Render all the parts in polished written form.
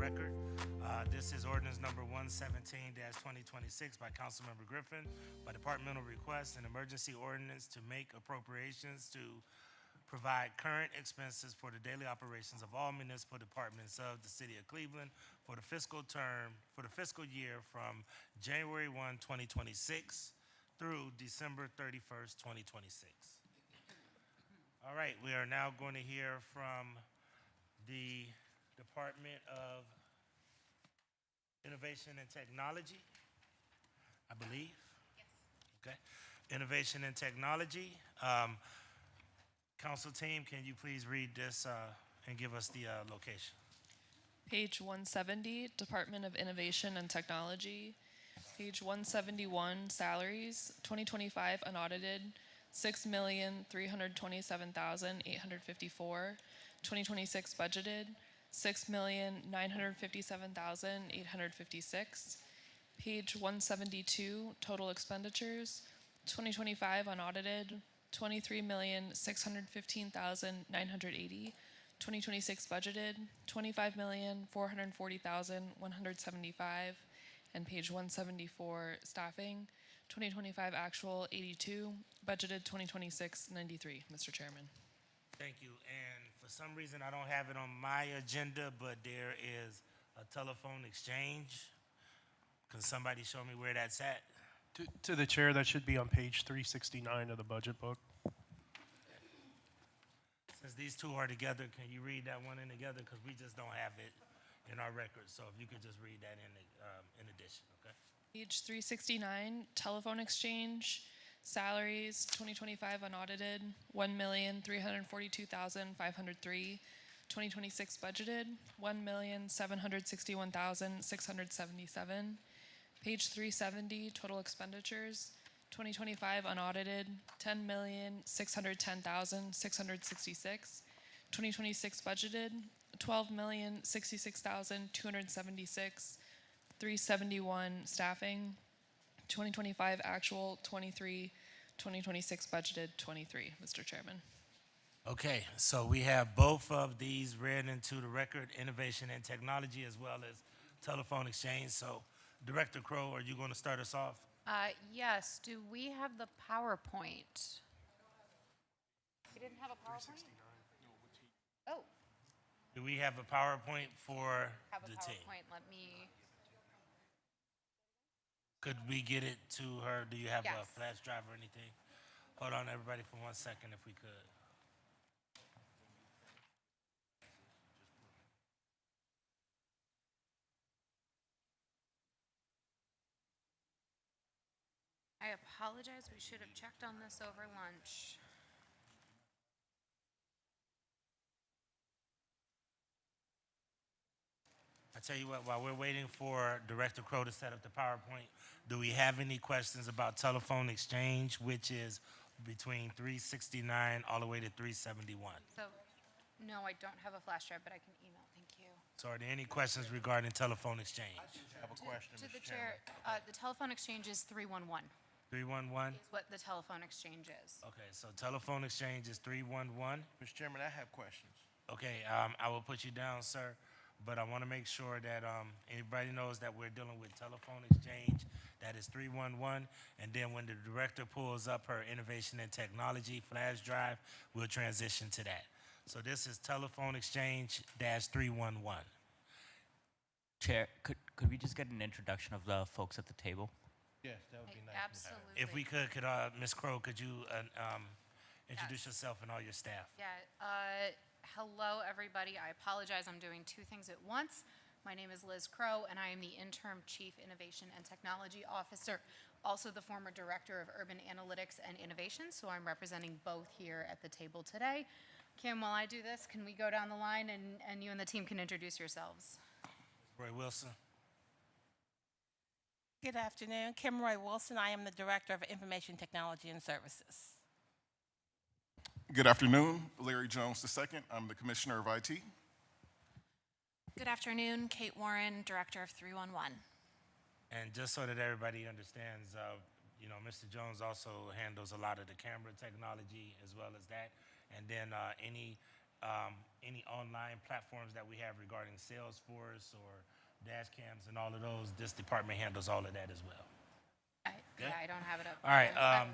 record. This is ordinance number 117-2026 by Councilmember Griffin, by departmental request, an emergency ordinance to make appropriations to provide current expenses for the daily operations of all municipal departments of the city of Cleveland for the fiscal year from January 1, 2026 through December 31st, 2026. All right, we are now going to hear from the Department of Innovation and Technology, I believe. Yes. Okay. Innovation and Technology. Council team, can you please read this and give us the location? Page 170, Department of Innovation and Technology. Page 171, Salaries, 2025 unaudited, $6,327,854. 2026 budgeted, $6,957,856. Page 172, Total Expenditures, 2025 unaudited, $23,615,980. 2026 budgeted, $25,440,175. And page 174, Staffing, 2025 actual 82, budgeted 2026 93, Mr. Chairman. Thank you. And for some reason, I don't have it on my agenda, but there is a telephone exchange. Can somebody show me where that's at? To the chair, that should be on page 369 of the budget book. Since these two are together, can you read that one in together? Because we just don't have it in our records. So if you could just read that in addition, okay? Page 369, Telephone Exchange, Salaries, 2025 unaudited, $1,342,503. 2026 budgeted, $1,761,677. Page 370, Total Expenditures, 2025 unaudited, $10,610,666. 2026 budgeted, $12,066,276. 371 Staffing, 2025 actual 23, 2026 budgeted 23, Mr. Chairman. Okay, so we have both of these read into the record, Innovation and Technology, as well as Telephone Exchange. So, Director Crow, are you going to start us off? Yes. Do we have the PowerPoint? We didn't have a PowerPoint? Oh, Do we have a PowerPoint for have a the team? PowerPoint. Let me. Could we get it to her? Do you have a Yes. flash drive or anything? Hold on, everybody, for 1 second, if we could. I apologize. We should have checked on this over lunch. I tell you what, while we're waiting for Director Crow to set up the PowerPoint, do we have any questions about Telephone Exchange, which is between 369 all the way to 371? So, no, I don't have a flash drive, but I can email. Thank you. So are there any questions regarding Telephone Exchange? I have a question, To Mr. the Chairman. chair, the telephone exchange is 311. 311? Is what the telephone exchange is. Okay, so Telephone Exchange is 311. Mr. Chairman, I have questions. Okay, I will put you down, sir, but I want to make sure that everybody knows that we're dealing with Telephone Exchange. That is 311, and then when the director pulls up her Innovation and Technology flash drive, we'll transition to that. So this is Telephone Exchange -311. Chair, could we just get an introduction of the folks at the table? Yes, that would be nice. Absolutely. If we could Ms. Crow, could you introduce yourself and all your staff? Yeah. Hello, everybody. I apologize. I'm doing two things at once. My name is Liz Crow, and I am the Interim Chief Innovation and Technology Officer, also the former Director of Urban Analytics and Innovation, so I'm representing both here at the table today. Kim, while I do this, can we go down the line and you and the team can introduce yourselves? Roy Wilson. Good afternoon. Kim Roy Wilson. I am the Director of Information Technology and Services. Good afternoon, Larry Jones II. I'm the Commissioner of IT. Good afternoon, Kate Warren, Director of 311. And just so that everybody understands, Mr. Jones also handles a lot of the camera technology as well as that. And then any online platforms that we have regarding Salesforce or dash cams and all of those, this department handles all of that as well. Yeah, I don't have it up. All right, I-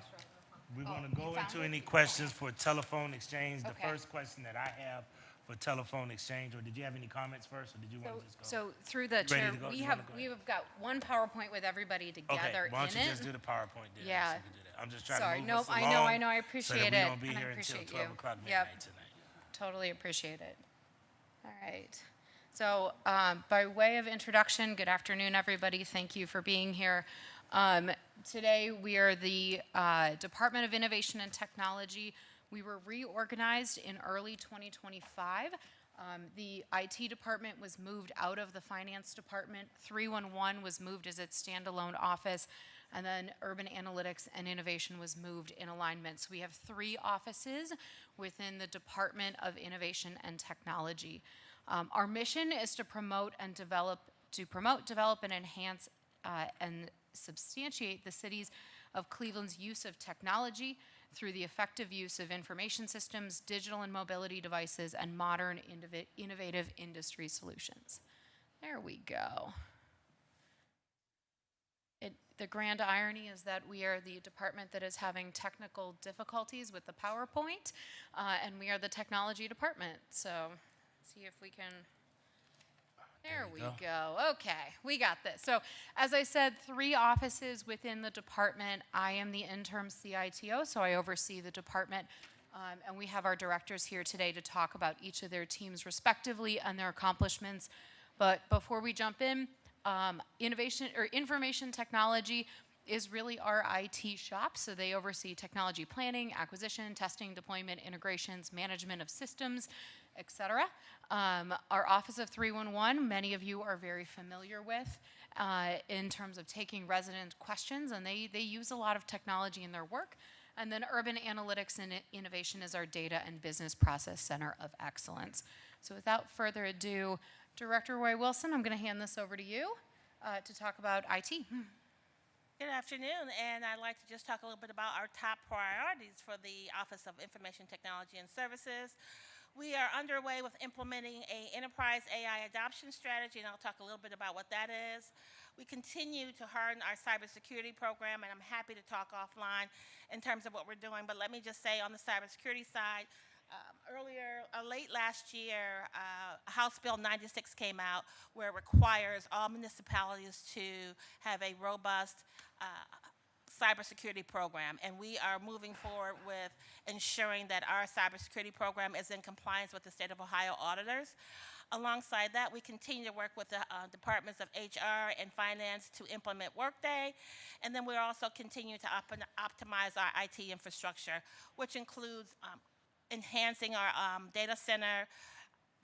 we're Oh, gonna you go found into it? any questions for telephone exchange. The Okay. first question that I have for telephone exchange, or did you have any comments first, or did you want to just go? So through the Ready chair, to go? we You have, wanna go we ahead? have got one PowerPoint with everybody Okay, together in why don't you it. just do the PowerPoint then? Yeah. so we can do that. I'm just trying Sorry, to move nope, us I along. know, I So that appreciate we it, don't be and I here until appreciate 12 you. o'clock Yep. midnight tonight. Totally appreciate it. All right. So by way of introduction, good afternoon, everybody. Thank you for being here. Today, we are the Department of Innovation and Technology. We were reorganized in early 2025. The IT department was moved out of the finance department. 311 was moved as its standalone office. And then Urban Analytics and Innovation was moved in alignment. So we have 3 offices within the Department of Innovation and Technology. Our mission is to promote, develop, and enhance and substantiate the cities of Cleveland's use of technology through the effective use of information systems, digital and mobility devices, and modern innovative industry solutions. There we go. The grand irony is that we are the department that is having technical difficulties with the PowerPoint, and we are the technology department. So let's see if we can. There we go. Okay, we got this. So as I said, 3 offices within the department. I am the interim CITO, so I oversee the department. And we have our directors here today to talk about each of their teams respectively and their accomplishments. But before we jump in, innovation or information technology is really our IT shop. So they oversee technology planning, acquisition, testing, deployment, integrations, management of systems, et cetera. Our Office of 311, many of you are very familiar with in terms of taking resident questions, and they use a lot of technology in their work. And then Urban Analytics and Innovation is our data and business process center of excellence. So without further ado, Director Roy Wilson, I'm going to hand this over to you to talk about IT. Good afternoon, and I'd like to just talk a little bit about our top priorities for the Office of Information Technology and Services. We are underway with implementing an enterprise AI adoption strategy, and I'll talk a little bit about what that is. We continue to harden our cybersecurity program, and I'm happy to talk offline in terms of what we're doing, but let me just say on the cybersecurity side, late last year, House Bill 96 came out where it requires all municipalities to have a robust cybersecurity program, and we are moving forward with ensuring that our cybersecurity program is in compliance with the State of Ohio auditors. Alongside that, we continue to work with the departments of HR and Finance to implement Workday, and then we're also continuing to optimize our IT infrastructure, which includes enhancing our data center,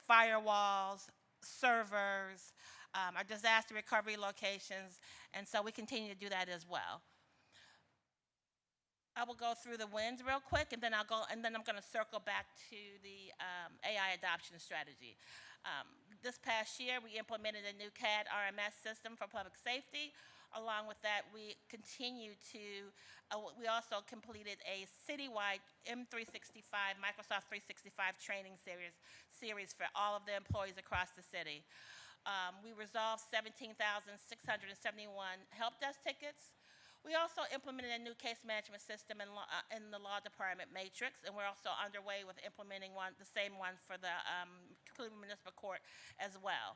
firewalls, servers, our disaster recovery locations, and so we continue to do that as well. I will go through the wins real quick, and then I'm going to circle back to the AI adoption strategy. This past year, we implemented a new CAD RMS system for public safety. Along with that, we also completed a citywide M365, Microsoft 365 training series for all of the employees across the city. We resolved 17,671 help desk tickets. We also implemented a new case management system in the law department matrix, and we're also underway with implementing the same one for the Cleveland Municipal Court as well.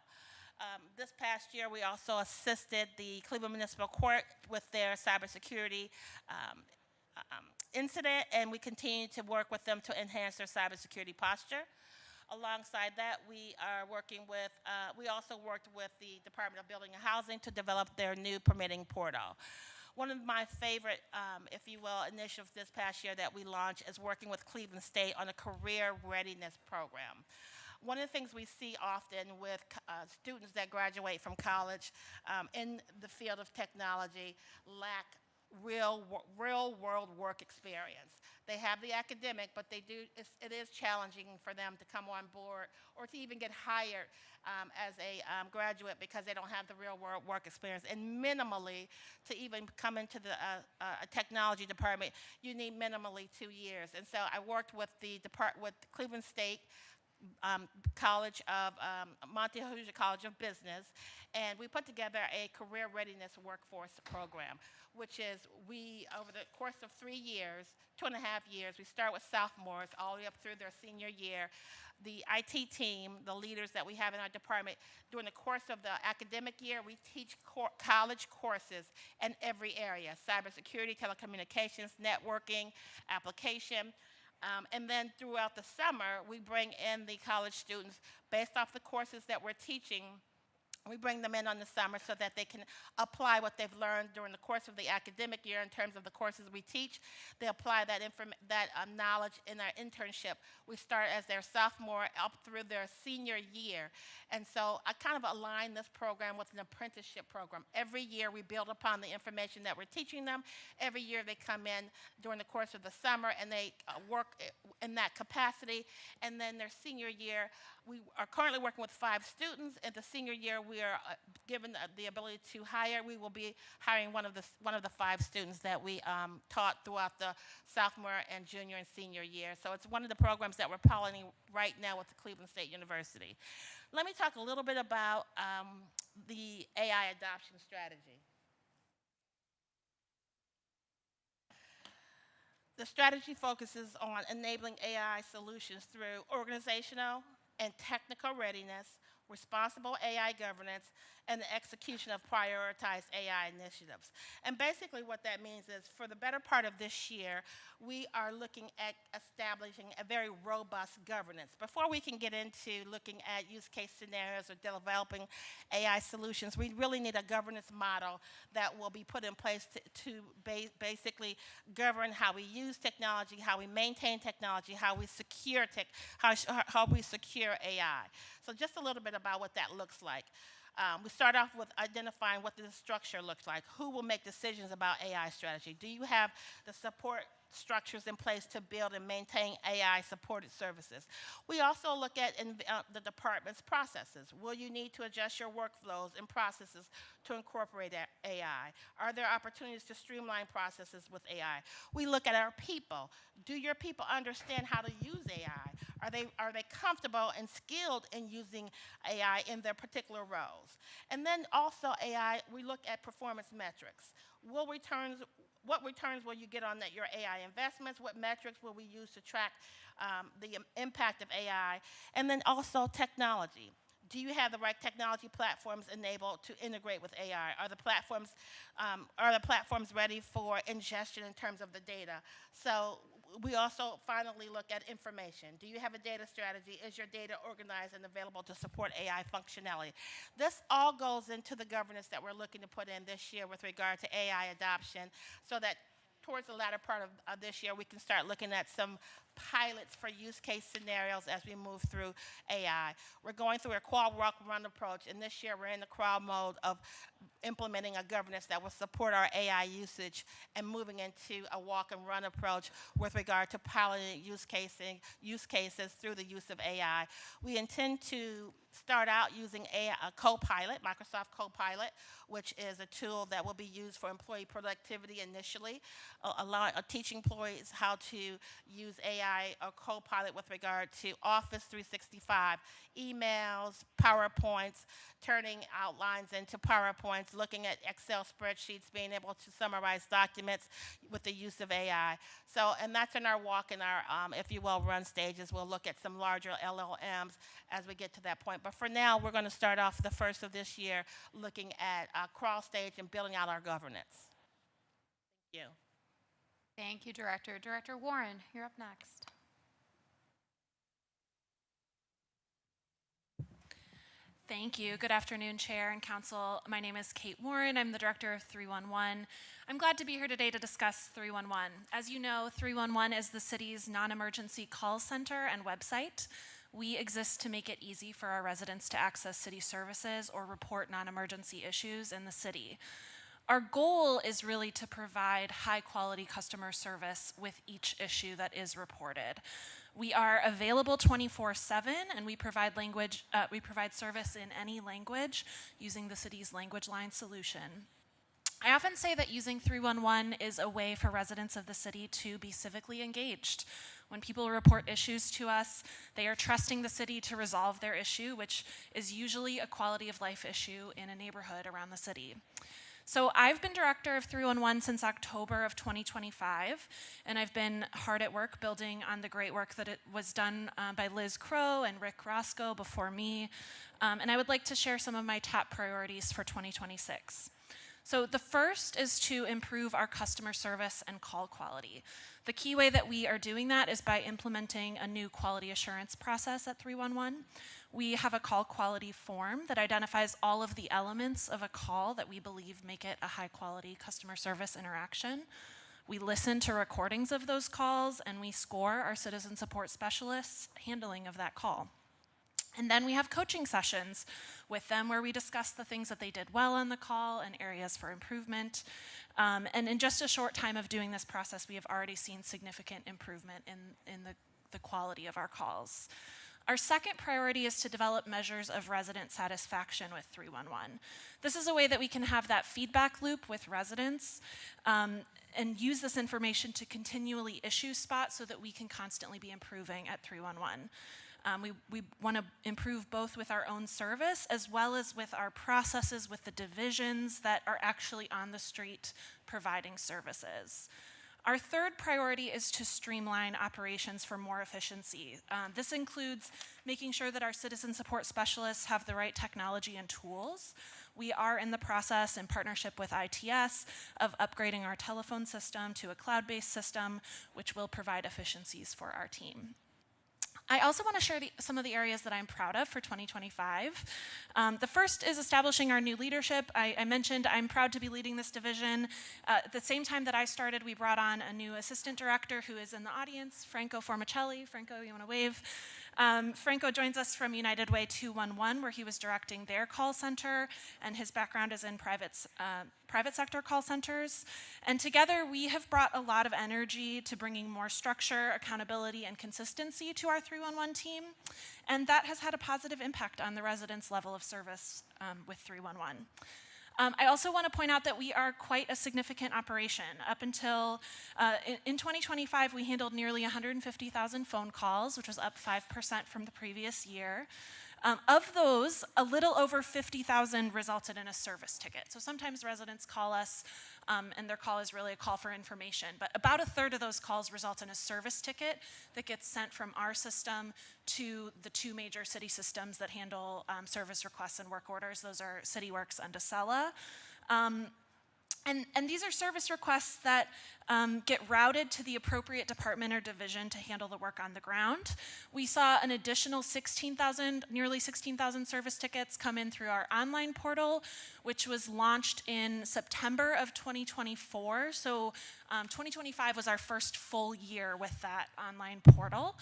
This past year, we also assisted the Cleveland Municipal Court with their cybersecurity incident, and we continue to work with them to enhance their cybersecurity posture. Alongside that, we also worked with the Department of Building and Housing to develop their new permitting portal. One of my favorite, if you will, initiatives this past year that we launched is working with Cleveland State on a career readiness program. One of the things we see often with students that graduate from college in the field of technology lack real world work experience. They have the academic, but it is challenging for them to come on board or to even get hired as a graduate because they don't have the real world work experience. And minimally, to even come into the technology department, you need minimally 2 years. And so I worked with with Cleveland State Monte Hoosier College of Business, and we put together a career readiness workforce program, which is over the course of 3 years, 2.5 years, we start with sophomores all the way up through their senior year. The IT team, the leaders that we have in our department, during the course of the academic year, we teach college courses in every area: cybersecurity, telecommunications, networking, application. And then throughout the summer, we bring in the college students based off the courses that we're teaching. We bring them in on the summer so that they can apply what they've learned during the course of the academic year in terms of the courses we teach. They apply that knowledge in our internship. We start as their sophomore up through their senior year. And so I kind of align this program with an apprenticeship program. Every year we build upon the information that we're teaching them. Every year they come in during the course of the summer and they work in that capacity. And then their senior year, we are currently working with 5 students. At the senior year, we are given the ability to hire. We will be hiring one of the 5 students that we taught throughout the sophomore and junior and senior year. So it's one of the programs that we're piloting right now with the Cleveland State University. Let me talk a little bit about the AI adoption strategy. The strategy focuses on enabling AI solutions through organizational and technical readiness, responsible AI governance, and the execution of prioritized AI initiatives. And basically what that means is for the better part of this year, we are looking at establishing a very robust governance. Before we can get into looking at use case scenarios or developing AI solutions, we really need a governance model that will be put in place to basically govern how we use technology, how we maintain technology, how we secure how we secure AI. So just a little bit about what that looks like. We start off with identifying what the structure looks like. Who will make decisions about AI strategy? Do you have the support structures in place to build and maintain AI-supported services? We also look at the department's processes. Will you need to adjust your workflows and processes to incorporate AI? Are there opportunities to streamline processes with AI? We look at our people. Do your people understand how to use AI? Are they comfortable and skilled in using AI in their particular roles? And then also AI, we look at performance metrics. What returns will you get on your AI investments? What metrics will we use to track the impact of AI? And then also technology. Do you have the right technology platforms enabled to integrate with AI? Are the platforms ready for ingestion in terms of the data? So we also finally look at information. Do you have a data strategy? Is your data organized and available to support AI functionality? This all goes into the governance that we're looking to put in this year with regard to AI adoption, so that towards the latter part of this year, we can start looking at some pilots for use case scenarios as we move through AI. We're going through a crawl, walk, run approach, and this year we're in the crawl mode of implementing a governance that will support our AI usage and moving into a walk and run approach with regard to piloting use cases through the use of AI. We intend to start out using a Copilot, Microsoft Copilot, which is a tool that will be used for employee productivity initially, teaching employees how to use AI or Copilot with regard to Office 365, emails, PowerPoints, turning outlines into PowerPoints, looking at Excel spreadsheets, being able to summarize documents with the use of AI. So, and that's in our walk and our, if you will, run stages. We'll look at some larger LLMs as we get to that point. But for now, we're going to start off the first of this year looking at crawl stage and building out our governance. Thank you. Thank you, Director. Director Warren, you're up next. Thank you. Good afternoon, Chair and Council. My name is Kate Warren. I'm the Director of 311. I'm glad to be here today to discuss 311. As you know, 311 is the city's non-emergency call center and website. We exist to make it easy for our residents to access city services or report non-emergency issues in the city. Our goal is really to provide high-quality customer service with each issue that is reported. We are available 24/7, and we provide service in any language using the city's language line solution. I often say that using 311 is a way for residents of the city to be civically engaged. When people report issues to us, they are trusting the city to resolve their issue, which is usually a quality of life issue in a neighborhood around the city. So I've been director of 311 since October of 2025, and I've been hard at work building on the great work that it was done by Liz Crow and Rick Roscoe before me. And I would like to share some of my top priorities for 2026. So the first is to improve our customer service and call quality. The key way that we are doing that is by implementing a new quality assurance process at 311. We have a call quality form that identifies all of the elements of a call that we believe make it a high quality customer service interaction. We listen to recordings of those calls and we score our citizen support specialists' handling of that call. And then we have coaching sessions with them where we discuss the things that they did well on the call and areas for improvement. And in just a short time of doing this process, we have already seen significant improvement in the quality of our calls. Our second priority is to develop measures of resident satisfaction with 311. This is a way that we can have that feedback loop with residents and use this information to continually issue spots so that we can constantly be improving at 311. We want to improve both with our own service as well as with our processes with the divisions that are actually on the street providing services. Our third priority is to streamline operations for more efficiency. This includes making sure that our citizen support specialists have the right technology and tools. We are in the process, in partnership with ITS, of upgrading our telephone system to a cloud-based system, which will provide efficiencies for our team. I also want to share some of the areas that I'm proud of for 2025. The first is establishing our new leadership. I mentioned I'm proud to be leading this division. At the same time that I started, we brought on a new assistant director who is in the audience, Franco Formicelli. Franco, you want to wave? Franco joins us from United Way 211, where he was directing their call center, and his background is in private sector call centers. And together, we have brought a lot of energy to bringing more structure, accountability, and consistency to our 311 team. And that has had a positive impact on the residents' level of service with 311. I also want to point out that we are quite a significant operation. Up until in 2025, we handled nearly 150,000 phone calls, which was up 5% from the previous year. Of those, a little over 50,000 resulted in a service ticket. So sometimes residents call us and their call is really a call for information, but about a third of those calls result in a service ticket that gets sent from our system to the two major city systems that handle service requests and work orders. Those are CityWorks and Acela. And these are service requests that get routed to the appropriate department or division to handle the work on the ground. We saw an additional nearly 16,000 service tickets come in through our online portal, which was launched in September of 2024. So 2025 was our first full year with that online portal,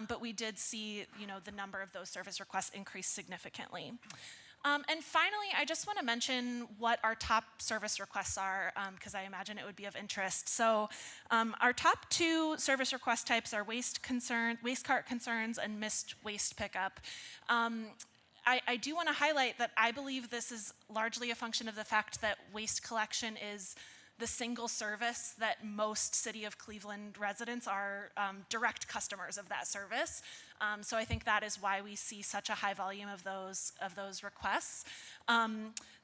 but we did see, the number of those service requests increase significantly. And finally, I just want to mention what our top service requests are, because I imagine it would be of interest. So our top two service request types are waste cart concerns and missed waste pickup. I do want to highlight that I believe this is largely a function of the fact that waste collection is the single service that most City of Cleveland residents are direct customers of that service. So I think that is why we see such a high volume of those requests.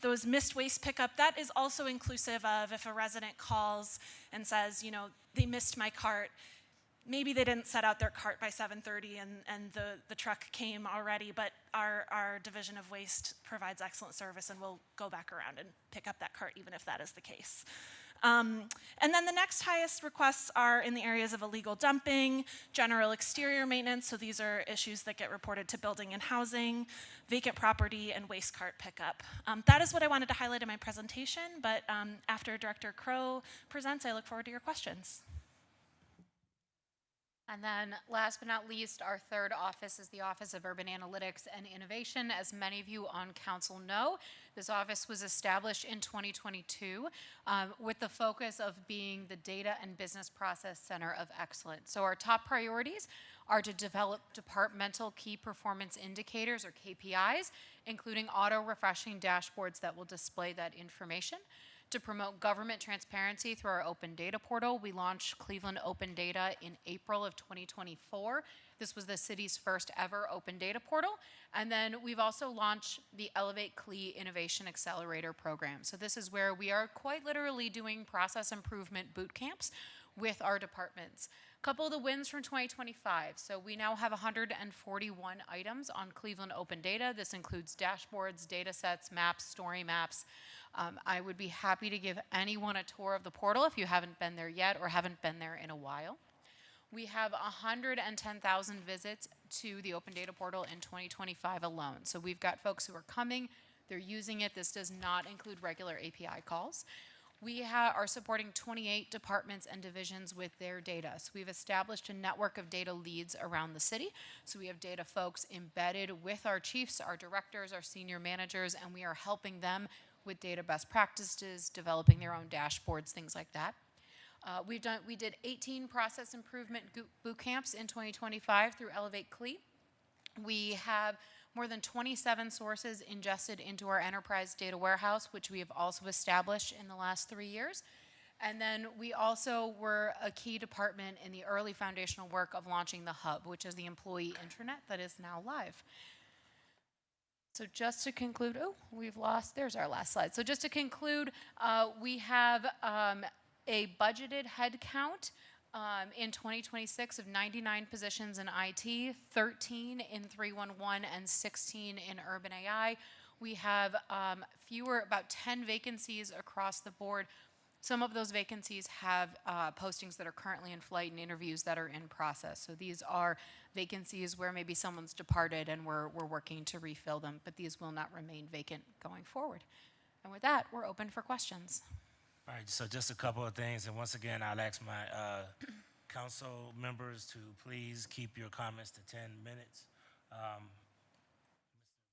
Those missed waste pickup, that is also inclusive of if a resident calls and says, they missed my cart. Maybe they didn't set out their cart by 7:30 and the truck came already, but our division of waste provides excellent service and will go back around and pick up that cart even if that is the case. And then the next highest requests are in the areas of illegal dumping, general exterior maintenance, so these are issues that get reported to building and housing, vacant property, and waste cart pickup. That is what I wanted to highlight in my presentation, but after Director Crow presents, I look forward to your questions. And then last but not least, our third office is the Office of Urban Analytics and Innovation. As many of you on council know, this office was established in 2022 with the focus of being the data and business process center of excellence. So our top priorities are to develop departmental key performance indicators, or KPIs, including auto-refreshing dashboards that will display that information, To promote government transparency through our open data portal, we launched Cleveland Open Data in April of 2024. This was the city's first ever open data portal. And then we've also launched the Elevate CLE Innovation Accelerator program. So this is where we are quite literally doing process improvement boot camps with our departments. A couple of the wins from 2025. So we now have 141 items on Cleveland Open Data. This includes dashboards, data sets, maps, story maps. I would be happy to give anyone a tour of the portal if you haven't been there yet or haven't been there in a while. We have 110,000 visits to the Open Data Portal in 2025 alone. So we've got folks who are coming, they're using it. This does not include regular API calls. We are supporting 28 departments and divisions with their data. So we've established a network of data leads around the city. So we have data folks embedded with our chiefs, our directors, our senior managers, and we are helping them with data best practices, developing their own dashboards, things like that. We did 18 process improvement boot camps in 2025 through Elevate CLE. We have more than 27 sources ingested into our enterprise data warehouse, which we have also established in the last 3 years. And then we also were a key department in the early foundational work of launching the Hub, which is the employee intranet that is now live. So just to conclude, there's our last slide. So just to conclude, we have a budgeted head count in 2026 of 99 positions in IT, 13 in 311, and 16 in urban AI. We have about 10 vacancies across the board. Some of those vacancies have postings that are currently in flight and interviews that are in process. So these are vacancies where maybe someone's departed and we're working to refill them, but these will not remain vacant going forward. And with that, we're open for questions. All right, so just a couple of things, and once again, I'll ask my council members to please keep your comments to 10 minutes. Mr.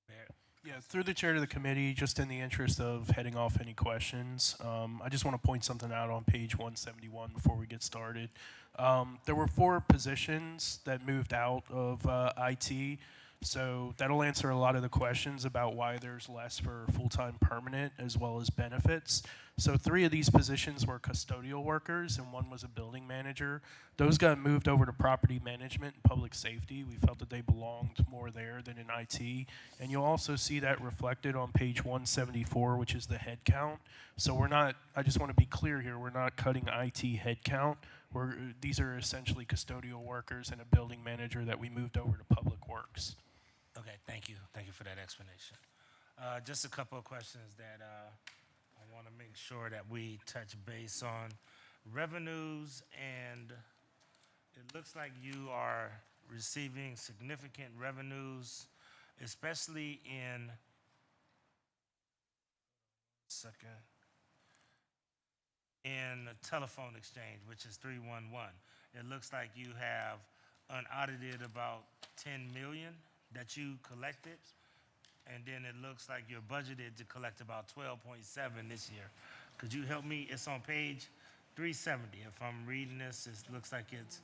Barrett. Yeah, through the chair to the committee, just in the interest of heading off any questions, I just want to point something out on page 171 before we get started. There were 4 positions that moved out of IT, so that'll answer a lot of the questions about why there's less for full-time permanent as well as benefits. So 3 of these positions were custodial workers and 1 was a building manager. Those got moved over to property management and public safety. We felt that they belonged more there than in IT. And you'll also see that reflected on page 174, which is the head count. So I just want to be clear here, we're not cutting IT head count. These are essentially custodial workers and a building manager that we moved over to public works. Okay, thank you. Thank you for that explanation. Just a couple of questions that I want to make sure that we touch base on. Revenues, and it looks like you are receiving significant revenues, especially in, in the telephone exchange, which is 311. It looks like you have unaudited about 10 million that you collected, and then it looks like you're budgeted to collect about 12.7 this year. Could you help me? It's on page 370. If I'm reading this, it looks like it's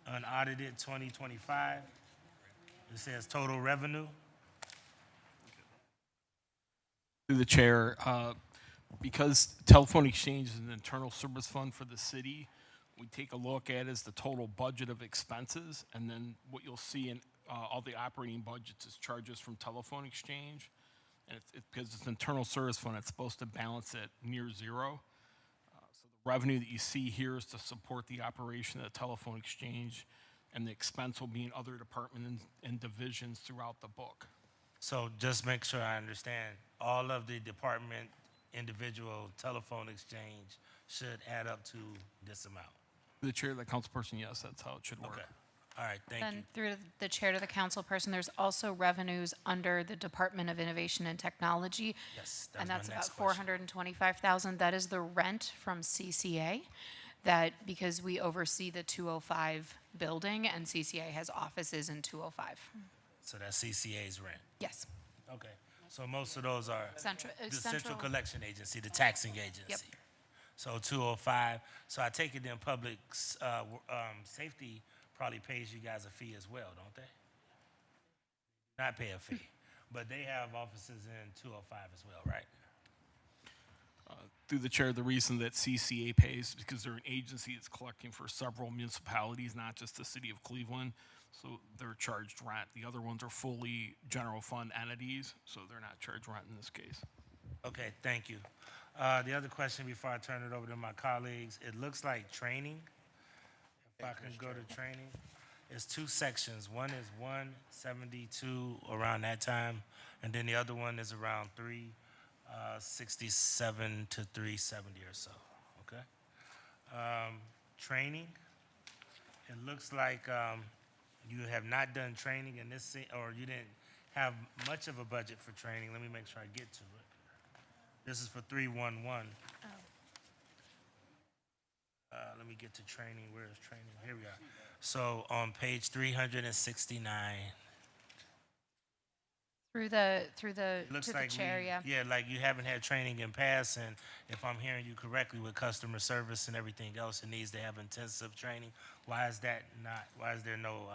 unaudited 2025. It says total revenue. Through the chair, because telephone exchange is an internal service fund for the city, we take a look at is the total budget of expenses, and then what you'll see in all the operating budgets is charges from telephone exchange. And because it's an internal service fund, it's supposed to balance at near zero. So the revenue that you see here is to support the operation of the telephone exchange, and the expense will be in other departments and divisions throughout the book. So just make sure I understand, all of the department individual telephone exchange should add up to this amount. The chair, the councilperson, yes, that's how it should work. Okay. All right, thank you. Then through the chair to the council person, there's also revenues under the Department of Innovation and Technology. Yes, And that's that's my about next question. 425,000. That is the rent from CCA, that because we oversee the 205 building and CCA has offices in 205. So that's CCA's rent. Yes. Okay. So most of those are the Central Collection Agency, the taxing agency. Yep. So 205. So I take it then public safety probably pays you guys a fee as well, don't they? Not pay a fee, but they have offices in 205 as well, right? Through the chair, the reason that CCA pays is because they're an agency that's collecting for several municipalities, not just the city of Cleveland. So they're charged rent. The other ones are fully general fund entities, so they're not charged rent in this case. Okay, thank you. The other question before I turn it over to my colleagues, it looks like training. If I can go to training, it's two sections. One is 172 around that time, and then the other one is around 367 to 370 or so, okay? Training, it looks like you have not done training in this, or you didn't have much of a budget for training. Let me make sure I get to it. This is for 311. Let me get to training. Where is training? Here we are. So on page 369. Through the, It looks to the like chair, yeah. Yeah, like you haven't had training in past, and if I'm hearing you correctly with customer service and everything else, it needs to have intensive training. Why is that not, why is there no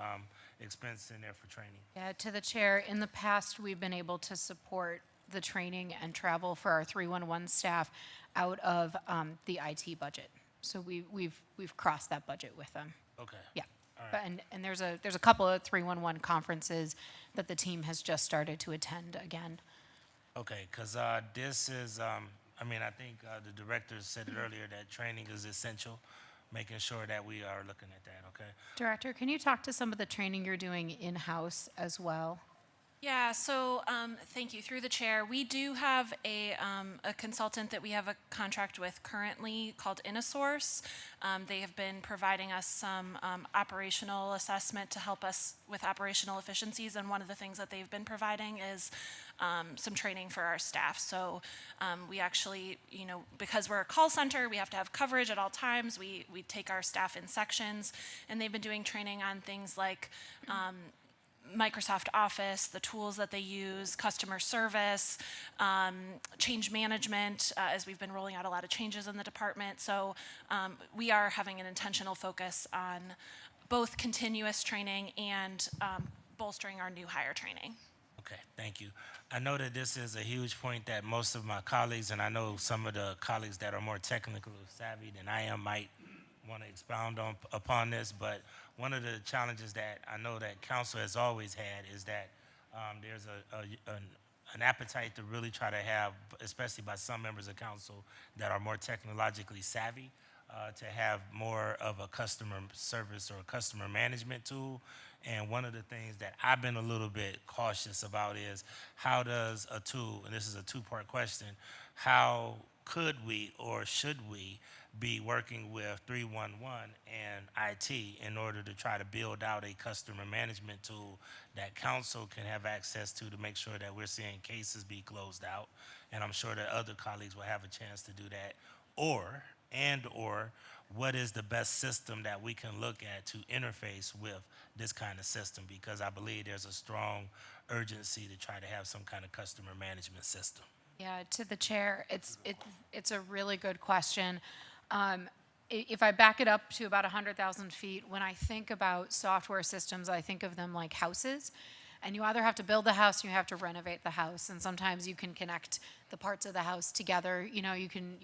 expense in there for training? Yeah, to the chair, in the past, we've been able to support the training and travel for our 311 staff out of the IT budget. So we've crossed that budget with them. Okay. Yeah. All But, right. and there's a couple of 311 conferences that the team has just started to attend again. Okay, because this is, I mean, I think the director said it earlier that training is essential, making sure that we are looking at that, okay? Director, can you talk to some of the training you're doing in-house as well? Yeah, so thank you. Through the chair, we do have a consultant that we have a contract with currently called Innosource. They have been providing us some operational assessment to help us with operational efficiencies, and one of the things that they've been providing is some training for our staff. So we actually, you know, because we're a call center, we have to have coverage at all times. We take our staff in sections, and they've been doing training on things like Microsoft Office, the tools that they use, customer service, change management, as we've been rolling out a lot of changes in the department. So we are having an intentional focus on both continuous training and bolstering our new hire training. Okay, thank you. I know that this is a huge point that most of my colleagues, and I know some of the colleagues that are more technically savvy than I am, might want to expound upon this, but one of the challenges that I know that council has always had is that there's an appetite to really try to have, especially by some members of council that are more technologically savvy, to have more of a customer service or a customer management tool. And one of the things that I've been a little bit cautious about is how does a tool, and this is a two-part question, how could we or should we be working with 311 and IT in order to try to build out a customer management tool that council can have access to make sure that we're seeing cases be closed out. And I'm sure that other colleagues will have a chance to do that. Or what is the best system that we can look at to interface with this kind of system? Because I believe there's a strong urgency to try to have some kind of customer management system. Yeah, to the chair, it's a really good question. If I back it up to about 100,000 feet, when I think about software systems, I think of them like houses. And you either have to build the house or you have to renovate the house. And sometimes you can connect the parts of the house together. You know, you can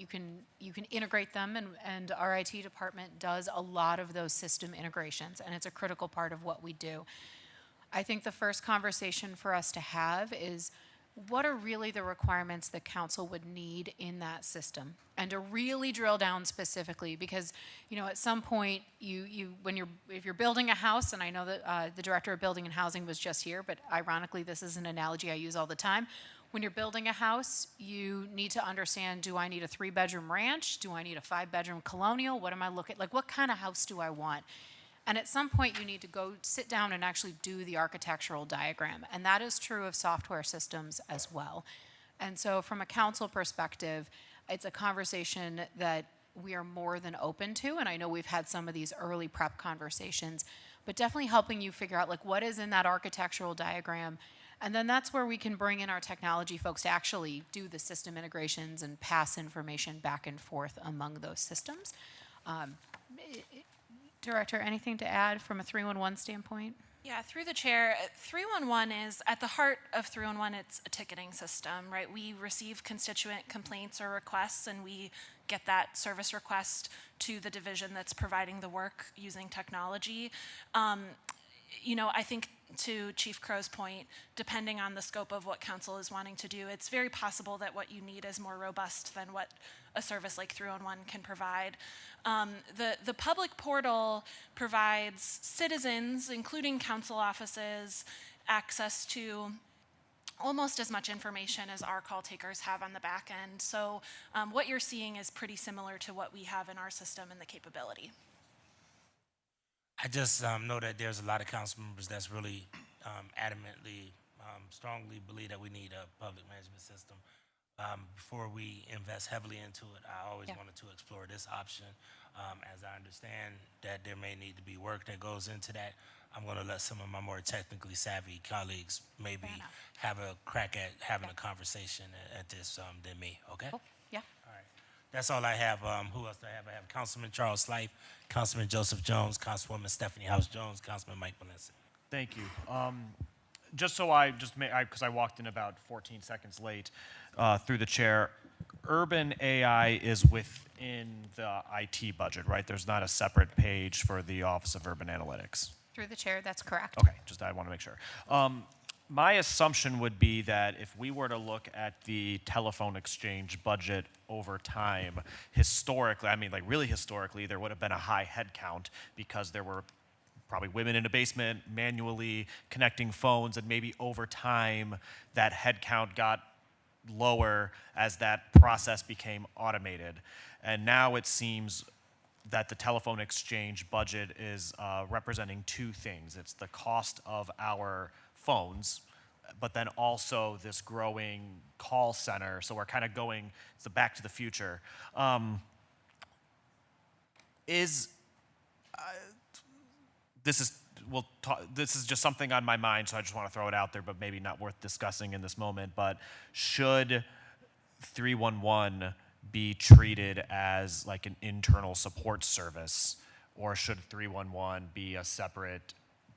integrate them, and our IT department does a lot of those system integrations, and it's a critical part of what we do. I think the first conversation for us to have is, what are really the requirements that council would need in that system, and to really drill down specifically, because, you know, at some point if you're building a house, and I know that the director of building and housing was just here, but ironically this is an analogy I use all the time. When you're building a house, you need to understand, do I need a 3-bedroom ranch? Do I need a 5-bedroom colonial? What am I looking, like, what kind of house do I want? And at some point, you need to go sit down and actually do the architectural diagram. And that is true of software systems as well. And so from a council perspective, it's a conversation that we are more than open to. And I know we've had some of these early prep conversations, but definitely helping you figure out, like, what is in that architectural diagram. And then that's where we can bring in our technology folks to actually do the system integrations and pass information back and forth among those systems. Director, anything to add from a 311 standpoint? Yeah, through the chair, 311 is at the heart of 311. It's a ticketing system, right? We receive constituent complaints or requests, and we get that service request to the division that's providing the work using technology. You know, I think to Chief Crow's point, depending on the scope of what council is wanting to do, it's very possible that what you need is more robust than what a service like 311 can provide. The public portal provides citizens, including council offices, access to almost as much information as our call takers have on the back end. So what you're seeing is pretty similar to what we have in our system and the capability. I just know that there's a lot of council members that's really adamantly, strongly believe that we need a public management system. Before we invest heavily into it, I always wanted to explore this option. As I understand that there may need to be work that goes into that, I'm going to let some of my more technically savvy colleagues maybe have a crack at having a conversation at this than me, okay? Cool. Yeah. All right. That's all I have. Who else do I have? I have Councilman Charles Slife, Councilman Joseph Jones, Councilwoman Stephanie House Jones, Councilman Mike Valencia. Thank you. Just so I because I walked in about 14 seconds late through the chair, Urban AI is within the IT budget, right? There's not a separate page for the Office of Urban Analytics. Through the chair, that's correct. Okay, just I want to make sure. My assumption would be that if we were to look at the telephone exchange budget over time, historically, I mean like really historically, there would have been a high head count because there were probably women in a basement manually connecting phones, and maybe over time that head count got lower as that process became automated. And now it seems that the telephone exchange budget is representing two things. It's the cost of our phones, but then also this growing call center. So we're kind of going, it's the back to the future. This is just something on my mind, so I just want to throw it out there, but maybe not worth discussing in this moment. But should 311 be treated as like an internal support service, or should 311 be a separate?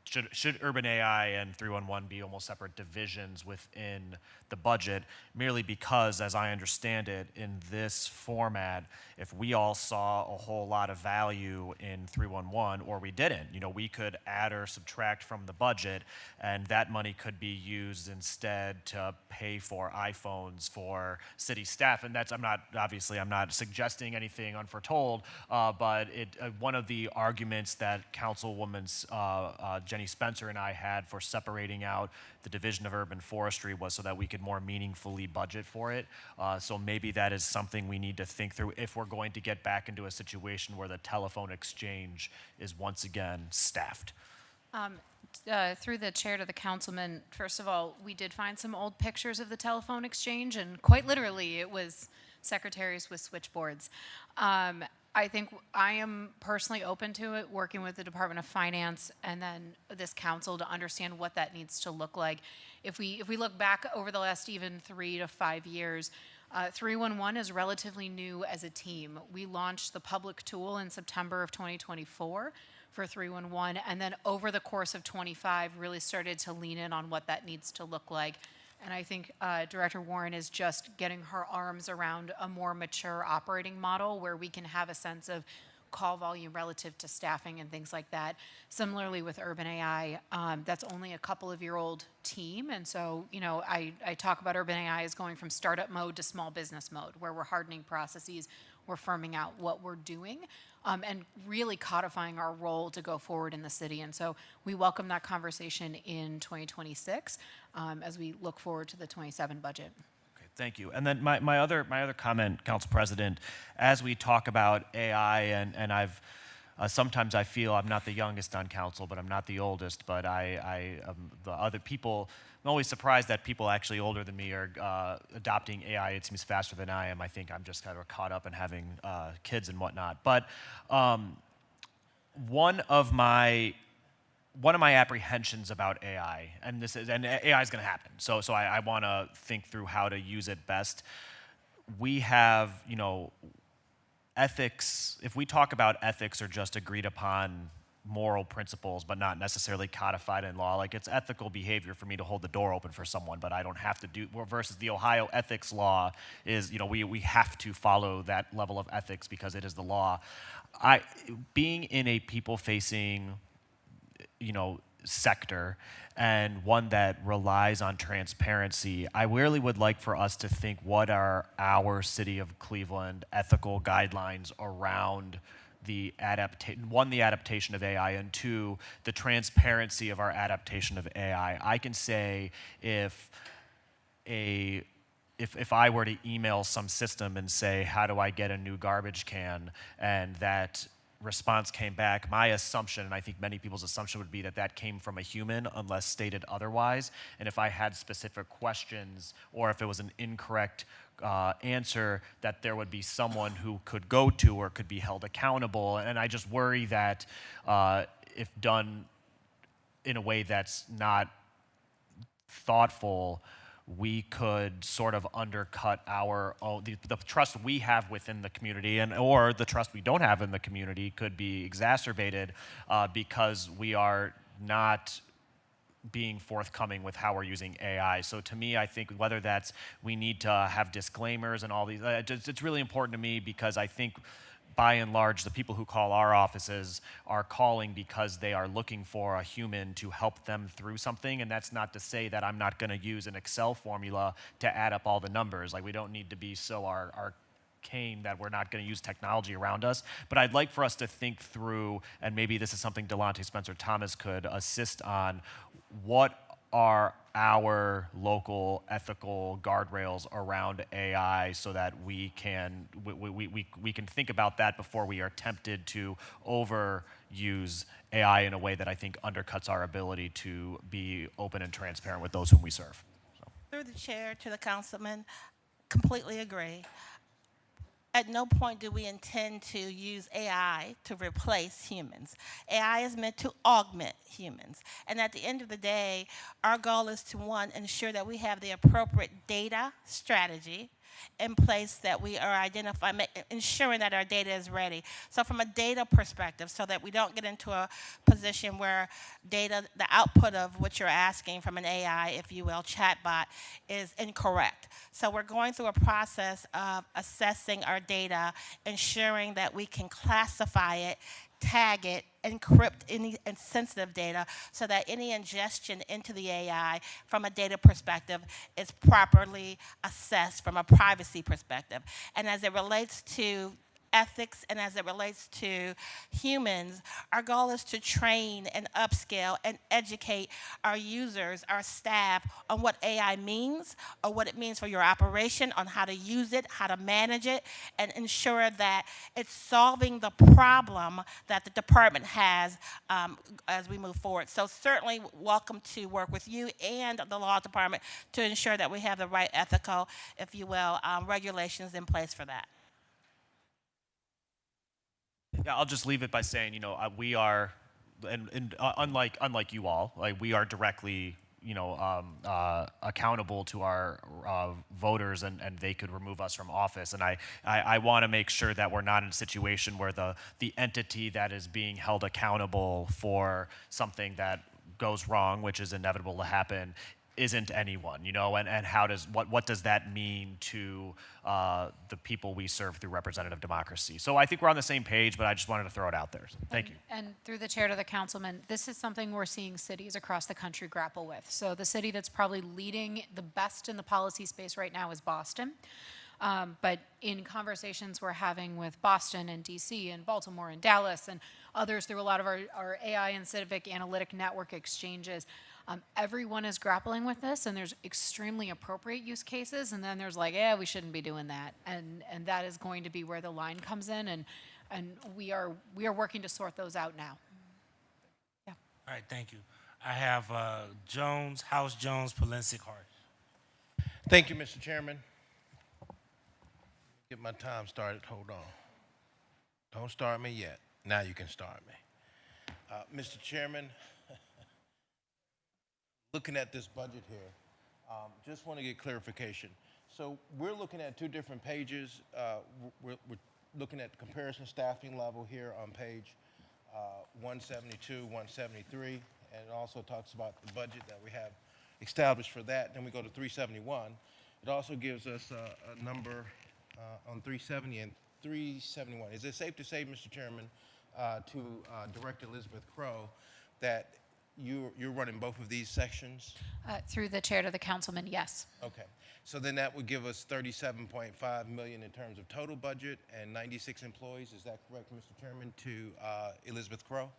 Should Urban AI and 311 be almost separate divisions within the budget, merely because, as I understand it, in this format, if we all saw a whole lot of value in 311, or we didn't, you know, we could add or subtract from the budget, and that money could be used instead to pay for iPhones for city staff. And that's, I'm not suggesting anything unforetold, but one of the arguments that Councilwoman Jenny Spencer and I had for separating out the Division of Urban Forestry was so that we could more meaningfully budget for it. So maybe that is something we need to think through if we're going to get back into a situation where the telephone exchange is once again staffed. Through the chair to the councilman, first of all, we did find some old pictures of the telephone exchange, and quite literally it was secretaries with switchboards. I think I am personally open to it, working with the Department of Finance and then this council to understand what that needs to look like. If we look back over the last even 3 to 5 years, 311 is relatively new as a team. We launched the public tool in September of 2024 for 311, and then over the course of 25 really started to lean in on what that needs to look like. And I think Director Warren is just getting her arms around a more mature operating model where we can have a sense of call volume relative to staffing and things like that. Similarly with Urban AI, that's only a couple of year old team. And so, you know, I talk about Urban AI as going from startup mode to small business mode, where we're hardening processes, we're firming out what we're doing, and really codifying our role to go forward in the city. And so we welcome that conversation in 2026 as we look forward to the 27 budget. Okay, thank you. And then my other comment, Council President, as we talk about AI, and I've sometimes I feel I'm not the youngest on council, but I'm not the oldest. But the other people, I'm always surprised that people actually older than me are adopting AI. It seems faster than I am. I think I'm just kind of caught up in having kids and whatnot. But one of my apprehensions about AI, and AI is going to happen. So I want to think through how to use it best. We have, you know, ethics. If we talk about ethics are just agreed upon moral principles, but not necessarily codified in law. Like, it's ethical behavior for me to hold the door open for someone, but I don't have to do, versus the Ohio ethics law is, we have to follow that level of ethics because it is the law. Being in a people-facing, sector, and one that relies on transparency, I really would like for us to think, what are our City of Cleveland ethical guidelines around the adaptation of AI, and two, the transparency of our adaptation of AI. I can say if I were to email some system and say, how do I get a new garbage can, and that response came back, my assumption, and I think many people's assumption, would be that that came from a human unless stated otherwise. And if I had specific questions, or if it was an incorrect answer, that there would be someone who could go to or could be held accountable. And I just worry that if done in a way that's not thoughtful, we could sort of undercut our own, the trust we have within the community, or the trust we don't have in the community could be exacerbated because we are not being forthcoming with how we're using AI. So to me, I think whether that's, we need to have disclaimers and all these, it's really important to me, because I think by and large, the people who call our offices are calling because they are looking for a human to help them through something. And that's not to say that I'm not going to use an Excel formula to add up all the numbers. Like, we don't need to be so arcane that we're not going to use technology around us. But I'd like for us to think through, and maybe this is something Delonte Spencer Thomas could assist on, what are our local ethical guardrails around AI, so that we can think about that before we are tempted to overuse AI in a way that I think undercuts our ability to be open and transparent with those whom we serve. So. Through the chair to the councilman, completely agree. At no point do we intend to use AI to replace humans. AI is meant to augment humans. And at the end of the day, our goal is to, one, ensure that we have the appropriate data strategy in place, that we are identifying, ensuring that our data is ready. So from a data perspective, so that we don't get into a position where data, the output of what you're asking from an AI, if you will, chatbot, is incorrect. So we're going through a process of assessing our data, ensuring that we can classify it, tag it, encrypt any sensitive data, so that any ingestion into the AI from a data perspective is properly assessed from a privacy perspective. And as it relates to ethics and as it relates to humans, our goal is to train and upscale and educate our users, our staff, on what AI means, or what it means for your operation, on how to use it, how to manage it, and ensure that it's solving the problem that the department has as we move forward. So certainly welcome to work with you and the law department to ensure that we have the right ethical, if you will, regulations in place for that. Yeah, I'll just leave it by saying, we are, and unlike you all, like, we are directly, accountable to our voters, and they could remove us from office. And I want to make sure that we're not in a situation where the entity that is being held accountable for something that goes wrong, which is inevitable to happen, isn't anyone, and what does that mean to the people we serve through representative democracy? So I think we're on the same page, but I just wanted to throw it out there. So thank you. And through the chair to the councilman, this is something we're seeing cities across the country grapple with. So the city that's probably leading the best in the policy space right now is Boston. But in conversations we're having with Boston and DC and Baltimore and Dallas and others through a lot of our AI and civic analytic network exchanges, everyone is grappling with this, and there's extremely appropriate use cases, and then there's like, we shouldn't be doing that. And that is going to be where the line comes in, and we are working to sort those out now. Yeah. All right, thank you. I have House Jones, Polensik Hart. Thank you, Mr. Chairman. Get my time started. Hold on. Don't start me yet. Now you can start me. Mr. Chairman, looking at this budget here, just want to get clarification. So we're looking at two different pages. We're looking at comparison staffing level here on page 172, 173, and it also talks about the budget that we have established for that. Then we go to 371. It also gives us a number on 370 and 371. Is it safe to say, Mr. Chairman, to Director Elizabeth Crowe, that you're running both of these sections? Through the chair to the councilman, yes. Okay. So then that would give us 37.5 million in terms of total budget and 96 employees. Is that correct, Mr. Chairman, to Elizabeth Crowe?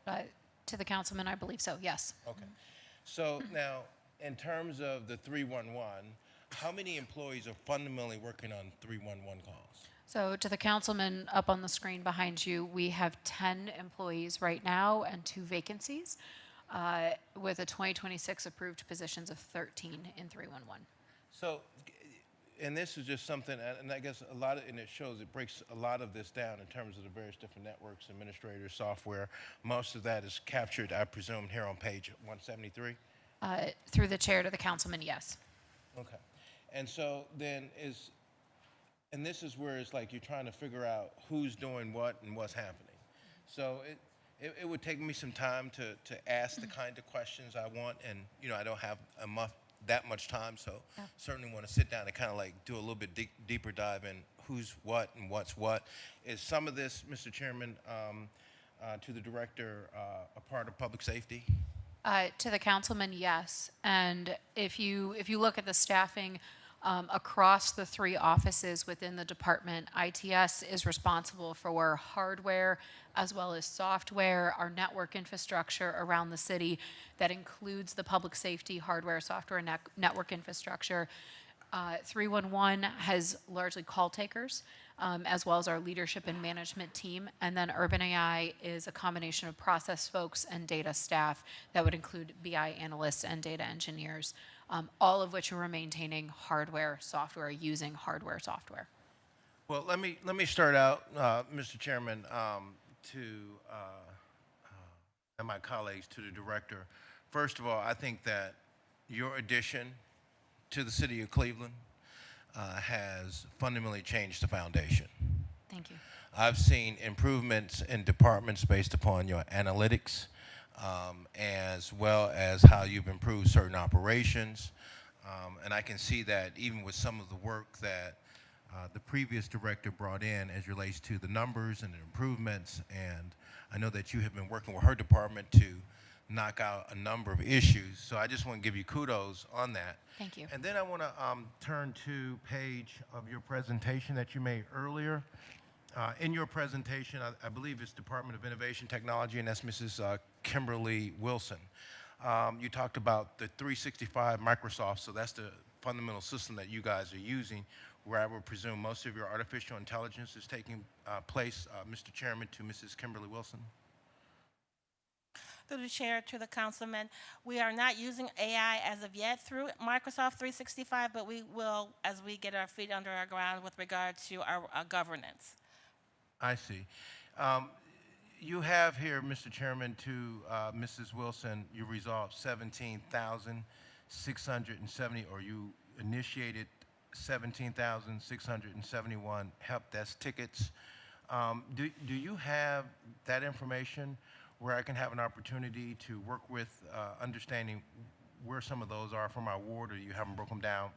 To the councilman, I believe so, yes. Okay. So now, in terms of the 311, how many employees are fundamentally working on 311 calls? So to the councilman up on the screen behind you, we have 10 employees right now and 2 vacancies with a 2026 approved positions of 13 in 311. So, and this is just something, and I guess a lot of, and it shows, it breaks a lot of this down in terms of the various different networks, administrators, software. Most of that is captured, I presume, here on page 173? Through the chair to the councilman, yes. Okay. And so then and this is where it's like you're trying to figure out who's doing what and what's happening. So it would take me some time to ask the kind of questions I want, and, you know, I don't have that much time, so certainly want to sit down and kind of like do a little bit deeper dive in who's what and what's what. Is some of this, Mr. Chairman, to the director, a part of public safety? To the councilman, yes. And if you look at the staffing across the 3 offices within the department, ITS is responsible for hardware as well as software, our network infrastructure around the city that includes the public safety hardware, software, and network infrastructure. 311 has largely call takers, as well as our leadership and management team. And then Urban AI is a combination of process folks and data staff that would include BI analysts and data engineers, all of which are maintaining hardware, software, using hardware, software. Well, let me start out, Mr. Chairman, and my colleagues, to the director. First of all, I think that your addition to the city of Cleveland has fundamentally changed the foundation. Thank you. I've seen improvements in departments based upon your analytics, as well as how you've improved certain operations. And I can see that even with some of the work that the previous director brought in as relates to the numbers and the improvements. And I know that you have been working with her department to knock out a number of issues. So I just want to give you kudos on that. Thank you. And then I want to turn to page of your presentation that you made earlier. In your presentation, I believe it's Department of Innovation Technology, and that's Mrs. Kimberly Wilson. You talked about the 365 Microsoft, so that's the fundamental system that you guys are using, where I would presume most of your artificial intelligence is taking place, Mr. Chairman, to Mrs. Kimberly Wilson. Through the chair to the councilman, we are not using AI as of yet through Microsoft 365, but we will as we get our feet under our ground with regard to our governance. I see. You have here, Mr. Chairman, to Mrs. Wilson, you resolved 17,670, or you initiated 17,671 help desk tickets. Do you have that information where I can have an opportunity to work with understanding where some of those are from our ward, or you haven't broken them down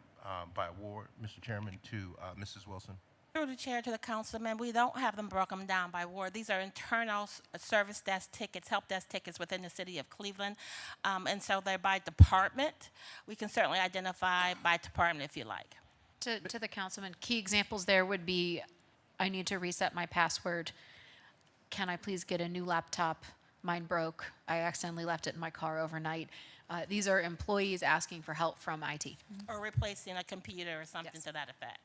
by ward, Mr. Chairman, to Mrs. Wilson? Through the chair to the councilman, we don't have them broken down by ward. These are internal service desk tickets, help desk tickets within the city of Cleveland. And so they're by department. We can certainly identify by department if you like. To the councilman, key examples there would be, I need to reset my password. Can I please get a new laptop? Mine broke. I accidentally left it in my car overnight. These are employees asking for help from IT. Or replacing a computer or something Yes. to that effect.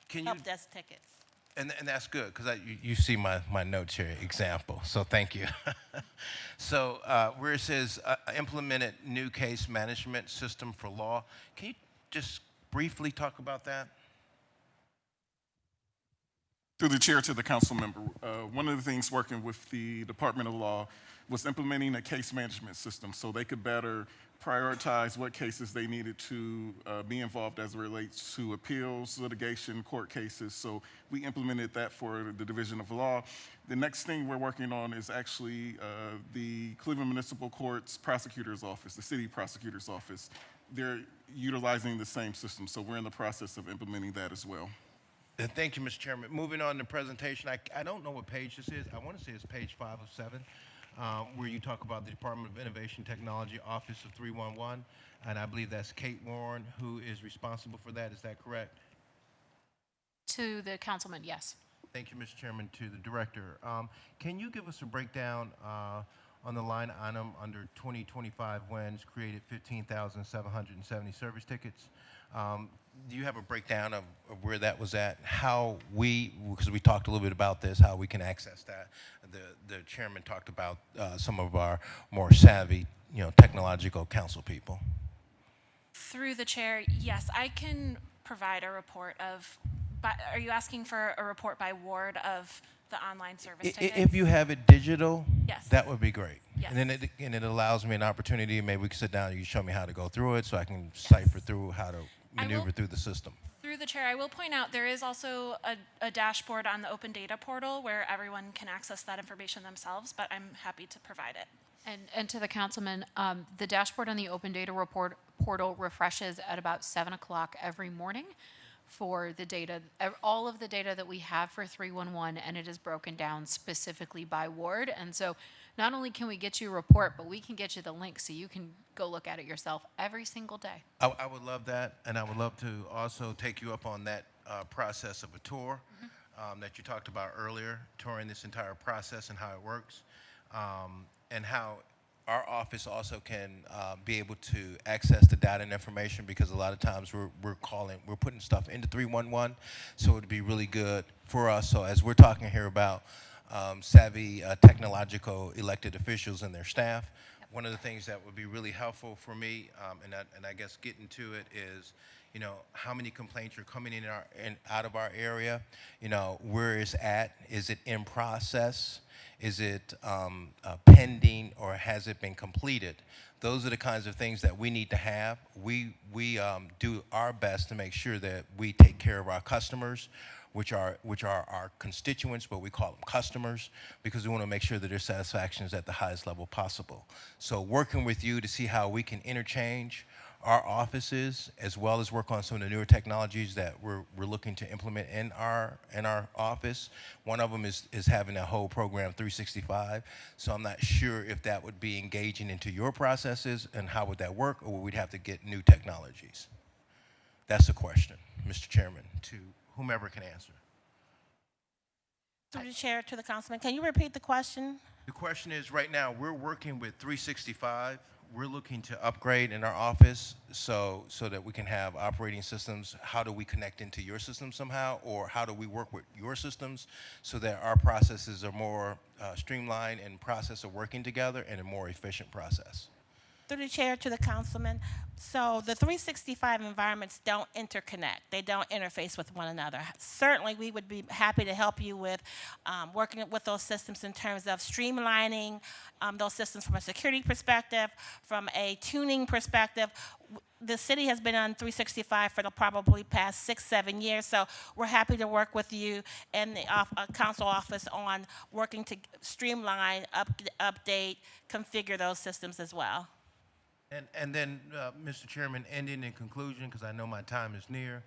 Can you? Help desk tickets. And that's good, because you see my notes here, example, so thank you. So where it says implemented new case management system for law, can you just briefly talk about that? Through the chair to the council member, one of the things working with the Department of Law, was implementing a case management system so they could better prioritize what cases they needed to be involved as it relates to appeals, litigation, court cases. So we implemented that for the Division of Law. The next thing we're working on is actually the Cleveland Municipal Court's Prosecutor's Office, the City Prosecutor's Office. They're utilizing the same system, so we're in the process of implementing that as well. Thank you, Mr. Chairman. Moving on to presentation, I don't know what page this is. I want to say it's page 5 of 7. Where you talk about the Department of Innovation Technology Office of 311, and I believe that's Kate Warren who is responsible for that. Is that correct? To the councilman, yes. Thank you, Mr. Chairman. To the director, can you give us a breakdown on the line item under 2025 wins created 15,770 service tickets? Do you have a breakdown of where that was at? How because we talked a little bit about this, how we can access that. The chairman talked about some of our more savvy, technological council people. Through the chair, yes, I can provide a report of, are you asking for a report by ward of the online service tickets? If you have it digital, Yes. that would be great. Yes. And then it allows me an opportunity, maybe we can sit down and you show me how to go through it so I can cipher through how to maneuver through the system. Through the chair, I will point out there is also a dashboard on the Open Data Portal where everyone can access that information themselves, but I'm happy to provide it. And to the councilman, the dashboard on the Open Data Portal refreshes at about 7 o'clock every morning for the data, all of the data that we have for 311, and it is broken down specifically by ward. And so not only can we get you a report, but we can get you the link so you can go look at it yourself every single day. I would love that, and I would love to also take you up on that process of a tour that you talked about earlier, touring this entire process and how it works, and how our office also can be able to access the data and information, because a lot of times we're putting stuff into 311, so it would be really good for us. So as we're talking here about savvy technological elected officials and their staff, one of the things that would be really helpful for me, and I guess getting to it is, how many complaints are coming in out of our area, where it's at, is it in process, is it pending, or has it been completed? Those are the kinds of things that we need to have. We do our best to make sure that we take care of our customers, which are our constituents, but we call them customers, because we want to make sure that their satisfaction is at the highest level possible. So working with you to see how we can interchange our offices, as well as work on some of the newer technologies that we're looking to implement in our office. One of them is having a whole program 365. So I'm not sure if that would be engaging into your processes, and how would that work, or would we have to get new technologies? That's the question, Mr. Chairman, to whomever can answer. Through the chair to the councilman, can you repeat the question? The question is, right now, we're working with 365. We're looking to upgrade in our office so that we can have operating systems. How do we connect into your system somehow, or how do we work with your systems so that our processes are more streamlined and process of working together in a more efficient process? Through the chair to the councilman, so the 365 environments don't interconnect. They don't interface with one another. Certainly, we would be happy to help you with working with those systems in terms of streamlining those systems from a security perspective, from a tuning perspective. The city has been on 365 for the probably past 6-7 years, so we're happy to work with you and the council office on working to streamline, update, configure those systems as well. And then, Mr. Chairman, ending in conclusion, because I know my time is near,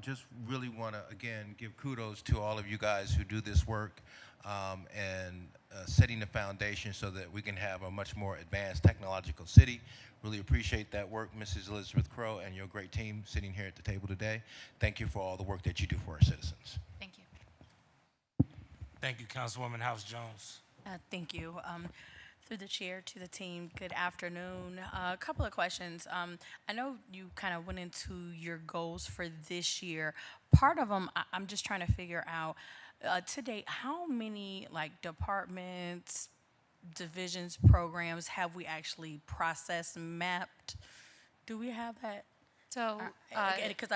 just really want to, again, give kudos to all of you guys who do this work, and setting the foundation so that we can have a much more advanced technological city. Really appreciate that work, Mrs. Elizabeth Crow, and your great team sitting here at the table today. Thank you for all the work that you do for our citizens. Thank you. Thank you, Councilwoman House Jones. Thank you. Through the chair to the team, good afternoon. A couple of questions. I know you kind of went into your goals for this year. Part of them, I'm just trying to figure out, to date, how many departments, divisions, programs have we actually processed, mapped? Do we have that? So, Because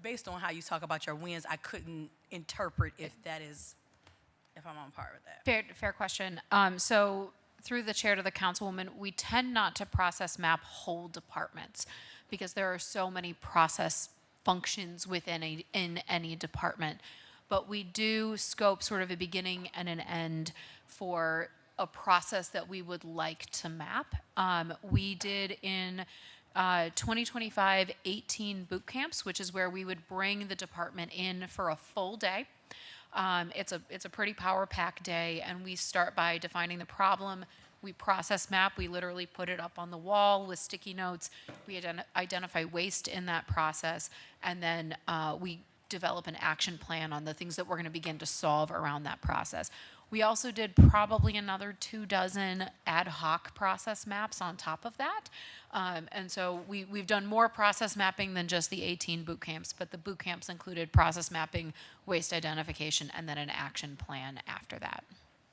based on how you talk about your wins, I couldn't interpret if I'm on par with that. Fair question. So through the chair to the councilwoman, we tend not to process map whole departments because there are so many process functions within in any department. But we do scope sort of a beginning and an end for a process that we would like to map. We did in 2025 18 boot camps, which is where we would bring the department in for a full day. It's a pretty power pack day, and we start by defining the problem. We process map. We literally put it up on the wall with sticky notes. We identify waste in that process, and then we develop an action plan on the things that we're going to begin to solve around that process. We also did probably another 24 ad hoc process maps on top of that. And so we've done more process mapping than just the 18 boot camps, but the boot camps included process mapping, waste identification, and then an action plan after that.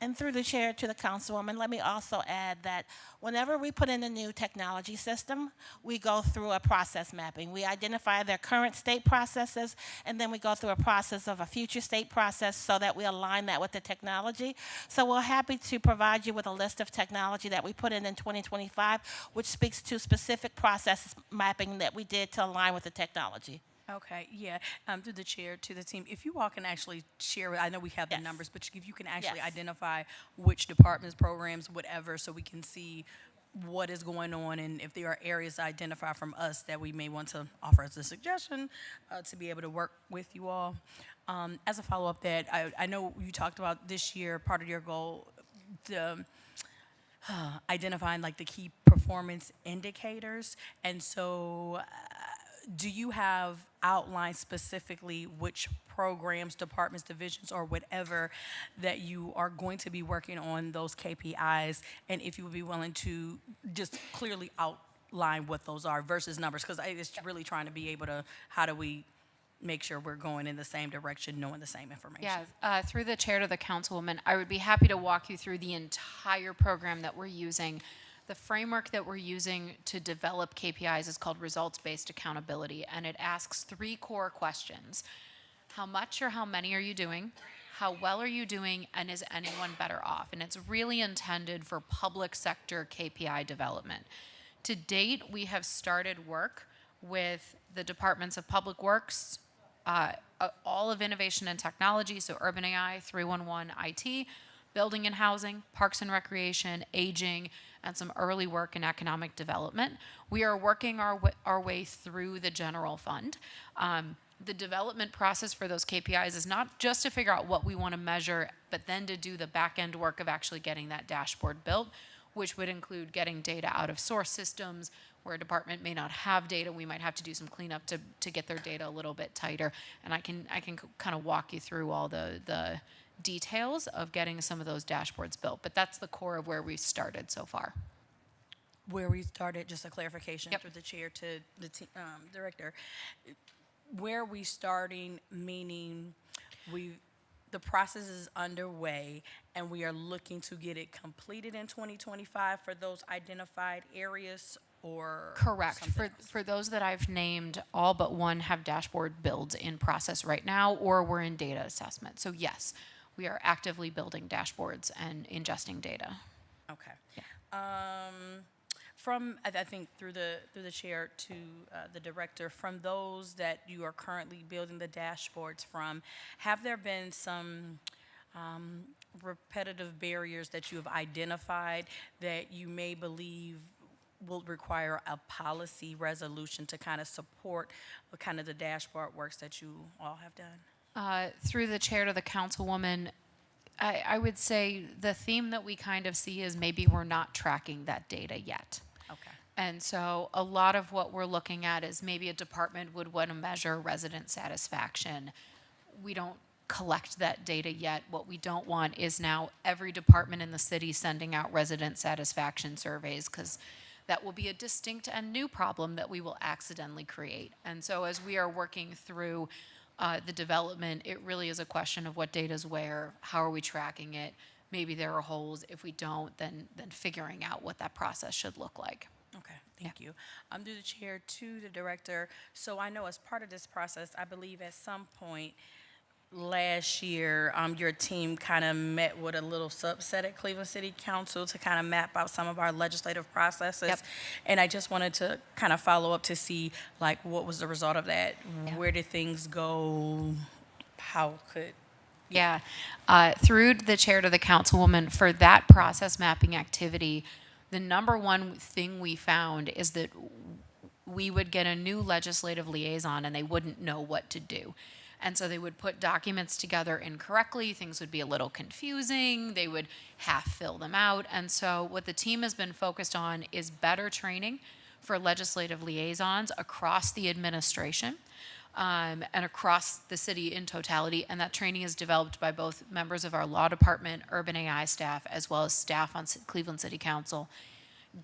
And through the chair to the councilwoman, let me also add that whenever we put in a new technology system, we go through a process mapping. We identify their current state processes, and then we go through a process of a future state process so that we align that with the technology. So we're happy to provide you with a list of technology that we put in 2025, which speaks to specific process mapping that we did to align with the technology. Okay, yeah, through the chair to the team, if you all can actually share, I know we have the Yes. numbers, but if you can actually Yes. identify which departments, programs, whatever, so we can see what is going on and if there are areas to identify from us that we may want to offer as a suggestion to be able to work with you all. As a follow-up that, I know you talked about this year, part of your goal, the identifying like the key performance indicators, and so do you have outlined specifically which programs, departments, divisions, or whatever that you are going to be working on those KPIs, and if you would be willing to just clearly outline what those are versus numbers, because it's really trying to be able to, how do we make sure we're going in the same direction, knowing the same information? Yeah, through the chair to the councilwoman, I would be happy to walk you through the entire program that we're using. The framework that we're using to develop KPIs is called results-based accountability, and it asks 3 core questions. How much or how many are you doing? How well are you doing? And is anyone better off? And it's really intended for public sector KPI development. To date, we have started work with the departments of Public Works, all of Innovation and Technology, so Urban AI, 311 IT, Building and Housing, Parks and Recreation, Aging, and some early work in economic development. We are working our way through the general fund. The development process for those KPIs is not just to figure out what we want to measure, but then to do the back end work of actually getting that dashboard built, which would include getting data out of source systems. Where a department may not have data, we might have to do some cleanup to get their data a little bit tighter. And I can kind of walk you through all the details of getting some of those dashboards built, but that's the core of where we started so far. Where we started, just a clarification Yep. through the chair to the director. Where we starting, meaning the process is underway and we are looking to get it completed in 2025 for those identified areas, or Correct. something else? For those that I've named, all but one have dashboard builds in process right now, or we're in data assessment. So yes, we are actively building dashboards and ingesting data. Okay. From, I think through the chair to the director, from those that you are currently building the dashboards from, have there been some repetitive barriers that you have identified that you may believe will require a policy resolution to kind of support what kind of the dashboard works that you all have done? Through the chair to the councilwoman, I would say the theme that we kind of see is maybe we're not tracking that data yet. Okay. And so a lot of what we're looking at is maybe a department would want to measure resident satisfaction. We don't collect that data yet. What we don't want is now every department in the city sending out resident satisfaction surveys, because that will be a distinct and new problem that we will accidentally create. And so as we are working through the development, it really is a question of what data is where, how are we tracking it? Maybe there are holes. If we don't, then figuring out what that process should look like. Okay, thank you. Through the chair to the director, so I know as part of this process, I believe at some point last year, your team kind of met with a little subset at Cleveland City Council to kind of map out some of our legislative processes. Yep. And I just wanted to kind of follow up to see, like, what was the result of that? Where did things go? How could Yeah, through the chair to the councilwoman, for that process mapping activity, the number one thing we found is that we would get a new legislative liaison and they wouldn't know what to do. And so they would put documents together incorrectly, things would be a little confusing, they would half fill them out. And so what the team has been focused on is better training for legislative liaisons across the administration. And across the city in totality, and that training is developed by both members of our law department, urban AI staff, as well as staff on Cleveland City Council.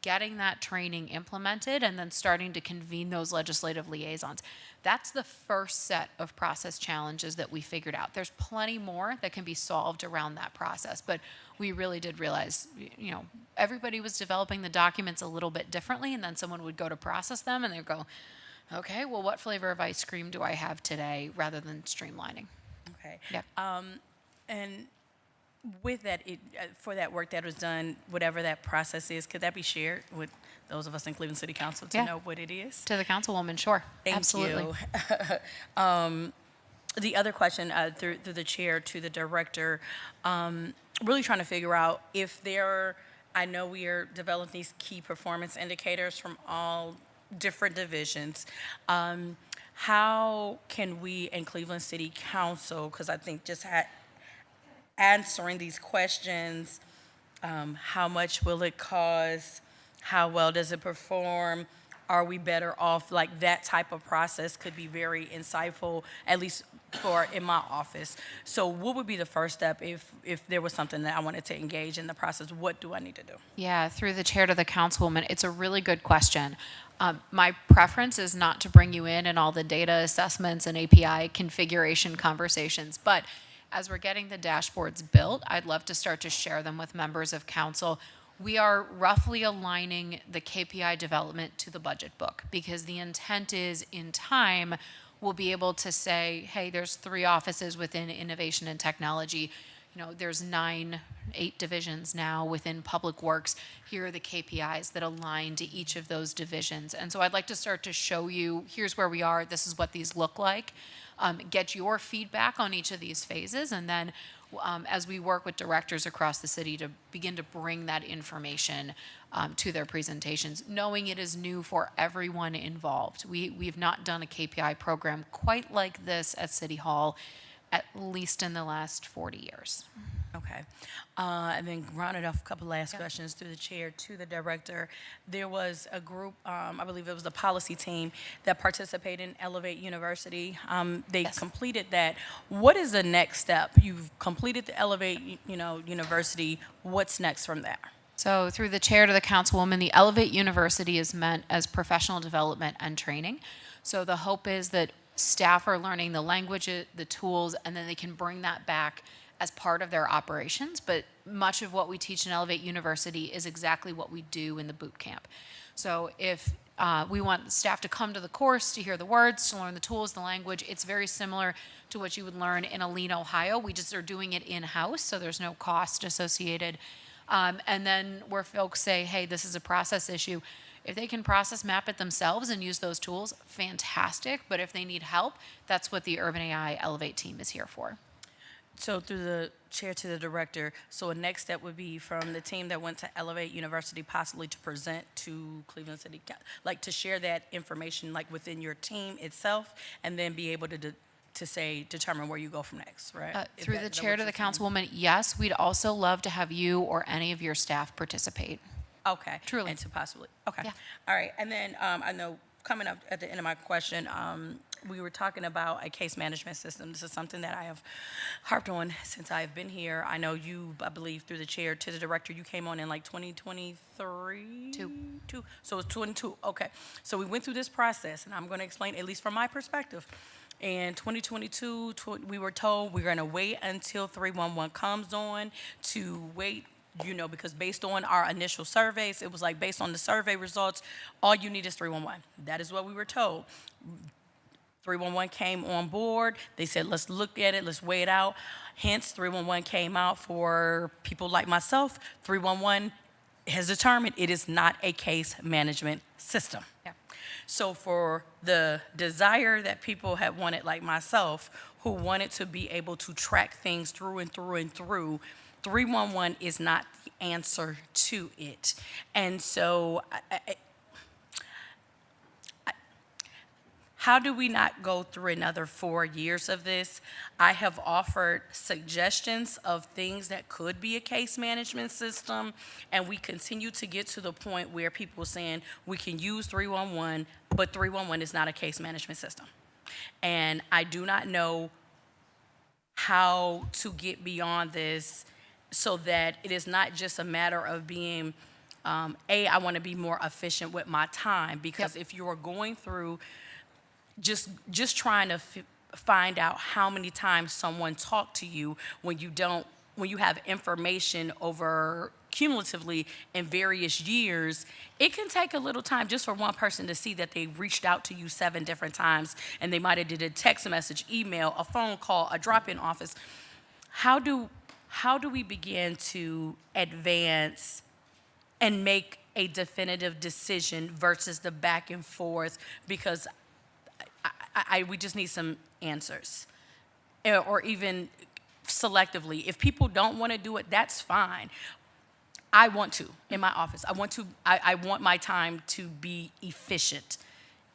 Getting that training implemented and then starting to convene those legislative liaisons. That's the first set of process challenges that we figured out. There's plenty more that can be solved around that process, but we really did realize, you know, everybody was developing the documents a little bit differently, and then someone would go to process them and they'd go, okay, well, what flavor of ice cream do I have today, rather than streamlining? Okay. Yep. And with that, for that work that was done, whatever that process is, could that be shared with those of us in Cleveland City Council to Yeah. know what it is? To the councilwoman, sure. Thank Absolutely. you. The other question, through the chair to the director, really trying to figure out if I know we are developing these key performance indicators from all different divisions. How can we in Cleveland City Council, because I think just answering these questions, how much will it cost? How well does it perform? Are we better off? Like, that type of process could be very insightful, at least in my office. So what would be the first step if there was something that I wanted to engage in the process? What do I need to do? Yeah, through the chair to the councilwoman, it's a really good question. My preference is not to bring you in all the data assessments and API configuration conversations, but as we're getting the dashboards built, I'd love to start to share them with members of council. We are roughly aligning the KPI development to the budget book, because the intent is, in time, we'll be able to say, hey, there's 3 offices within innovation and technology. You know, there's 8 divisions now within Public Works. Here are the KPIs that align to each of those divisions. And so I'd like to start to show you, here's where we are, this is what these look like. Get your feedback on each of these phases, and then as we work with directors across the city to begin to bring that information to their presentations, knowing it is new for everyone involved. We've not done a KPI program quite like this at City Hall, at least in the last 40 years. Okay. And then rounded off a couple last questions through the chair to the director. There was a group, I believe it was the policy team, that participated in Elevate University. They completed that. What is the next step? You've completed the Elevate, University. What's next from there? So through the chair to the councilwoman, the Elevate University is meant as professional development and training. So the hope is that staff are learning the language, the tools, and then they can bring that back as part of their operations. But much of what we teach in Elevate University is exactly what we do in the boot camp. So if we want staff to come to the course to hear the words, to learn the tools, the language, it's very similar to what you would learn in Alene, Ohio. We just are doing it in-house, so there's no cost associated. And then where folks say, hey, this is a process issue, if they can process map it themselves and use those tools, fantastic. But if they need help, that's what the Urban AI Elevate team is here for. So through the chair to the director, so a next step would be from the team that went to Elevate University possibly to present to Cleveland City, like to share that information like within your team itself, and then be able to determine where you go from next, right? Through the chair to the councilwoman, yes, we'd also love to have you or any of your staff participate. Okay. Truly. And to possibly, okay. Yeah. All right, and then I know coming up at the end of my question, we were talking about a case management system. This is something that I have harped on since I've been here. I know you, I believe, through the chair to the director, you came on in like 2023? Two. So it's 22, okay. So we went through this process, and I'm gonna explain, at least from my perspective. In 2022, we were told we're gonna wait until 311 comes on to wait, because based on our initial surveys, it was like based on the survey results, all you need is 311. That is what we were told. 311 came on board. They said, let's look at it, let's weigh it out. Hence, 311 came out for people like myself. 311 has determined it is not a case management system. Yeah. So for the desire that people had wanted, like myself, who wanted to be able to track things through and through and through, 311 is not the answer to it. And so how do we not go through another 4 years of this? I have offered suggestions of things that could be a case management system, and we continue to get to the point where people are saying we can use 311, but 311 is not a case management system. And I do not know how to get beyond this so that it is not just a matter of being, I want to be more efficient with my time, because if you are going through just trying to find out how many times someone talked to you when you have information over cumulatively in various years, it can take a little time just for one person to see that they reached out to you 7 different times, and they might have did a text message, email, a phone call, a drop-in office. How do we begin to advance and make a definitive decision versus the back and forth? Because we just need some answers, or even selectively. If people don't want to do it, that's fine. I want to in my office. I want my time to be efficient,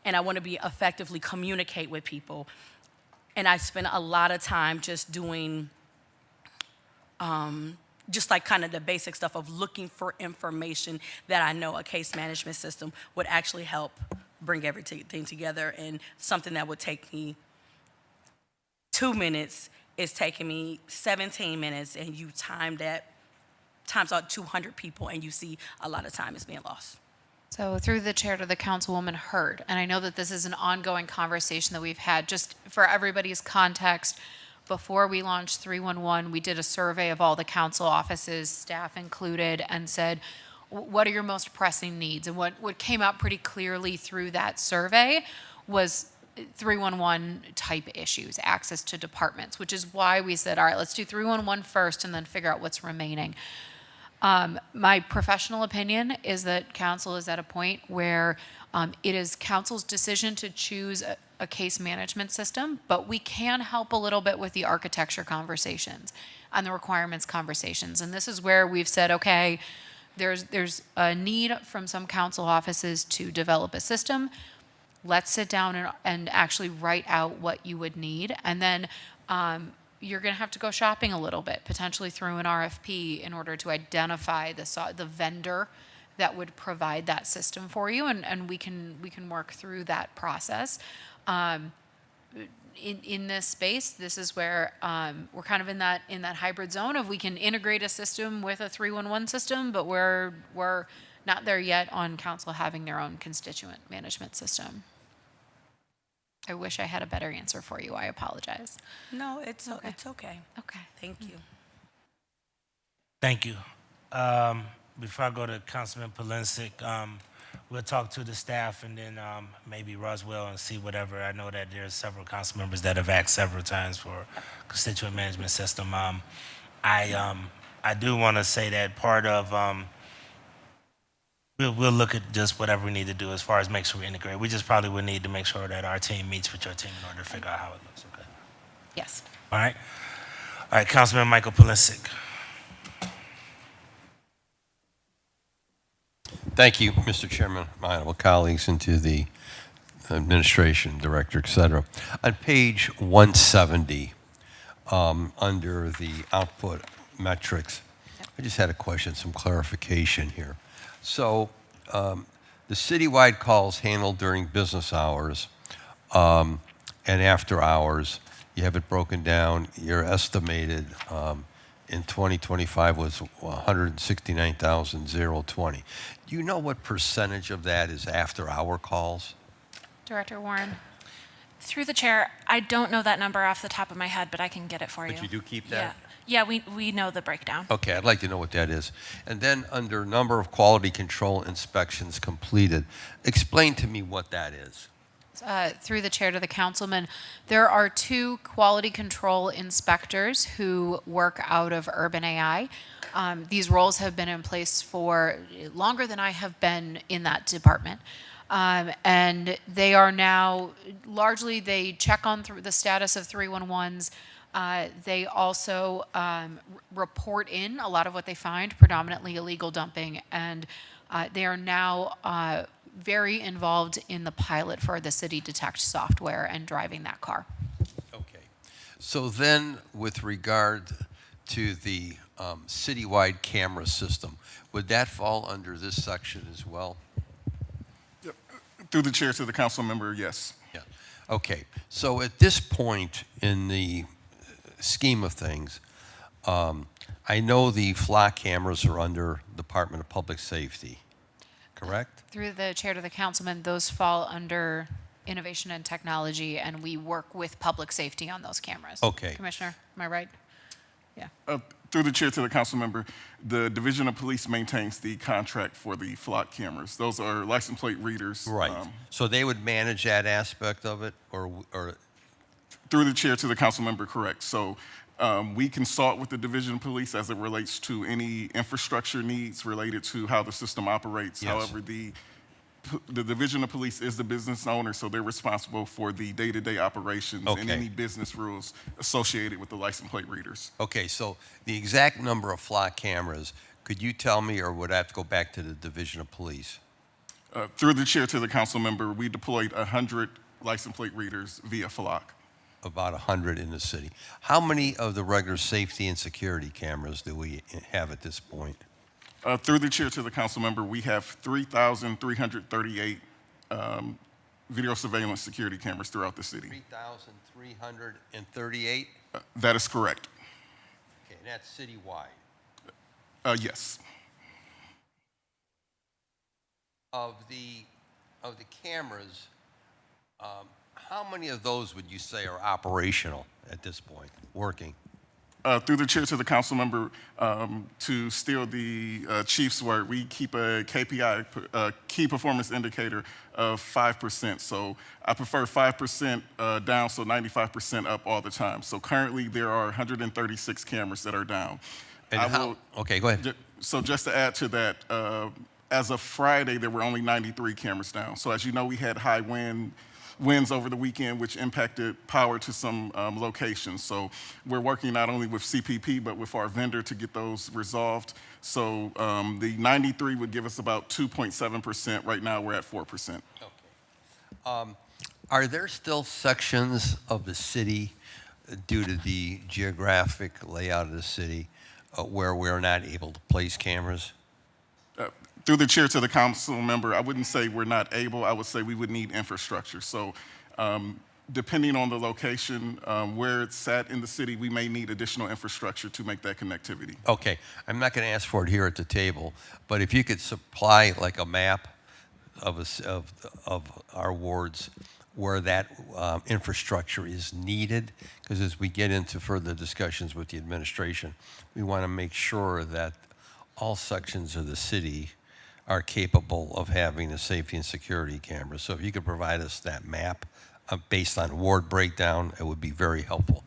and I want to be effectively communicate with people. And I spend a lot of time just doing, just like kind of the basic stuff of looking for information that I know a case management system would actually help bring everything together. And something that would take me 2 minutes is taking me 17 minutes, and you time that times out 200 people, and you see a lot of time is being lost. So through the chair to the Councilwoman Hurd, and I know that this is an ongoing conversation that we've had. Just for everybody's context, before we launched 311, we did a survey of all the council offices, staff included, and said, what are your most pressing needs? And what came out pretty clearly through that survey was 311 type issues, access to departments, which is why we said, all right, let's do 311 first and then figure out what's remaining. My professional opinion is that council is at a point where it is council's decision to choose a case management system, but we can help a little bit with the architecture conversations and the requirements conversations. And this is where we've said, okay, there's a need from some council offices to develop a system. Let's sit down and actually write out what you would need. And then you're going to have to go shopping a little bit, potentially through an RFP in order to identify the vendor that would provide that system for you. And we can work through that process. In this space, this is where we're kind of in that hybrid zone of we can integrate a system with a 311 system, but we're not there yet on council having their own constituent management system. I wish I had a better answer for you. I apologize. No, it's okay. Okay. Thank you. Thank you. Before I go to Councilman Polinsik, we'll talk to the staff and then maybe Roswell and see whatever. I know that there's several council members that have asked several times for constituent management system. I do want to say that part of we'll look at just whatever we need to do as far as make sure we integrate. We just probably would need to make sure that our team meets with your team in order to figure out how it looks. Okay. Yes. All right. All right, Councilman Michael Polinsik. Thank you, Mr. Chairman, my honorable colleagues, and to the administration, director, et cetera. On page 170, under the output metrics, I just had a question, some clarification here. So the citywide calls handled during business hours and after hours, you have it broken down. Your estimated in 2025 was 169,020. Do you know what percentage of that is after-hour calls? Director Warren. Through the chair, I don't know that number off the top of my head, but I can get it for you. But you do keep that? Yeah, we know the breakdown. Okay, I'd like to know what that is. And then under number of quality control inspections completed, explain to me what that is. Through the chair to the councilman, there are 2 quality control inspectors who work out of Urban AI. These roles have been in place for longer than I have been in that department. And they are now, largely, they check on the status of 311s. They also report in a lot of what they find, predominantly illegal dumping. And they are now very involved in the pilot for the City Detect software and driving that car. Okay. So then, with regard to the citywide camera system, would that fall under this section as well? Through the chair to the council member, yes. Yeah. Okay. So at this point in the scheme of things, I know the flock cameras are under Department of Public Safety, correct? Through the chair to the councilman, those fall under innovation and technology, and we work with public safety on those cameras. Okay. Commissioner, am I right? Yeah. Through the chair to the council member, the Division of Police maintains the contract for the flock cameras. Those are license plate readers. Right. So they would manage that aspect of it, or Through the chair to the council member, correct. So we consult with the Division of Police as it relates to any infrastructure needs related to how the system operates. Yes. However, the Division of Police is the business owner, so they're responsible for the day-to-day operations and Okay. any business rules associated with the license plate readers. okay, so the exact number of flock cameras, could you tell me, or would I have to go back to the Division of Police? Through the chair to the council member, we deployed 100 license plate readers via flock. About 100 in the city. How many of the regular safety and security cameras do we have at this point? Through the chair to the council member, we have 3,338 video surveillance security cameras throughout the city. 3,338? That is correct. Okay, and that's citywide. Yes. Of the cameras, how many of those would you say are operational at this point, working? Through the chair to the council member, to steal the chief's word, we keep a KPI, key performance indicator of 5%. So I prefer 5% down, so 95% up all the time. So currently there are 136 cameras that are down. And okay, go ahead. So just to add to that, as of Friday, there were only 93 cameras down. So as you know, we had high winds over the weekend, which impacted power to some locations. So we're working not only with CPP, but with our vendor to get those resolved. So the 93 would give us about 2.7%. Right now, we're at 4%. Okay. Are there still sections of the city, due to the geographic layout of the city, where we're not able to place cameras? Through the chair to the council member, I wouldn't say we're not able. I would say we would need infrastructure. So depending on the location, where it's at in the city, we may need additional infrastructure to make that connectivity. Okay, I'm not going to ask for it here at the table, but if you could supply like a map of our wards where that infrastructure is needed, because as we get into further discussions with the administration, we want to make sure that all sections of the city are capable of having the safety and security cameras. So if you could provide us that map based on ward breakdown, it would be very helpful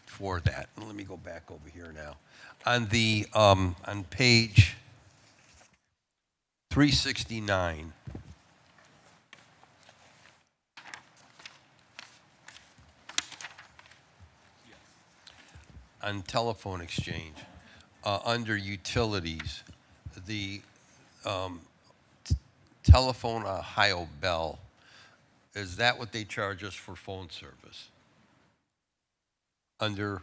for that. And let me go back over here now. On the on page 369, on telephone exchange, under utilities, the Telephone Ohio Bell, is that what they charge us for phone service? Under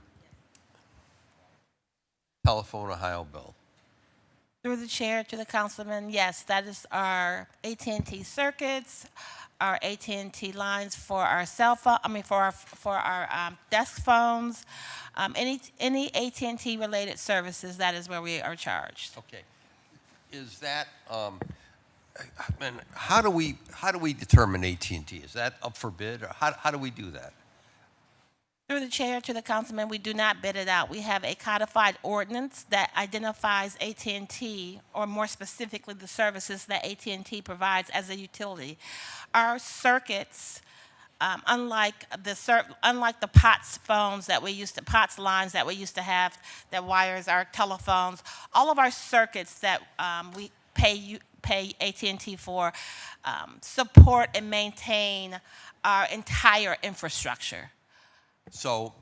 Telephone Ohio Bell? Through the chair to the councilman, yes, that is our AT&T circuits, our AT&T lines for our cell phone, for our desk phones, any AT&T related services, that is where we are charged. Okay. Is that, and how do we determine AT&T? Is that up for bid, or how do we do that? Through the chair to the councilman, we do not bid it out. We have a codified ordinance that identifies AT&T, or more specifically, the services that AT&T provides as a utility. Our circuits, unlike the POTS phones that we used to, POTS lines that we used to have that wires our telephones, all of our circuits that we pay AT&T for support and maintain our entire infrastructure. So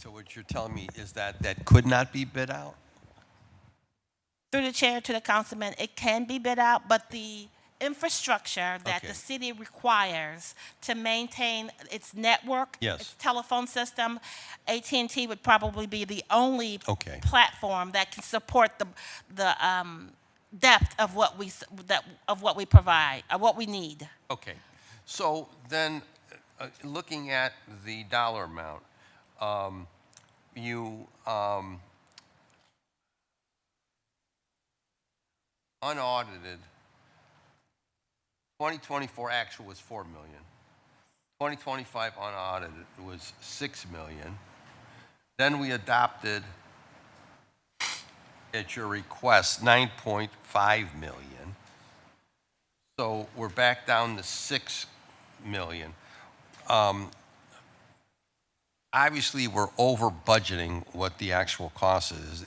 what you're telling me is that that could not be bid out? Through the chair to the councilman, it can be bid out, but the infrastructure that Okay. the city requires to maintain its network, Yes. its telephone system, AT&T would probably be the only Okay. platform that can support the depth of what we provide, what we need. Okay. So then, looking at the dollar amount, you unaudited, 2024 actual was $4 million. 2025 unaudited was $6 million. Then we adopted, at your request, $9.5 million. So we're back down to $6 million. Obviously, we're over budgeting what the actual cost is.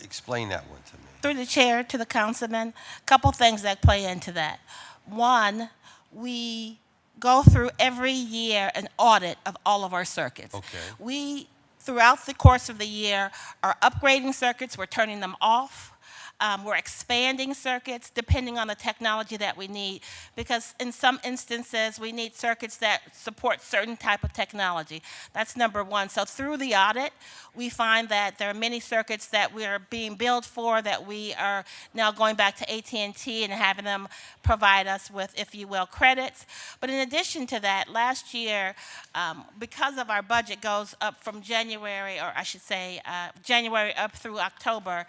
Explain that one to me. Through the chair to the councilman, a couple things that play into that. One, we go through every year an audit of all of our circuits. Okay. We, throughout the course of the year, are upgrading circuits, we're turning them off. We're expanding circuits depending on the technology that we need, because in some instances, we need circuits that support certain type of technology. That's number one. So through the audit, we find that there are many circuits that we are being billed for that we are now going back to AT&T and having them provide us with, if you will, credits. But in addition to that, last year, because of our budget goes up from January, or I should say January up through October,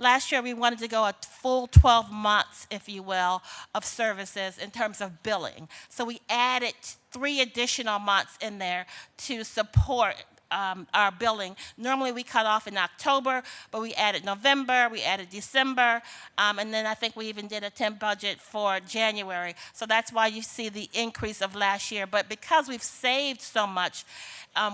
last year we wanted to go a full 12 months, if you will, of services in terms of billing. So we added 3 additional months in there to support our billing. Normally we cut off in October, but we added November, we added December, and then I think we even did a temp budget for January. So that's why you see the increase of last year. But because we've saved so much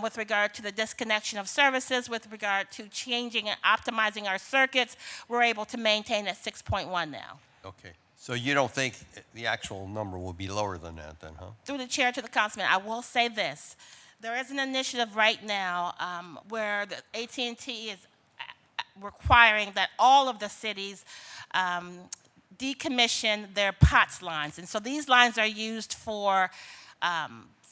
with regard to the disconnection of services, with regard to changing and optimizing our circuits, we're able to maintain at 6.1 now. Okay. So you don't think the actual number will be lower than that then, huh? Through the chair to the councilman, I will say this. There is an initiative right now where the AT&T is requiring that all of the cities decommission their POTS lines. And so these lines are used for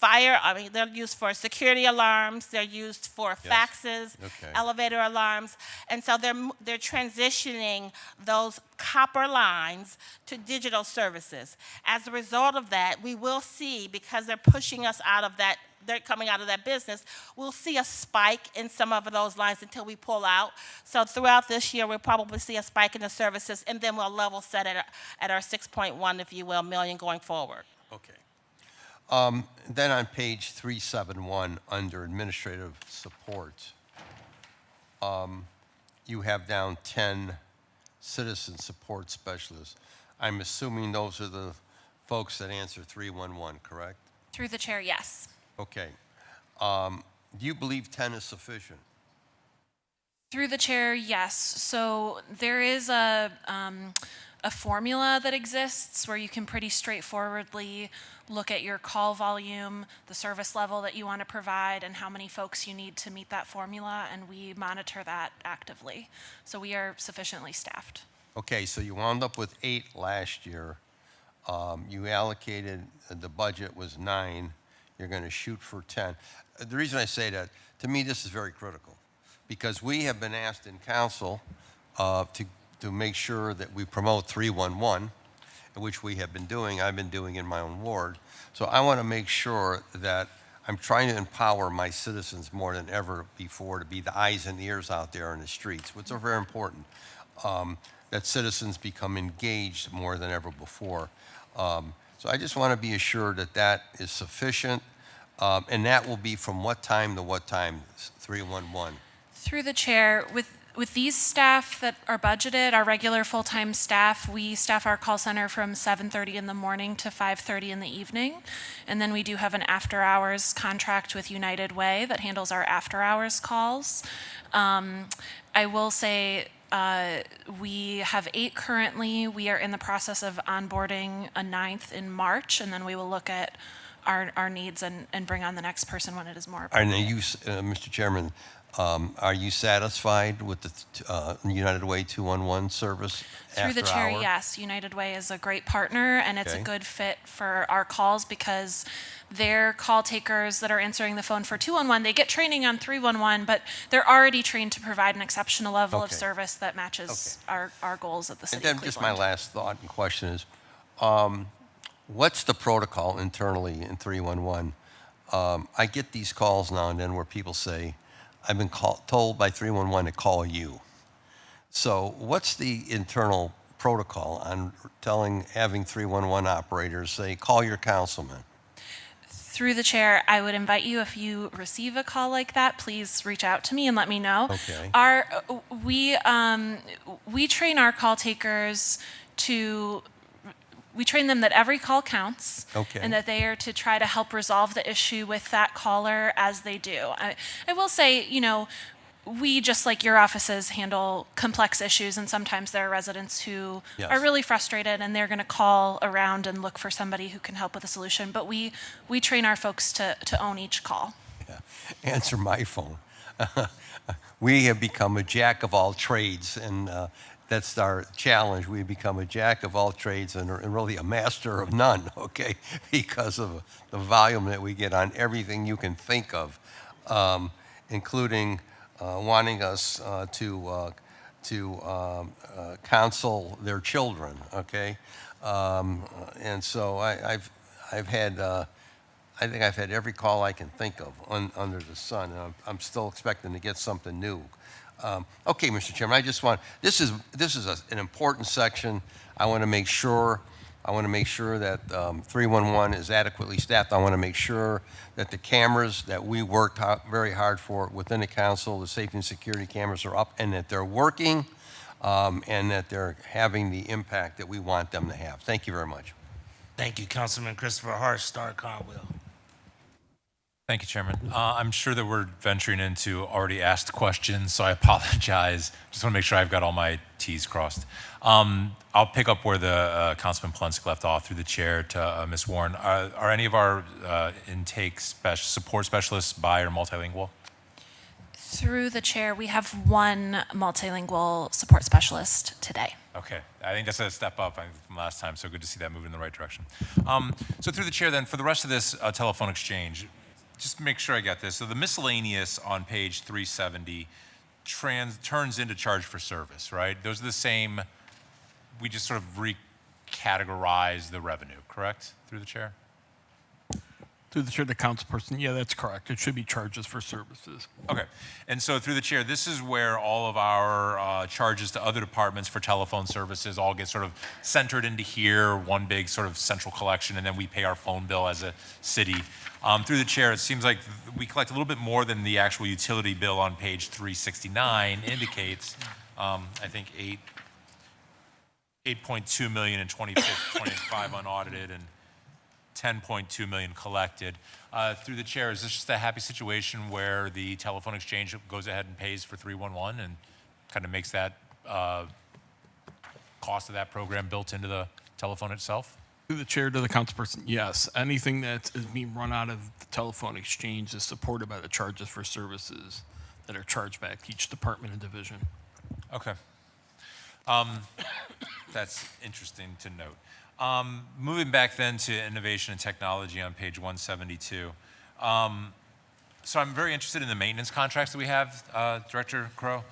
they're used for security alarms, they're used for faxes, Okay. elevator alarms, and so they're transitioning those copper lines to digital services. As a result of that, we will see, because they're pushing us out of that, they're coming out of that business, we'll see a spike in some of those lines until we pull out. So throughout this year, we'll probably see a spike in the services, and then we'll level set at our 6.1, if you will, million going forward. Okay. Then on page 371, under administrative support, you have down 10 citizen support specialists. I'm assuming those are the folks that answer 311, correct? Through the chair, yes. Okay. Do you believe 10 is sufficient? Through the chair, yes. So there is a formula that exists where you can pretty straightforwardly look at your call volume, the service level that you want to provide, and how many folks you need to meet that formula, and we monitor that actively. So we are sufficiently staffed. Okay, so you wound up with 8 last year. You allocated, the budget was 9. You're going to shoot for 10. The reason I say that, to me, this is very critical, because we have been asked in council to make sure that we promote 311, which we have been doing. I've been doing in my own ward. So I want to make sure that I'm trying to empower my citizens more than ever before to be the eyes and ears out there in the streets, which are very important, that citizens become engaged more than ever before. So I just want to be assured that that is sufficient. And that will be from what time to what time, 311? Through the chair, with these staff that are budgeted, our regular full-time staff, we staff our call center from 7:30 in the morning to 5:30 in the evening. And then we do have an after-hours contract with United Way that handles our after-hours calls. I will say we have 8 currently. We are in the process of onboarding a 9th in March, and then we will look at our needs and bring on the next person when it is more appropriate. And you, Mr. Chairman, are you satisfied with the United Way 211 service Through the after chair, hour? yes. United Way is a great partner, and it's a Okay. good fit for our calls because their call takers that are answering the phone for 211, they get training on 311, but they're already trained to provide an exceptional level of Okay. service that matches our goals at the city And then of just my Cleveland. last thought and question is, what's the protocol internally in 311? I get these calls now and then where people say, I've been told by 311 to call you. So what's the internal protocol on having 311 operators say, call your councilman? Through the chair, I would invite you, if you receive a call like that, please reach out to me and let me know. Okay. We train our call takers we train them that every call counts. Okay. And that they are to try to help resolve the issue with that caller as they do. I will say, we, just like your offices, handle complex issues, and sometimes there are residents who Yes. are really frustrated and they're going to call around and look for somebody who can help with a solution. But we train our folks to own each call. Answer my phone. We have become a jack of all trades, and that's our challenge. We become a jack of all trades and really a master of none, okay? Because of the volume that we get on everything you can think of, including wanting us to counsel their children, okay? And so I've had, I think I've had every call I can think of under the sun, and I'm still expecting to get something new. Okay, Mr. Chairman, I just want, this is an important section. I want to make sure that 311 is adequately staffed. I want to make sure that the cameras that we worked very hard for within the council, the safety and security cameras are up and that they're working and that they're having the impact that we want them to have. Thank you very much. Thank you, Councilman Christopher Hart, Star Conwell. Thank you, Chairman. I'm sure that we're venturing into already asked questions, so I apologize. Just want to make sure I've got all my T's crossed. I'll pick up where the Councilman Plunsik left off through the chair to Ms. Warren. Are any of our intake support specialists bi or multilingual? Through the chair, we have one multilingual support specialist today. Okay, I think that's a step up from last time, so good to see that moving in the right direction. So through the chair then, for the rest of this telephone exchange, just to make sure I got this. So the miscellaneous on page 370 turns into charge for service, right? Those are the same, we just sort of recategorize the revenue, correct? Through the chair? Through the chair, the councilperson, yeah, that's correct. It should be charges for services. Okay, and so through the chair, this is where all of our charges to other departments for telephone services all get sort of centered into here, one big sort of central collection, and then we pay our phone bill as a city. Through the chair, it seems like we collect a little bit more than the actual utility bill on page 369 indicates. I think 8.2 million in 25 unaudited and 10.2 million collected. Through the chair, is this just a happy situation where the telephone exchange goes ahead and pays for 311 and kind of makes that cost of that program built into the telephone itself? Through the chair to the councilperson, yes. Anything that is being run out of the telephone exchange is supported by the charges for services that are charged back to each department and division. Okay. That's interesting to note. Moving back then to innovation and technology on page 172. So I'm very interested in the maintenance contracts that we have, Director Crow.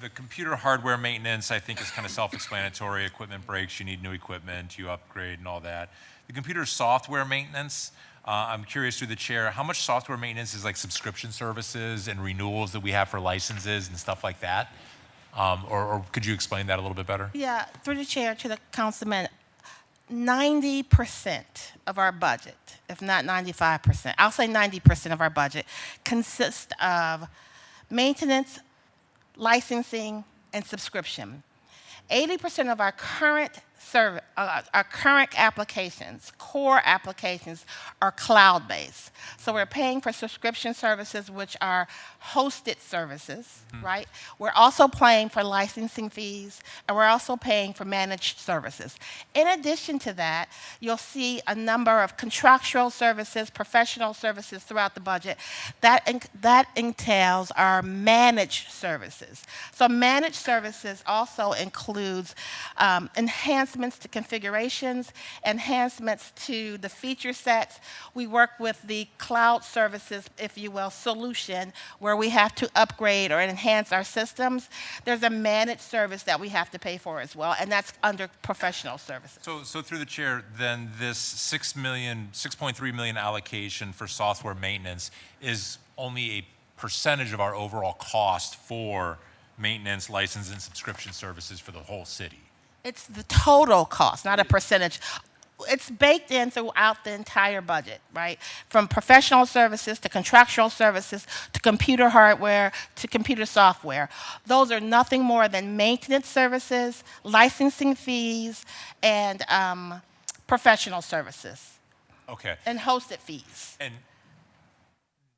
The computer hardware maintenance, I think, is kind of self-explanatory. Equipment breaks, you need new equipment, you upgrade and all that. The computer software maintenance, I'm curious through the chair, how much software maintenance is like subscription services and renewals that we have for licenses and stuff like that? Or could you explain that a little bit better? Yeah, through the chair to the councilman. 90% of our budget, if not 95%, I'll say 90% of our budget consists of maintenance, licensing, and subscription. 80% of our current our current applications, core applications, are cloud-based. So we're paying for subscription services, which are hosted services, right? We're also paying for licensing fees, and we're also paying for managed services. In addition to that, you'll see a number of contractual services, professional services throughout the budget. That entails our managed services. So managed services also includes enhancements to configurations, enhancements to the feature sets. We work with the cloud services, if you will, solution, where we have to upgrade or enhance our systems. There's a managed service that we have to pay for as well, and that's under professional services. So through the chair, then this $6.3 million allocation for software maintenance is only a percentage of our overall cost for maintenance, license, and subscription services for the whole city. It's the total cost, not a percentage. It's baked in throughout the entire budget, right? From professional services to contractual services to computer hardware to computer software. Those are nothing more than maintenance services, licensing fees, and professional services. Okay. And hosted fees. And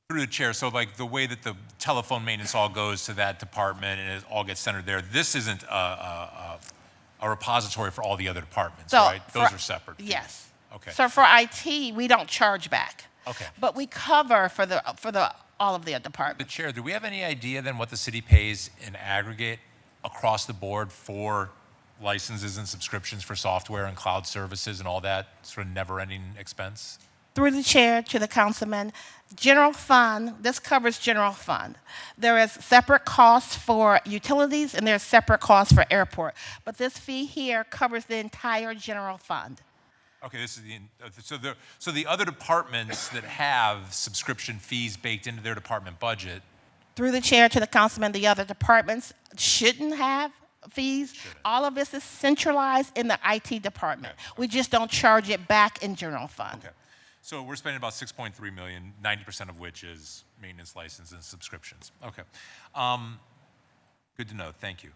through the chair, so like the way that the telephone maintenance all goes to that department and it all gets centered there, this isn't a repository for all the other departments, So right? Those for- are separate fees. Yes. Okay. So for IT, we don't charge back. Okay. But we cover for all of the The departments. chair, do we have any idea then what the city pays in aggregate across the board for licenses and subscriptions for software and cloud services and all that sort of never-ending expense? Through the chair to the councilman, general fund, this covers general fund. There is separate costs for utilities and there's separate costs for airport. But this fee here covers the entire general fund. Okay, this is so the other departments that have subscription fees baked into their department budget. Through the chair to the councilman, the other departments shouldn't have fees. All of this is centralized in the IT department. We just don't charge it back in general fund. Okay. So we're spending about $6.3 million, 90% of which is maintenance, license, and subscriptions. Okay. Good to know. Thank you.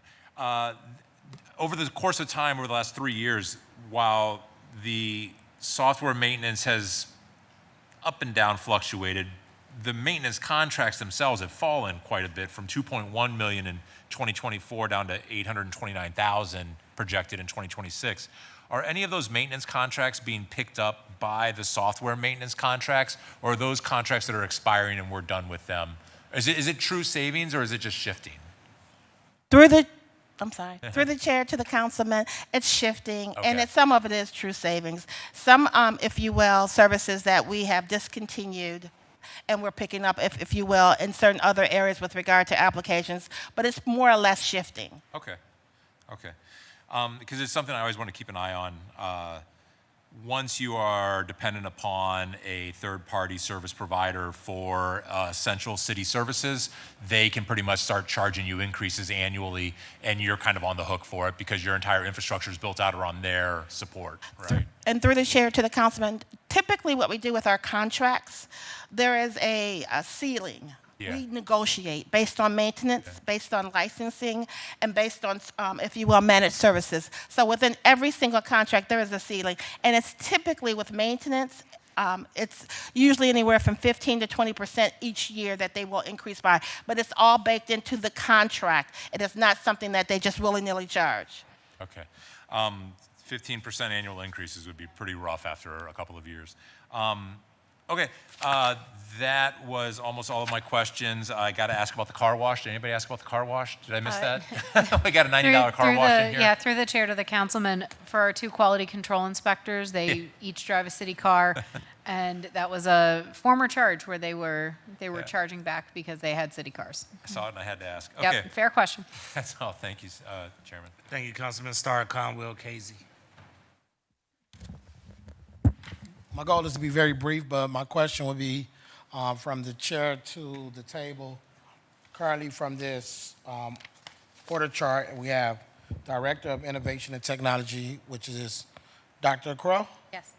Over the course of time, over the last 3 years, while the software maintenance has up and down fluctuated, the maintenance contracts themselves have fallen quite a bit, from $2.1 million in 2024 down to $829,000 projected in 2026. Are any of those maintenance contracts being picked up by the software maintenance contracts, or are those contracts that are expiring and we're done with them? Is it true savings, or is it just shifting? Through the chair to the councilman, it's shifting, and Okay. some of it is true savings. Some, if you will, services that we have discontinued and we're picking up, if you will, in certain other areas with regard to applications, but it's more or less shifting. Okay. Okay. Because it's something I always want to keep an eye on. Once you are dependent upon a third-party service provider for essential city services, they can pretty much start charging you increases annually, and you're kind of on the hook for it because your entire infrastructure is built out around their support, right? And through the chair to the councilman, typically what we do with our contracts, there is a ceiling. Yeah. We negotiate based on maintenance, based on licensing, and based on, if you will, managed services. So within every single contract, there is a ceiling. And it's typically with maintenance, it's usually anywhere from 15 to 20% each year that they will increase by. But it's all baked into the contract. It is not something that they just willy-nilly charge. Okay. 15% annual increases would be pretty rough after a couple of years. Okay, that was almost all of my questions. I got to ask about the car wash. Did anybody ask about the car wash? Did I miss that? We got a $90 car wash in here. Yeah, through the chair to the councilman, for our 2 quality control inspectors, they each drive a city car, and that was a former charge where they were charging back because they had city cars. I saw it and I had to ask. Okay, Yep, fair question. that's all. Thank you, Chairman. Thank you, Councilman Starr, Conwell, Casey. My goal is to be very brief, but my question would be from the chair to the table. Currently, from this order chart, we have Director of Innovation and Technology, which is Dr. Crow. Yes.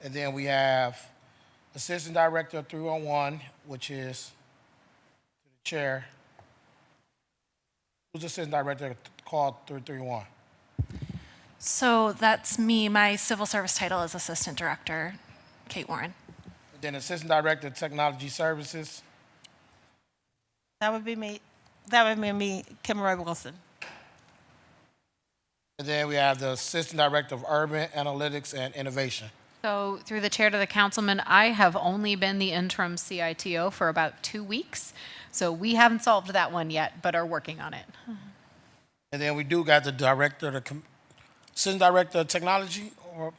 And then we have Assistant Director of 311, which is the chair. Who's Assistant Director called 331? So that's me. My civil service title is Assistant Director, Kate Warren. And then Assistant Director of Technology Services. That would be me. That would be me, Kimroy Wilson. And then we have the Assistant Director of Urban Analytics and Innovation. So through the chair to the councilman, I have only been the interim CITO for about 2 weeks. So we haven't solved that one yet, but are working on it. And then we do got the Director, Assistant Director of Technology, or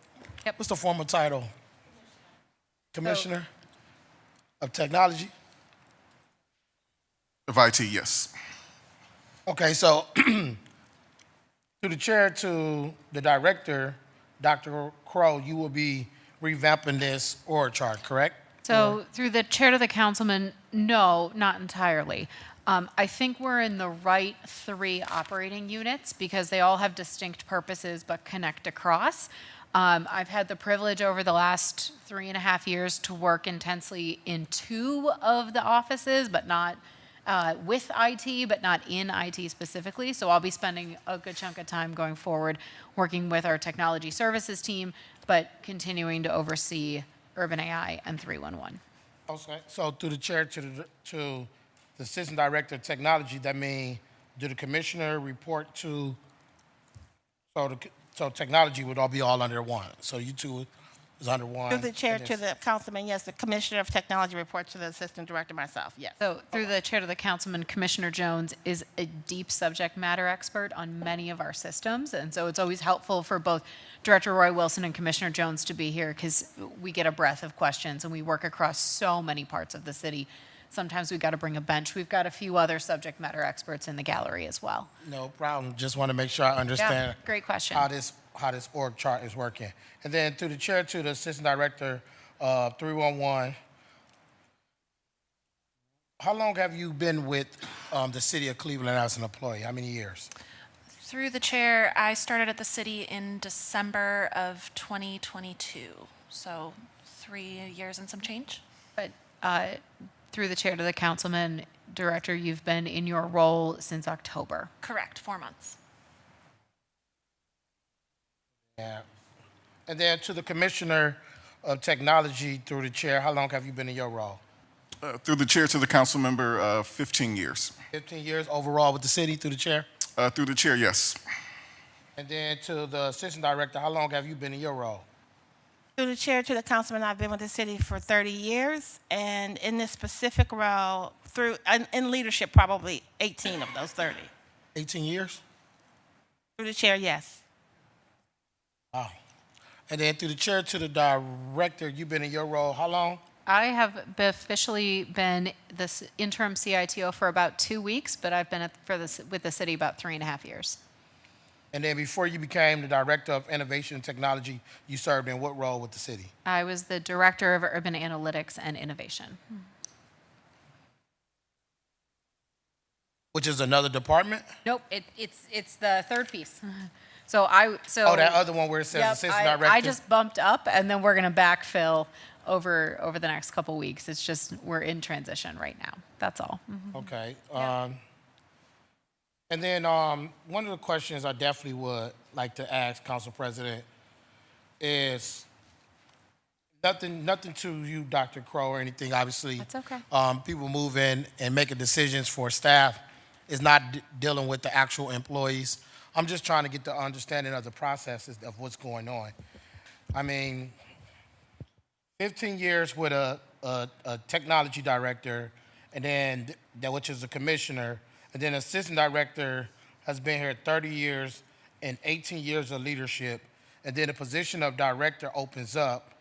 Yep. what's the formal title? Commissioner of Technology? Of IT, yes. Okay, so through the chair to the director, Dr. Crow, you will be revamping this org chart, correct? So through the chair to the councilman, no, not entirely. I think we're in the right 3 operating units because they all have distinct purposes but connect across. I've had the privilege over the last 3.5 years to work intensely in 2 of the offices, but not with IT, but not in IT specifically. So I'll be spending a good chunk of time going forward working with our technology services team, but continuing to oversee Urban AI and 311. Okay, so through the chair to the Assistant Director of Technology, that means, do the commissioner report to, so technology would all be all under one. So you two is under one. Through the chair and to then- the councilman, yes, the Commissioner of Technology reports to the Assistant Director, myself, yes. So through the chair to the councilman, Commissioner Jones is a deep subject matter expert on many of our systems. And so it's always helpful for both Director Roy Wilson and Commissioner Jones to be here because we get a breadth of questions and we work across so many parts of the city. Sometimes we've got to bring a bench. We've got a few other subject matter experts in the gallery as well. No problem, just want to make sure I understand. Great question. How this org chart is working. And then through the chair to the Assistant Director of 311, how long have you been with the city of Cleveland as an employee? How many years? Through the chair, I started at the city in December of 2022. So 3 years and some change. But through the chair to the councilman, Director, you've been in your role since October. Correct, 4 months. Yeah. And then to the Commissioner of Technology through the chair, how long have you been in your role? Through the chair to the council member, 15 years. 15 years overall with the city through the chair? Through the chair, yes. And then to the Assistant Director, how long have you been in your role? Through the chair to the councilman, I've been with the city for 30 years, and in this specific role, in leadership, probably 18 of those 30. 18 years? Through the chair, yes. Wow. And then through the chair to the director, you've been in your role how long? I have officially been this interim CITO for about 2 weeks, but I've been with the city about 3.5 years. And then before you became the Director of Innovation and Technology, you served in what role with the city? I was the Director of Urban Analytics and Innovation. Which is another department? Nope, it's the third piece. So Oh, that other one where it says Yep, Assistant Director? I just bumped up, and then we're going to backfill over the next couple weeks. It's just we're in transition right now. That's all. Okay. And then one of the questions I definitely would like to ask Council President is nothing to you, Dr. Crow, or anything. Obviously, That's okay. People move in and making decisions for staff is not dealing with the actual employees. I'm just trying to get the understanding of the processes of what's going on. I mean, 15 years with a technology director, and then which is a commissioner, and then assistant director has been here 30 years and 18 years of leadership, and then the position of director opens up,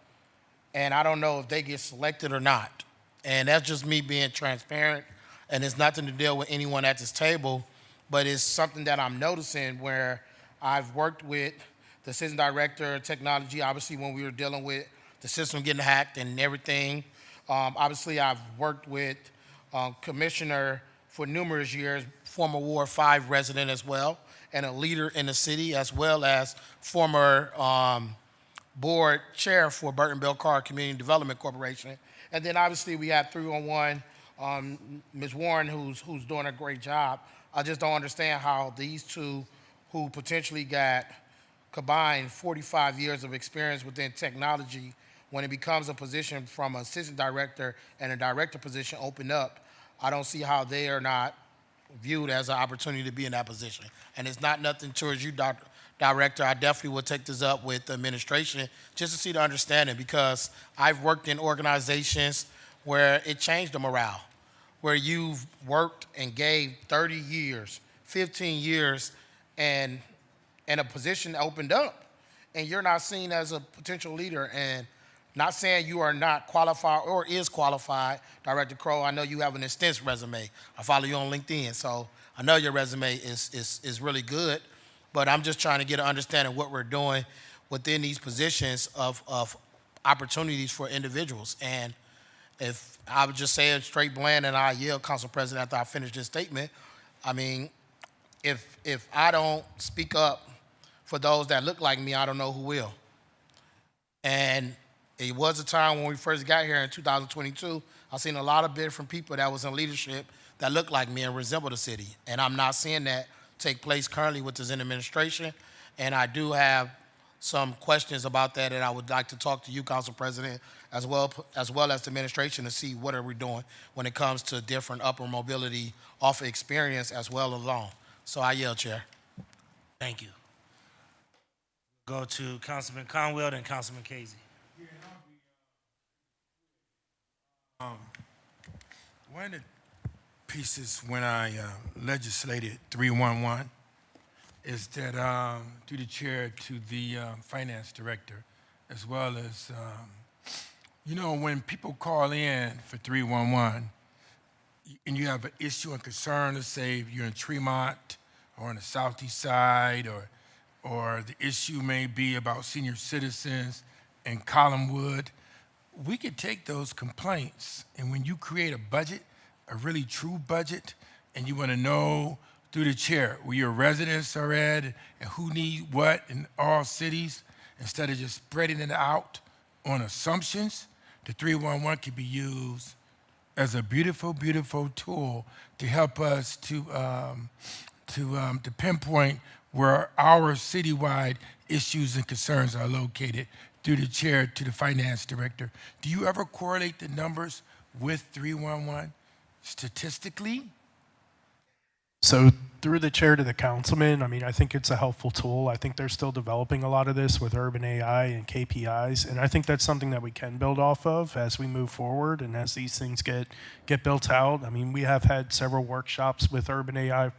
and I don't know if they get selected or not. And that's just me being transparent, and it's nothing to deal with anyone at this table, but it's something that I'm noticing where I've worked with the assistant director of technology, obviously when we were dealing with the system getting hacked and everything. Obviously, I've worked with commissioner for numerous years, former Ward 5 resident as well, and a leader in the city, as well as former board chair for Burton Bell Carr Community Development Corporation. And then obviously we have 311, Ms. Warren, who's doing a great job. I just don't understand how these two, who potentially got combined 45 years of experience within technology, when it becomes a position from assistant director and a director position open up, I don't see how they are not viewed as an opportunity to be in that position. And it's not nothing towards you, Director. I definitely will take this up with the administration just to see the understanding, because I've worked in organizations where it changed the morale, where you've worked and gave 30 years, 15 years, and a position opened up, and you're not seen as a potential leader. And not saying you are not qualified or is qualified, Director Crow. I know you have an extensive resume. I follow you on LinkedIn, so I know your resume is really good. But I'm just trying to get an understanding of what we're doing within these positions of opportunities for individuals. And if I would just say it straight bland, and I yield, Council President, after I finish this statement, I mean, if I don't speak up for those that look like me, I don't know who will. And it was a time when we first got here in 2022, I seen a lot of different people that was in leadership that looked like me and resembled the city. And I'm not seeing that take place currently with this administration. And I do have some questions about that I would like to talk to you, Council President, as well as the administration, to see what are we doing when it comes to different upper mobility off of experience as well along. So I yield, Chair. Thank you. Go to Councilman Conwell and Councilman Casey. One of the pieces when I legislated 311 is that through the chair to the finance director, as well as, when people call in for 311 and you have an issue and concern, let's say if you're in Tremont or on the southeast side, or the issue may be about senior citizens in Collinwood, we could take those complaints, and when you create a budget, a really true budget, and you want to know through the chair where your residents are at and who need what in all cities, instead of just spreading it out on assumptions, the 311 can be used as a beautiful, beautiful tool to help us to pinpoint where our citywide issues and concerns are located, through the chair to the finance director. Do you ever correlate the numbers with 311 statistically? So through the chair to the councilman, I mean, I think it's a helpful tool. I think they're still developing a lot of this with urban AI and KPIs, and I think that's something that we can build off of as we move forward and as these things get built out. I mean, we have had several workshops with urban AI,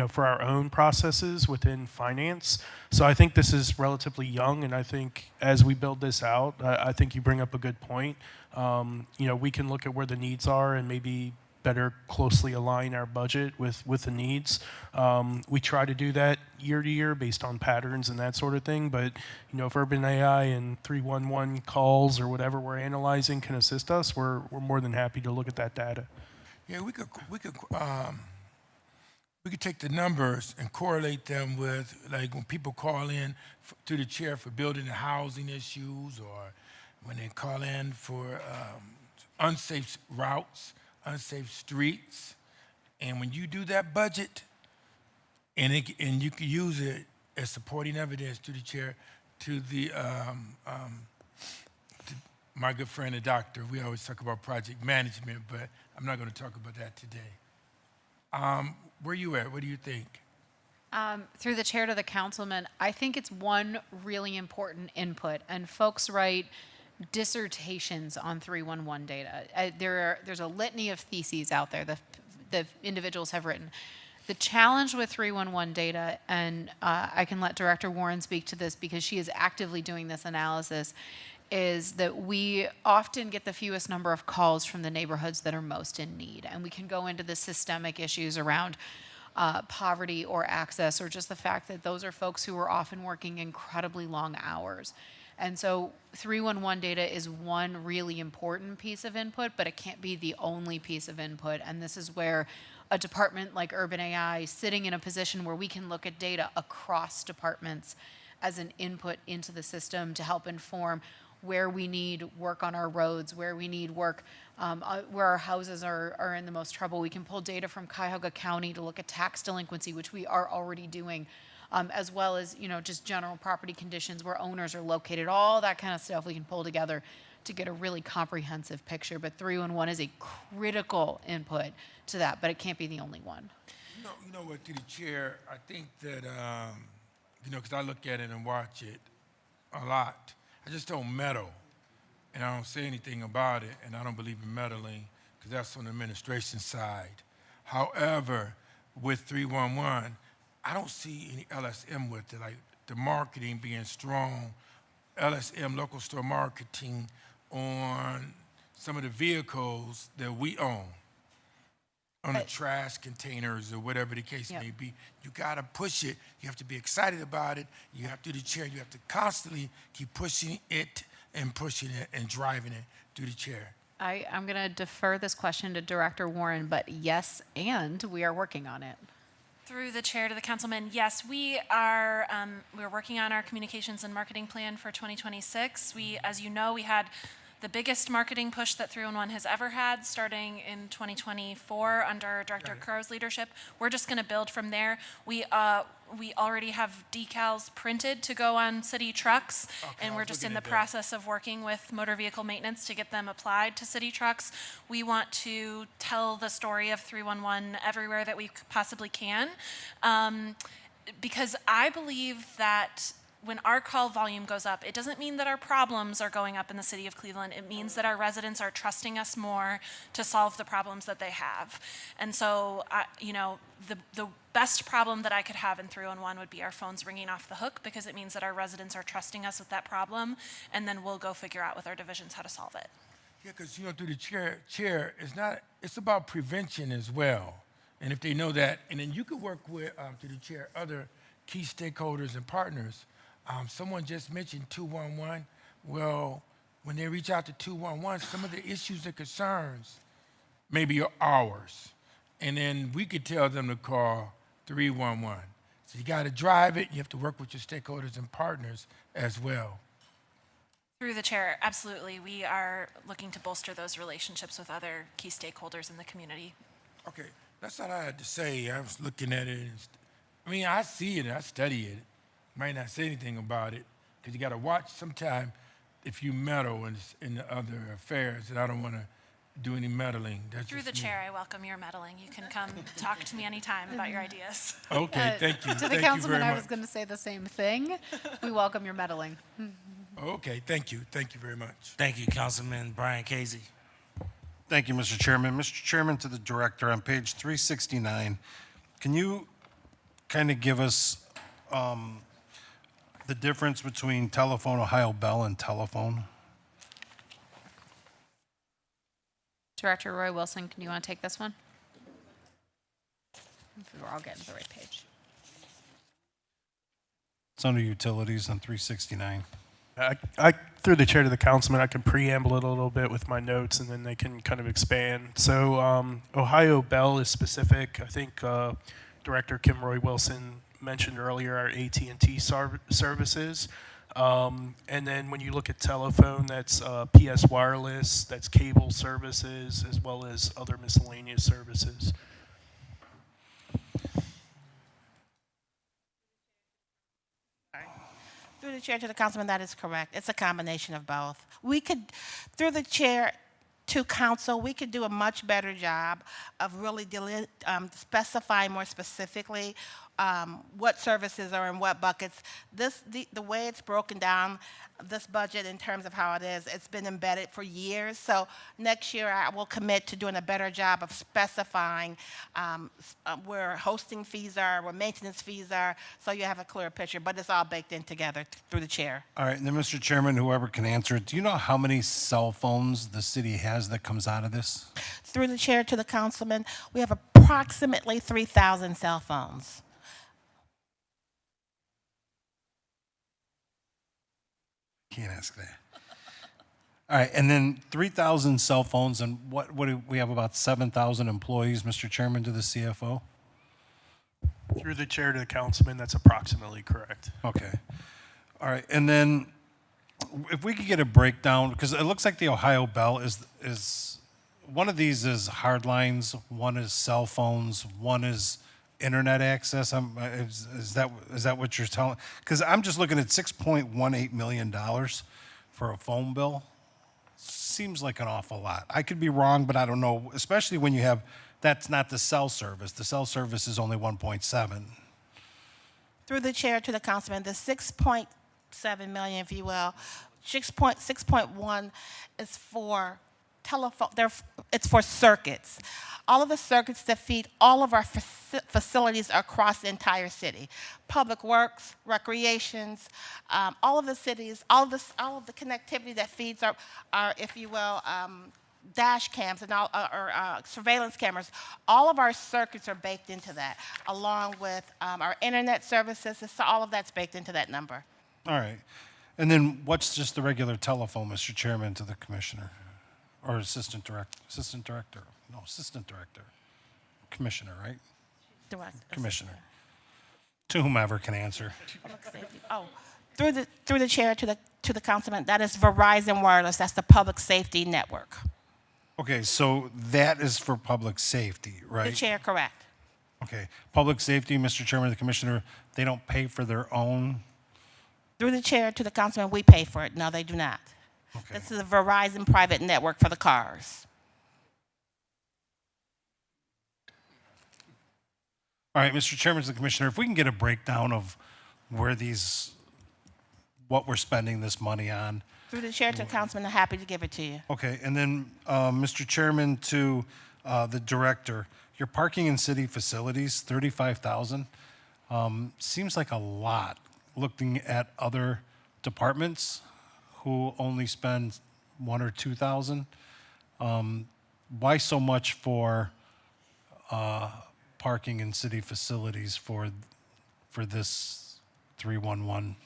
for our own processes within finance. So I think this is relatively young, and I think as we build this out, I think you bring up a good point. We can look at where the needs are and maybe better closely align our budget with the needs. We try to do that year to year based on patterns and that sort of thing, but if urban AI and 311 calls or whatever we're analyzing can assist us, we're more than happy to look at that data. Yeah, we could take the numbers and correlate them with, like, when people call in to the chair for building and housing issues, or when they call in for unsafe routes, unsafe streets. And when you do that budget, and you can use it as supporting evidence to the chair, to the to my good friend, the doctor. We always talk about project management, but I'm not going to talk about that today. Where you at? What do you think? Through the chair to the councilman, I think it's one really important input, and folks write dissertations on 311 data. There's a litany of theses out there that the individuals have written. The challenge with 311 data, and I can let Director Warren speak to this because she is actively doing this analysis, is that we often get the fewest number of calls from the neighborhoods that are most in need. And we can go into the systemic issues around poverty or access, or just the fact that those are folks who are often working incredibly long hours. And so 311 data is one really important piece of input, but it can't be the only piece of input. And this is where a department like Urban AI, sitting in a position where we can look at data across departments as an input into the system to help inform where we need work on our roads, where we need work, where our houses are in the most trouble. We can pull data from Cuyahoga County to look at tax delinquency, which we are already doing, as well as, just general property conditions, where owners are located, all that kind of stuff we can pull together to get a really comprehensive picture. But 311 is a critical input to that, but it can't be the only one. You know what, through the chair, I think that, because I look at it and watch it a lot, I just don't meddle, and I don't say anything about it, and I don't believe in meddling, because that's on the administration side. However, with 311, I don't see any LSM with it, like the marketing being strong, LSM, local store marketing, on some of the vehicles that we own, on the trash containers or whatever the case may be. You got to push it. You have to be excited about it. You have to do the chair. You have to constantly keep pushing it and driving it through the chair. I'm going to defer this question to Director Warren, but yes, and we are working on it. Through the chair to the councilman, yes, we're working on our communications and marketing plan for 2026. As you know, we had the biggest marketing push that 311 has ever had, starting in 2024 under Director Crow's leadership. We're just going to build from there. We already have decals printed to go on city trucks, and we're just in the process of working with motor vehicle maintenance to get them applied to city trucks. We want to tell the story of 311 everywhere that we possibly can, because I believe that when our call volume goes up, it doesn't mean that our problems are going up in the city of Cleveland. It means that our residents are trusting us more to solve the problems that they have. And so, the best problem that I could have in 311 would be our phones ringing off the hook, because it means that our residents are trusting us with that problem, and then we'll go figure out with our divisions how to solve it. Yeah, because, through the chair, it's about prevention as well. And if they know that, and then you could work with, through the chair, other key stakeholders and partners. Someone just mentioned 211. Well, when they reach out to 211, some of the issues and concerns maybe are ours. And then we could tell them to call 311. So you got to drive it. You have to work with your stakeholders and partners as well. Through the chair, absolutely. We are looking to bolster those relationships with other key stakeholders in the community. Okay, that's all I had to say. I was looking at it. I see it. I study it. Might not say anything about it, because you got to watch sometime if you meddle in the other affairs, and I don't want to do any meddling. That's Through just the me. chair, I welcome your meddling. You can come talk to me anytime about your ideas. Okay, thank you. To the Thank councilman, you very I was much. going to say the same thing. We welcome your meddling. Okay, thank you. Thank you very much. Thank you, Councilman Brian Casey. Thank you, Mr. Chairman. Mr. Chairman, to the director, on page 369, can you kind of give us the difference between Telephone Ohio Bell and telephone? Director Roy Wilson, can you want to take this one? We're all getting to the right page. It's under utilities on 369. Through the chair to the councilman, I can preamble it a little bit with my notes, and then they can kind of expand. So Ohio Bell is specific. I think Director Kim Roy Wilson mentioned earlier our AT&T services. And then when you look at telephone, that's PS Wireless, that's cable services, as well as other miscellaneous services. Through the chair to the councilman, that is correct. It's a combination of both. We could, through the chair to council, we could do a much better job of really specifying more specifically what services are in what buckets. The way it's broken down, this budget in terms of how it is, it's been embedded for years. So next year I will commit to doing a better job of specifying where hosting fees are, where maintenance fees are, so you have a clear picture. But it's all baked in together through the chair. All right, and then Mr. Chairman, whoever can answer it, do you know how many cell phones the city has that comes out of this? Through the chair to the councilman, we have approximately 3,000 cell phones. Can't ask that. All right, and then 3,000 cell phones, and what do we have, about 7,000 employees, Mr. Chairman, to the CFO? Through the chair to the councilman, that's approximately correct. Okay. All right, and then if we could get a breakdown, because it looks like the Ohio Bell is one of these is hard lines, one is cell phones, one is internet access. Is that what you're telling? Because I'm just looking at $6.18 million for a phone bill. Seems like an awful lot. I could be wrong, but I don't know, especially when you have, that's not the cell service. The cell service is only 1.7. Through the chair to the councilman, the 6.7 million, if you will, 6.1 is for telephone, it's for circuits. All of the circuits that feed all of our facilities across the entire city. Public Works, recreations, all of the cities, all of the connectivity that feeds our if you will, dash cams and all, or surveillance cameras. All of our circuits are baked into that, along with our internet services. So all of that's baked into that number. All right. And then what's just the regular telephone, Mr. Chairman, to the commissioner? Or assistant director? No, assistant director. Commissioner, right? Director. Commissioner. To whomever can answer. Public safety. Oh, through the chair to the councilman, that is Verizon Wireless. That's the public safety network. Okay, so that is for public safety, right? The chair, correct. Okay. Public safety, Mr. Chairman, the commissioner, they don't pay for their own? Through the chair to the councilman, we pay for it. No, they do not. Okay. This is a Verizon private network for the cars. All right, Mr. Chairman, the commissioner, if we can get a breakdown of where what we're spending this money on. Through the chair to the councilman, I'm happy to give it to you. Okay, and then, Mr. Chairman, to the director, your parking in city facilities, 35,000, seems like a lot, looking at other departments who only spend 1,000 or 2,000. Why so much for parking in city facilities for this 311?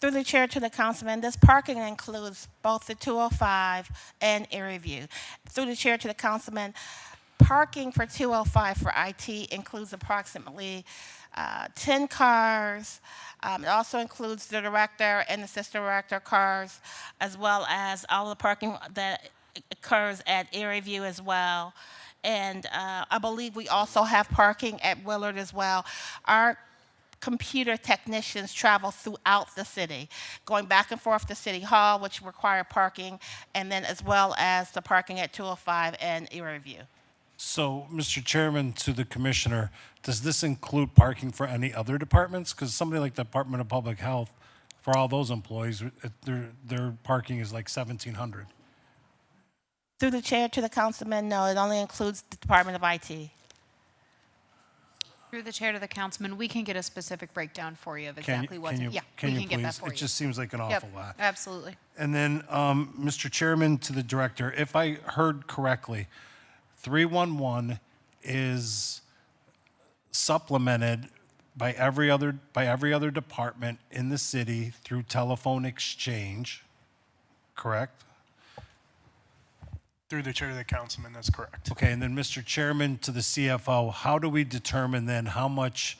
Through the chair to the councilman, this parking includes both the 205 and Erie View. Through the chair to the councilman, parking for 205 for IT includes approximately 10 cars. It also includes the director and assistant director cars, as well as all the parking that occurs at Erie View as well. And I believe we also have parking at Willard as well. Our computer technicians travel throughout the city, going back and forth to City Hall, which require parking, and then as well as the parking at 205 and Erie View. So, Mr. Chairman, to the commissioner, does this include parking for any other departments? Because somebody like the Department of Public Health, for all those employees, their parking is like 1,700. Through the chair to the councilman, no, it only includes the Department of IT. Through the chair to the councilman, we can get a specific breakdown for you of Can exactly what's, you, yeah, can we you can get that please? for you. It just seems like an Yep, awful lot. absolutely. And then, Mr. Chairman, to the director, if I heard correctly, 311 is supplemented by every other department in the city through telephone exchange, correct? Through the chair to the councilman, that's correct. Okay, and then Mr. Chairman, to the CFO, how do we determine then how much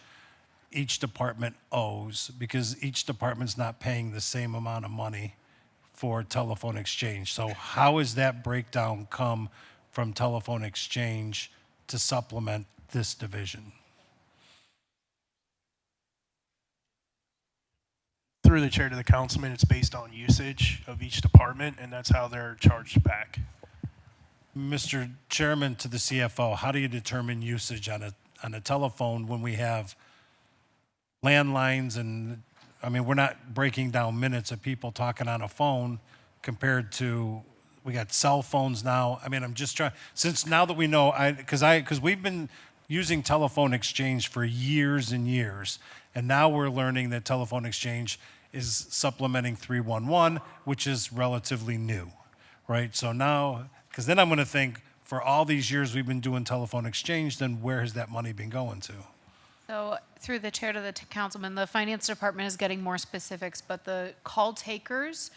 each department owes? Because each department's not paying the same amount of money for telephone exchange. So how is that breakdown come from telephone exchange to supplement this division? Through the chair to the councilman, it's based on usage of each department, and that's how they're charged back. Mr. Chairman, to the CFO, how do you determine usage on a telephone when we have landlines and, I mean, we're not breaking down minutes of people talking on a phone compared to, we got cell phones now. I mean, I'm just trying, since now that we know, because we've been using telephone exchange for years and years, and now we're learning that telephone exchange is supplementing 311, which is relatively new, right? So now, because then I'm going to think, for all these years we've been doing telephone exchange, then where has that money been going to? So through the chair to the councilman, the finance department is getting more specifics, but the call takers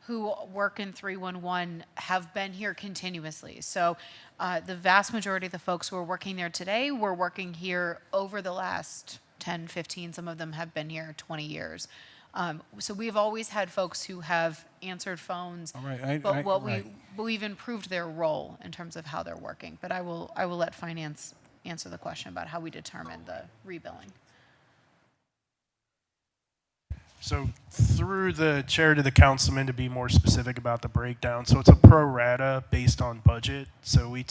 who work in 311 have been here continuously. So the vast majority of the folks who are working there today were working here over the last 10, 15, some of them have been here 20 years. So we've always had folks who have answered phones, All right, but right. we've improved their role in terms of how they're working. But I will let finance answer the question about how we determine the rebilling. So through the chair to the councilman, to be more specific about the breakdown, so it's a pro rata based on budget. So we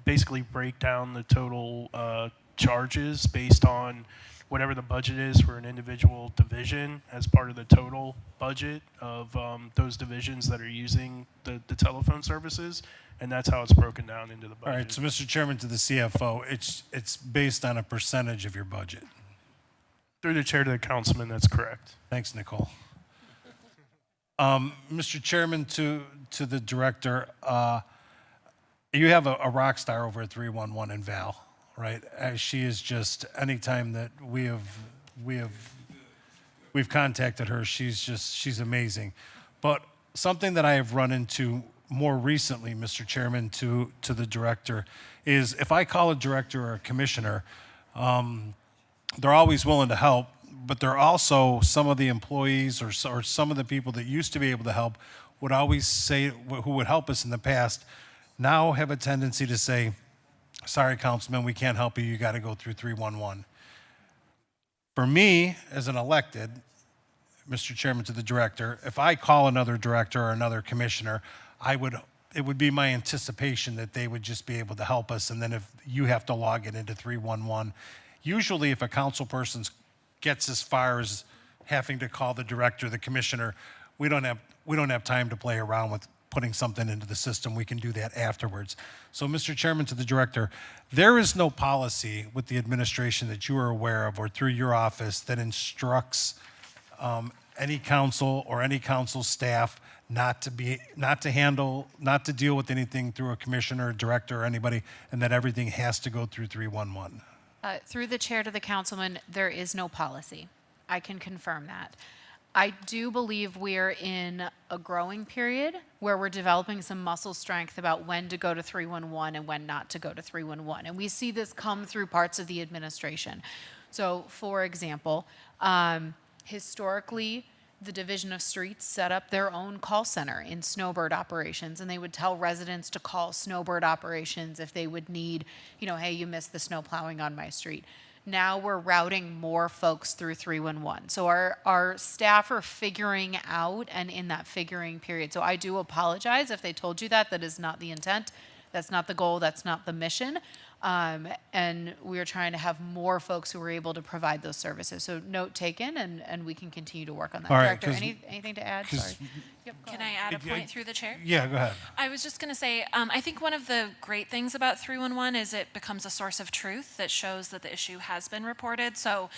basically break down the total charges based on whatever the budget is for an individual division as part of the total budget of those divisions that are using the telephone services. And that's how it's broken down into the budget. All right, so Mr. Chairman, to the CFO, it's based on a percentage of your budget. Through the chair to the councilman, that's correct. Thanks, Nicole. Mr. Chairman, to the director, you have a rock star over at 311 in Val, right? She is just, anytime that we've contacted her, she's amazing. But something that I have run into more recently, Mr. Chairman, to the director, is if I call a director or a commissioner, they're always willing to help, but they're also, some of the employees or some of the people that used to be able to help would always say, who would help us in the past, now have a tendency to say, sorry, councilman, we can't help you, you got to go through 311. For me, as an elected, Mr. Chairman, to the director, if I call another director or another commissioner, it would be my anticipation that they would just be able to help us, and then if you have to log it into 311, usually if a council person gets as far as having to call the director, the commissioner, we don't have time to play around with putting something into the system. We can do that afterwards. So, Mr. Chairman, to the director, there is no policy with the administration that you are aware of or through your office that instructs any council or any council staff not to deal with anything through a commissioner, director, or anybody, and that everything has to go through 311. Through the chair to the councilman, there is no policy. I can confirm that. I do believe we're in a growing period where we're developing some muscle strength about when to go to 311 and when not to go to 311. And we see this come through parts of the administration. So, for example, historically, the Division of Streets set up their own call center in snowbird operations, and they would tell residents to call snowbird operations if they would need, hey, you missed the snow plowing on my street. Now we're routing more folks through 311. So our staff are figuring out and in that figuring period. So I do apologize if they told you that. That is not the intent. That's not the goal. That's not the mission. And we are trying to have more folks who are able to provide those services. So note taken, and we can continue to work on that. All right, Director, anything to add? Sorry. Yep, go Can ahead. I add a point through the chair? Yeah, go ahead. I was just going to say, I think one of the great things about 311 is it becomes a source of truth that shows that the issue has been reported. So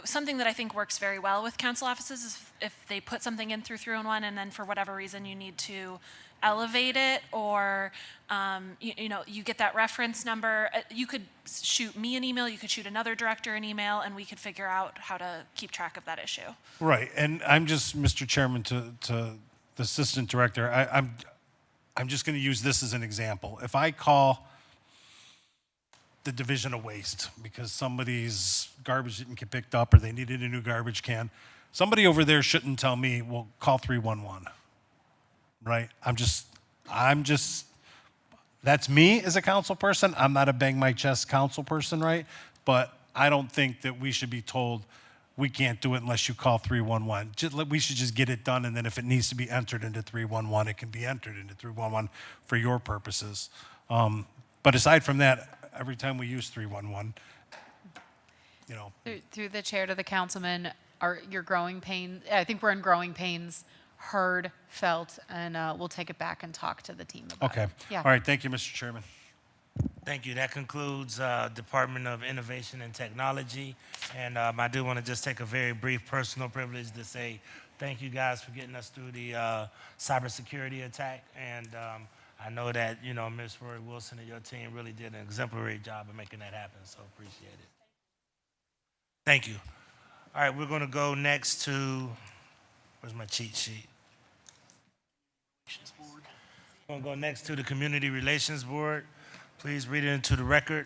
something that I think works very well with council offices is if they put something in through 311 and then for whatever reason you need to elevate it, or you get that reference number, you could shoot me an email, you could shoot another director an email, and we could figure out how to keep track of that issue. Right, and I'm just, Mr. Chairman, to the assistant director, I'm just going to use this as an example. If I call the Division of Waste because somebody's garbage didn't get picked up or they needed a new garbage can, somebody over there shouldn't tell me, well, call 311. Right? I'm just, that's me as a council person. I'm not a bang my chest council person, right? But I don't think that we should be told we can't do it unless you call 311. We should just get it done, and then if it needs to be entered into 311, it can be entered into 311 for your purposes. But aside from that, every time we use 311, Through the chair to the councilman, your growing pain, I think we're in growing pains, heard, felt, and we'll take it back and talk to the team about okay. it. Yeah. All right, thank you, Mr. Chairman. Thank you. That concludes Department of Innovation and Technology. And I do want to just take a very brief personal privilege to say thank you guys for getting us through the cybersecurity attack. And I know that, Ms. Rory Wilson and your team really did an exemplary job of making that happen, so appreciate it. Thank you. All right, we're going to go next to, where's my cheat sheet? We'll go next to the Community Relations Board. Please read it into the record.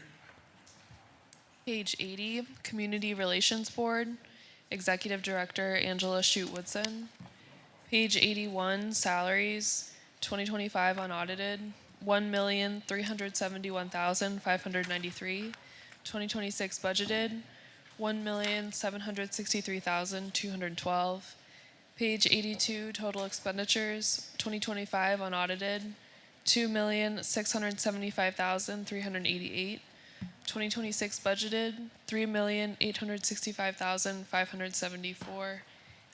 Page 80, Community Relations Board, Executive Director Angela Shute-Woodson. Page 81, Salaries, 2025 unaudited, $1,371,593. 2026 budgeted, $1,763,212. Page 82, Total Expenditures, 2025 unaudited, $2,675,388. 2026 budgeted, $3,865,574.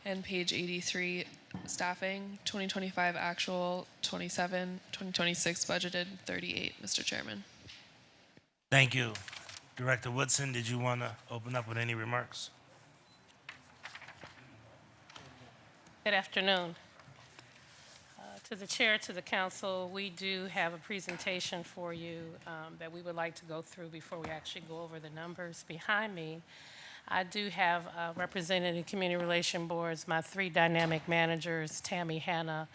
And page 83, staffing, 2025 actual, 27, 2026 budgeted, 38, Mr. Chairman. Thank you. Director Woodson, did you want to open up with any remarks? Good afternoon. To the chair, to the council, we do have a presentation for you that we would like to go through before we actually go over the numbers. Behind me, I do have represented in community relation boards my three dynamic managers, Tammy Hanna,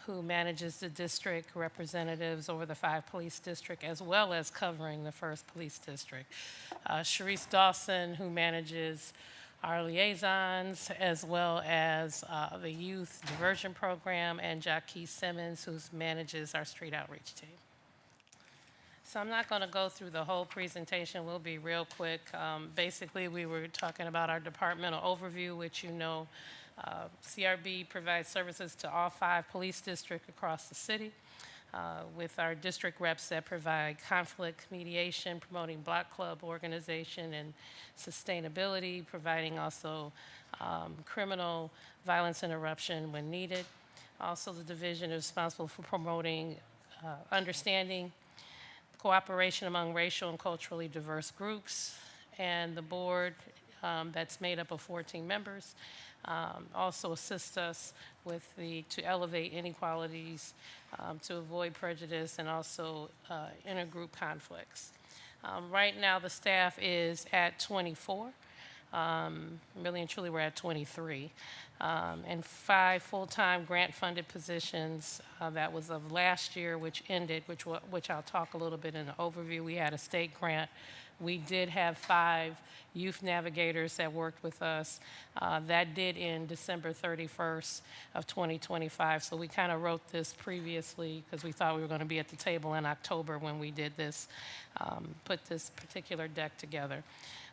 who manages the district representatives over the 5 police district, as well as covering the 1st police district. Sharice Dawson, who manages our liaisons, as well as the youth diversion program, and Jackie Simmons, who manages our street outreach team. So I'm not going to go through the whole presentation. We'll be real quick. Basically, we were talking about our departmental overview, which you know, CRB provides services to all 5 police districts across the city, with our district reps that provide conflict mediation, promoting Block Club organization and sustainability, providing also criminal violence interruption when needed. Also, the division is responsible for promoting understanding, cooperation among racial and culturally diverse groups, and the board that's made up of 14 members also assists us with to elevate inequalities, to avoid prejudice, and also intergroup conflicts. Right now, the staff is at 24. Really and truly, we're at 23. And 5 full-time grant-funded positions that was of last year, which ended, which I'll talk a little bit in the overview. We had a state grant. We did have 5 youth navigators that worked with us. That did end December 31st of 2025. So we kind of wrote this previously because we thought we were going to be at the table in October when we did this, put this particular deck together.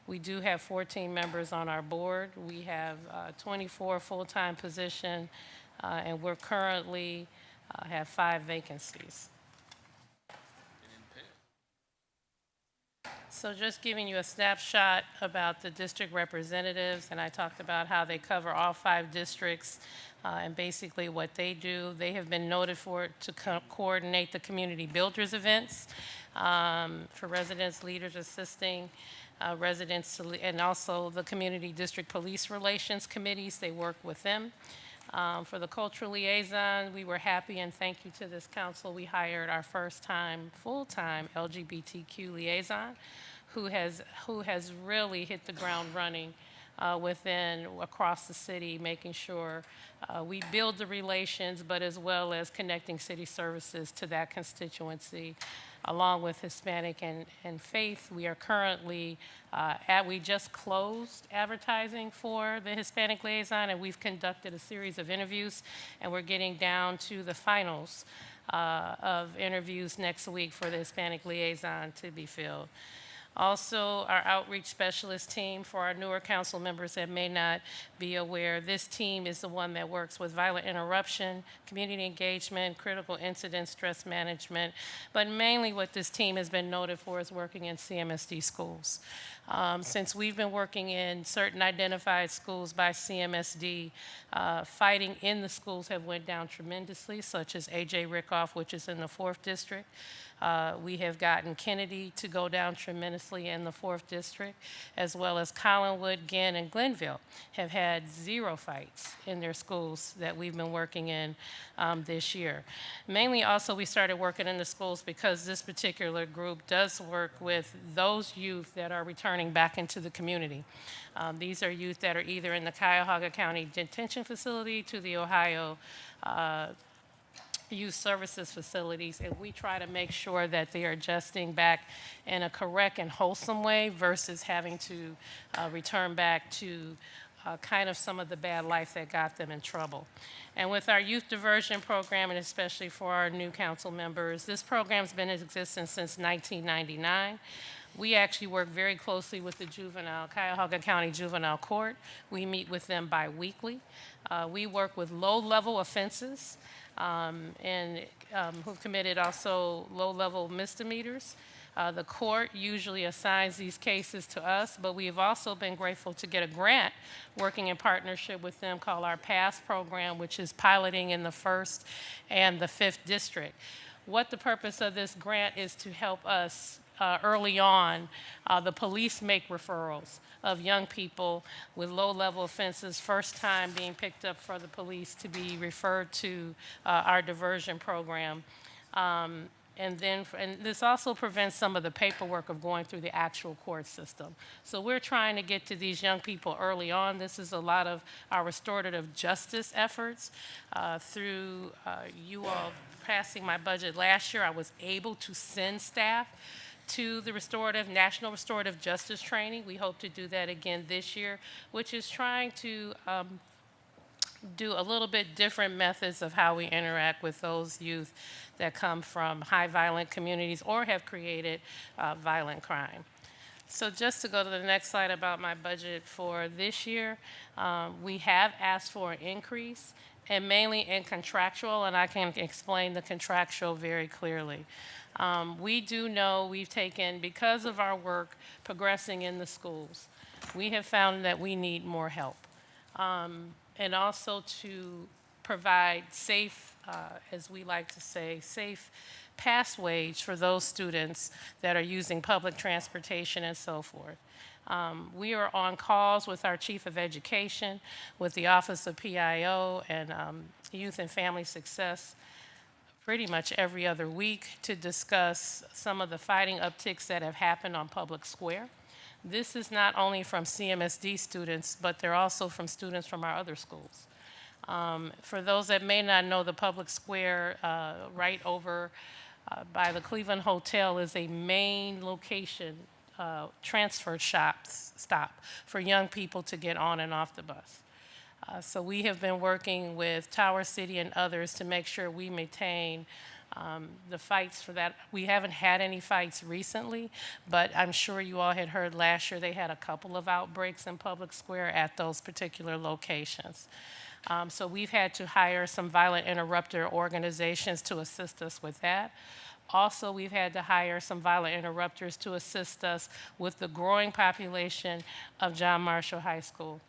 We do have 14 members on our board. We have 24 full-time positions, and we're currently have 5 vacancies. So just giving you a snapshot about the district representatives, and I talked about how they cover all 5 districts and basically what they do. They have been noted to coordinate the community builders events for residents, leaders assisting residents, and also the community district police relations committees. They work with them. For the cultural liaison, we were happy, and thank you to this council, we hired our first-time, full-time LGBTQ liaison, who has really hit the ground running across the city, making sure we build the relations, but as well as connecting city services to that constituency, along with Hispanic and faith. We are currently we just closed advertising for the Hispanic liaison, and we've conducted a series of interviews, and we're getting down to the finals of interviews next week for the Hispanic liaison to be filled. Also, our outreach specialist team, for our newer council members that may not be aware, this team is the one that works with violent interruption, community engagement, critical incident stress management, but mainly what this team has been noted for is working in CMSD schools. Since we've been working in certain identified schools by CMSD, fighting in the schools have went down tremendously, such as A.J. Rickoff, which is in the 4th district. We have gotten Kennedy to go down tremendously in the 4th district, as well as Collinwood, Ginn, and Glenville have had 0 fights in their schools that we've been working in this year. Mainly also we started working in the schools because this particular group does work with those youth that are returning back into the community. These are youth that are either in the Cuyahoga County Detention Facility to the Ohio youth services facilities, and we try to make sure that they are adjusting back in a correct and wholesome way versus having to return back to kind of some of the bad life that got them in trouble. And with our youth diversion program, and especially for our new council members, this program's been in existence since 1999. We actually work very closely with the Cuyahoga County Juvenile Court. We meet with them bi-weekly. We work with low-level offenses who've committed also low-level misdemeanors. The court usually assigns these cases to us, but we have also been grateful to get a grant working in partnership with them called our PASS program, which is piloting in the 1st and the 5th district. What the purpose of this grant is to help us early on, the police make referrals of young people with low-level offenses, first time being picked up for the police to be referred to our diversion program. And this also prevents some of the paperwork of going through the actual court system. So we're trying to get to these young people early on. This is a lot of our restorative justice efforts. Through you all passing my budget last year, I was able to send staff to the National Restorative Justice Training. We hope to do that again this year, which is trying to do a little bit different methods of how we interact with those youth that come from high violent communities or have created violent crime. So just to go to the next slide about my budget for this year, we have asked for an increase, and mainly in contractual, and I can explain the contractual very clearly. We do know we've taken, because of our work progressing in the schools, we have found that we need more help. And also to provide safe, as we like to say, safe pathways for those students that are using public transportation and so forth. We are on calls with our Chief of Education, with the Office of PIO and Youth and Family Success pretty much every other week to discuss some of the fighting upticks that have happened on Public Square. This is not only from CMSD students, but they're also from students from our other schools. For those that may not know, the Public Square right over by the Cleveland Hotel is a main location transfer stop for young people to get on and off the bus. So we have been working with Tower City and others to make sure we maintain the fights for that. We haven't had any fights recently, but I'm sure you all had heard last year they had a couple of outbreaks in Public Square at those particular locations. So we've had to hire some violent interrupter organizations to assist us with that. Also, we've had to hire some violent interrupters to assist us with the growing population of John Marshall High School.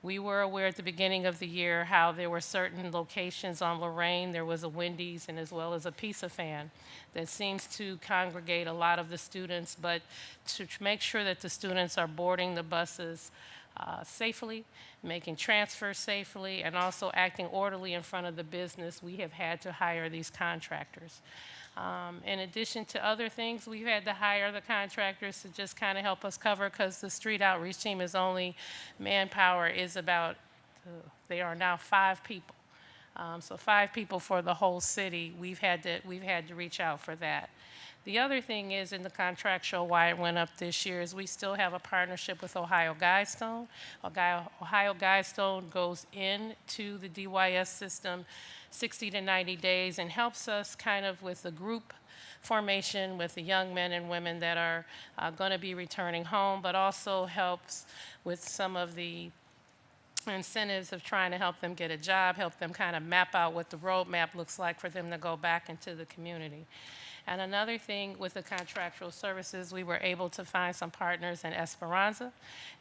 We were aware at the beginning of the year how there were certain locations on Lorraine, there was a Wendy's and as well as a Pizza Fan that seems to congregate a lot of the students, but to make sure that the students are boarding the buses safely, making transfers safely, and also acting orderly in front of the business, we have had to hire these contractors. In addition to other things, we've had to hire the contractors to just kind of help us cover, because the street outreach team is only, manpower is about, they are now 5 people. So 5 people for the whole city. We've had to reach out for that. The other thing is in the contractual, why it went up this year, is we still have a partnership with Ohio Guidestone. Ohio Guidestone goes into the DYS system 60 to 90 days and helps us kind of with the group formation with the young men and women that are going to be returning home, but also helps with some of the incentives of trying to help them get a job, help them kind of map out what the roadmap looks like for them to go back into the community. And another thing with the contractual services, we were able to find some partners in Esperanza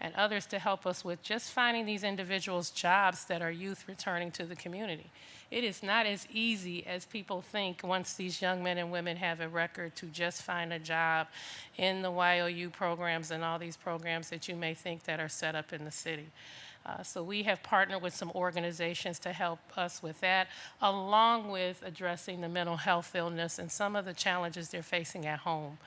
and others to help us with just finding these individuals jobs that are youth returning to the community. It is not as easy as people think once these young men and women have a record to just find a job in the YOU programs and all these programs that you may think that are set up in the city. So we have partnered with some organizations to help us with that, along with addressing the mental health illness and some of the challenges they're facing at home.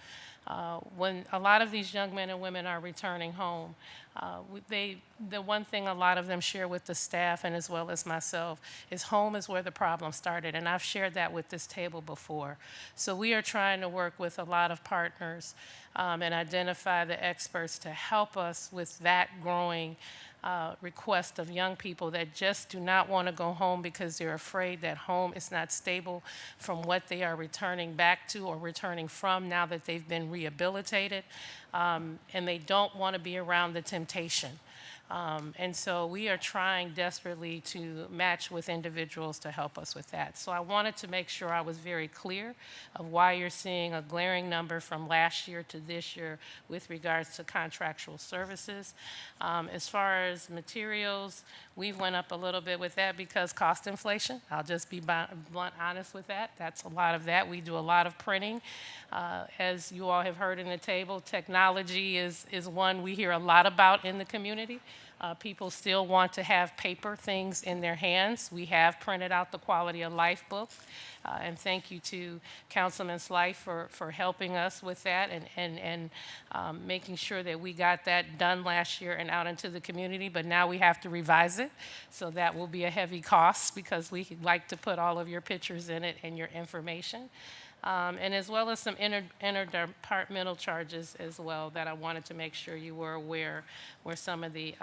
When a lot of these young men and women are returning home, The one thing a lot of them share with the staff and as well as myself is home is where the problem started, and I've shared that with this table before. So we are trying to work with a lot of partners and identify the experts to help us with that growing request of young people that just do not want to go home because they're afraid that home is not stable from what they are returning back to or returning from now that they've been rehabilitated, and they don't want to be around the temptation. And so we are trying desperately to match with individuals to help us with that. So I wanted to make sure I was very clear of why you're seeing a glaring number from last year to this year with regards to contractual services. As far as materials, we've went up a little bit with that because cost inflation. I'll just be blunt honest with that. That's a lot of that. We do a lot of printing. As you all have heard in the table, technology is one we hear a lot about in the community. People still want to have paper things in their hands. We have printed out the Quality of Life book. And thank you to Councilman Slife for helping us with that and making sure that we got that done last year and out into the community. But now we have to revise it. So that will be a heavy cost because we like to put all of your pictures in it and your information. And as well as some interdepartmental charges as well that I wanted to make sure you were aware were some of the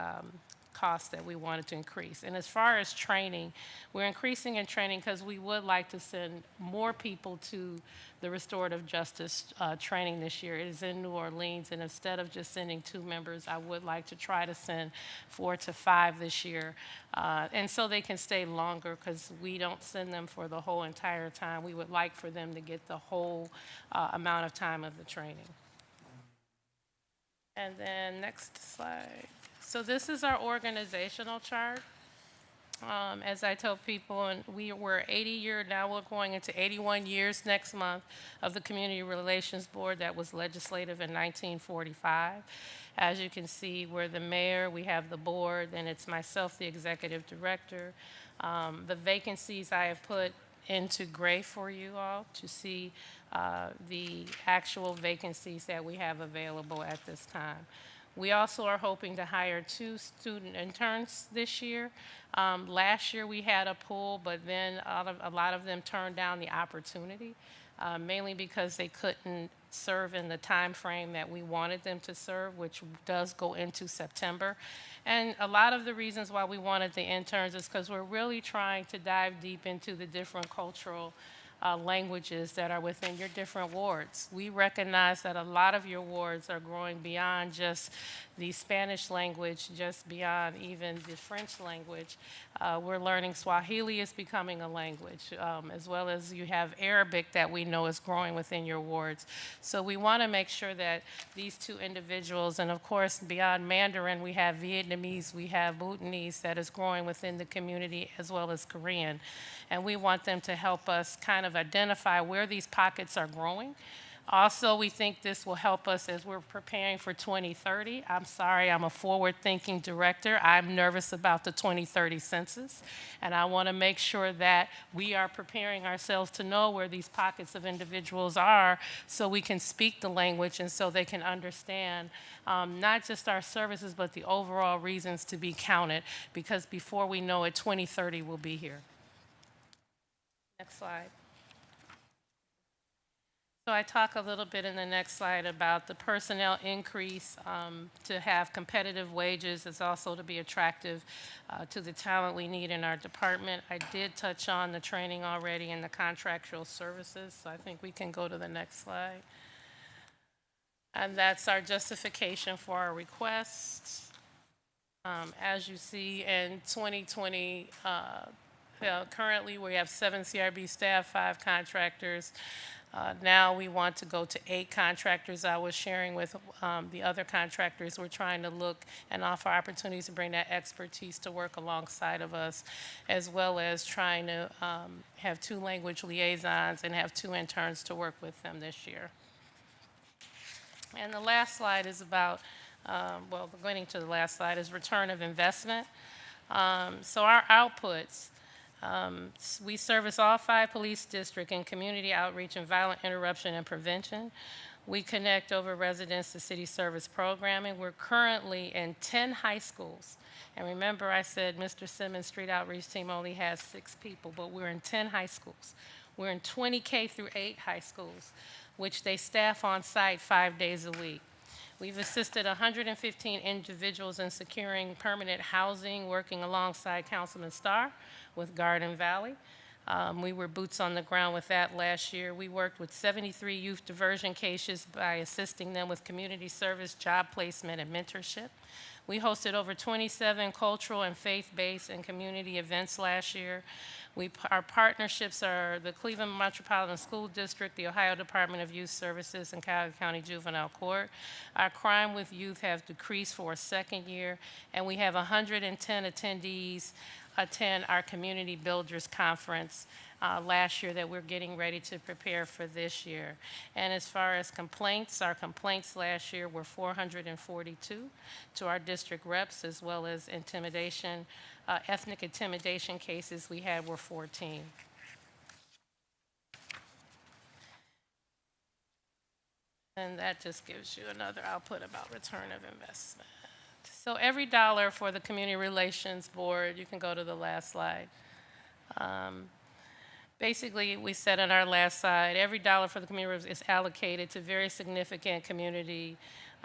costs that we wanted to increase. And as far as training, we're increasing in training because we would like to send more people to the restorative justice training this year. It is in New Orleans, and instead of just sending 2 members, I would like to try to send 4 to 5 this year. And so they can stay longer because we don't send them for the whole entire time. We would like for them to get the whole amount of time of the training. And then next slide. So this is our organizational chart. As I tell people, and we're 80 years, now we're going into 81 years next month of the Community Relations Board that was legislative in 1945. As you can see, we're the mayor, we have the board, and it's myself, the executive director. The vacancies I have put into gray for you all to see the actual vacancies that we have available at this time. We also are hoping to hire 2 student interns this year. Last year we had a pool, but then a lot of them turned down the opportunity, mainly because they couldn't serve in the time frame that we wanted them to serve, which does go into September. And a lot of the reasons why we wanted the interns is because we're really trying to dive deep into the different cultural languages that are within your different wards. We recognize that a lot of your wards are growing beyond just the Spanish language, just beyond even the French language. We're learning Swahili is becoming a language, as well as you have Arabic that we know is growing within your wards. So we want to make sure that these 2 individuals, and of course beyond Mandarin, we have Vietnamese, we have Bhutanese that is growing within the community, as well as Korean. And we want them to help us kind of identify where these pockets are growing. Also, we think this will help us as we're preparing for 2030. I'm sorry, I'm a forward-thinking director. I'm nervous about the 2030 census, and I want to make sure that we are preparing ourselves to know where these pockets of individuals are so we can speak the language and so they can understand not just our services, but the overall reasons to be counted, because before we know it, 2030 will be here. Next slide. So I talk a little bit in the next slide about the personnel increase to have competitive wages. It's also to be attractive to the talent we need in our department. I did touch on the training already and the contractual services, so I think we can go to the next slide. And that's our justification for our requests. As you see, in 2020, currently we have 7 CRB staff, 5 contractors. Now we want to go to 8 contractors. I was sharing with the other contractors, we're trying to look and offer opportunities to bring that expertise to work alongside of us, as well as trying to have 2 language liaisons and have 2 interns to work with them this year. And the last slide is about, well, going to the last slide is return of investment. So our outputs, we service all 5 police districts in community outreach and violent interruption and prevention. We connect over residents to city service programming. We're currently in 10 high schools. And remember, I said Mr. Simmons' street outreach team only has 6 people, but we're in 10 high schools. We're in 20 K through 8 high schools, which they staff on site 5 days a week. We've assisted 115 individuals in securing permanent housing, working alongside Councilman Starr with Garden Valley. We were boots on the ground with that last year. We worked with 73 youth diversion cases by assisting them with community service, job placement, and mentorship. We hosted over 27 cultural and faith-based and community events last year. Our partnerships are the Cleveland Metropolitan School District, the Ohio Department of Youth Services, and Cuyahoga County Juvenile Court. Our crime with youth have decreased for a second year, and we have 110 attendees attend our Community Builders Conference last year that we're getting ready to prepare for this year. And as far as complaints, our complaints last year were 442 to our district reps, as well as intimidation, ethnic intimidation cases we had were 14. And that just gives you another output about return of investment. So every dollar for the Community Relations Board, you can go to the last slide. Basically, we said on our last slide, every dollar for the community is allocated to very significant community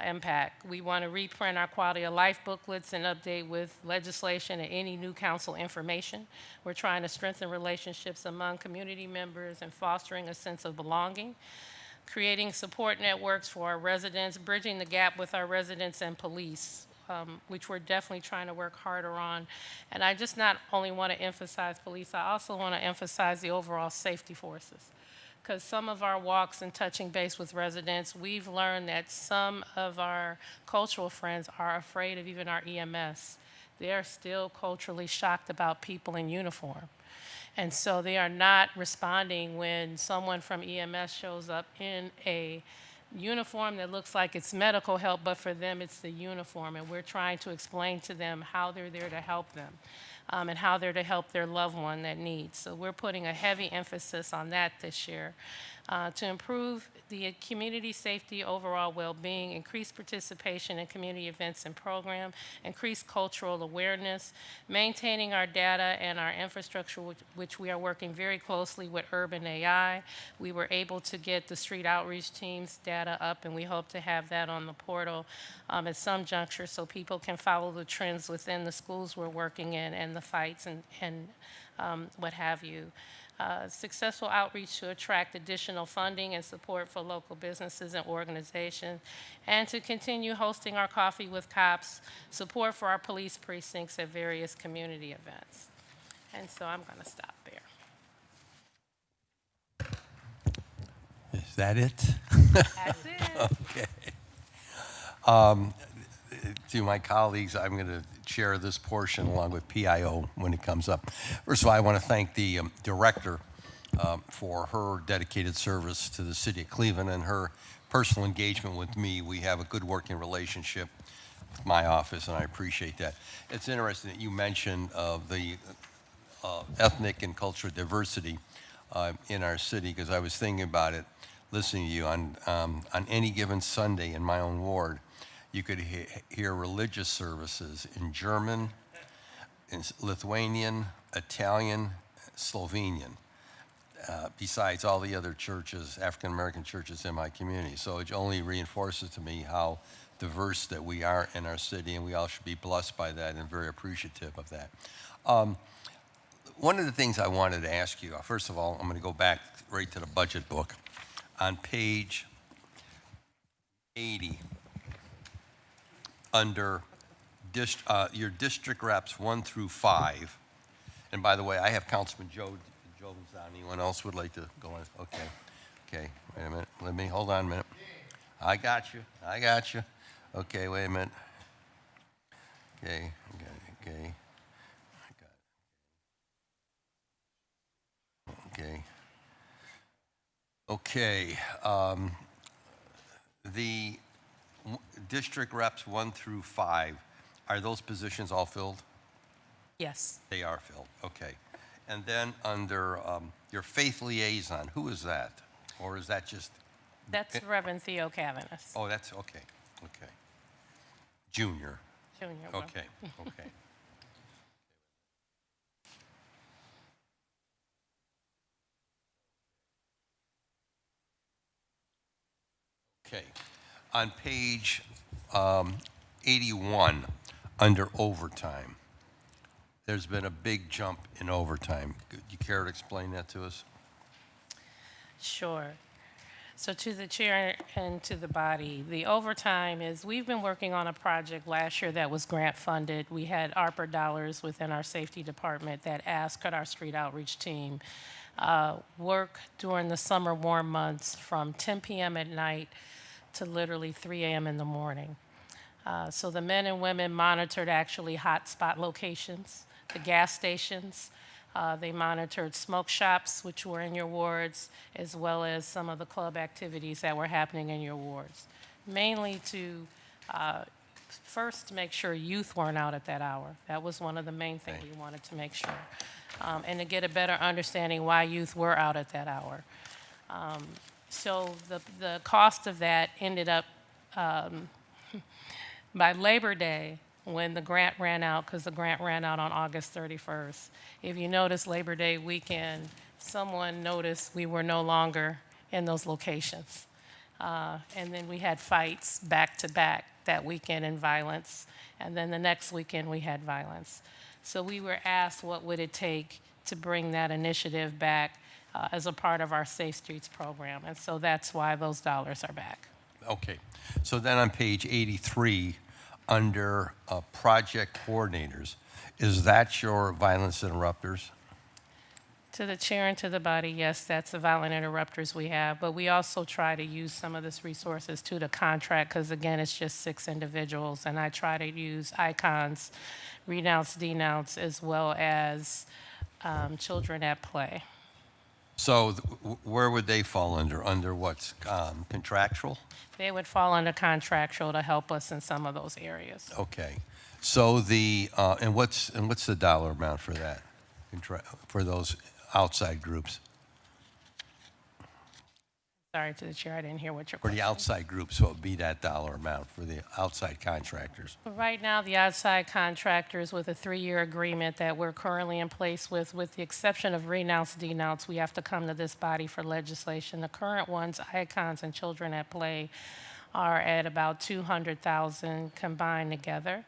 impact. We want to reprint our quality of life booklets and update with legislation and any new council information. We're trying to strengthen relationships among community members and fostering a sense of belonging. Creating support networks for our residents, bridging the gap with our residents and police, which we're definitely trying to work harder on. And I just not only want to emphasize police, I also want to emphasize the overall safety forces. Because some of our walks and touching base with residents, we've learned that some of our cultural friends are afraid of even our EMS. They're still culturally shocked about people in uniform. And so they are not responding when someone from EMS shows up in a uniform that looks like it's medical help, but for them it's the uniform. And we're trying to explain to them how they're there to help them and how they're to help their loved one that needs. So we're putting a heavy emphasis on that this year to improve the community safety, overall well-being, increase participation in community events and programs, increase cultural awareness, maintaining our data and our infrastructure, which we are working very closely with Urban AI. We were able to get the street outreach team's data up, and we hope to have that on the portal at some juncture so people can follow the trends within the schools we're working in and the fights and what have you. Successful outreach to attract additional funding and support for local businesses and organizations, and to continue hosting our Coffee with Cops, support for our police precincts at various community events. And so I'm going to stop there. Is that it? That's it. Okay. To my colleagues, I'm going to chair this portion along with PIO when it comes up. First of all, I want to thank the director for her dedicated service to the city of Cleveland and her personal engagement with me. We have a good working relationship with my office, and I appreciate that. It's interesting that you mentioned the ethnic and cultural diversity in our city, because I was thinking about it, listening to you. On any given Sunday in my own ward, you could hear religious services in German, in Lithuanian, Italian, Slovenian, besides all the other churches, African-American churches in my community. So it only reinforces to me how diverse that we are in our city, and we all should be blessed by that and very appreciative of that. One of the things I wanted to ask you, first of all, I'm going to go back right to the budget book. On page 80, under your district reps 1 through 5, and by the way, I have Councilman Jones on. Anyone else would like to go on? Okay, wait a minute. Hold on a minute. I got you. Okay, wait a minute. Okay. The district reps 1 through 5, are those positions all filled? Yes. They are filled, okay. And then under your faith liaison, who is that? Or is that just That's Reverend Theo Cavanis, Oh, that's, okay, okay. Junior, Junior. one. okay, okay. Okay, on page 81, under overtime, there's been a big jump in overtime. You care to explain that to us? Sure. So to the chair and to the body, the overtime is, we've been working on a project last year that was grant funded. We had ARPA dollars within our safety department that asked, could our street outreach team work during the summer warm months from 10 p.m. at night to literally 3 a.m. in the morning. So the men and women monitored actually hot spot locations, the gas stations. They monitored smoke shops, which were in your wards, as well as some of the club activities that were happening in your wards. Mainly to, first, to make sure youth weren't out at that hour. That was one of the main things we wanted to make sure. And to get a better understanding why youth were out at that hour. So the cost of that ended up, by Labor Day, when the grant ran out, because the grant ran out on August 31st. If you notice, Labor Day weekend, someone noticed we were no longer in those locations. And then we had fights back to back that weekend and violence. And then the next weekend we had violence. So we were asked what would it take to bring that initiative back as a part of our Safe Streets program. And so that's why those dollars are back. Okay, so then on page 83, under project coordinators, is that your violence interrupters? To the chair and to the body, yes, that's the violent interrupters we have. But we also try to use some of this resources to contract, because again, it's just 6 individuals. And I try to use icons, renounce, denounce, as well as children at play. So where would they fall under? Under what's contractual? They would fall under contractual to help us in some of those areas. Okay. So and what's the dollar amount for that? For those outside groups? Sorry to the chair, I didn't hear what your For question. the outside groups, what would be that dollar amount for the outside contractors? Right now, the outside contractors with a 3-year agreement that we're currently in place with the exception of renounce, denounce, we have to come to this body for legislation. The current ones, icons and children at play, are at about 200,000 combined together.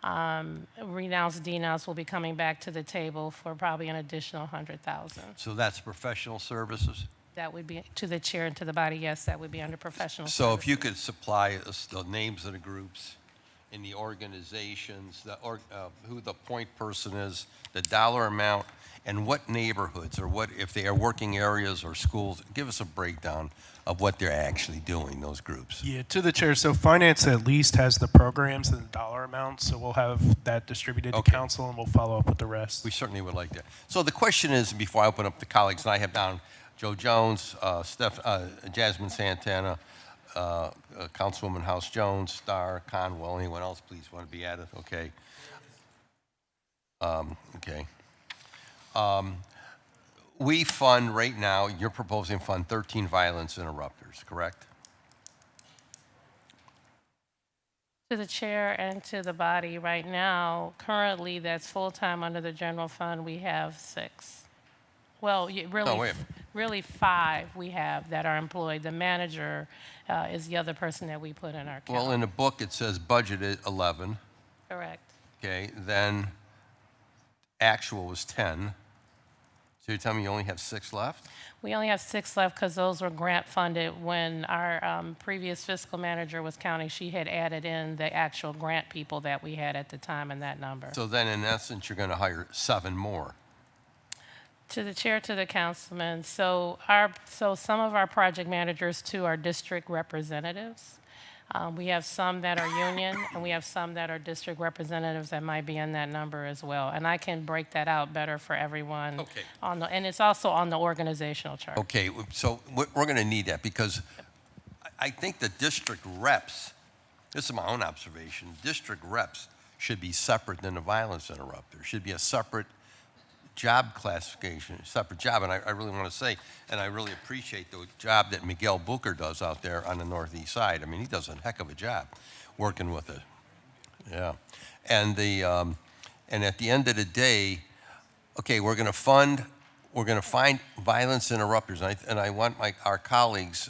Renounce, denounce will be coming back to the table for probably an additional 100,000. So that's professional services? That would be, to the chair and to the body, yes, that would be under professional So if services. you could supply us the names of the groups and the organizations, who the point person is, the dollar amount, and what neighborhoods, or what, if they are working areas or schools, give us a breakdown of what they're actually doing, those groups. Yeah, to the chair. So finance at least has the programs and the dollar amounts, so we'll have that distributed to council and we'll follow up with the rest. We certainly would like that. So the question is, before I open up to colleagues, and I have down Joe Jones, Jasmine Santana, Councilwoman House Jones, Starr, Conwell, anyone else, please want to be added? Okay. Okay. We fund right now, you're proposing fund 13 violence interrupters, correct? To the chair and to the body, right now, currently, that's full-time under the general fund, we have 6. Well, really 5 we have that are employed. The manager is the other person that we put in our Well, in the book, it says budgeted 11. Correct. Okay, then actual was 10. So you're telling me you only have 6 left? We only have 6 left because those were grant funded. When our previous fiscal manager was counting, she had added in the actual grant people that we had at the time in that number. So then, in essence, you're going to hire 7 more. To the chair, to the councilman, so some of our project managers too are district representatives. We have some that are union, and we have some that are district representatives that might be in that number as well. And I can break that out better for everyone. Okay. And it's also on the organizational chart. Okay, so we're going to need that, because I think the district reps, this is my own observation, district reps should be separate than the violence interrupter. Should be a separate job classification, separate job. And I really want to say, and I really appreciate the job that Miguel Booker does out there on the northeast side. I mean, he does a heck of a job working with it. Yeah. And and at the end of the day, okay, we're going to find violence interrupters. And I want our colleagues,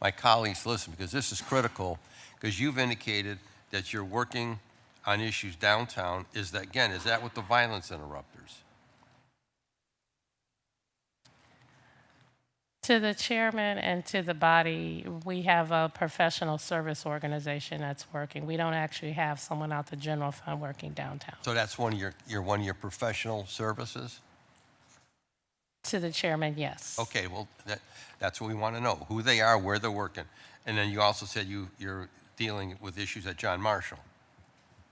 my colleagues to listen, because this is critical, because you've indicated that you're working on issues downtown. Is that with the violence interrupters? To the chairman and to the body, we have a professional service organization that's working. We don't actually have someone out the general fund working downtown. So that's one of your professional services? To the chairman, yes. Okay, well, that's what we want to know, who they are, where they're working. And then you also said you're dealing with issues at John Marshall.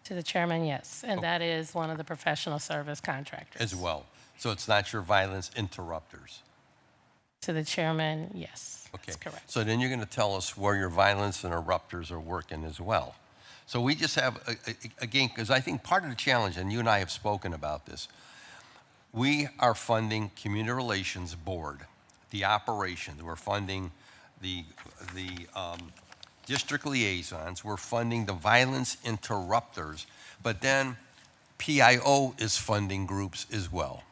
To the chairman, yes. And that is one of the professional service contractors. As well. So it's not your violence interrupters. To the chairman, yes. Okay. That's correct. So then you're going to tell us where your violence interrupters are working as well. So we just have, again, because I think part of the challenge, and you and I have spoken about this, we are funding Community Relations Board, the operations. We're funding the district liaisons. We're funding the violence interrupters. But then PIO is funding groups as well.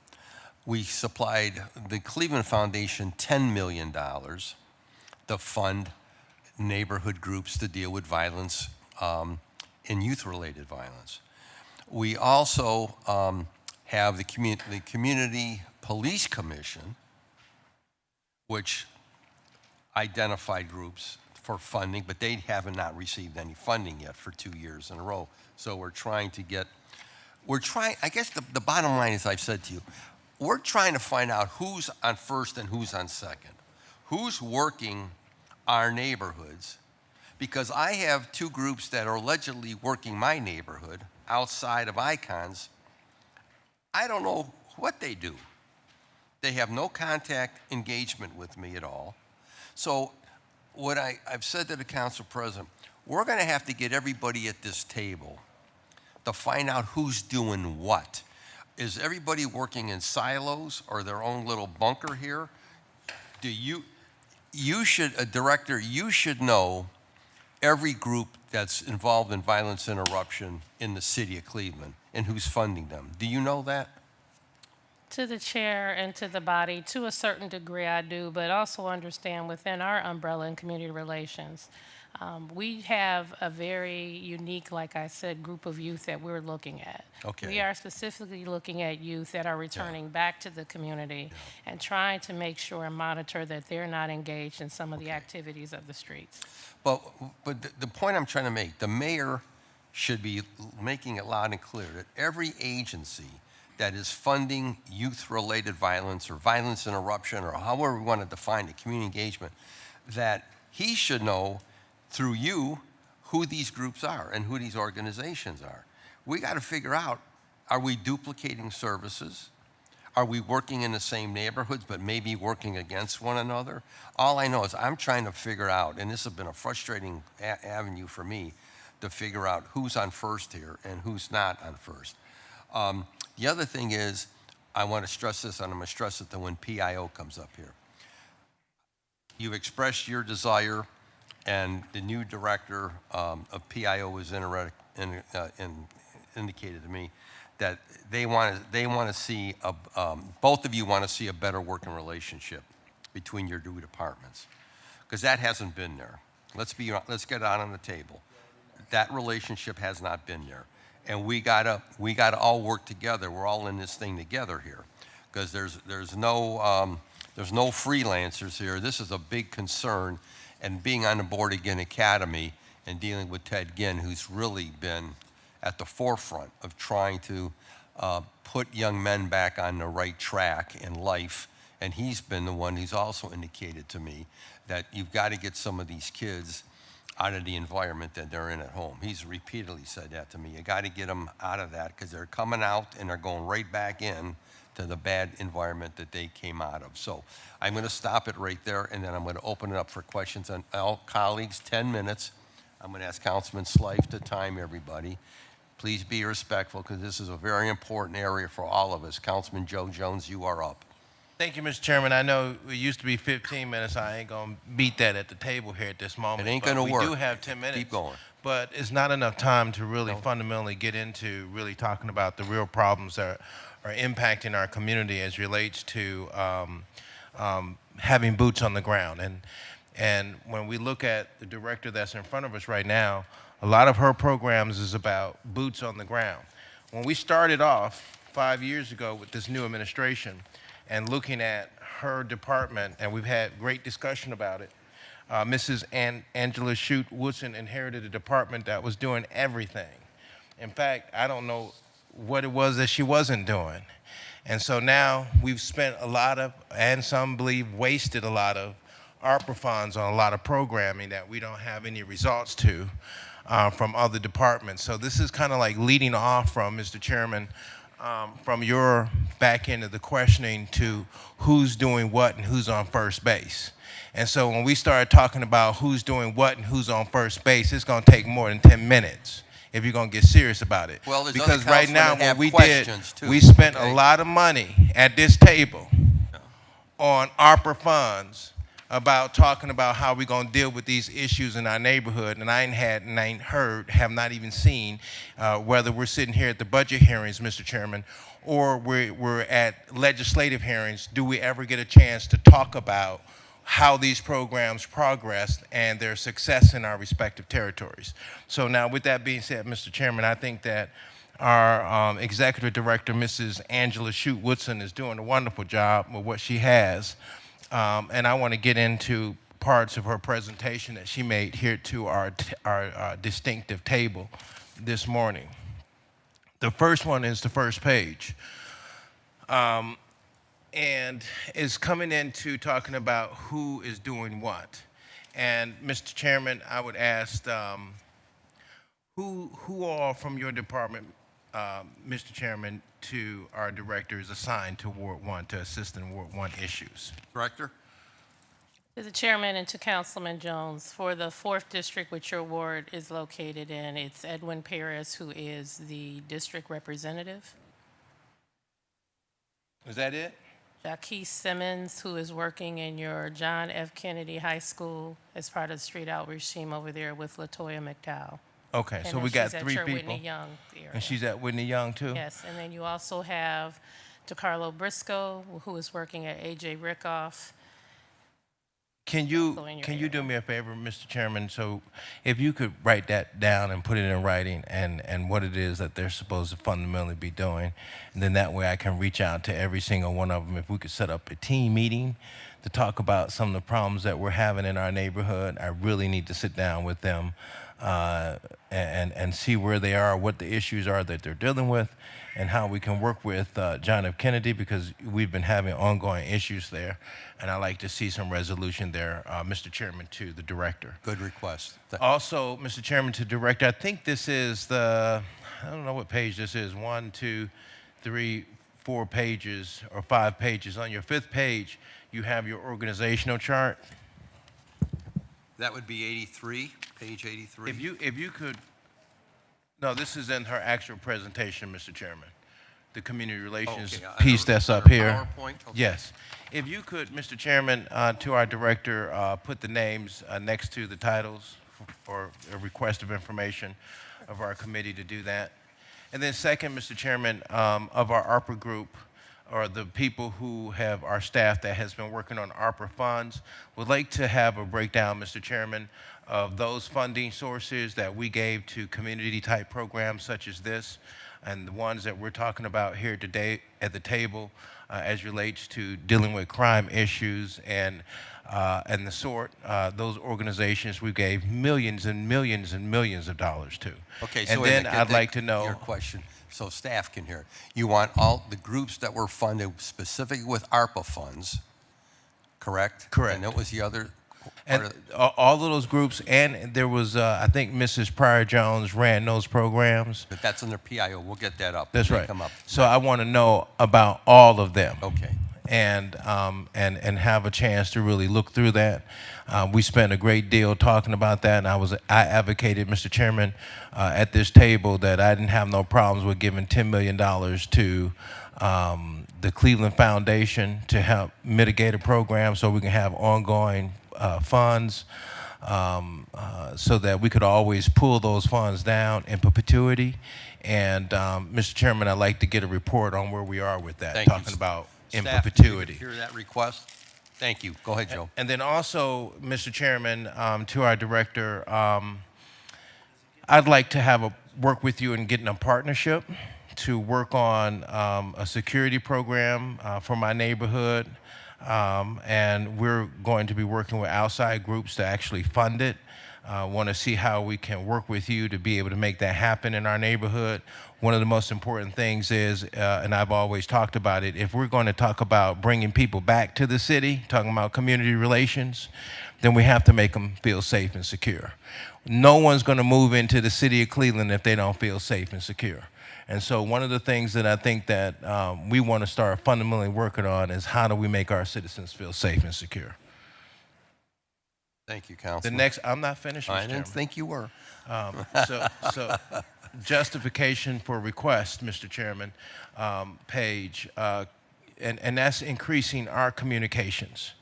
We supplied the Cleveland Foundation $10 million to fund neighborhood groups to deal with violence and youth-related violence. We also have the Community Police Commission, which identified groups for funding, but they have not received any funding yet for 2 years in a row. So we're trying to get, I guess the bottom line is, I've said to you, we're trying to find out who's on first and who's on second, who's working our neighborhoods, because I have two groups that are allegedly working my neighborhood outside of Icons. I don't know what they do. They have no contact engagement with me at all. So what I've said to the council president, we're going to have to get everybody at this table to find out who's doing what. Is everybody working in silos or their own little bunker here? Director, you should know every group that's involved in violence interruption in the city of Cleveland and who's funding them. Do you know that? To the chair and to the body, to a certain degree I do, but also understand within our umbrella in community relations, we have a very unique, like I said, group of youth that we're looking at. Okay. We are specifically looking at youth that are returning back to the community and trying to make sure and monitor that they're not engaged in some of the activities of the streets. But the point I'm trying to make, the mayor should be making it loud and clear that every agency that is funding youth-related violence or violence interruption or however we want to define it, community engagement, that he should know through you who these groups are and who these organizations are. We got to figure out, are we duplicating services? Are we working in the same neighborhoods but maybe working against one another? All I know is I'm trying to figure out, and this has been a frustrating avenue for me, to figure out who's on first here and who's not on first. The other thing is, I want to stress this, and I'm going to stress it when PIO comes up here. You've expressed your desire, and the new director of PIO was indicated to me that they want to see, both of you want to see a better working relationship between your two departments, because that hasn't been there. Let's get it out on the table. That relationship has not been there. And we gotta all work together. We're all in this thing together here, because there's no freelancers here. This is a big concern, and being on the Board Again Academy and dealing with Ted Ginn, who's really been at the forefront of trying to put young men back on the right track in life, and he's been the one who's also indicated to me that you've got to get some of these kids out of the environment that they're in at home. He's repeatedly said that to me. You got to get them out of that, because they're coming out and they're going right back in to the bad environment that they came out of. So I'm going to stop it right there, and then I'm going to open it up for questions. And all colleagues, 10 minutes. I'm going to ask Councilman Slife to time everybody. Please be respectful, because this is a very important area for all of us. Councilman Joe Jones, you are up. Thank you, Mr. Chairman. I know it used to be 15 minutes. I ain't going to beat that at the table here at this moment. It ain't but gonna work. We do have 10 minutes. Keep going. But it's not enough time to really fundamentally get into really talking about the real problems that are impacting our community as relates to having boots on the ground. And when we look at the director that's in front of us right now, a lot of her programs is about boots on the ground. When we started off 5 years ago with this new administration and looking at her department, and we've had great discussion about it, Mrs. Angela Shute Woodson inherited a department that was doing everything. In fact, I don't know what it was that she wasn't doing. And so now we've spent a lot of, and some believe wasted a lot of, ARPA funds on a lot of programming that we don't have any results to from other departments. So this is kind of like leading off from, Mr. Chairman, from your back end of the questioning to who's doing what and who's on first base. And so when we start talking about who's doing what and who's on first base, it's going to take more than 10 minutes if you're going to get serious about it. Well, there's because other right now, councilmen that what have we did, questions, too, we spent okay? a lot of money at this table on ARPA funds about talking about how we're going to deal with these issues in our neighborhood, and I ain't heard, have not even seen, whether we're sitting here at the budget hearings, Mr. Chairman, or we're at legislative hearings, do we ever get a chance to talk about how these programs progressed and their success in our respective territories. So now with that being said, Mr. Chairman, I think that our executive director, Mrs. Angela Shute Woodson, is doing a wonderful job with what she has. And I want to get into parts of her presentation that she made here to our distinctive table this morning. The first one is the first page. And is coming into talking about who is doing what. And Mr. Chairman, I would ask who all from your department, Mr. Chairman, to our directors assigned to Ward 1 to assist in Ward 1 issues? Director? To the chairman and to Councilman Jones, for the 4th district which your ward is located in, it's Edwin Perez who is the district representative. Is that it? Jaquise Simmons, who is working in your John F. Kennedy High School as part of the street outreach team over there with LaToya McDowell. Okay, And so then we got she's at 3 your people. Whitney Young area. And she's at Whitney Young too? Yes, and then you also have DeCarlo Briscoe, who is working at A.J. Rickoff. Can you Also in your do me a favor, Mr. Chairman? So if you could write that down and put it in writing and what it is that they're supposed to fundamentally be doing. And then that way I can reach out to every single one of them. If we could set up a team meeting to talk about some of the problems that we're having in our neighborhood, I really need to sit down with them and see where they are, what the issues are that they're dealing with, and how we can work with John F. Kennedy, because we've been having ongoing issues there, and I'd like to see some resolution there, Mr. Chairman, to the director. Good request. Also, Mr. Chairman, to director, I think this is the, I don't know what page this is, 1, 2, 3, 4 pages, or 5 pages. On your 5th page, you have your organizational chart. That would be 83, page 83. If you could, no, this is in her actual presentation, Mr. Chairman. The community relations Okay, piece know, that's is up there a here. PowerPoint? Okay. Yes. If you could, Mr. Chairman, to our director, put the names next to the titles or a request of information of our committee to do that. And then second, Mr. Chairman, of our ARPA group, or the people who have our staff that has been working on ARPA funds, would like to have a breakdown, Mr. Chairman, of those funding sources that we gave to community-type programs such as this, and the ones that we're talking about here today at the table as relates to dealing with crime issues and the sort, those organizations we gave millions and millions and millions of dollars to. Okay, so and wait a then minute, I'd like to know. your question, so staff can hear it. You want all the groups that were funded specifically with ARPA funds, correct? Correct. And what was the other? And all of those groups, and there was, I think Mrs. Pryor Jones ran those programs. But that's under PIO. We'll get that up. That's They right. Come up. So I want to know about all of them. Okay. and have a chance to really look through that. We spent a great deal talking about that, and I advocated, Mr. Chairman, at this table that I didn't have no problems with giving $10 million to the Cleveland Foundation to help mitigate a program so we can have ongoing funds, so that we could always pull those funds down in perpetuity. And Mr. Chairman, I'd like to get a report on where we are with that, Thank you. talking about in Staff, perpetuity. Hear that request? Thank you. Go ahead, Joe. And then also, Mr. Chairman, to our director, I'd like to work with you in getting a partnership to work on a security program for my neighborhood. And we're going to be working with outside groups to actually fund it. Want to see how we can work with you to be able to make that happen in our neighborhood. One of the most important things is, and I've always talked about it, if we're going to talk about bringing people back to the city, talking about community relations, then we have to make them feel safe and secure. No one's going to move into the city of Cleveland if they don't feel safe and secure. And so one of the things that I think that we want to start fundamentally working on is how do we make our citizens feel safe and secure. Thank you, Councilman. The next, I'm not finished, Mr. I Chairman. didn't think you were. So justification for request, Mr. Chairman, page, and that's increasing our communications.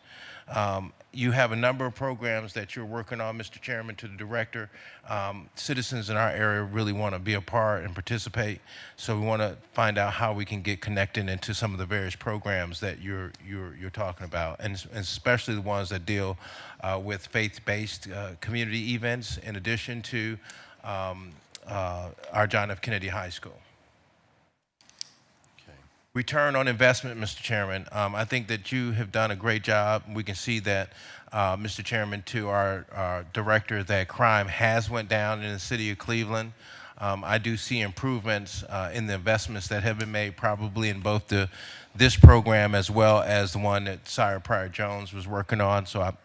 You have a number of programs that you're working on, Mr. Chairman, to the director. Citizens in our area really want to be a part and participate, so we want to find out how we can get connected into some of the various programs that you're talking about, and especially the ones that deal with faith-based community events, in addition to our John F. Kennedy High School. Return on investment, Mr. Chairman. I think that you have done a great job. We can see that, Mr. Chairman, to our director, that crime has went down in the city of Cleveland. I do see improvements in the investments that have been made, probably in both this program as well as the one that Sire Pryor Jones was working on. So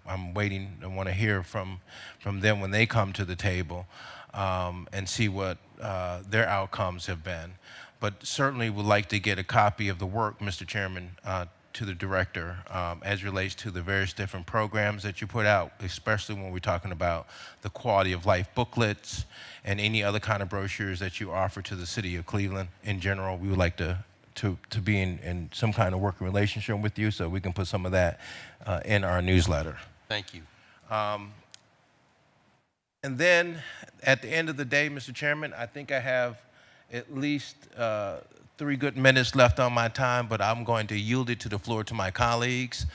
I'm waiting. I want to hear from them when they come to the table and see what their outcomes have been. But certainly would like to get a copy of the work, Mr. Chairman, to the director as relates to the various different programs that you put out, especially when we're talking about the quality of life booklets and any other kind of brochures that you offer to the city of Cleveland in general. We would like to be in some kind of working relationship with you so we can put some of that in our newsletter. Thank you. And then at the end of the day, Mr. Chairman, I think I have at least 3 good minutes left on my time, but I'm going to yield it to the floor to my colleagues.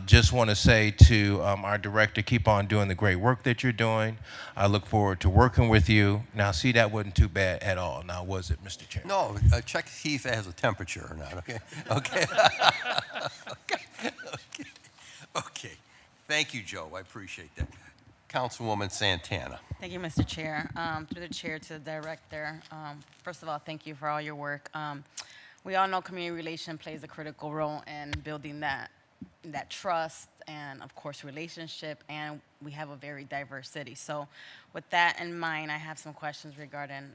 Just want to say to our director, keep on doing the great work that you're doing. I look forward to working with you. Now, see, that wasn't too bad at all, now was it, Mr. Chairman? No, check to see if it has a temperature or not, okay? Okay. Okay. Thank you, Joe. I appreciate that. Councilwoman Santana. Thank you, Mr. Chair. Through the chair to the director, first of all, thank you for all your work. We all know community relation plays a critical role in building that trust and, of course, relationship, and we have a very diverse city. So with that in mind, I have some questions regarding,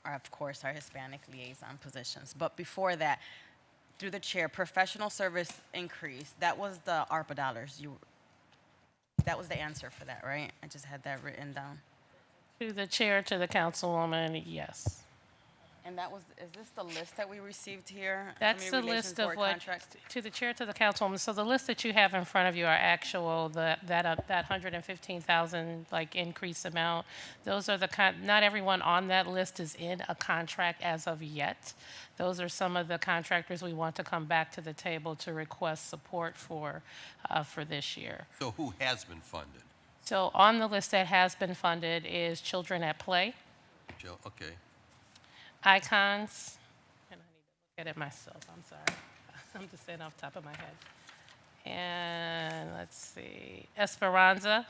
of course, our Hispanic liaison positions. But before that, through the chair, professional service increase, that was the ARPA dollars. That was the answer for that, right? I just had that written down. To the chair, to the councilwoman, yes. And is this the list that we received here? That's the Community list Relations of Board what, contract? to the chair, to the councilwoman. So the list that you have in front of you are actual, that 115,000 like increase amount. Those are not everyone on that list is in a contract as of yet. Those are some of the contractors we want to come back to the table to request support for this year. So who has been funded? So on the list that has been funded is Children at Play, Joe, okay. Icons, and I need to look at it myself, I'm sorry. I'm just saying off the top of my head. And let's see, Esperanza.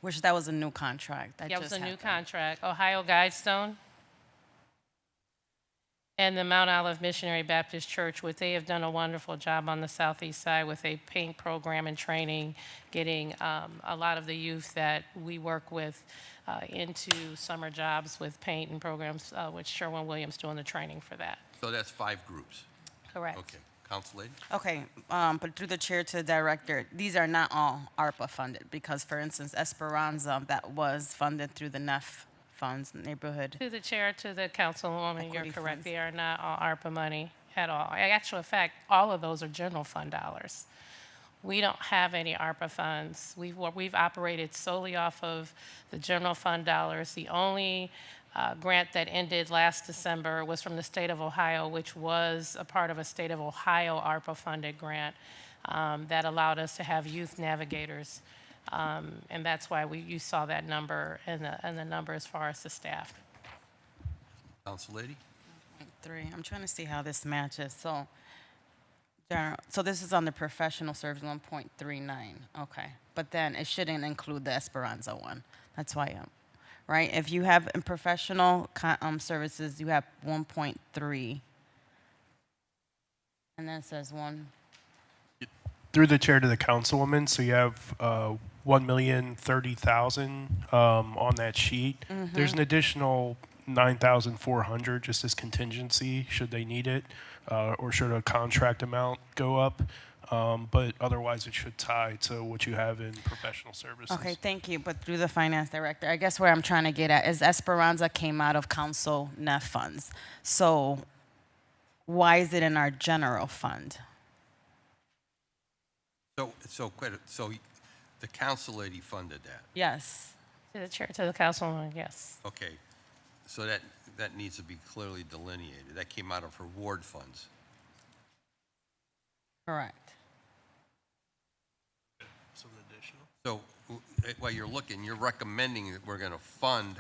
Which that was a new contract. Yeah, it was a new contract. Ohio Guidestone. And the Mount Olive Missionary Baptist Church, which they have done a wonderful job on the southeast side with a paint program and training, getting a lot of the youth that we work with into summer jobs with paint and programs, with Sherwin-Williams doing the training for that. So that's 5 groups. Correct. Okay. Council Lady? Okay, but through the chair to the director, these are not all ARPA funded because, for instance, Esperanza, that was funded through the NEF funds, neighborhood. To the chair, to the councilwoman, you're Equity correct. funds. They are not all ARPA money at all. In actual fact, all of those are general fund dollars. We don't have any ARPA funds. We've operated solely off of the general fund dollars. The only grant that ended last December was from the state of Ohio, which was a part of a state of Ohio ARPA-funded grant that allowed us to have youth navigators. And that's why you saw that number and the number as far as the staff. Council Lady? 3. I'm trying to see how this matches. So this is on the professional service 1.39. Okay, but then it shouldn't include the Esperanza one. That's why right? If you have in professional services, you have 1.3, and then it says 1. Through the chair to the councilwoman, so you have 1,030,000 on that sheet. There's an additional 9,400 just as contingency should they need it, or should a contract amount go up. But otherwise, it should tie to what you have in professional services. Okay, thank you. But through the finance director, I guess where I'm trying to get at is Esperanza came out of council NEF funds. So why is it in our general fund? So the council lady funded that. Yes. To the chair, to the councilwoman, yes. Okay, so that needs to be clearly delineated. That came out of her ward funds. Correct. So while you're looking, you're recommending that we're going to fund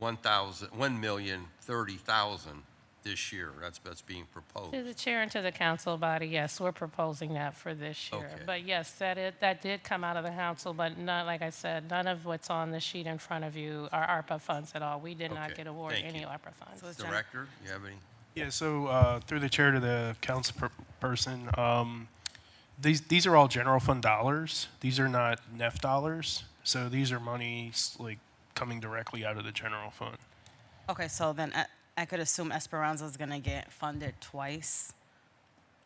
1,030,000 this year. That's being proposed. To the chair and to the council body, yes, we're proposing that for this year. Okay. But yes, that did come out of the council, but not, like I said, none of what's on the sheet in front of you are ARPA funds at all. We did not Okay, get awarded thank any you. ARPA funds. Director, you have any? Yeah, so through the chair to the council person, these are all general fund dollars. These are not NEF dollars. So these are monies like coming directly out of the general fund. Okay, so then I could assume Esperanza is going to get funded twice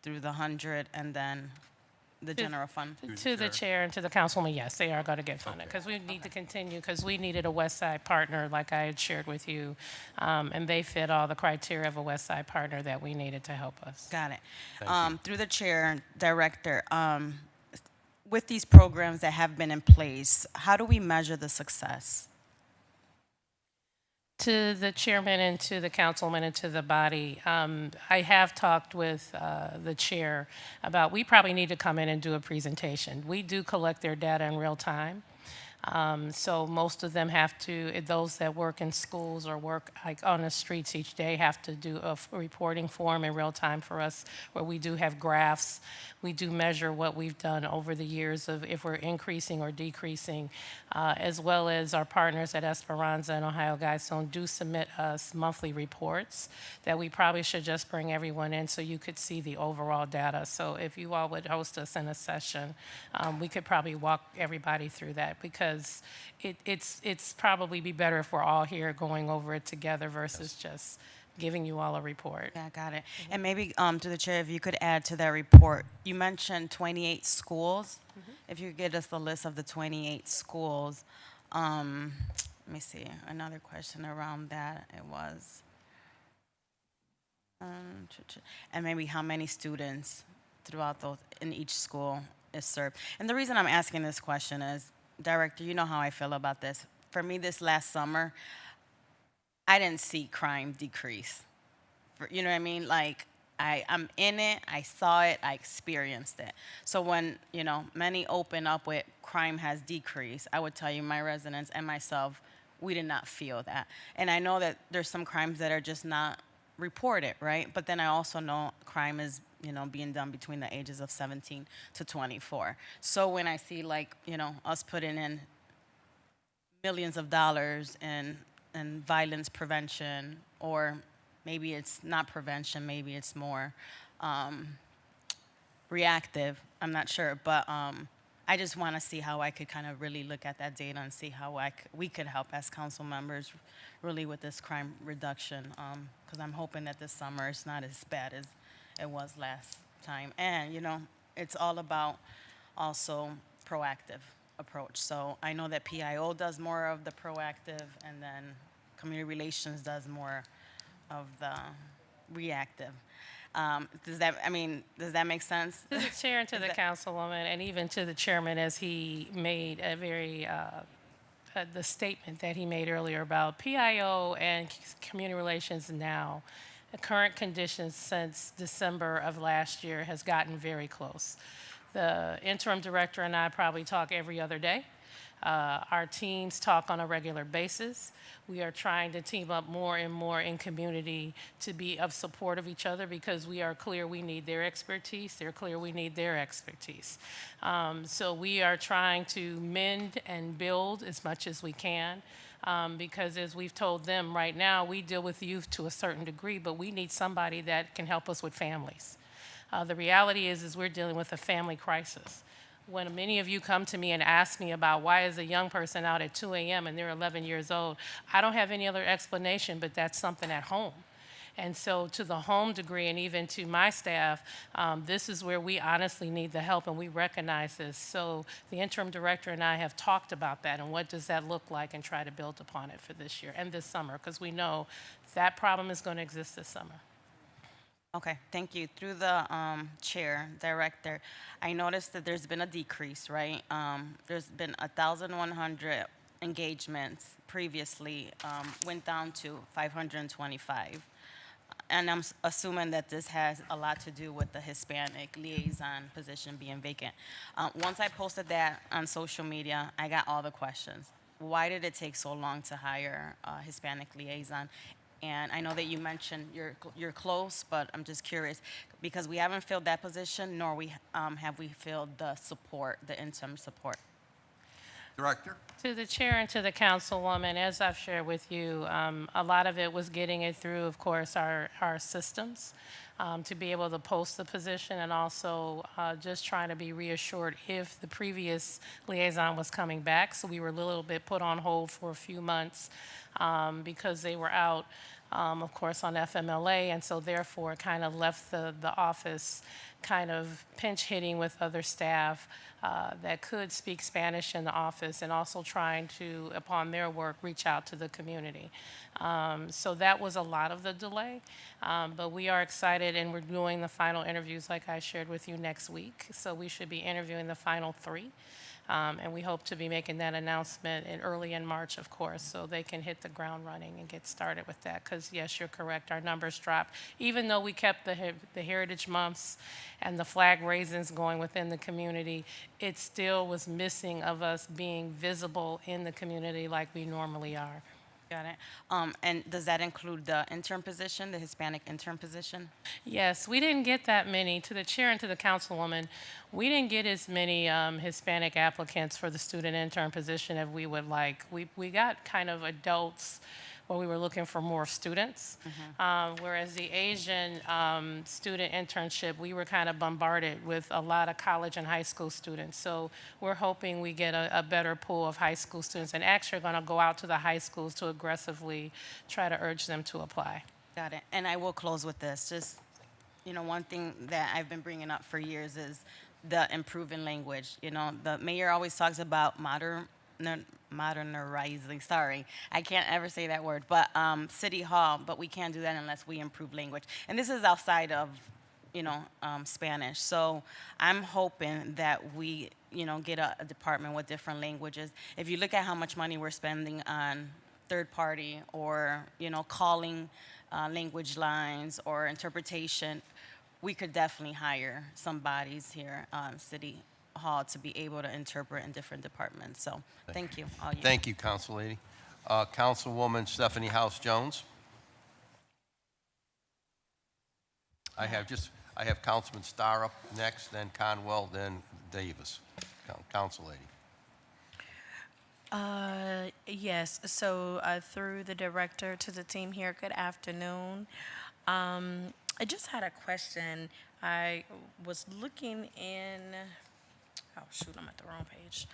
through the 100 and then the general fund. To the chair and to the councilwoman, yes, they are going to get funded because we need to continue because we needed a West Side partner, like I had shared with you, and they fit all the criteria of a West Side partner that we needed to help us. Got it. Thank you. Through the chair, director, with these programs that have been in place, how do we measure the success? To the chairman and to the councilman and to the body, I have talked with the chair about we probably need to come in and do a presentation. We do collect their data in real time. So most of them have to, those that work in schools or work like on the streets each day have to do a reporting form in real time for us where we do have graphs. We do measure what we've done over the years of if we're increasing or decreasing, as well as our partners at Esperanza and Ohio Guidestone do submit us monthly reports that we probably should just bring everyone in so you could see the overall data. So if you all would host us in a session, we could probably walk everybody through that because it's probably be better if we're all here going over it together versus just giving you all a report. Yeah, got it. And maybe to the chair, if you could add to that report, you mentioned 28 schools. If you could get us the list of the 28 schools. Let me see, another question around that. It was, and maybe how many students throughout those in each school is served. And the reason I'm asking this question is, Director, you know how I feel about this. For me, this last summer, I didn't see crime decrease. You know what I mean? Like, I'm in it, I saw it, I experienced it. So when, many open up with crime has decreased, I would tell you my residents and myself, we did not feel that. And I know that there's some crimes that are just not reported, right? But then I also know crime is, being done between the ages of 17 to 24. So when I see us putting in millions of dollars in violence prevention, or maybe it's not prevention, maybe it's more reactive, I'm not sure, but I just want to see how I could kind of really look at that data and see how we could help as council members really with this crime reduction, because I'm hoping that this summer it's not as bad as it was last time. And, it's all about also proactive approach. So I know that PIO does more of the proactive, and then community relations does more of the reactive. Does that make sense? To the chair and to the councilwoman, and even to the chairman, as he made a very, the statement that he made earlier about PIO and community relations now, the current conditions since December of last year has gotten very close. The interim director and I probably talk every other day. Our teams talk on a regular basis. We are trying to team up more and more in community to be of support of each other, because we are clear we need their expertise. They're clear we need their expertise. So we are trying to mend and build as much as we can. Because as we've told them right now, we deal with youth to a certain degree, but we need somebody that can help us with families. The reality is we're dealing with a family crisis. When many of you come to me and ask me about why is a young person out at 2 a.m. and they're 11 years old, I don't have any other explanation, but that's something at home. And so to the home degree, and even to my staff, this is where we honestly need the help, and we recognize this. So the interim director and I have talked about that, and what does that look like, and try to build upon it for this year and this summer, because we know that problem is going to exist this summer. Okay, thank you. Through the chair, director, I noticed that there's been a decrease, right? There's been 1,100 engagements previously, went down to 525. And I'm assuming that this has a lot to do with the Hispanic liaison position being vacant. Once I posted that on social media, I got all the questions. Why did it take so long to hire a Hispanic liaison? And I know that you mentioned you're close, but I'm just curious, because we haven't filled that position, nor have we filled the support, the interim support. Director? To the chair and to the councilwoman, as I've shared with you, a lot of it was getting it through, of course, our systems to be able to post the position, and also just trying to be reassured if the previous liaison was coming back. So we were a little bit put on hold for a few months because they were out, of course, on FMLA, and so therefore kind of left the office kind of pinch hitting with other staff that could speak Spanish in the office, and also trying to, upon their work, reach out to the community. So that was a lot of the delay, but we are excited, and we're doing the final interviews like I shared with you next week. So we should be interviewing the final 3. And we hope to be making that announcement early in March, of course, so they can hit the ground running and get started with that. Because, yes, you're correct, our numbers dropped. Even though we kept the Heritage Months and the flag raisins going within the community, it still was missing of us being visible in the community like we normally are. Got it. And does that include the intern position, the Hispanic intern position? Yes, we didn't get that many. To the chair and to the councilwoman, we didn't get as many Hispanic applicants for the student intern position as we would like. We got kind of adults where we were looking for more students, whereas the Asian student internship, we were kind of bombarded with a lot of college and high school students. So we're hoping we get a better pool of high school students, and actually are going to go out to the high schools to aggressively try to urge them to apply. Got it. And I will close with this. Just, one thing that I've been bringing up for years is the improving language. The mayor always talks about modernizing, sorry, I can't ever say that word, but City Hall, but we can't do that unless we improve language. And this is outside of, Spanish. So I'm hoping that we, get a department with different languages. If you look at how much money we're spending on third party or, calling language lines or interpretation, we could definitely hire some bodies here, City Hall, to be able to interpret in different departments. So thank you. All you. Thank you, Council Lady. Councilwoman Stephanie House Jones. I have Councilman Starr up next, then Conwell, then Davis. Council Lady. Yes, so through the director to the team here, good afternoon. I just had a question. I was looking in, oh shoot, I'm at the wrong page,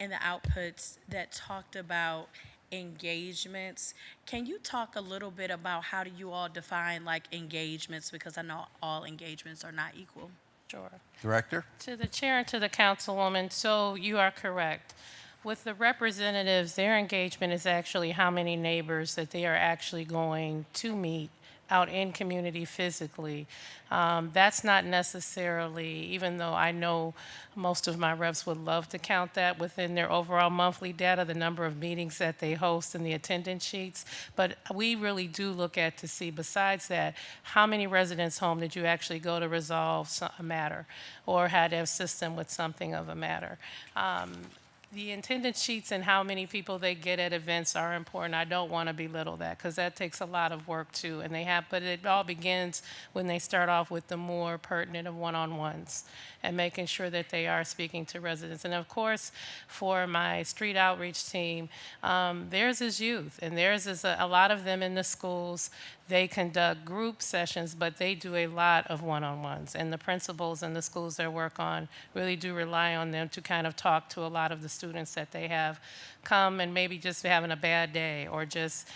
in the outputs that talked about engagements. Can you talk a little bit about how do you all define like engagements? Because I know all engagements are not equal. Sure. Director? To the chair and to the councilwoman, so you are correct. With the representatives, their engagement is actually how many neighbors that they are actually going to meet out in community physically. That's not necessarily, even though I know most of my reps would love to count that within their overall monthly data, the number of meetings that they host and the attendance sheets. But we really do look at to see, besides that, how many residents' home did you actually go to resolve a matter or had to assist them with something of a matter. The attendance sheets and how many people they get at events are important. I don't want to belittle that because that takes a lot of work too. And they have, but it all begins when they start off with the more pertinent of one-on-ones and making sure that they are speaking to residents. And of course, for my street outreach team, theirs is youth, and theirs is a lot of them in the schools. They conduct group sessions, but they do a lot of one-on-ones. And the principals in the schools they work on really do rely on them to kind of talk to a lot of the students that they have come and maybe just having a bad day or just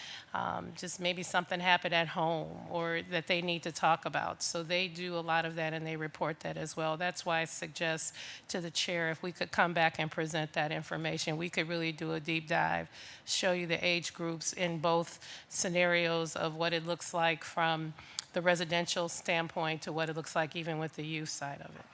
maybe something happened at home or that they need to talk about. So they do a lot of that and they report that as well. That's why I suggest to the chair if we could come back and present that information. We could really do a deep dive, show you the age groups in both scenarios of what it looks like from the residential standpoint to what it looks like even with the youth side of it.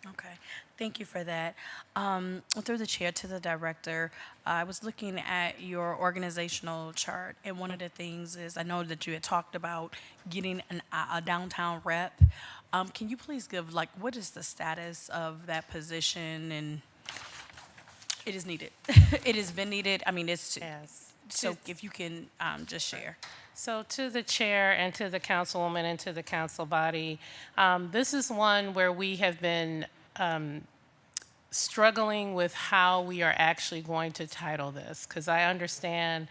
Okay, thank you for that. Through the chair to the director, I was looking at your organizational chart, and one of the things is I know that you had talked about getting a downtown rep. Can you please give, like, what is the status of that position? And it is needed. It has been needed. I mean, it's, Yes. so if you can just share. So to the chair and to the councilwoman and to the council body, this is one where we have been struggling with how we are actually going to title this, because I understand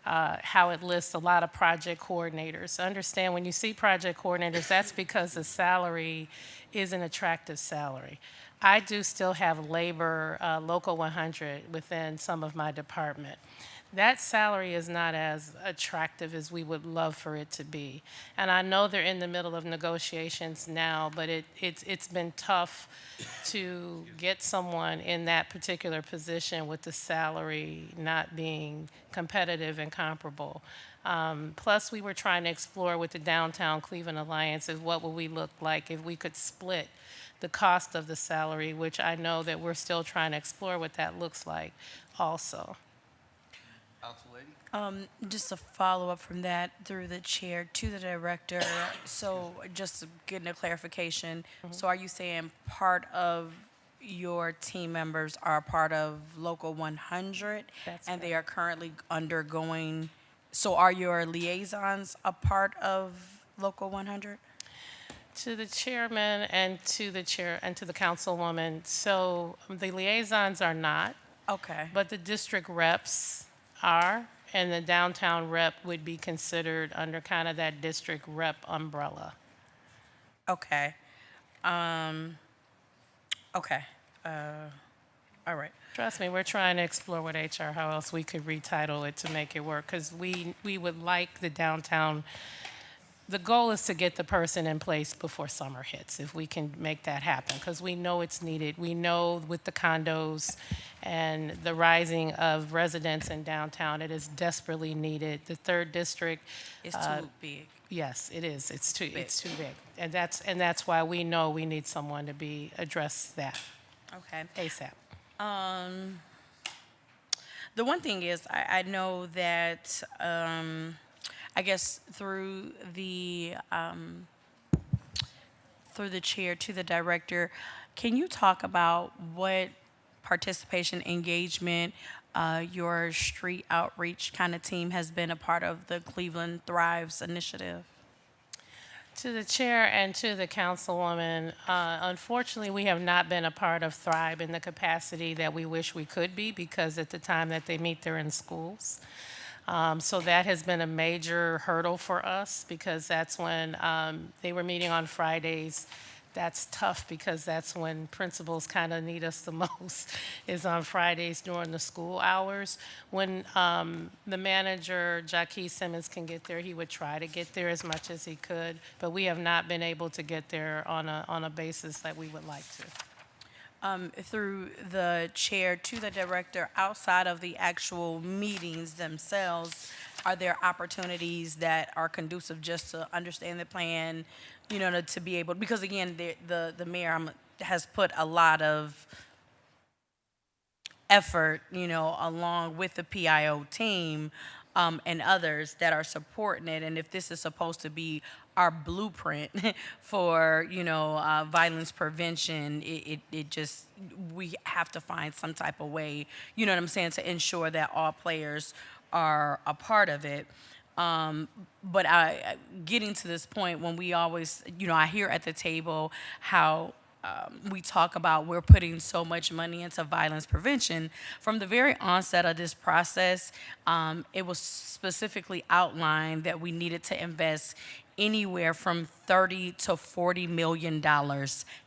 how it lists a lot of project coordinators. Understand when you see project coordinators, that's because the salary is an attractive salary. I do still have labor, local 100 within some of my department. That salary is not as attractive as we would love for it to be. And I know they're in the middle of negotiations now, but it's been tough to get someone in that particular position with the salary not being competitive and comparable. Plus, we were trying to explore with the Downtown Cleveland Alliance of what would we look like if we could split the cost of the salary, which I know that we're still trying to explore what that looks like also. Just a follow-up from that through the chair to the director. So just getting a clarification. So are you saying part of your team members are part of Local 100? That's and they are currently undergoing, so are your liaisons a part of Local 100? To the chairman and to the chair and to the councilwoman, so the liaisons are not, Okay. but the district reps are, and the downtown rep would be considered under kind of that district rep umbrella. Okay. Okay. All right. Trust me, we're trying to explore with HR how else we could retitle it to make it work, because we would like the downtown. The goal is to get the person in place before summer hits, if we can make that happen, because we know it's needed. We know with the condos and the rising of residents in downtown, it is desperately needed. The third district. It's too big. Yes, it is. It's too big. And that's why we know we need someone to address that Okay. ASAP. The one thing is, I know that, I guess through the chair to the director, can you talk about what participation, engagement, your street outreach kind of team has been a part of the Cleveland Thrives initiative? To the chair and to the councilwoman, unfortunately, we have not been a part of Thrive in the capacity that we wish we could be, because at the time that they meet, they're in schools. So that has been a major hurdle for us, because that's when they were meeting on Fridays that's tough because that's when principals kind of need us the most, is on Fridays during the school hours. When the manager, Jackie Simmons, can get there, he would try to get there as much as he could, but we have not been able to get there on a basis that we would like to. Through the chair to the director, outside of the actual meetings themselves, are there opportunities that are conducive just to understand the plan, you know, to be able, because again, the mayor has put a lot of effort, you know, along with the PIO team and others that are supporting it. And if this is supposed to be our blueprint for, you know, violence prevention, it just, we have to find some type of way, you know what I'm saying, to ensure that all players are a part of it. But getting to this point when we always, you know, I hear at the table how we talk about we're putting so much money into violence prevention. From the very onset of this process, it was specifically outlined that we needed to invest anywhere from $30 to $40 million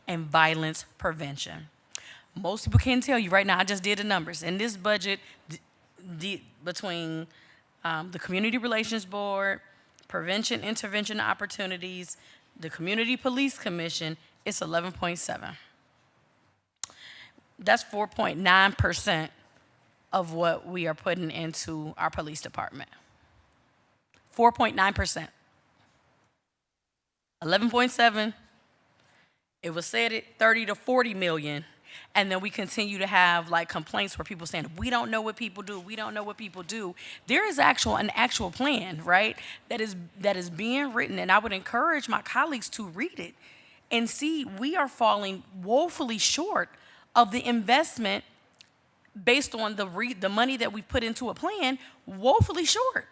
in violence prevention. Most people can't tell you right now, I just did the numbers. In this budget, between the Community Relations Board, Prevention Intervention Opportunities, the Community Police Commission, it's 11.7. That's 4.9% of what we are putting into our police department. 4.9%. 11.7. It was said at 30 to 40 million. And then we continue to have like complaints where people saying, we don't know what people do. We don't know what people do. There is an actual plan, right? That is being written. And I would encourage my colleagues to read it and see we are falling woefully short of the investment based on the money that we put into a plan, woefully short.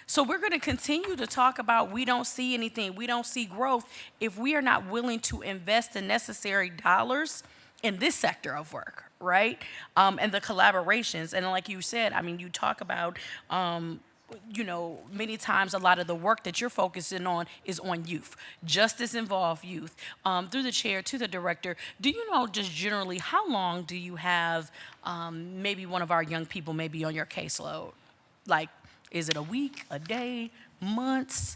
So we're going to continue to talk about we don't see anything, we don't see growth if we are not willing to invest the necessary dollars in this sector of work, right? And the collaborations. And like you said, I mean, you talk about, you know, many times a lot of the work that you're focusing on is on youth. Justice involved youth. Through the chair to the director, do you know just generally how long do you have maybe one of our young people maybe on your caseload? Like, is it a week, a day, months?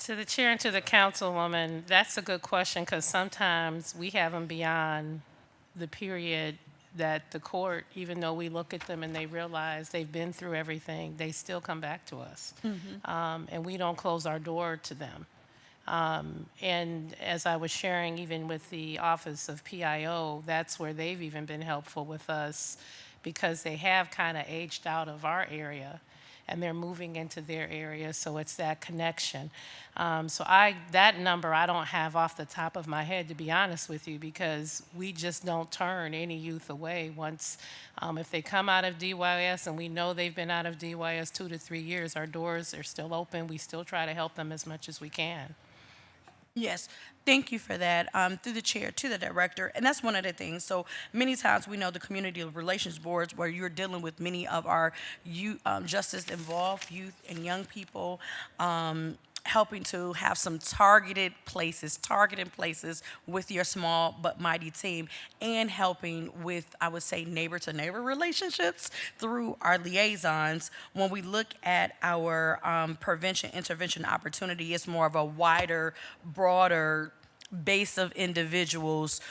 To the chair and to the councilwoman, that's a good question because sometimes we have them beyond the period that the court, even though we look at them and they realize they've been through everything, they still come back to us. And we don't close our door to them. And as I was sharing, even with the Office of PIO, that's where they've even been helpful with us because they have kind of aged out of our area and they're moving into their area, so it's that connection. So that number I don't have off the top of my head, to be honest with you, because we just don't turn any youth away once, if they come out of DYS and we know they've been out of DYS 2 to 3 years, our doors are still open. We still try to help them as much as we can. Yes, thank you for that. Through the chair to the director, and that's one of the things. So many times we know the community relations boards where you're dealing with many of our justice-involved youth and young people, helping to have some targeted places with your small but mighty team, and helping with, I would say, neighbor-to-neighbor relationships through our liaisons. When we look at our prevention intervention opportunity, it's more of a wider, broader base of individuals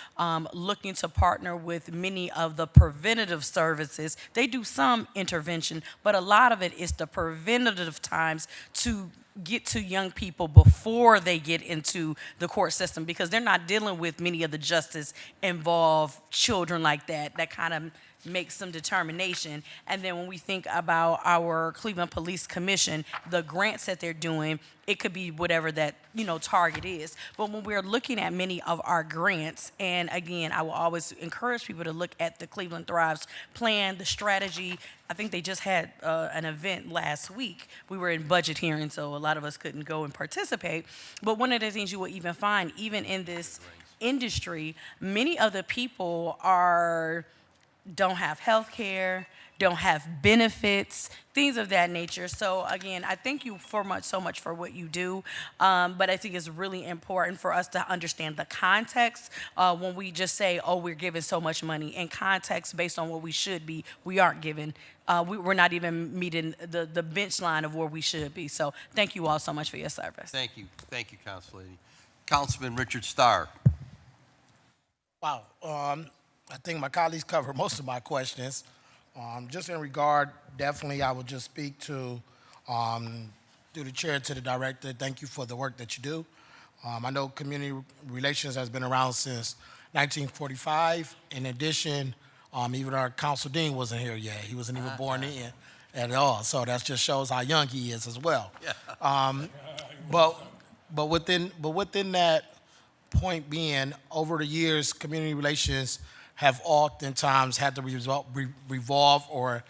looking to partner with many of the preventative services. They do some intervention, but a lot of it is the preventative times to get to young people before they get into the court system, because they're not dealing with many of the justice involved children like that kind of make some determination. And then when we think about our Cleveland Police Commission, the grants that they're doing, it could be whatever that, you know, target is. But when we're looking at many of our grants, and again, I will always encourage people to look at the Cleveland Thrives plan, the strategy. I think they just had an event last week. We were in budget hearing, so a lot of us couldn't go and participate. But one of the things you will even find, even in this industry, many of the people don't have health care, don't have benefits, things of that nature. So again, I thank you so much for what you do, but I think it's really important for us to understand the context when we just say, oh, we're giving so much money. In context, based on what we should be, we aren't giving. We're not even meeting the bench line of where we should be. So thank you all so much for your service. Thank you, Council Lady. Councilman Richard Starr. Wow. I think my colleagues covered most of my questions. Just in regard, definitely I would just speak to, through the chair to the director, thank you for the work that you do. I know community relations has been around since 1945. In addition, even our council dean wasn't here yet. He wasn't even born in at all. So that just shows how young he is as well. But within that point being, over the years, community relations have oftentimes had to revolve or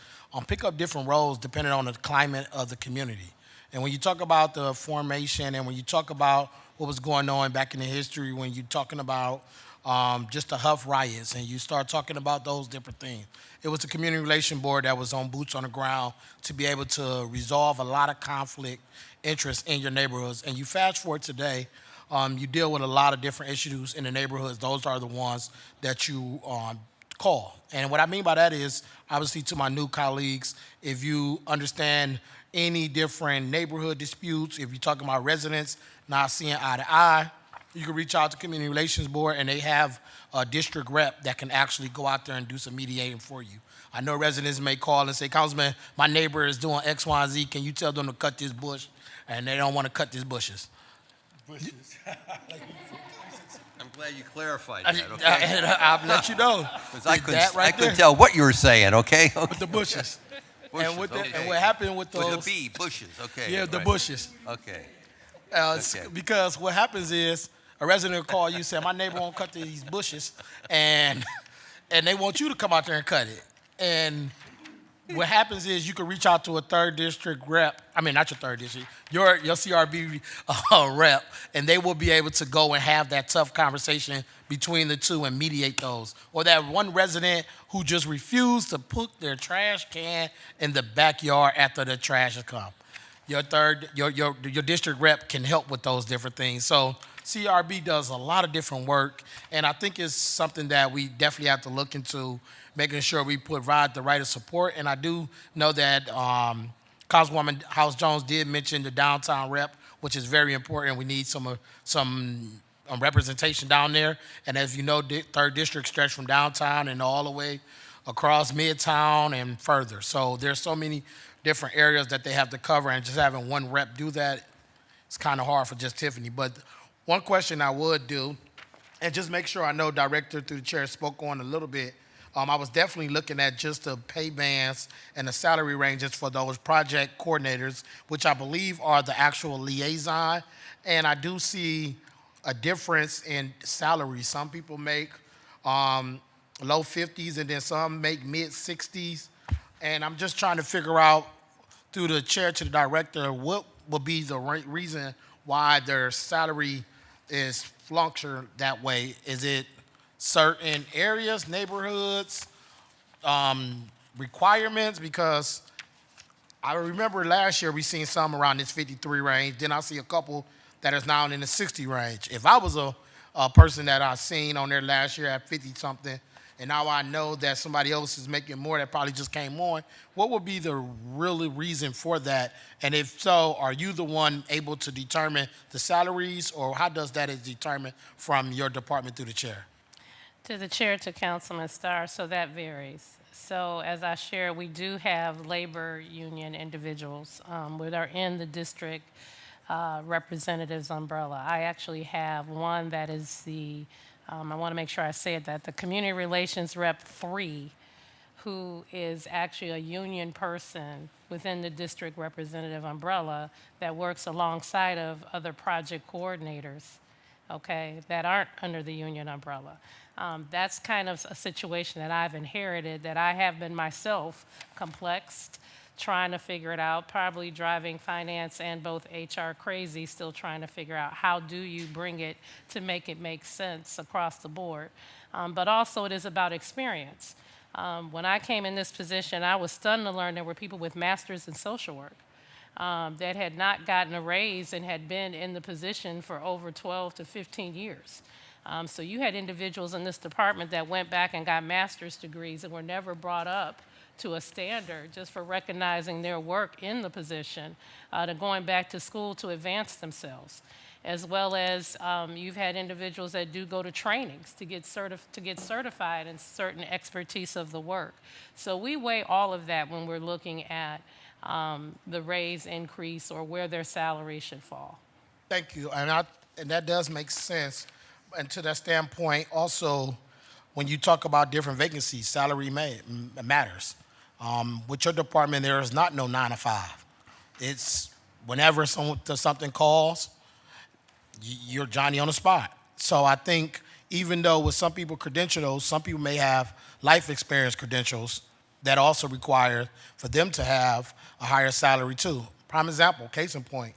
pick up different roles depending on the climate of the community. And when you talk about the formation and when you talk about what was going on back in the history, when you're talking about just the Huff riots and you start talking about those different things, it was the community relation board that was on boots on the ground to be able to resolve a lot of conflict interest in your neighborhoods. And you fast forward today, you deal with a lot of different issues in the neighborhoods. Those are the ones that you call. And what I mean by that is, obviously to my new colleagues, if you understand any different neighborhood disputes, if you're talking about residents not seeing eye to eye, you can reach out to Community Relations Board and they have a district rep that can actually go out there and do some mediating for you. I know residents may call and say, Councilman, my neighbor is doing X, Y, and Z. Can you tell them to cut this bush? And they don't want to cut these bushes. I'm glad you clarified that, okay? I'll let you know. Because I couldn't tell what you were saying, okay? With the bushes. Bushes, and okay. what happened with those... With the B, bushes, okay. Yeah, the right. bushes. Okay. Okay. Because what happens is, a resident will call you, say, my neighbor won't cut these bushes, and they want you to come out there and cut it. And what happens is you can reach out to a third district rep, I mean, not your third district, your CRB rep, and they will be able to go and have that tough conversation between the two and mediate those. Or that one resident who just refused to put their trash can in the backyard after the trash has come. Your district rep can help with those different things. So CRB does a lot of different work, and I think it's something that we definitely have to look into, making sure we provide the right of support. And I do know that Councilwoman House Jones did mention the downtown rep, which is very important. We need some representation down there. And as you know, third district stretch from downtown and all the way across Midtown and further. So there's so many different areas that they have to cover, and just having one rep do that, it's kind of hard for just Tiffany. But one question I would do, and just make sure I know Director through the chair spoke on a little bit, I was definitely looking at just the pay bands and the salary ranges for those project coordinators, which I believe are the actual liaison. And I do see a difference in salary. Some people make low 50s and then some make mid 60s. And I'm just trying to figure out through the chair to the director, what will be the reason why their salary is fluctuating that way? Is it certain areas, neighborhoods, requirements? Because I remember last year we seen some around this 53 range. Then I see a couple that is now in the 60 range. If I was a person that I seen on there last year at 50 something, and now I know that somebody else is making more that probably just came on, what would be the real reason for that? And if so, are you the one able to determine the salaries, or how does that is determined from your department through the chair? To the chair, to Councilman Starr, so that varies. So as I shared, we do have labor union individuals that are in the district representatives umbrella. I actually have one that is the I want to make sure I say it, that the Community Relations Rep 3, who is actually a union person within the district representative umbrella that works alongside of other project coordinators, okay, that aren't under the union umbrella. That's kind of a situation that I've inherited, that I have been myself complexed, trying to figure it out, probably driving finance and both HR crazy, still trying to figure out how do you bring it to make it make sense across the board. But also it is about experience. When I came in this position, I was stunned to learn there were people with masters in social work that had not gotten a raise and had been in the position for over 12 to 15 years. So you had individuals in this department that went back and got master's degrees and were never brought up to a standard just for recognizing their work in the position, to going back to school to advance themselves. As well as you've had individuals that do go to trainings to get certified in certain expertise of the work. So we weigh all of that when we're looking at the raise increase or where their salary should fall. Thank you, and that does make sense. And to that standpoint, also, when you talk about different vacancies, salary matters. With your department, there is not no 9 to 5. It's whenever something calls, you're Johnny on the spot. So I think even though with some people credentials, some people may have life experience credentials that also require for them to have a higher salary too. Prime example, case in point.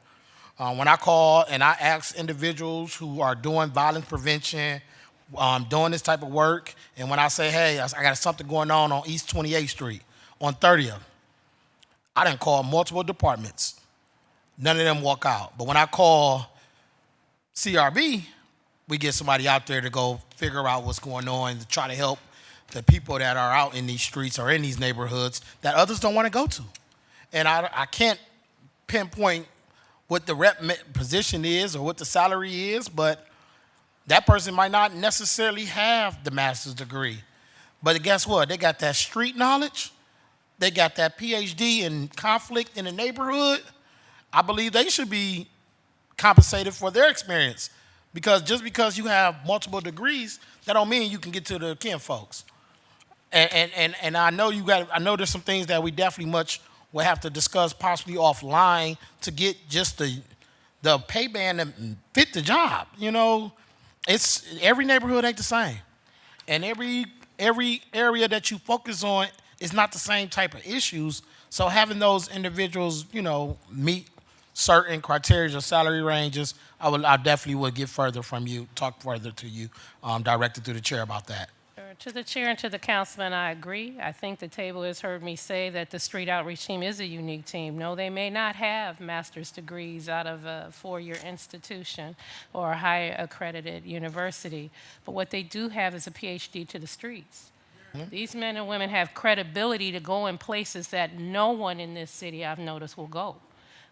When I call and I ask individuals who are doing violence prevention, doing this type of work, and when I say, hey, I got something going on East 28th Street, on 30th, I done call multiple departments. None of them walk out. But when I call CRB, we get somebody out there to go figure out what's going on, to try to help the people that are out in these streets or in these neighborhoods that others don't want to go to. And I can't pinpoint what the rep position is or what the salary is, but that person might not necessarily have the master's degree. But guess what? They got that street knowledge. They got that PhD in conflict in the neighborhood. I believe they should be compensated for their experience, because just because you have multiple degrees, that don't mean you can get to the kin folks. And I know I know there's some things that we definitely will have to discuss possibly offline to get just the pay band that fit the job. You know, it's every neighborhood ain't the same, and every area that you focus on is not the same type of issues. So having those individuals, you know, meet certain criteria or salary ranges, I definitely would get further from you, talk further to you, directed through the chair about that. To the chair and to the councilman, I agree. I think the table has heard me say that the street outreach team is a unique team. No, they may not have master's degrees out of a four-year institution or a high accredited university, but what they do have is a PhD to the streets. These men and women have credibility to go in places that no one in this city I've noticed will go.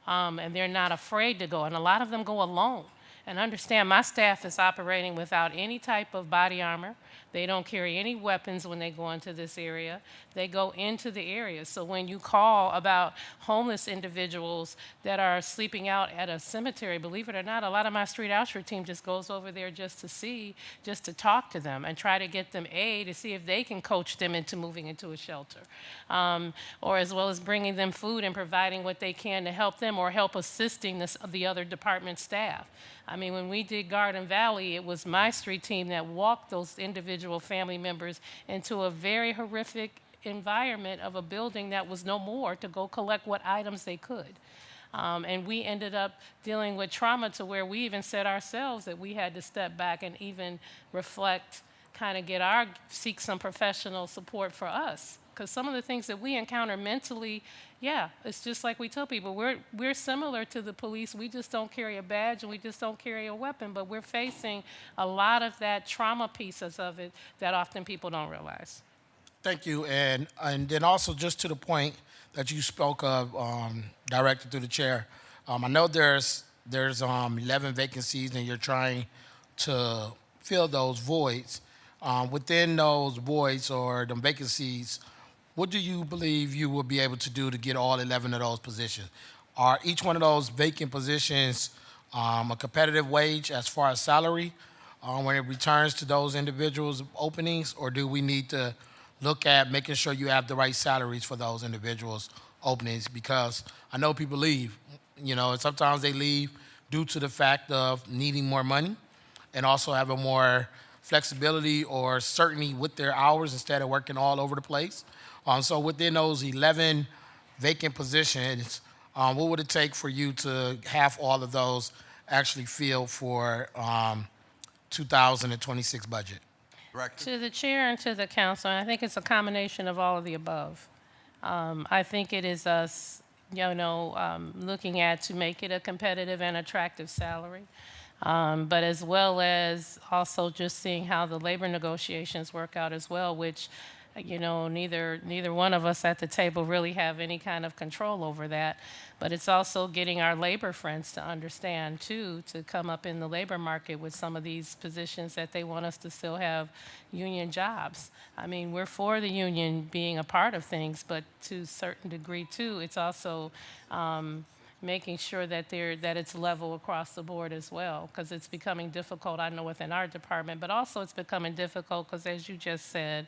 And they're not afraid to go. And a lot of them go alone. And understand, my staff is operating without any type of body armor. They don't carry any weapons when they go into this area. They go into the area. So when you call about homeless individuals that are sleeping out at a cemetery, believe it or not, a lot of my street outreach team just goes over there just to talk to them and try to get them aid to see if they can coach them into moving into a shelter. Or as well as bringing them food and providing what they can to help them or help assisting the other department staff. I mean, when we did Garden Valley, it was my street team that walked those individual family members into a very horrific environment of a building that was no more to go collect what items they could. And we ended up dealing with trauma to where we even said ourselves that we had to step back and even reflect, kind of seek some professional support for us. Because some of the things that we encounter mentally, yeah, it's just like we tell people, we're similar to the police. We just don't carry a badge and we just don't carry a weapon, but we're facing a lot of that trauma pieces of it that often people don't realize. Thank you, and then also just to the point that you spoke of, directed through the chair. I know there's 11 vacancies and you're trying to fill those voids. Within those voids or the vacancies, what do you believe you will be able to do to get all 11 of those positions? Are each one of those vacant positions a competitive wage as far as salary when it returns to those individuals' openings, or do we need to look at making sure you have the right salaries for those individuals' openings? Because I know people leave, you know, and sometimes they leave due to the fact of needing more money and also having more flexibility or certainty with their hours instead of working all over the place. So within those 11 vacant positions, what would it take for you to have all of those actually filled for 2026 budget? Director? To the chair and to the council, and I think it's a combination of all of the above. I think it is us, looking at to make it a competitive and attractive salary, but as well as also just seeing how the labor negotiations work out as well, which, neither one of us at the table really have any kind of control over that. But it's also getting our labor friends to understand, too, to come up in the labor market with some of these positions that they want us to still have union jobs. I mean, we're for the union being a part of things, but to a certain degree, too, it's also making sure that it's level across the board as well, because it's becoming difficult, I know, within our department, but also it's becoming difficult because, as you just said,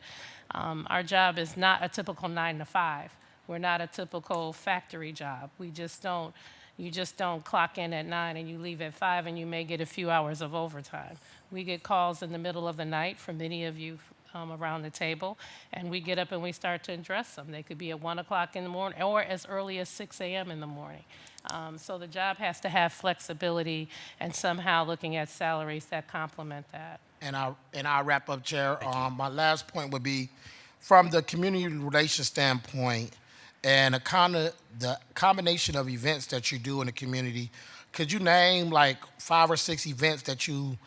our job is not a typical 9 to 5. We're not a typical factory job. You just don't clock in at 9 and you leave at 5 and you may get a few hours of overtime. We get calls in the middle of the night from many of you around the table, and we get up and we start to address them. They could be at 1 o'clock in the morning or as early as 6 a.m. in the morning. So the job has to have flexibility and somehow looking at salaries that complement that. And I'll wrap up, Chair. My last point would be, from the community relations standpoint, and the combination of events that you do in the community, could you name like 5 or 6 events that you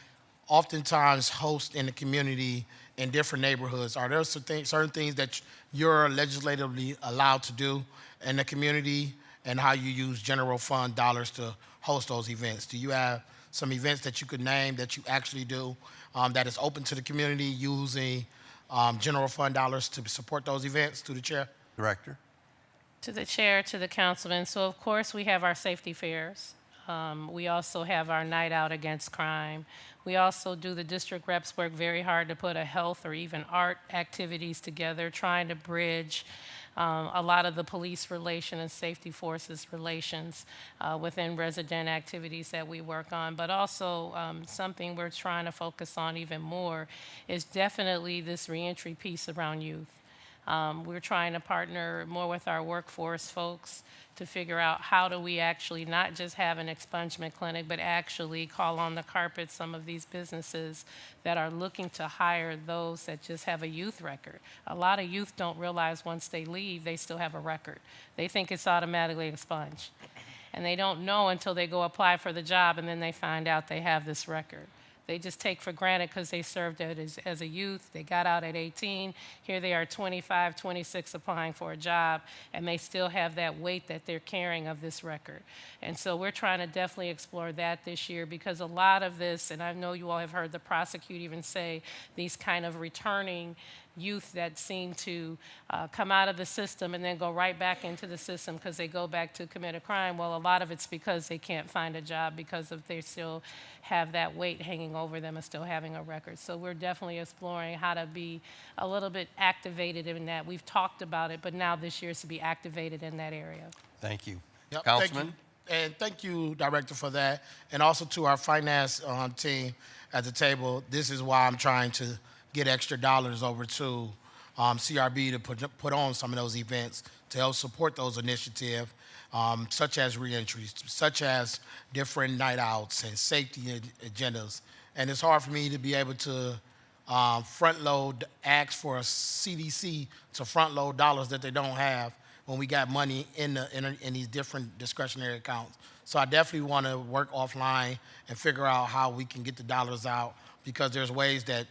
oftentimes host in the community in different neighborhoods? Are there certain things that you're legislatively allowed to do in the community, and how you use general fund dollars to host those events? Do you have some events that you could name that you actually do that is open to the community using general fund dollars to support those events? To the chair. Director? To the chair, to the councilman. So, of course, we have our safety fairs. We also have our night out against crime. We also do, the district reps work very hard to put a health or even art activities together, trying to bridge a lot of the police relation and safety forces relations within resident activities that we work on. But also something we're trying to focus on even more is definitely this reentry piece around youth. We're trying to partner more with our workforce folks to figure out how do we actually not just have an expungement clinic, but actually call on the carpet some of these businesses that are looking to hire those that just have a youth record. A lot of youth don't realize once they leave, they still have a record. They think it's automatically expunged. And they don't know until they go apply for the job, and then they find out they have this record. They just take for granted because they served it as a youth. They got out at 18. Here they are 25, 26 applying for a job, and they still have that weight that they're carrying of this record. And so we're trying to definitely explore that this year, because a lot of this, and I know you all have heard the prosecutor even say, these kind of returning youth that seem to come out of the system and then go right back into the system because they go back to commit a crime. Well, a lot of it's because they can't find a job because of they still have that weight hanging over them and still having a record. So we're definitely exploring how to be a little bit activated in that. We've talked about it, but now this year is to be activated in that area. Thank you. Yep, Councilman? Thank you. And thank you, Director, for that. And also to our finance team at the table. This is why I'm trying to get extra dollars over to CRB to put on some of those events to help support those initiatives, such as reentries, such as different night outs and safety agendas. And it's hard for me to be able to front load, ask for a CDC to front load dollars that they don't have when we got money in these different discretionary accounts. So I definitely want to work offline and figure out how we can get the dollars out, because there's ways that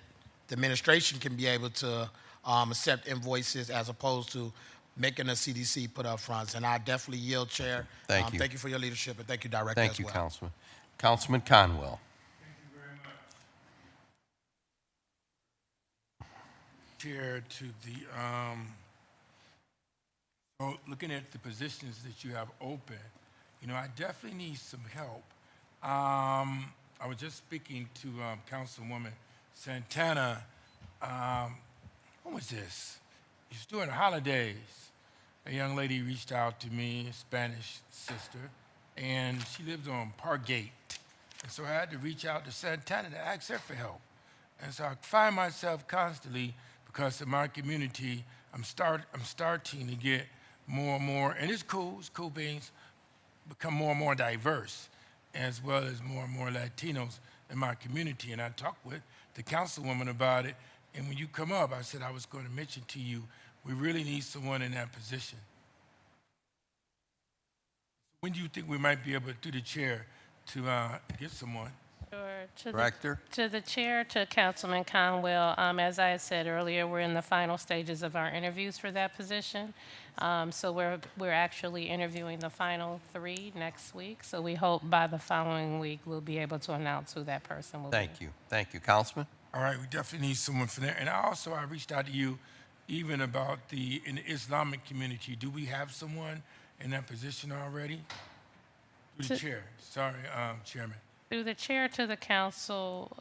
the administration can be able to accept invoices as opposed to making a CDC put up fronts. And I definitely yield, Chair. Thank you. Thank you for your leadership, and thank you, Director, Thank as you, well. Councilman. Councilman Conwell. Chair, to the, so looking at the positions that you have open, I definitely need some help. I was just speaking to Councilwoman Santana. When was this? It was during the holidays. A young lady reached out to me, a Spanish sister, and she lives on Parkgate. And so I had to reach out to Santana to ask her for help. And so I find myself constantly, because in my community, I'm starting to get more and more, and it's cool beans, become more and more diverse, as well as more and more Latinos in my community. And I talked with the councilwoman about it, And when you come up, I said I was going to mention to you, we really need someone in that position. When do you think we might be able, through the chair, to get someone? Sure. Director? To the chair, to Councilman Conwell, as I had said earlier, we're in the final stages of our interviews for that position. So we're actually interviewing the final 3 next week. So we hope by the following week we'll be able to announce who that person will be. Thank you. Thank you. Councilman? All right, we definitely need someone for that. And I reached out to you even about in the Islamic community. Do we have someone in that position already? Through the chair. Sorry, Chairman. Through the chair to the council,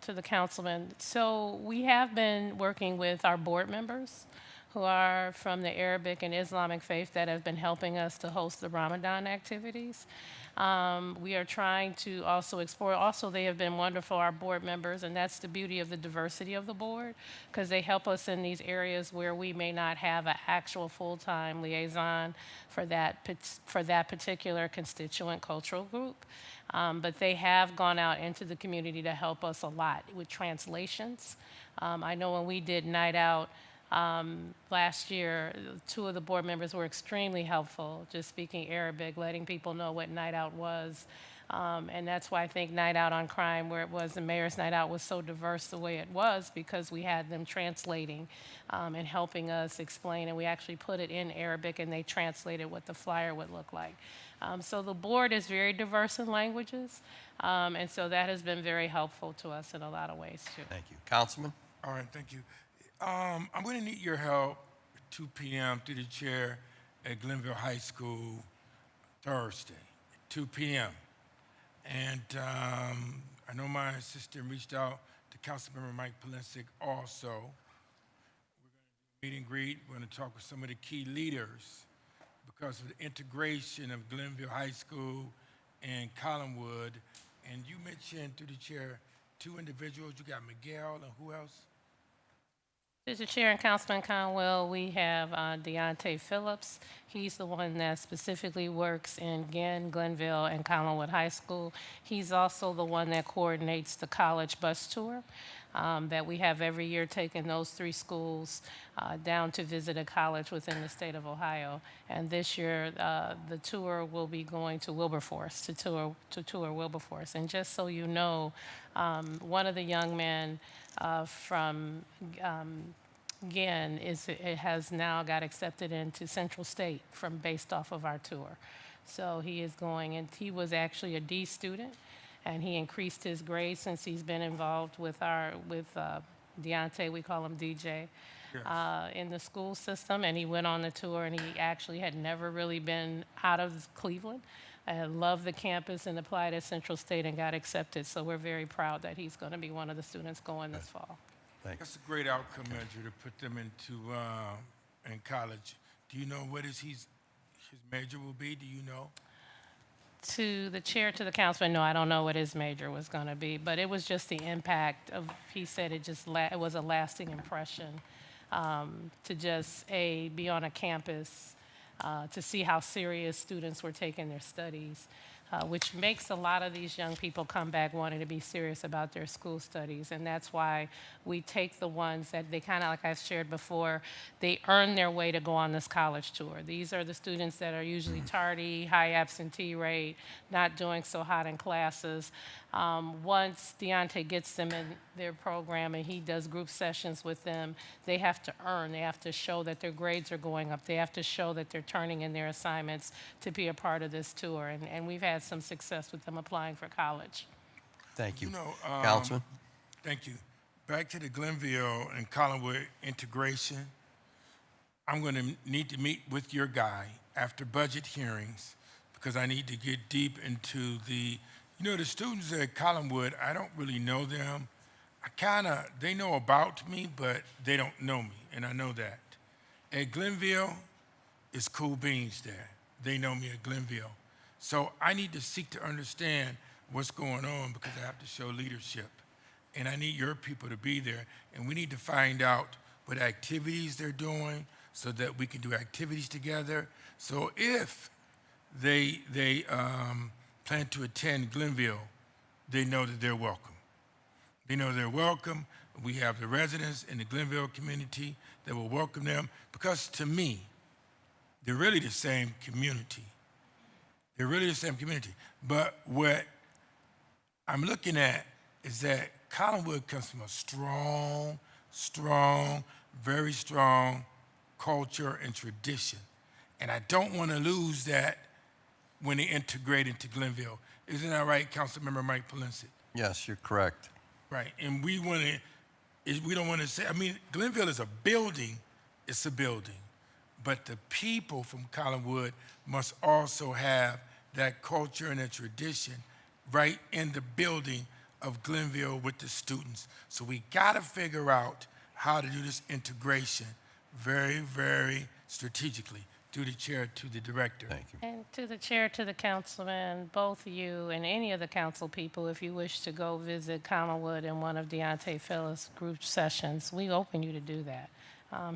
to the councilman. So we have been working with our board members who are from the Arabic and Islamic faith that have been helping us to host the Ramadan activities. We are trying to also explore, also they have been wonderful, our board members, and that's the beauty of the diversity of the board, because they help us in these areas where we may not have an actual full-time liaison for that particular constituent cultural group. But they have gone out into the community to help us a lot with translations. I know when we did Night Out, last year, 2 of the board members were extremely helpful, just speaking Arabic, letting people know what Night Out was. And that's why I think Night Out on Crime, where it was the Mayor's Night Out, was so diverse the way it was, because we had them translating and helping us explain. And we actually put it in Arabic, and they translated what the flyer would look like. So the board is very diverse in languages, and so that has been very helpful to us in a lot of ways, too. Thank you. Councilman? All right, thank you. I'm going to need your help at 2 p.m. through the chair at Glenville High School Thursday, 2 p.m. And I know my assistant reached out to Councilmember Mike Polensek also. We're going to do a meet and greet. We're going to talk with some of the key leaders because of the integration of Glenville High School and Collinwood. And you mentioned through the chair 2 individuals. You got Miguel and who else? Mr. Chair and Councilman Conwell, we have Deontay Phillips. He's the one that specifically works in Glenville, and Collinwood High School. He's also the one that coordinates the college bus tour that we have every year, taking those 3 schools down to visit a college within the state of Ohio. And this year, the tour will be going to Wilberforce, to tour Wilberforce. And just so you know, one of the young men from Ginn has now got accepted into Central State based off of our tour. So he is going, and he was actually a D student, and he increased his grade since he's been involved with Deontay, we call him DJ, in the school system, and he went on the tour, and he actually had never really been out of Cleveland. I loved the campus and applied at Central State and got accepted. So we're very proud that he's going to be one of the students going this fall. Thanks. That's a great outcome measure to put them into in college. Do you know what his major will be? Do you know? To the chair, to the councilman, no, I don't know what his major was going to be, but it was just the impact of, he said it just, it was a lasting impression to just, be on a campus, to see how serious students were taking their studies, which makes a lot of these young people come back wanting to be serious about their school studies. And that's why we take the ones that they kind of, like I've shared before, they earn their way to go on this college tour. These are the students that are usually tardy, high absentee rate, not doing so hot in classes. Once Deontay gets them in their program and he does group sessions with them, they have to earn, they have to show that their grades are going up, they have to show that they're turning in their assignments to be a part of this tour. And we've had some success with them applying for college. Thank you. You know, Councilman? Thank you. Back to the Glenville and Collinwood integration. I'm going to need to meet with your guy after budget hearings because I need to get deep into the students at Collinwood, I don't really know them. They know about me, but they don't know me, and I know that. At Glenville, it's cool beans there. They know me at Glenville. So I need to seek to understand what's going on because I have to show leadership. And I need your people to be there, and we need to find out what activities they're doing so that we can do activities together. So if they plan to attend Glenville, they know that they're welcome. They know they're welcome. We have the residents in the Glenville community that will welcome them, because to me, they're really the same community. They're really the same community. But what I'm looking at is that Collinwood comes from a strong, very strong culture and tradition. And I don't want to lose that when they integrate into Glenville. Isn't that right, Councilmember Mike Polinsky? Yes, you're correct. Right, and we don't want to say, I mean, Glenville is a building, it's a building. But the people from Collinwood must also have that culture and that tradition right in the building of Glenville with the students. So we got to figure out how to do this integration very, very strategically. Through the chair to the director. Thank you. And to the chair, to the councilman, both you and any of the council people, if you wish to go visit Collinwood in one of Deontay Phillips' group sessions, we open you to do that.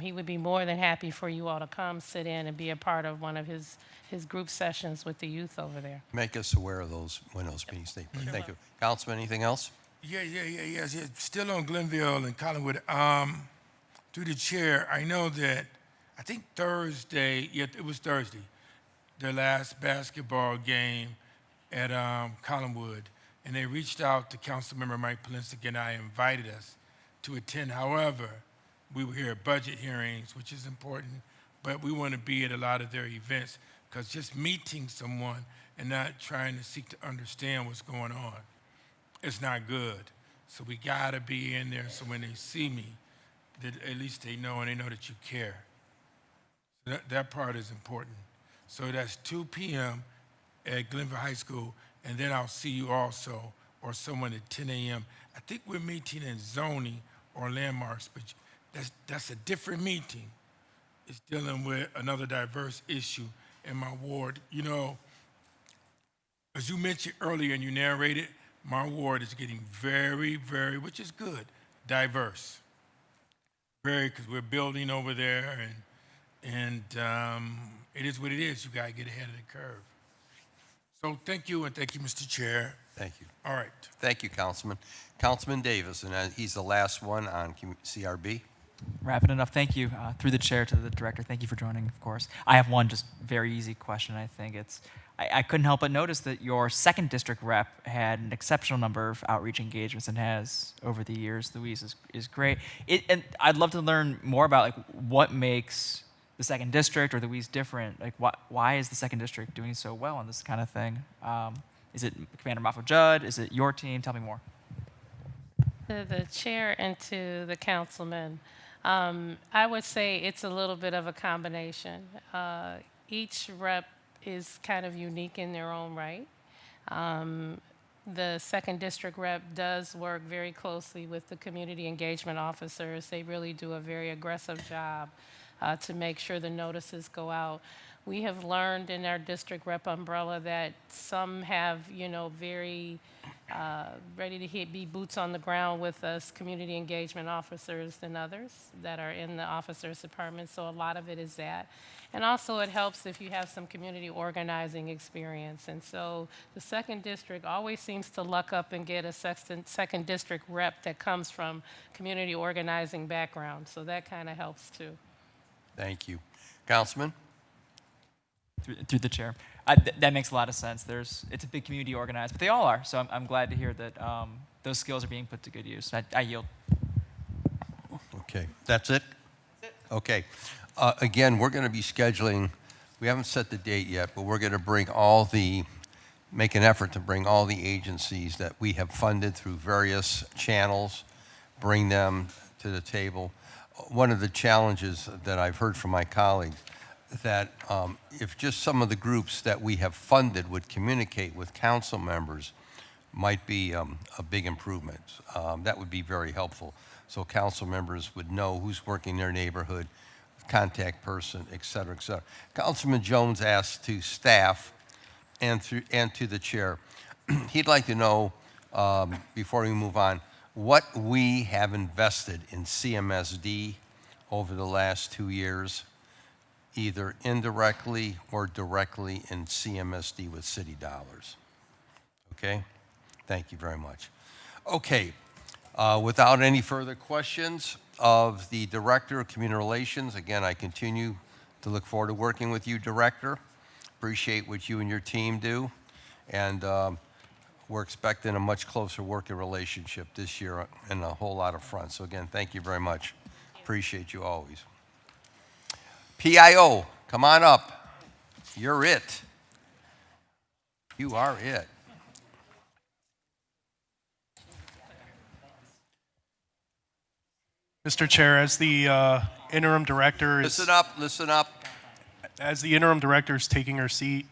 He would be more than happy for you all to come sit in and be a part of one of his group sessions with the youth over there. Make us aware of those when those meetings take place. Thank you. Councilman, anything else? Yeah. Still on Glenville and Collinwood. Through the chair, I know that I think Thursday, it was Thursday, their last basketball game at Collinwood, and they reached out to Councilmember Mike Polinsky and I, invited us to attend. However, we were here at budget hearings, which is important, but we want to be at a lot of their events, because just meeting someone and not trying to seek to understand what's going on, it's not good. So we got to be in there so when they see me, that at least they know, and they know that you care. That part is important. So that's 2 p.m. at Glenville High School, and then I'll see you also, or someone at 10 a.m. I think we're meeting in zoning or landmarks, but that's a different meeting. It's dealing with another diverse issue in my ward. You know, as you mentioned earlier and you narrated, my ward is getting very, very, which is good, diverse. Very, because we're building over there, and it is what it is. You got to get ahead of the curve. So thank you, and thank you, Mr. Chair. Thank you. All right. Thank you, Councilman. Councilman Davis, and he's the last one on CRB. Rapid enough. Thank you. Through the chair to the director, thank you for joining, of course. I have one just very easy question, I think. I couldn't help but notice that your second district rep had an exceptional number of outreach engagements and has over the years. Louise is great. And I'd love to learn more about what makes the second district or Louise different. Why is the second district doing so well on this kind of thing? Is it Commander Moffo Judd? Is it your team? Tell me more. To the chair and to the councilman, I would say it's a little bit of a combination. Each rep is kind of unique in their own right. The second district rep does work very closely with the community engagement officers. They really do a very aggressive job to make sure the notices go out. We have learned in our district rep umbrella that some have, very ready to be boots on the ground with us community engagement officers than others that are in the officers department. So a lot of it is that. And also it helps if you have some community organizing experience. And so the second district always seems to luck up and get a second district rep that comes from community organizing background. So that kind of helps too. Thank you. Councilman? Through the chair. That makes a lot of sense. It's a big community organized, but they all are. So I'm glad to hear that those skills are being put to good use. I yield. Okay, that's it? Okay. Again, we're going to be scheduling, we haven't set the date yet, but we're going to make an effort to bring all the agencies that we have funded through various channels, bring them to the table. One of the challenges that I've heard from my colleagues, that if just some of the groups that we have funded would communicate with council members, might be a big improvement. That would be very helpful. So council members would know who's working in their neighborhood, contact person, et cetera, et cetera. Councilman Jones asked to staff and to the chair, he'd like to know, before we move on, what we have invested in CMSD over the last 2 years, either indirectly or directly in CMSD with city dollars. Okay? Thank you very much. Okay. Without any further questions of the Director of Community Relations, again, I continue to look forward to working with you, Director. Appreciate what you and your team do. And we're expecting a much closer working relationship this year in a whole lot of fronts. So again, thank you very much. Appreciate you always. PIO, come on up. You're it. You are it. Mr. Chair, as the interim director is... Listen up. As the interim director is taking her seat,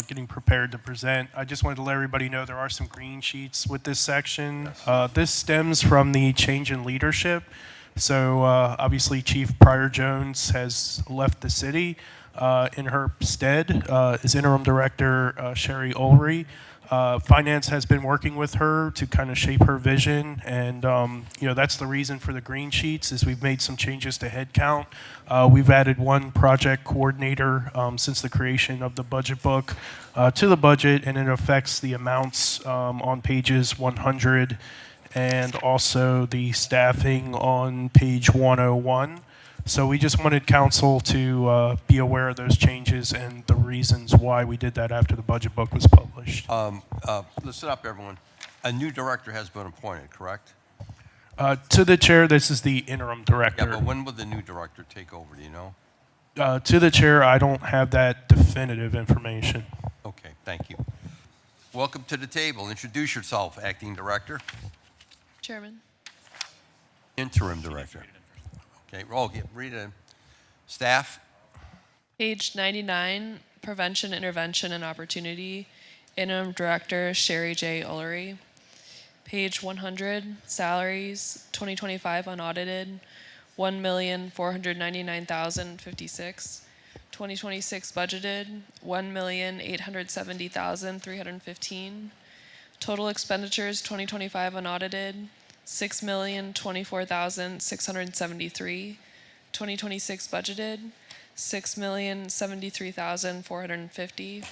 getting prepared to present, I just wanted to let everybody know there are some green sheets with this section. This stems from the change in leadership. So obviously Chief Pryor Jones has left the city. In her stead is interim director Sherry Ulrey. Finance has been working with her to kind of shape her vision, and that's the reason for the green sheets is we've made some changes to headcount. We've added one project coordinator since the creation of the budget book to the budget, and it affects the amounts on pages 100 and also the staffing on page 101. So we just wanted council to be aware of those changes and the reasons why we did that after the budget book was published. Listen up, everyone. A new director has been appointed, correct? To the chair, this is the interim director. Yeah, but when will the new director take over, do you know? To the chair, I don't have that definitive information. Okay, thank you. Welcome to the table. Introduce yourself, acting director. Chairman. Interim director. Okay, read it. Staff. Page 99, Prevention, Intervention, and Opportunity, Interim Director Sherry J. Ullery. Page 100, Salaries, 2025 unaudited, $1,499,056. 2026 budgeted, $1,870,315. Total expenditures, 2025 unaudited, $6,024,673. 2026 budgeted, $6,073,450.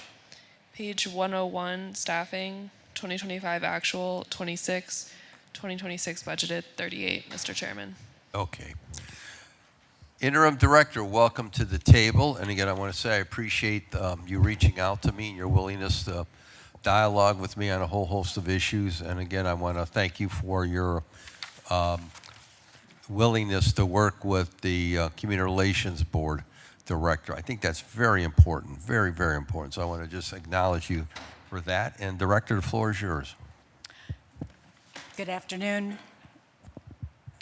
Page 101, staffing, 2025 actual, 26. 2026 budgeted, 38, Mr. Chairman. Okay. Interim director, welcome to the table. And again, I want to say I appreciate you reaching out to me and your willingness to dialogue with me on a whole host of issues. And again, I want to thank you for your willingness to work with the Community Relations Board director. I think that's very important, very, very important. So I want to just acknowledge you for that. And Director, the floor is yours. Good afternoon,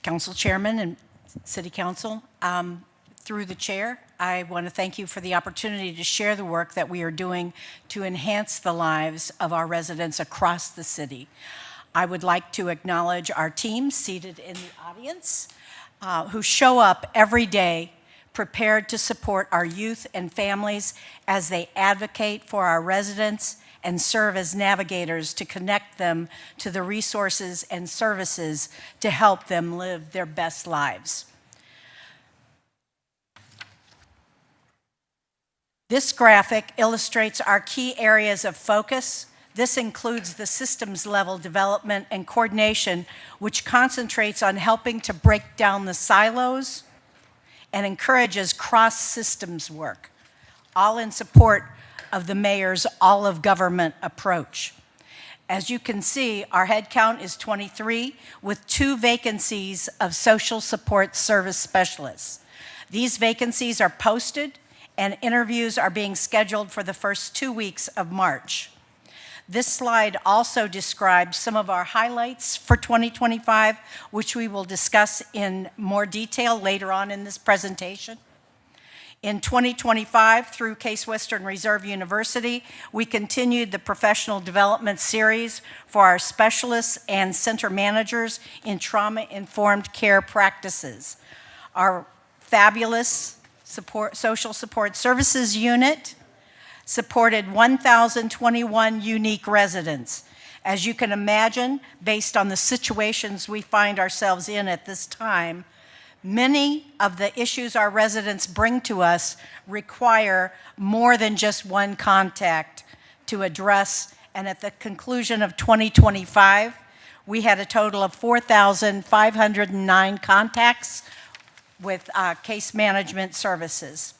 Council Chairman and City Council. Through the chair, I want to thank you for the opportunity to share the work that we are doing to enhance the lives of our residents across the city. I would like to acknowledge our team seated in the audience who show up every day prepared to support our youth and families as they advocate for our residents and serve as navigators to connect them to the resources and services to help them live their best lives. This graphic illustrates our key areas of focus. This includes the systems level development and coordination, which concentrates on helping to break down the silos and encourages cross-systems work, all in support of the mayor's all-of-government approach. As you can see, our headcount is 23, with 2 vacancies of social support service specialists. These vacancies are posted, and interviews are being scheduled for the first 2 weeks of March. This slide also describes some of our highlights for 2025, which we will discuss in more detail later on in this presentation. In 2025, through Case Western Reserve University, we continued the professional development series for our specialists and center managers in trauma-informed care practices. Our fabulous social support services unit supported 1,021 unique residents. As you can imagine, based on the situations we find ourselves in at this time, many of the issues our residents bring to us require more than just one contact to address. And at the conclusion of 2025, we had a total of 4,509 contacts with case management services.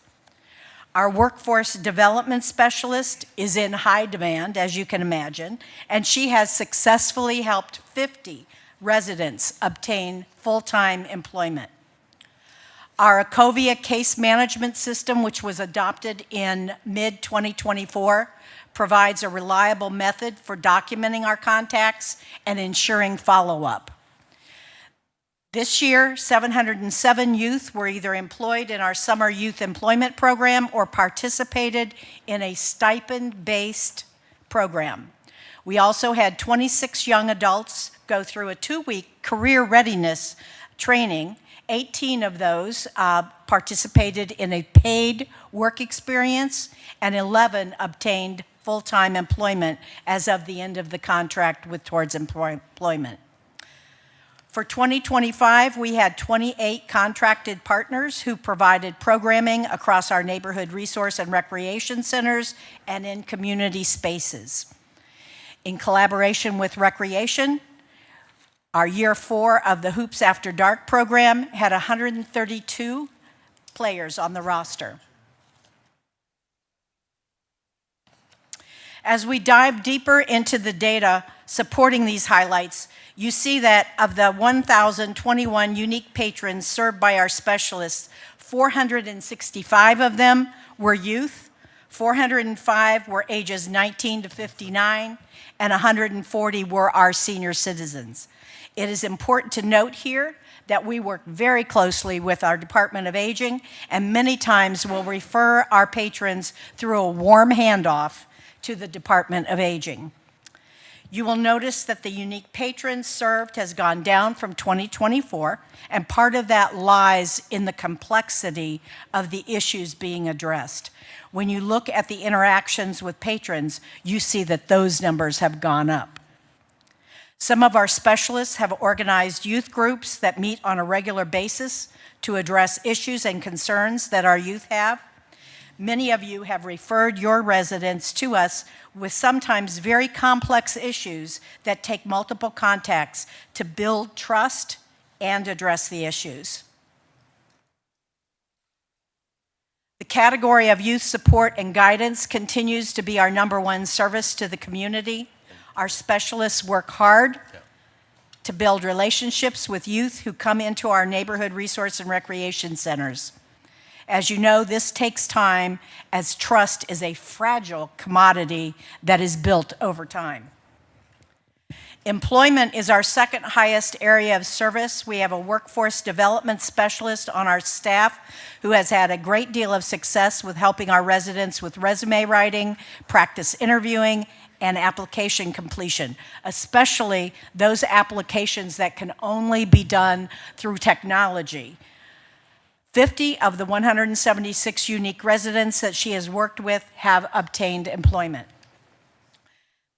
Our workforce development specialist is in high demand, as you can imagine, and she has successfully helped 50 residents obtain full-time employment. Our Ecovia case management system, which was adopted in mid-2024, provides a reliable method for documenting our contacts and ensuring follow-up. This year, 707 youth were either employed in our summer youth employment program or participated in a stipend-based program. We also had 26 young adults go through a 2-week career readiness training. 18 of those participated in a paid work experience, and 11 obtained full-time employment as of the end of the contract with Towards Employment. For 2025, we had 28 contracted partners who provided programming across our neighborhood resource and recreation centers and in community spaces. In collaboration with Recreation, our year 4 of the Hoops After Dark program had 132 players on the roster. As we dive deeper into the data supporting these highlights, you see that of the 1,021 unique patrons served by our specialists, 465 of them were youth, 405 were ages 19 to 59, and 140 were our senior citizens. It is important to note here that we work very closely with our Department of Aging, and many times will refer our patrons through a warm handoff to the Department of Aging. You will notice that the unique patrons served has gone down from 2024, and part of that lies in the complexity of the issues being addressed. When you look at the interactions with patrons, you see that those numbers have gone up. Some of our specialists have organized youth groups that meet on a regular basis to address issues and concerns that our youth have. Many of you have referred your residents to us with sometimes very complex issues that take multiple contacts to build trust and address the issues. The category of youth support and guidance continues to be our #1 service to the community. Our specialists work hard to build relationships with youth who come into our neighborhood resource and recreation centers. As you know, this takes time, as trust is a fragile commodity that is built over time. Employment is our second highest area of service. We have a workforce development specialist on our staff who has had a great deal of success with helping our residents with resume writing, practice interviewing, and application completion, especially those applications that can only be done through technology. 50 of the 176 unique residents that she has worked with have obtained employment.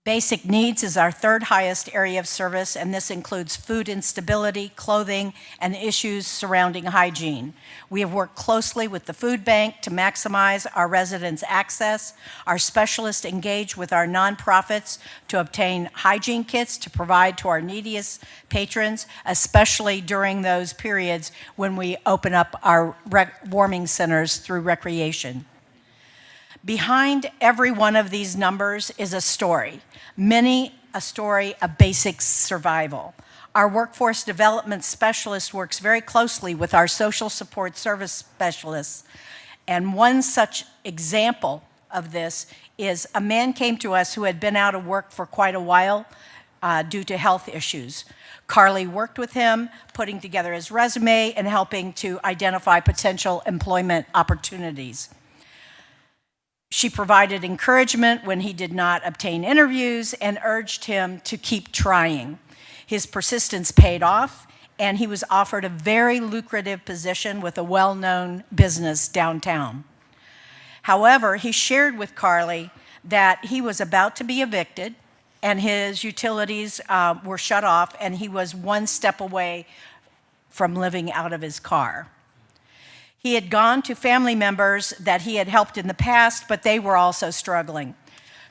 Basic needs is our third highest area of service, and this includes food instability, clothing, and issues surrounding hygiene. We have worked closely with the food bank to maximize our residents' access. Our specialists engage with our nonprofits to obtain hygiene kits to provide to our neediest patrons, especially during those periods when we open up our warming centers through recreation. Behind every one of these numbers is a story, many a story of basic survival. Our workforce development specialist works very closely with our social support service specialists, and one such example of this is a man came to us who had been out of work for quite a while due to health issues. Carly worked with him, putting together his resume and helping to identify potential employment opportunities. She provided encouragement when he did not obtain interviews and urged him to keep trying. His persistence paid off, and he was offered a very lucrative position with a well-known business downtown. However, he shared with Carly that he was about to be evicted and his utilities were shut off, and he was one step away from living out of his car. He had gone to family members that he had helped in the past, but they were also struggling.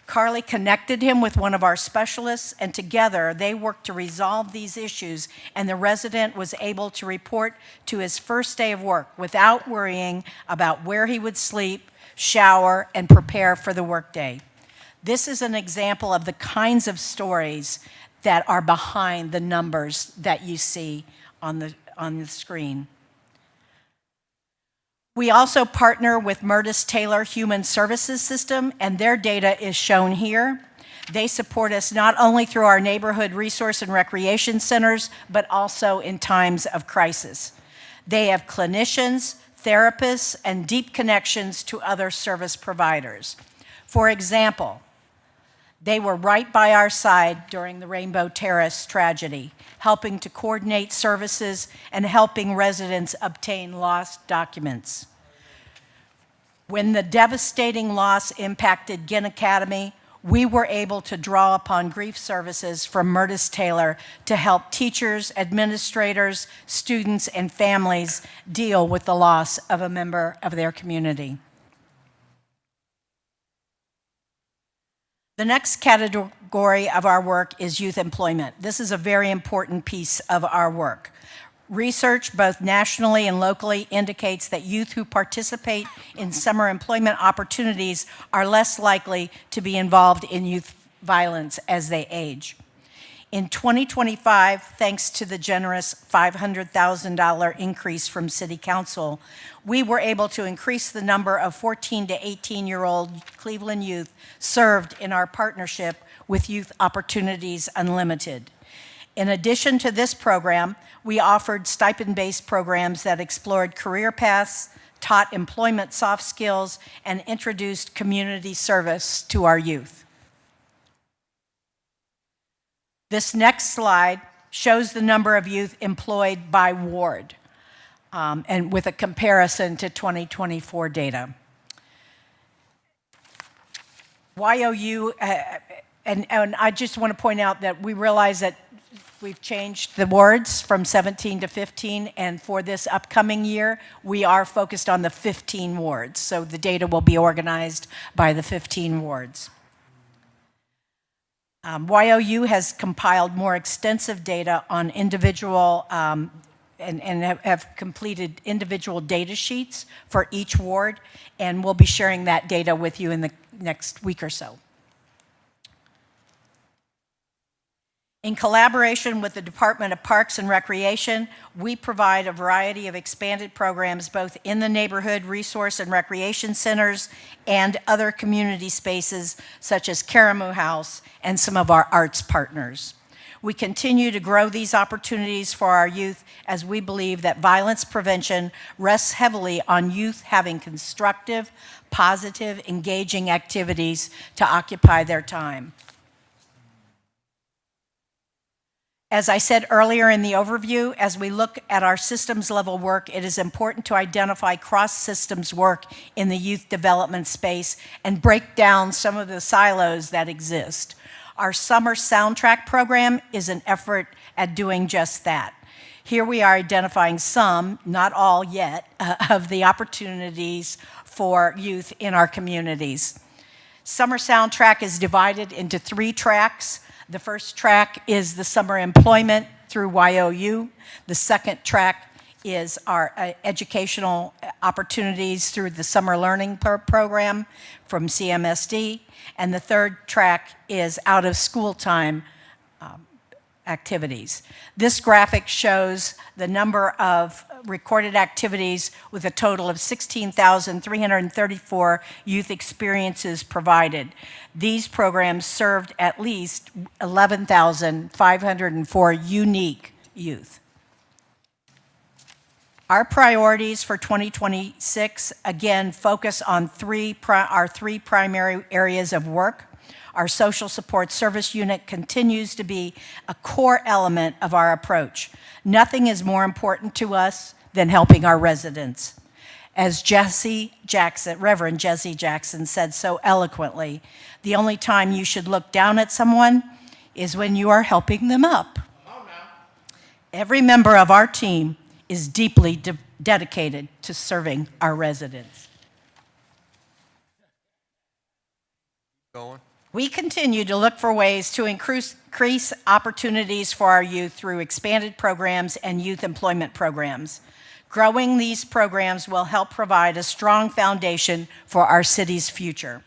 Carly connected him with one of our specialists, and together they worked to resolve these issues, and the resident was able to report to his first day of work without worrying about where he would sleep, shower, and prepare for the workday. This is an example of the kinds of stories that are behind the numbers that you see on the screen. We also partner with Murtis Taylor Human Services System, and their data is shown here. They support us not only through our neighborhood resource and recreation centers, but also in times of crisis. They have clinicians, therapists, and deep connections to other service providers. For example, they were right by our side during the Rainbow Terrace tragedy, helping to coordinate services and helping residents obtain lost documents. When the devastating loss impacted Ginn Academy, we were able to draw upon grief services from Murtis Taylor to help teachers, administrators, students, and families deal with the loss of a member of their community. The next category of our work is youth employment. This is a very important piece of our work. Research, both nationally and locally, indicates that youth who participate in summer employment opportunities are less likely to be involved in youth violence as they age. In 2025, thanks to the generous $500,000 increase from City Council, we were able to increase the number of 14 to 18-year-old Cleveland youth served in our partnership with Youth Opportunities Unlimited. In addition to this program, we offered stipend-based programs that explored career paths, taught employment soft skills, and introduced community service to our youth. This next slide shows the number of youth employed by ward, and with a comparison to 2024 data. YOU, and I just want to point out that we realize that we've changed the wards from 17 to 15, and for this upcoming year, we are focused on the 15 wards. So the data will be organized by the 15 wards. YOU has compiled more extensive data on individual and have completed individual data sheets for each ward, and we'll be sharing that data with you in the next week or so. In collaboration with the Department of Parks and Recreation, we provide a variety of expanded programs both in the neighborhood resource and recreation centers and other community spaces such as Karamu House and some of our arts partners. We continue to grow these opportunities for our youth as we believe that violence prevention rests heavily on youth having constructive, positive, engaging activities to occupy their time. As I said earlier in the overview, as we look at our systems level work, it is important to identify cross-systems work in the youth development space and break down some of the silos that exist. Our summer soundtrack program is an effort at doing just that. Here we are identifying some, not all yet, of the opportunities for youth in our communities. Summer soundtrack is divided into 3 tracks. The first track is the summer employment through YOU. The second track is our educational opportunities through the summer learning program from CMSD. And the third track is out of school time activities. This graphic shows the number of recorded activities with a total of 16,334 youth experiences provided. These programs served at least 11,504 unique youth. Our priorities for 2026, again, focus on our three primary areas of work. Our social support service unit continues to be a core element of our approach. Nothing is more important to us than helping our residents. As Reverend Jesse Jackson said so eloquently, the only time you should look down at someone is when you are helping them up. Every member of our team is deeply dedicated to serving our residents. Going? We continue to look for ways to increase opportunities for our youth through expanded programs and youth employment programs. Growing these programs will help provide a strong foundation for our city's future.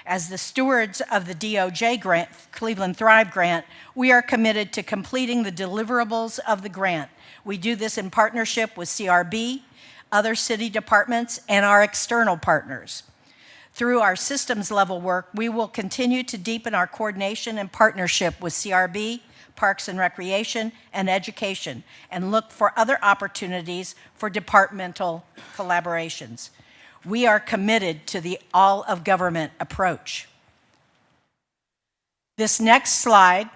As the stewards of the DOJ grant, Cleveland Thrive Grant, we are committed to completing the deliverables of the grant. We do this in partnership with CRB, other city departments, and our external partners. Through our systems level work, we will continue to deepen our coordination and partnership with CRB, Parks and Recreation, and Education, and look for other opportunities for departmental collaborations. We are committed to the all-of-government approach. This next slide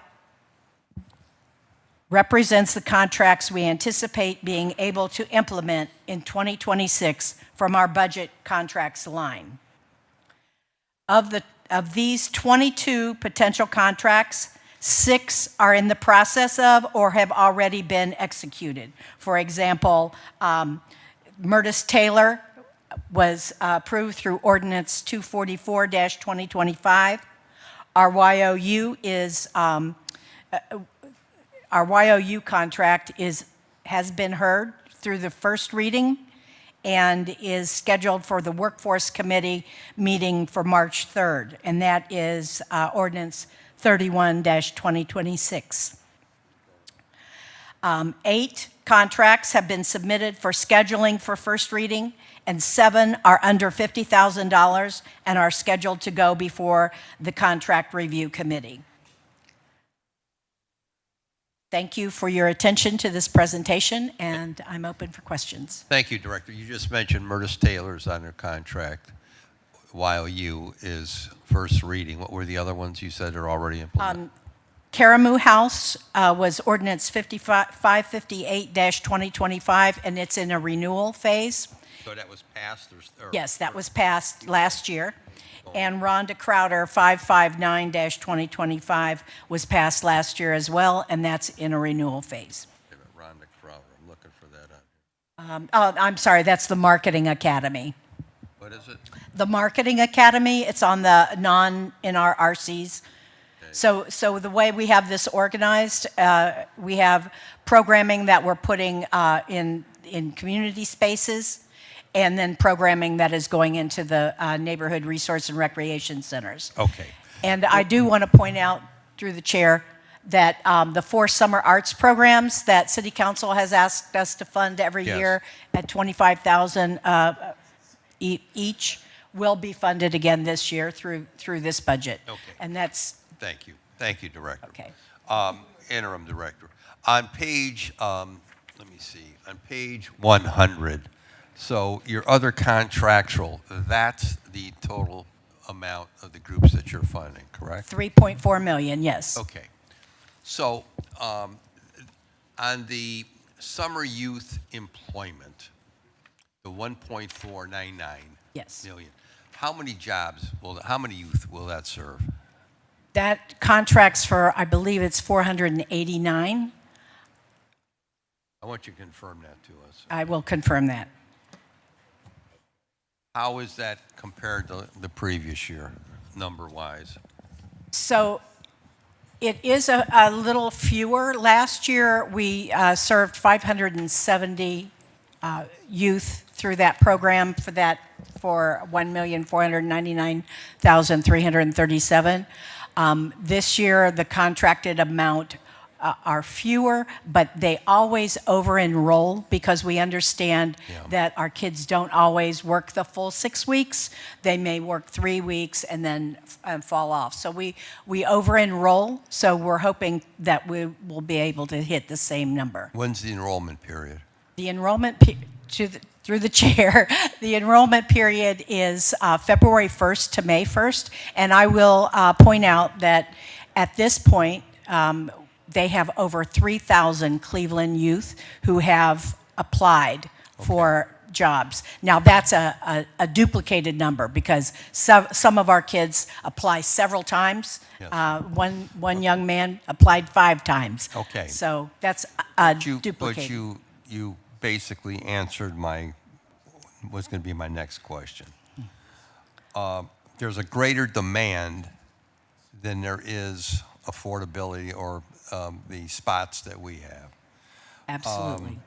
represents the contracts we anticipate being able to implement in 2026 from our budget contracts line. Of these 22 potential contracts, 6 are in the process of or have already been executed. For example, Murtis Taylor was approved through Ordinance 244-2025. Our YOU contract has been heard through the first reading and is scheduled for the Workforce Committee meeting for March 3rd, and that is Ordinance 31-2026. 8 contracts have been submitted for scheduling for first reading, and 7 are under $50,000 and are scheduled to go before the Contract Review Committee. Thank you for your attention to this presentation, and I'm open for questions. Thank you, Director. You just mentioned Murtis Taylor's under contract. YOU is first reading. What were the other ones you said are already implemented? Karamu House was Ordinance 558-2025, and it's in a renewal phase. So that was passed? Yes, that was passed last year. And Rhonda Crowder, 559-2025, was passed last year as well, and that's in a renewal phase. Rhonda Crowder, I'm looking for that. I'm sorry, that's the Marketing Academy. What is it? The Marketing Academy, it's on the in our RCs. So the way we have this organized, we have programming that we're putting in community spaces, and then programming that is going into the neighborhood resource and recreation centers. Okay. And I do want to point out, through the chair, that the 4 summer arts programs that City Council has asked us to fund every year at $25,000 each will be funded again this year through this budget. Okay. And that's... Thank you. Thank you, Director. Okay. Interim Director. On page, let me see, on page 100, so your other contractual, that's the total amount of the groups that you're funding, correct? 3.4 million, yes. Okay. So on the summer youth employment, the 1.499 million, how many jobs how many youth will that serve? That contract's for, I believe it's 489. I want you to confirm that to us. I will confirm that. How is that compared to the previous year, number-wise? So it is a little fewer. Last year, we served 570 youth through that program for 1,499,337. This year, the contracted amount are fewer, but they always over-enroll because we understand that our kids don't always work the full 6 weeks. They may work 3 weeks and then fall off. So we over-enroll, so we're hoping that we will be able to hit the same number. When's the enrollment period? The enrollment through the chair, the enrollment period is February 1st to May 1st, and I will point out that at this point, they have over 3,000 Cleveland youth who have applied for jobs. Now, that's a duplicated number because some of our kids apply several times. Yes. One young man applied 5 times. Okay. So that's duplicated. But you basically answered what's going to be my next question. There's a greater demand than there is affordability or the spots that we have. Absolutely.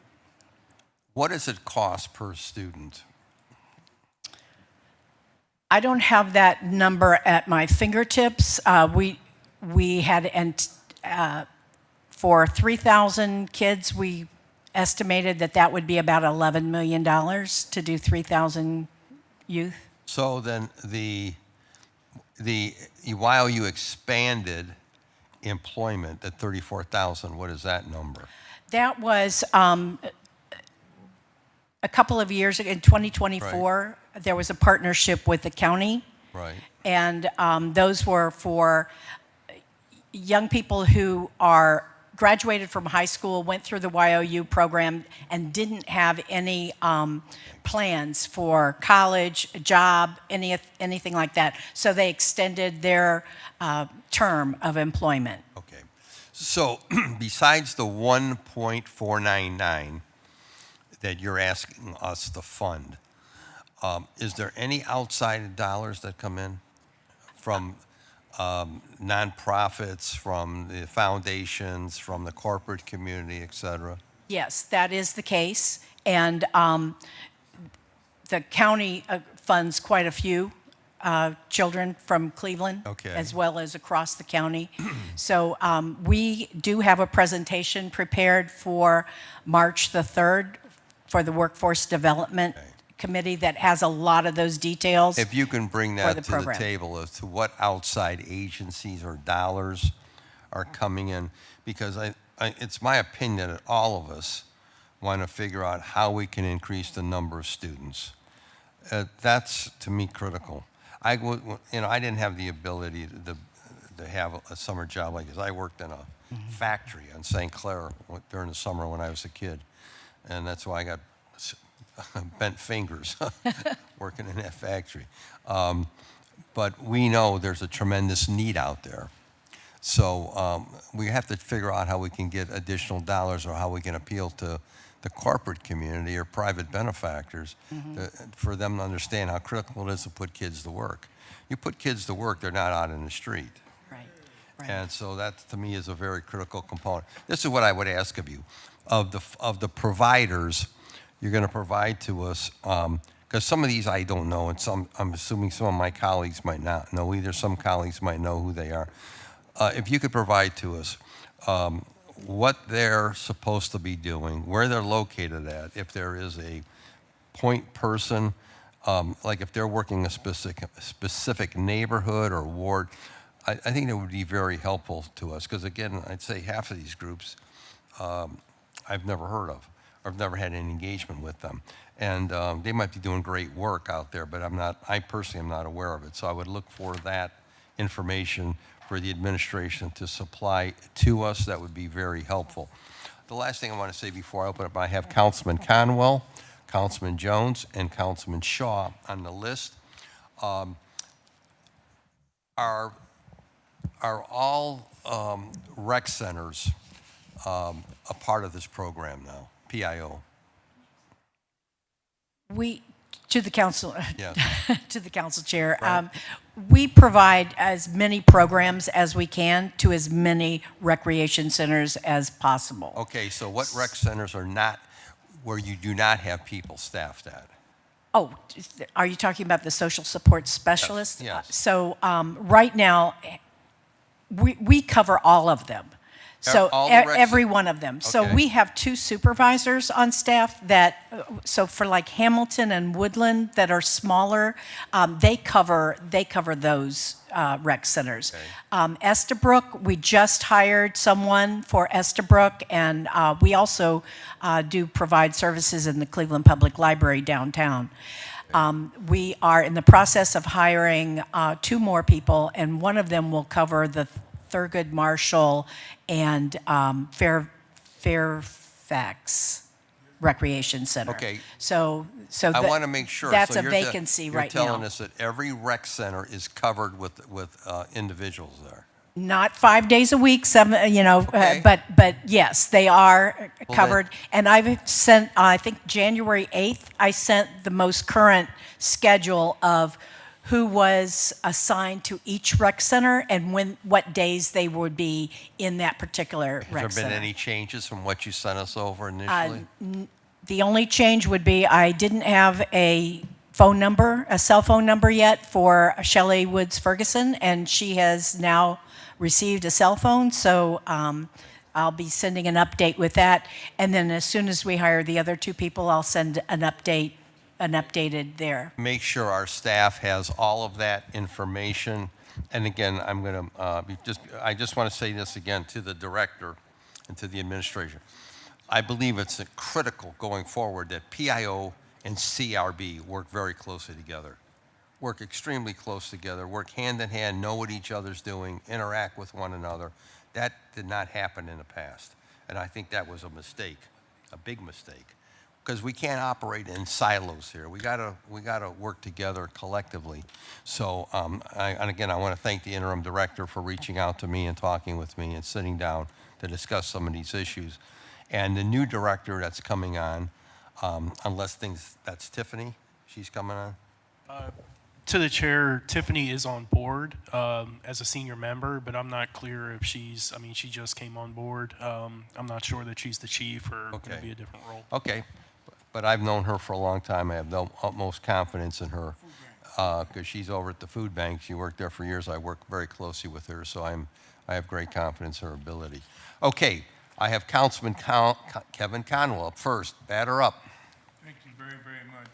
What does it cost per student? I don't have that number at my fingertips. We had, for 3,000 kids, we estimated that would be about $11 million to do 3,000 youth. So then while you expanded employment at 34,000, what is that number? That was a couple of years ago, in 2024, there was a partnership with the county. Right. And those were for young people who are graduated from high school, went through the YOU program, and didn't have any plans for college, job, anything like that. So they extended their term of employment. Okay. So besides the 1.499 that you're asking us to fund, is there any outside dollars that come in from nonprofits, from the foundations, from the corporate community, et cetera? Yes, that is the case. And the county funds quite a few children from Cleveland, Okay. as well as across the county. So we do have a presentation prepared for March the 3rd for the Workforce Development Committee that has a lot of those details. If you can bring for that the to the program. table as to what outside agencies or dollars are coming in, because it's my opinion that all of us want to figure out how we can increase the number of students. That's, to me, critical. I didn't have the ability to have a summer job like this. I worked in a factory on St. Clair during the summer when I was a kid, and that's why I got bent fingers working in that factory. But we know there's a tremendous need out there. So we have to figure out how we can get additional dollars or how we can appeal to the corporate community or private benefactors for them to understand how critical it is to put kids to work. You put kids to work, they're not out in the street. Right. And so that, to me, is a very critical component. This is what I would ask of you. Of the providers you're going to provide to us, because some of these I don't know, and some I'm assuming some of my colleagues might not know either. Some colleagues might know who they are. If you could provide to us what they're supposed to be doing, where they're located at, if there is a point person, like if they're working a specific neighborhood or ward, I think it would be very helpful to us, because again, I'd say half of these groups I've never heard of. I've never had any engagement with them. And they might be doing great work out there, but I personally am not aware of it. So I would look for that information for the administration to supply to us. That would be very helpful. The last thing I want to say before I open up, I have Councilman Conwell, Councilman Jones, and Councilman Shaw on the list. Are all rec centers a part of this program now, PIO? To the council, Yes. to the council chair, Right. we provide as many programs as we can to as many recreation centers as possible. Okay, so what rec centers are not, where you do not have people staffed at? Oh, are you talking about the social support specialist? Yes. So right now, we cover all of them. So All the rec every cen- one of them. So Okay. we have 2 supervisors on staff that, so for like Hamilton and Woodland that are smaller, they cover those rec centers. Estabrook, we just hired someone for Estabrook, and we also do provide services in the Cleveland Public Library downtown. We are in the process of hiring 2 more people, and one of them will cover the Thurgood Marshall and Fairfax Recreation Center. Okay. So I want to make sure. That's So a you're vacancy right now. You're telling us that every rec center is covered with individuals there. Not 5 days a week, 7, Okay. but yes, they are Well, covered. And I've sent, I think January 8th, I sent the most current schedule of who was assigned to each rec center and what days they would be in that particular rec Has there center. been any changes from what you sent us over initially? The only change would be I didn't have a phone number, a cell phone number yet for Shelley Woods Ferguson, and she has now received a cell phone, so I'll be sending an update with that. And then as soon as we hire the other two people, I'll send an updated there. Make sure our staff has all of that information. And again, I'm going to I just want to say this again to the director and to the administration. I believe it's critical going forward that PIO and CRB work very closely together, work extremely close together, work hand in hand, know what each other's doing, interact with one another. That did not happen in the past. And I think that was a mistake, a big mistake, because we can't operate in silos here. We gotta work together collectively. So, and again, I want to thank the interim director for reaching out to me and talking with me and sitting down to discuss some of these issues. And the new director that's coming on, that's Tiffany, she's coming on? To the chair, Tiffany is on board as a senior member, but I'm not clear if she just came on board. I'm not sure that she's the chief or going to be a different role. Okay, but I've known her for a long time. I have the utmost confidence in her because she's over at the food bank. She worked there for years. I work very closely with her, so I have great confidence in her ability. Okay, I have Councilman Kevin Conwell up first. Batter up. Thank you very, very much,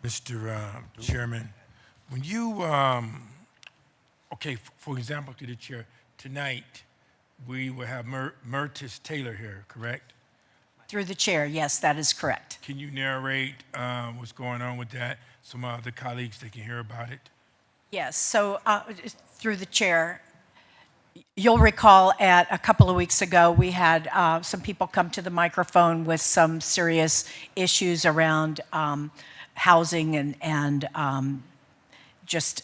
Mr. Chairman. When you, for example, to the chair, tonight we will have Murtis Taylor here, correct? Through the chair, yes, that is correct. Can you narrate what's going on with that? Some other colleagues, they can hear about it. Yes, so through the chair, you'll recall at a couple of weeks ago, we had some people come to the microphone with some serious issues around housing and just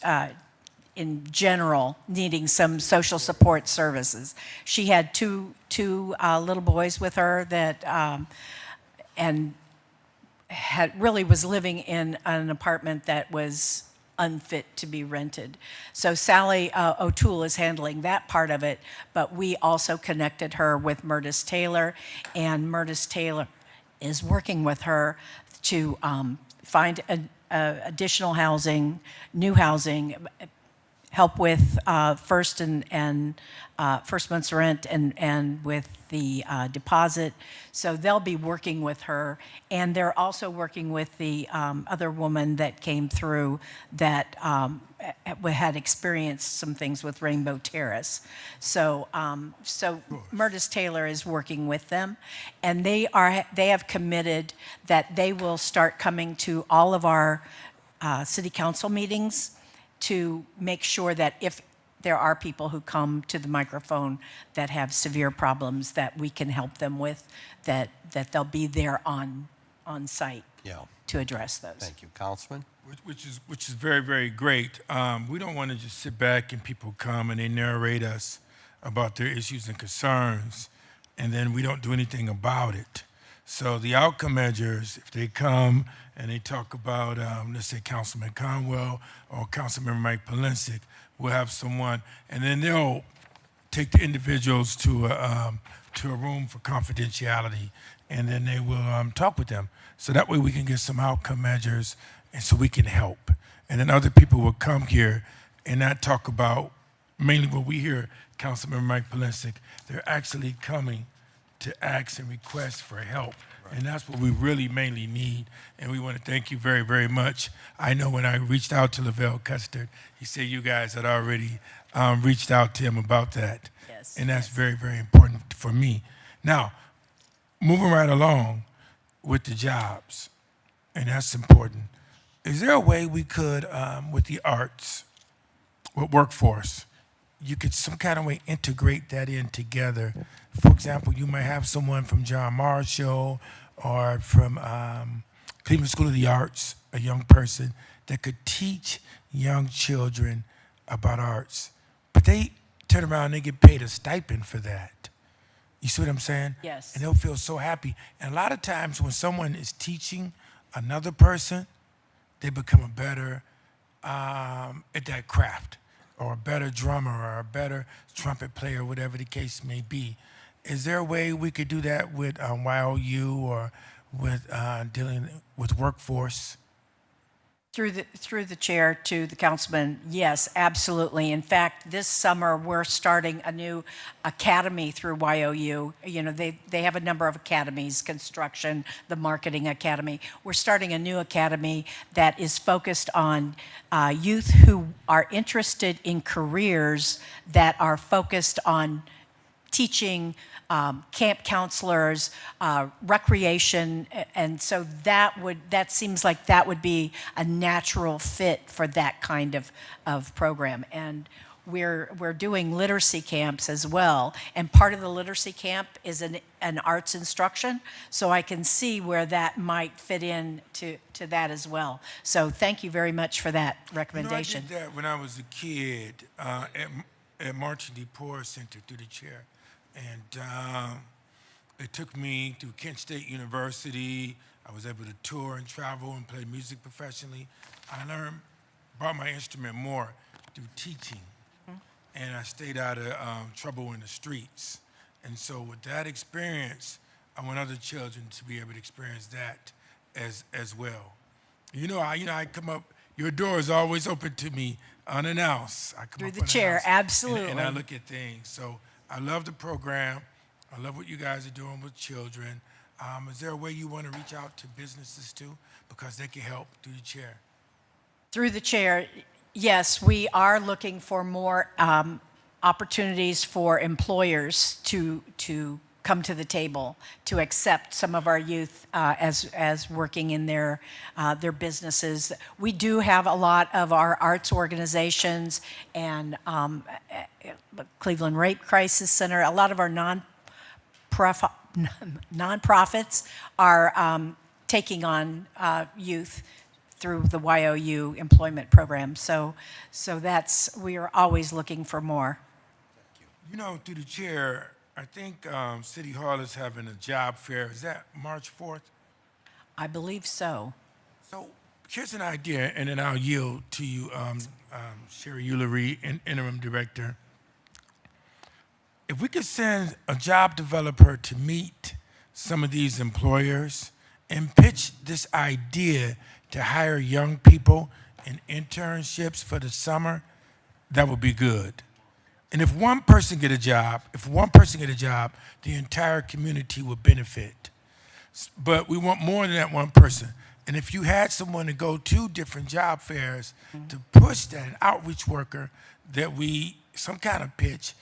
in general needing some social support services. She had two little boys with her that and really was living in an apartment that was unfit to be rented. So Sally O'Toole is handling that part of it, but we also connected her with Murtis Taylor, and Murtis Taylor is working with her to find additional housing, new housing, help with first month's rent and with the deposit. So they'll be working with her, and they're also working with the other woman that came through that had experienced some things with Rainbow Terrace. So Murtis Taylor is working with them, and they have committed that they will start coming to all of our city council meetings to make sure that if there are people who come to the microphone that have severe problems that we can help them with, that they'll be there on site to address those. Thank you. Councilman? Which is very, very great. We don't want to just sit back and people come and they narrate us about their issues and concerns, and then we don't do anything about it. So the outcome measures, if they come and they talk about, let's say, Councilman Conwell or Councilmember Mike Polensek, we'll have someone, and then they'll take the individuals to a room for confidentiality, and then they will talk with them. So that way we can get some outcome measures, and so we can help. And then other people will come here and not talk about mainly what we hear, Councilmember Mike Polensek, they're actually coming to ask and request for help. And that's what we really mainly need. And we want to thank you very, very much. I know when I reached out to Lavelle Custard, he said you guys had already reached out to him about that. Yes. And that's very, very important for me. Now, moving right along with the jobs, and that's important. Is there a way we could, with the arts, with workforce, you could some kind of way integrate that in together? For example, you might have someone from John Marshall or from Cleveland School of the Arts, a young person that could teach young children about arts. But they turn around and they get paid a stipend for that. You see what I'm saying? Yes. And they'll feel so happy. And a lot of times when someone is teaching another person, they become a better at that craft, or a better drummer, or a better trumpet player, whatever the case may be. Is there a way we could do that with YOU or with dealing with workforce? Through the chair to the councilman, yes, absolutely. In fact, this summer, we're starting a new academy through YOU. You know, they have a number of academies, construction, the marketing academy. We're starting a new academy that is focused on youth who are interested in careers that are focused on teaching, camp counselors, recreation, and so that seems like that would be a natural fit for that kind of program. And we're doing literacy camps as well, and part of the literacy camp is an arts instruction, so I can see where that might fit in to that as well. So thank you very much for that recommendation. You know, I did that when I was a kid at Marching DePore Center through the chair. And it took me through Kent State University. I was able to tour and travel and play music professionally. I brought my instrument more through teaching. And I stayed out of trouble in the streets. And so with that experience, I want other children to be able to experience that as well. You know, I come up, your door is always open to me unannounced. I come Through up the chair, unannounced, absolutely. And I look at things. So I love the program. I love what you guys are doing with children. Is there a way you want to reach out to businesses too? Because they can help through the chair. Through the chair, yes, we are looking for more opportunities for employers to come to the table, to accept some of our youth as working in their businesses. We do have a lot of our arts organizations and Cleveland Rape Crisis Center, a lot of our nonprofits are taking on youth through the YOU employment program. So we are always looking for more. You know, through the chair, I think City Hall is having a job fair. Is that March 4th? I believe so. So here's an idea, and then I'll yield to you, Sherry Ullery, Interim Director. If we could send a job developer to meet some of these employers and pitch this idea to hire young people in internships for the summer, that would be good. And if one person get a job, the entire community will benefit. But we want more than that one person. And if you had someone to go to different job fairs to push that, an outreach worker, some kind of pitch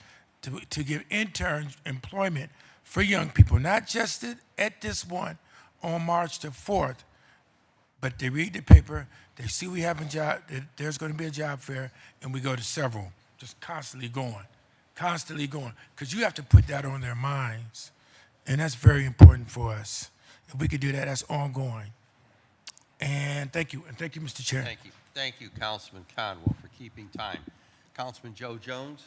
to give interns employment for young people, not just at this one on March the 4th, but they read the paper, they see we have a job, there's going to be a job fair, and we go to several. Just constantly going, because you have to put that on their minds, and that's very important for us. If we could do that, that's ongoing. And thank you, Mr. Chair. Thank you, Councilman Conwell, for keeping time. Councilman Joe Jones?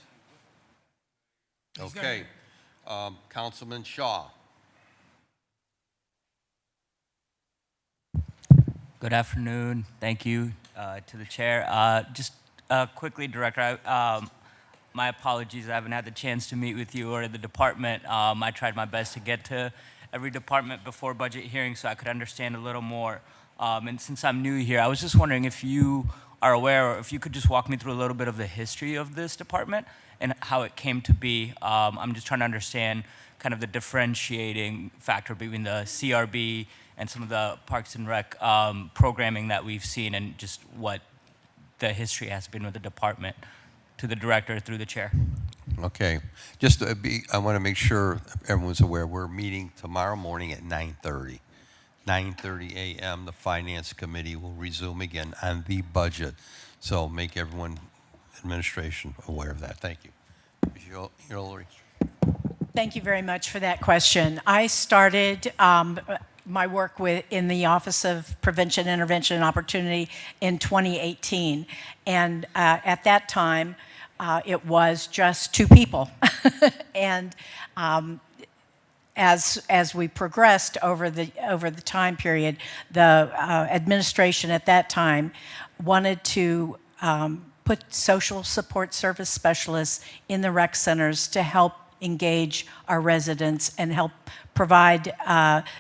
Okay. Councilman Shaw? Good afternoon. Thank you to the chair. Just quickly, Director, my apologies. I haven't had the chance to meet with you or the department. I tried my best to get to every department before budget hearing so I could understand a little more. And since I'm new here, I was just wondering if you are aware, or if you could just walk me through a little bit of the history of this department and how it came to be. I'm just trying to understand kind of the differentiating factor between the CRB and some of the Parks and Rec programming that we've seen, and just what the history has been with the department. To the director, through the chair. Okay. Just I want to make sure everyone's aware, we're meeting tomorrow morning at 9:30. 9:30 a.m., the Finance Committee will resume again on the budget. So make everyone, administration, aware of that. Thank you. Ms. Ullery. Thank you very much for that question. I started my work in the Office of Prevention, Intervention, and Opportunity in 2018. And at that time, it was just 2 people. And as we progressed over the time period, the administration at that time wanted to put social support service specialists in the rec centers to help engage our residents and help provide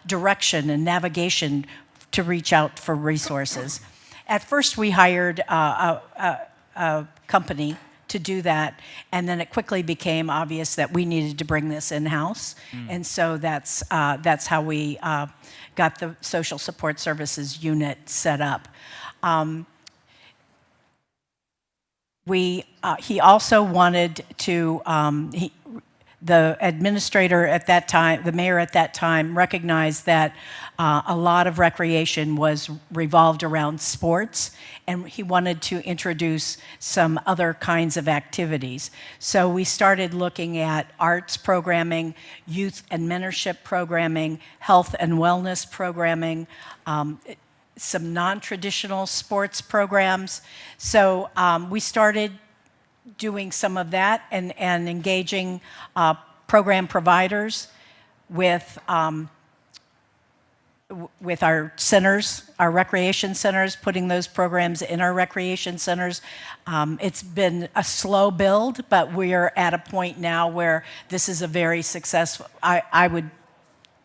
direction and navigation to reach out for resources. At first, we hired a company to do that, and then it quickly became obvious that we needed to bring this in-house, and so that's how we got the social support services unit set up. He also wanted to, the administrator at that time, the mayor at that time, recognized that a lot of recreation was revolved around sports, and he wanted to introduce some other kinds of activities. So we started looking at arts programming, youth and mentorship programming, health and wellness programming, some non-traditional sports programs. So we started doing some of that and engaging program providers with our centers, our recreation centers, putting those programs in our recreation centers. It's been a slow build, but we're at a point now where this is a very successful, I would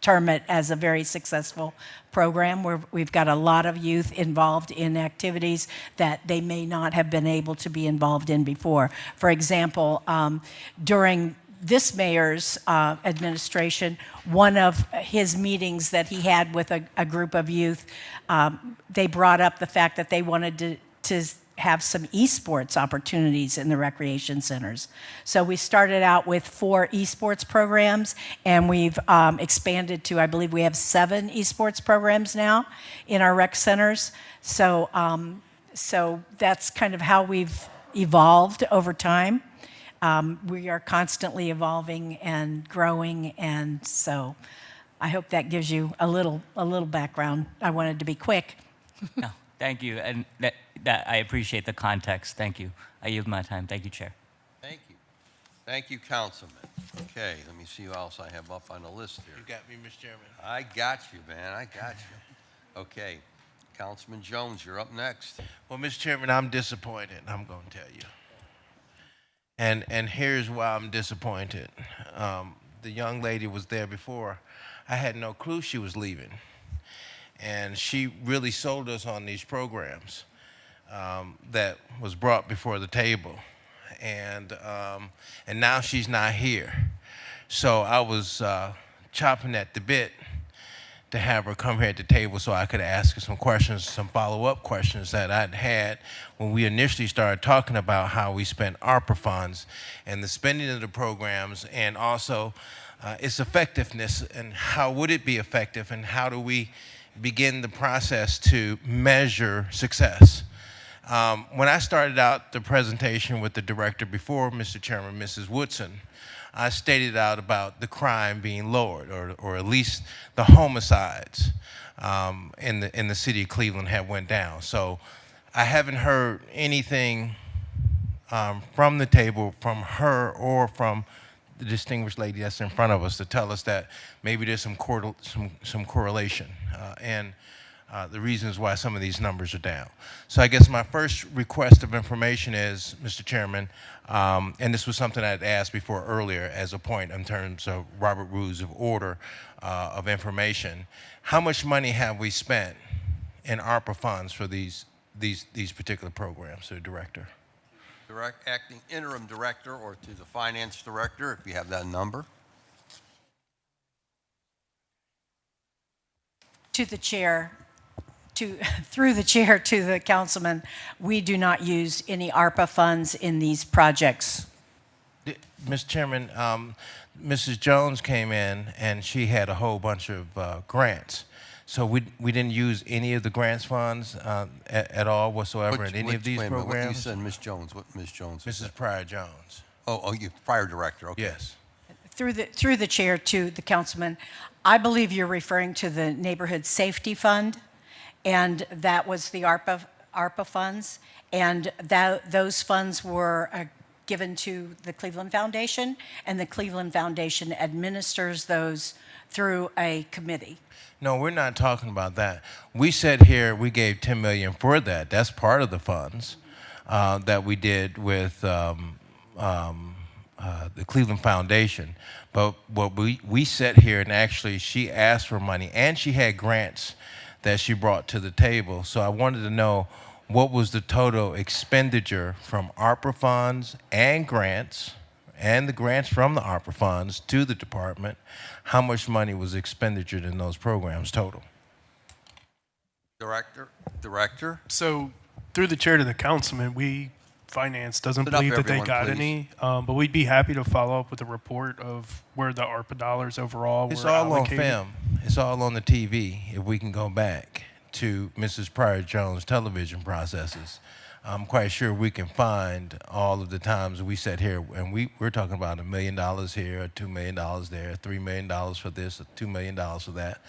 term it as a very successful program where we've got a lot of youth involved in activities that they may not have been able to be involved in before. For example, during this mayor's administration, one of his meetings that he had with a group of youth, they brought up the fact that they wanted to have some esports opportunities in the recreation centers. So we started out with 4 esports programs, and we've expanded to, I believe we have 7 esports programs now in our rec centers. So, so that's kind of how we've evolved over time. We are constantly evolving and growing, and so I hope that gives you a little background. I wanted to be quick. No, thank you, and that I appreciate the context. Thank you. I yield my time. Thank you, Chair. Thank you. Thank you, Councilman. Okay, let me see who else I have up on the list here. You got me, Mr. Chairman. I got you, man. I got you. Okay, Councilman Jones, you're up next. Well, Mr. Chairman, I'm disappointed, I'm going to tell you. And here's why I'm disappointed. The young lady was there before. I had no clue she was leaving. And she really sold us on these programs that was brought before the table. And now she's not here. So I was chopping at the bit to have her come here at the table so I could ask her some questions, some follow-up questions that I'd had when we initially started talking about how we spent ARPA funds and the spending of the programs, and also its effectiveness and how would it be effective, and how do we begin the process to measure success. When I started out the presentation with the director before, Mr. Chairman, Mrs. Woodson, I stated out about the crime being lowered, or at least the homicides in the city of Cleveland have went down. So I haven't heard anything from the table, from her or from the distinguished lady that's in front of us, to tell us that maybe there's some correlation and the reasons why some of these numbers are down. So I guess my first request of information is, Mr. Chairman, and this was something I'd asked before earlier as a point in terms of Robert Rules of Order of information, how much money have we spent in ARPA funds for these particular programs, to the director? Acting interim director, or to the finance director, if you have that number. To the chair, through the chair to the councilman, we do not use any ARPA funds in these projects. Mr. Chairman, Mrs. Jones came in and she had a whole bunch of grants. So we didn't use any of the grants funds at all whatsoever in any of these programs? What you said, Ms. Jones, what Ms. Jones? Mrs. Pryor Jones. Oh, you prior director, okay. Yes. Through the chair to the councilman, I believe you're referring to the Neighborhood Safety Fund, and that was the ARPA funds, and those funds were given to the Cleveland Foundation, and the Cleveland Foundation administers those through a committee. No, we're not talking about that. We said here we gave $10 million for that. That's part of the funds. that we did with the Cleveland Foundation. But what we sat here and actually she asked for money and she had grants that she brought to the table. So I wanted to know what was the total expenditure from ARPA funds and grants and the grants from the ARPA funds to the department. How much money was expended in those programs total? Director? So through the chair to the councilman, finance doesn't Sit up, believe that they everyone, got please. any, but we'd be happy to follow up with a report of where the ARPA dollars overall It's were all allocated. on film. It's all on the TV. If we can go back to Mrs. Pryor Jones' television processes, I'm quite sure we can find all of the times we sat here and we're talking about $1 million here, $2 million there, $3 million for this, $2 million for that.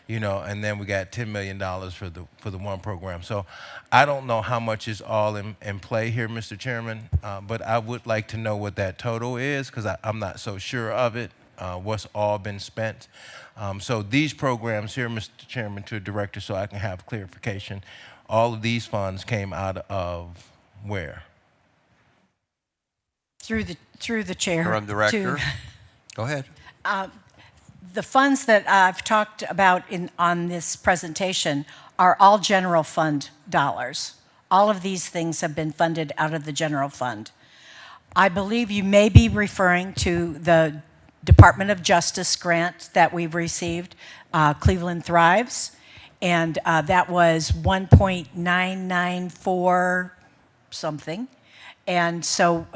You know, and then we got $10 million for the one program. So I don't know how much is all in play here, Mr. Chairman, but I would like to know what that total is because I'm not so sure of it, what's all been spent. So these programs here, Mr. Chairman, to the director, so I can have clarification, all of these funds came out of where? Through the chair. Madam Director? to- Go ahead. The funds that I've talked about on this presentation are all general fund dollars. All of these things have been funded out of the general fund. I believe you may be referring to the Department of Justice grant that we've received, Cleveland Thrives, and that was 1.994 something. And so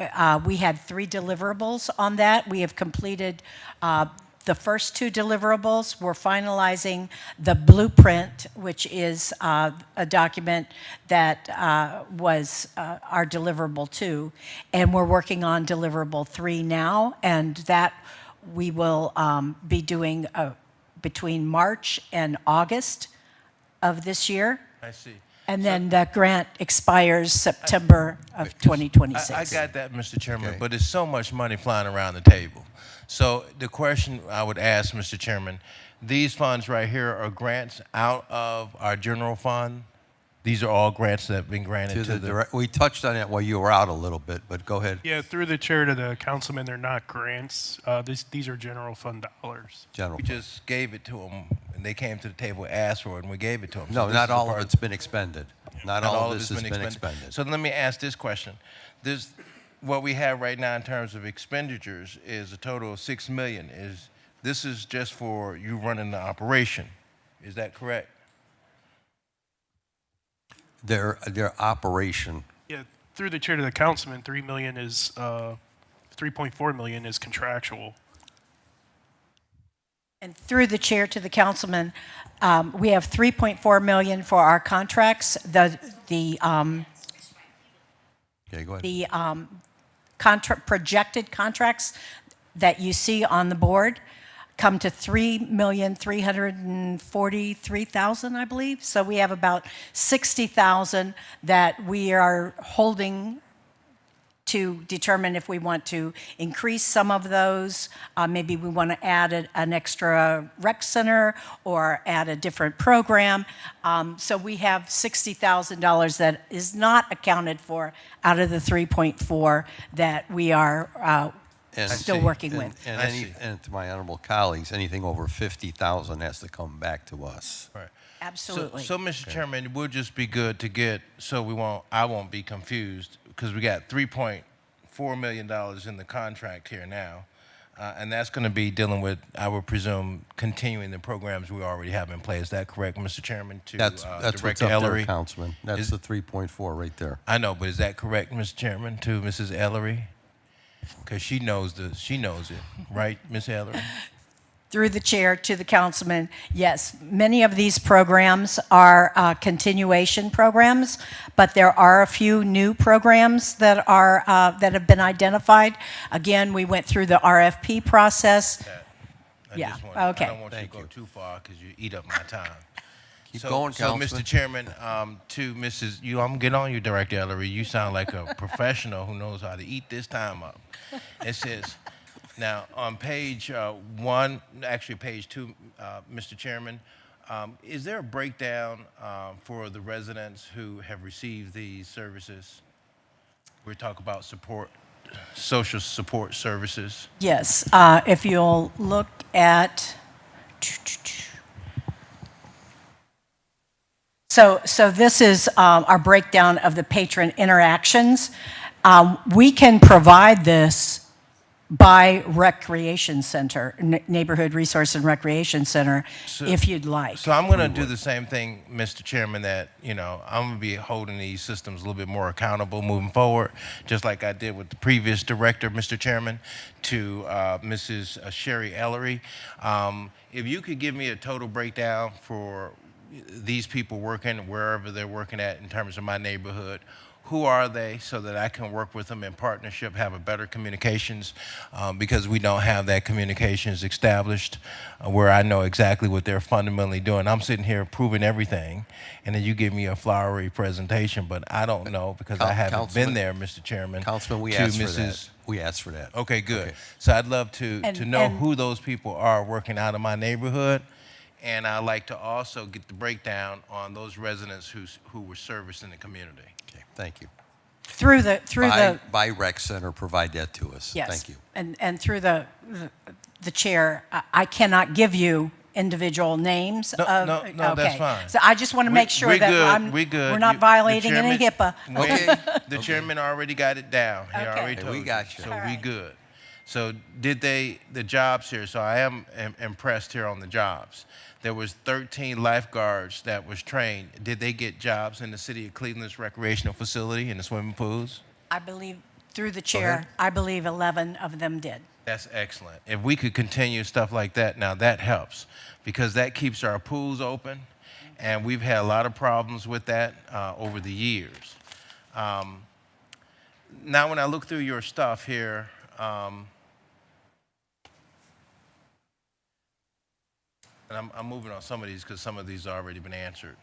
we had 3 deliverables on that. We have completed the first 2 deliverables. We're finalizing the blueprint, which is a document that was our deliverable 2. And we're working on deliverable 3 now, and that we will be doing between March and August of this year. I see. And then the grant expires September of 2026. I got that, Mr. Chairman, but there's so much money flying around the table. So the question I would ask, Mr. Chairman, these funds right here are grants out of our general fund? These are all grants that have been granted to the... We touched on it while you were out a little bit, but go ahead. Yeah, through the chair to the councilman, they're not grants. These are general fund dollars. General We just gave it to them, and they came to the table, asked for it, and we gave it to them. No, not all of it's been expended. Not all of this has been expended. So let me ask this question. What we have right now in terms of expenditures is a total of $6 million. This is just for you running the operation. Is that correct? Their operation. Yeah, through the chair to the councilman, 3.4 million is contractual. And through the chair to the councilman, we have 3.4 million for our contracts. Okay, go ahead. The projected contracts that you see on the board come to 3,343,000, I believe. So we have about 60,000 that we are holding to determine if we want to increase some of those. Maybe we want to add an extra rec center or add a different program. So we have $60,000 that is not accounted for out of the 3.4 that we are still working with. And to my honorable colleagues, anything over 50,000 has to come back to us. Right. Absolutely. So Mr. Chairman, it would just be good to get, so I won't be confused, because we got $3.4 million in the contract here now, and that's going to be dealing with, I would presume, continuing the programs we already have in place. Is that correct, Mr. Chairman? That's what's Director up there, Ellery? Councilman. That's the 3.4 right there. I know, but is that correct, Mr. Chairman, to Mrs. Ellery? Because she knows it, right, Ms. Ellery? Through the chair to the councilman, yes, many of these programs are continuation programs, but there are a few new programs that have been identified. Again, we went through the RFP process. Okay. I don't want you to go too far because you eat up my time. Keep going, Councilman. So, Mr. Chairman, to Mrs. I'm going to get on you, Director Ellery. You sound like a professional who knows how to eat this time up. It says, now on page 1, actually page 2, Mr. Chairman, is there a breakdown for the residents who have received these services? We talk about support, social support services. Yes, if you'll look at, so this is our breakdown of the patron interactions. We can provide this by recreation center, neighborhood resource and recreation center, if you'd like. So I'm going to do the same thing, Mr. Chairman, that, I'm going to be holding these systems a little bit more accountable moving forward, just like I did with the previous director, Mr. Chairman, to Mrs. Sherry Ellery. If you could give me a total breakdown for these people working wherever they're working at in terms of my neighborhood, who are they, so that I can work with them in partnership, have a better communications, because we don't have that communications established where I know exactly what they're fundamentally doing. I'm sitting here proving everything, and then you give me a flowery presentation, but I don't know because I haven't been there, Mr. Chairman. Councilman, we to asked for Mrs. that. We asked for that. Okay, good. So I'd love to know who those people are working out of my neighborhood, and I'd like to also get the breakdown on those residents who were serviced in the community. Okay, thank you. Through the By rec center, provide that to us. yes, Thank you. and through the chair, I cannot give you individual names of. No, okay. that's fine. So I just want to make sure that we're not violating any HIPAA. The chairman already got it down. He already told we got you. So we good. So did the jobs here, so I am impressed here on the jobs. There was 13 lifeguards that was trained. Did they get jobs in the city of Cleveland's recreational facility in the swimming pools? I believe, through the chair, I believe 11 of them did. That's excellent. If we could continue stuff like that, now that helps because that keeps our pools open, and we've had a lot of problems with that over the years. Now, when I look through your stuff here, and I'm moving on some of these because some of these have already been answered.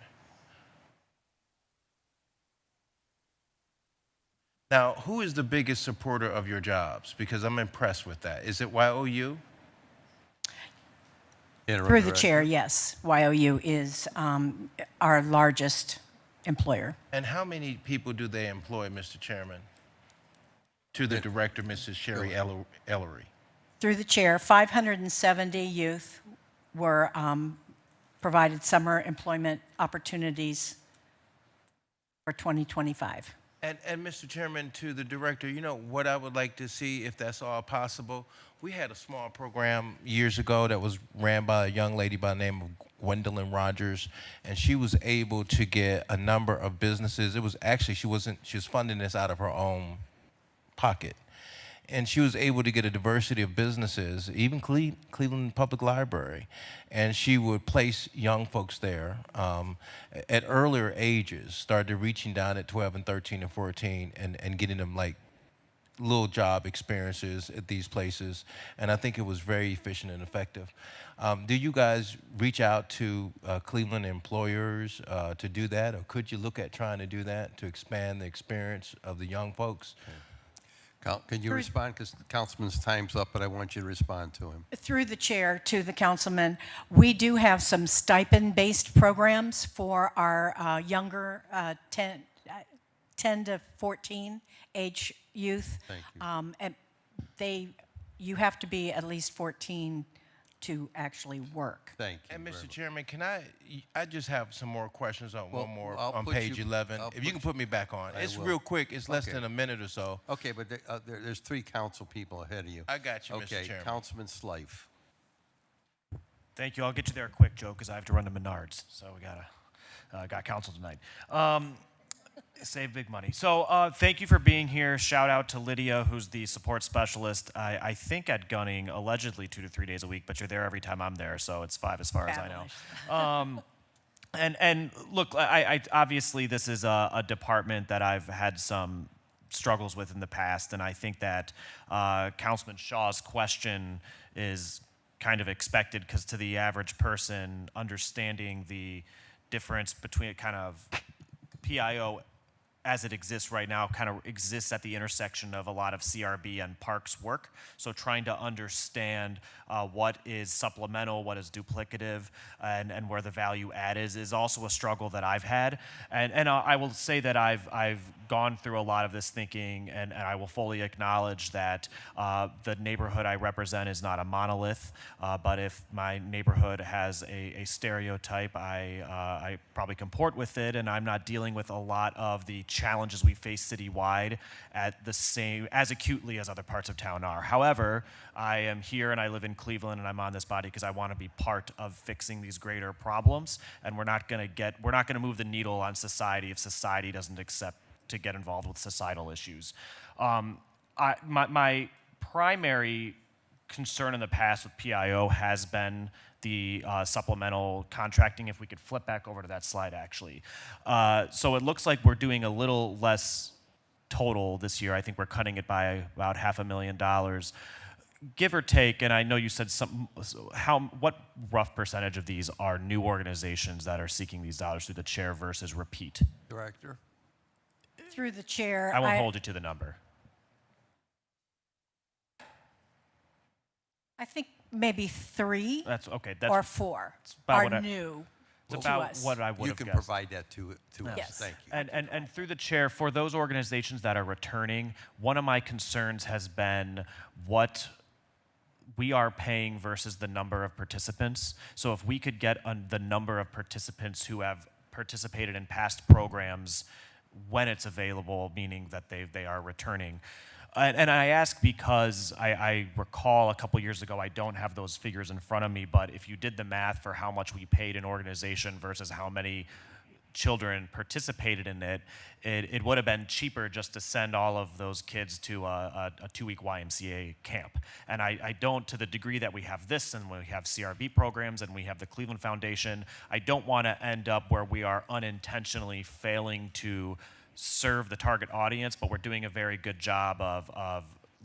Now, who is the biggest supporter of your jobs? Because I'm impressed with that. Is it YOU? Through the chair, yes. YOU is our largest employer. And how many people do they employ, Mr. Chairman? To the director, Mrs. Sherry Ellery. Through the chair, 570 youth were provided summer employment opportunities for 2025. And Mr. Chairman, to the director, what I would like to see, if that's all possible, we had a small program years ago that was ran by a young lady by the name of Gwendolyn Rogers, and she was able to get a number of businesses. It was actually, she was funding this out of her own pocket. And she was able to get a diversity of businesses, even Cleveland Public Library. And she would place young folks there at earlier ages, started reaching down at 12 and 13 and 14 and getting them like little job experiences at these places. And I think it was very efficient and effective. Do you guys reach out to Cleveland employers to do that? Or could you look at trying to do that to expand the experience of the young folks? Okay. Can you respond? Because the councilman's time's up, but I want you to respond to him. Through the chair to the councilman, we do have some stipend-based programs for our younger 10 to 14 age youth. Thank you. And you have to be at least 14 to actually work. Thank you. And Mr. Chairman, can I just have some more questions on Well, one more I'll on put page you- 11. I'll If put you can put me back on. I It's will. real quick. It's less Okay. than a minute or so. Okay, but there's 3 council people ahead of you. I got you, Mr. Okay, Chairman. Councilman Slife. Thank you. I'll get you there quick, Joe, because I have to run to Menards. So we got council tonight. Save big money. So thank you for being here. Shout out to Lydia, who's the support specialist, I think at Gunning, allegedly 2 to 3 days a week, but you're there every time I'm there, so it's 5 as far as I know. And look, I obviously this is a department that I've had some struggles with in the past, and I think that Councilman Shaw's question is kind of expected because to the average person, understanding the difference between kind of PIO as it exists right now kind of exists at the intersection of a lot of CRB and parks work. So trying to understand what is supplemental, what is duplicative, and where the value add is also a struggle that I've had. And I will say that I've gone through a lot of this thinking, and I will fully acknowledge that the neighborhood I represent is not a monolith, but if my neighborhood has a stereotype, I probably comport with it, and I'm not dealing with a lot of the challenges we face citywide as acutely as other parts of town are. However, I am here and I live in Cleveland and I'm on this body because I want to be part of fixing these greater problems, and we're not going to move the needle on society if society doesn't accept to get involved with societal issues. My primary concern in the past with PIO has been the supplemental contracting. If we could flip back over to that slide, actually. So it looks like we're doing a little less total this year. I think we're cutting it by about $500,000. Give or take, and I know you said what rough percentage of these are new organizations that are seeking these dollars through the chair versus repeat? Director? Through the chair. I won't hold you to the number. I think maybe 3 That's okay. or 4 about are new It's to about us. what I would You have can guessed. provide that to us. Yes. Thank you. And through the chair, for those organizations that are returning, one of my concerns has been what we are paying versus the number of participants. So if we could get the number of participants who have participated in past programs when it's available, meaning that they are returning. And I ask because I recall a couple years ago, I don't have those figures in front of me, but if you did the math for how much we paid an organization versus how many children participated in it, it would have been cheaper just to send all of those kids to a 2-week YMCA camp. And I don't, to the degree that we have this and we have CRB programs and we have the Cleveland Foundation, I don't want to end up where we are unintentionally failing to serve the target audience, but we're doing a very good job of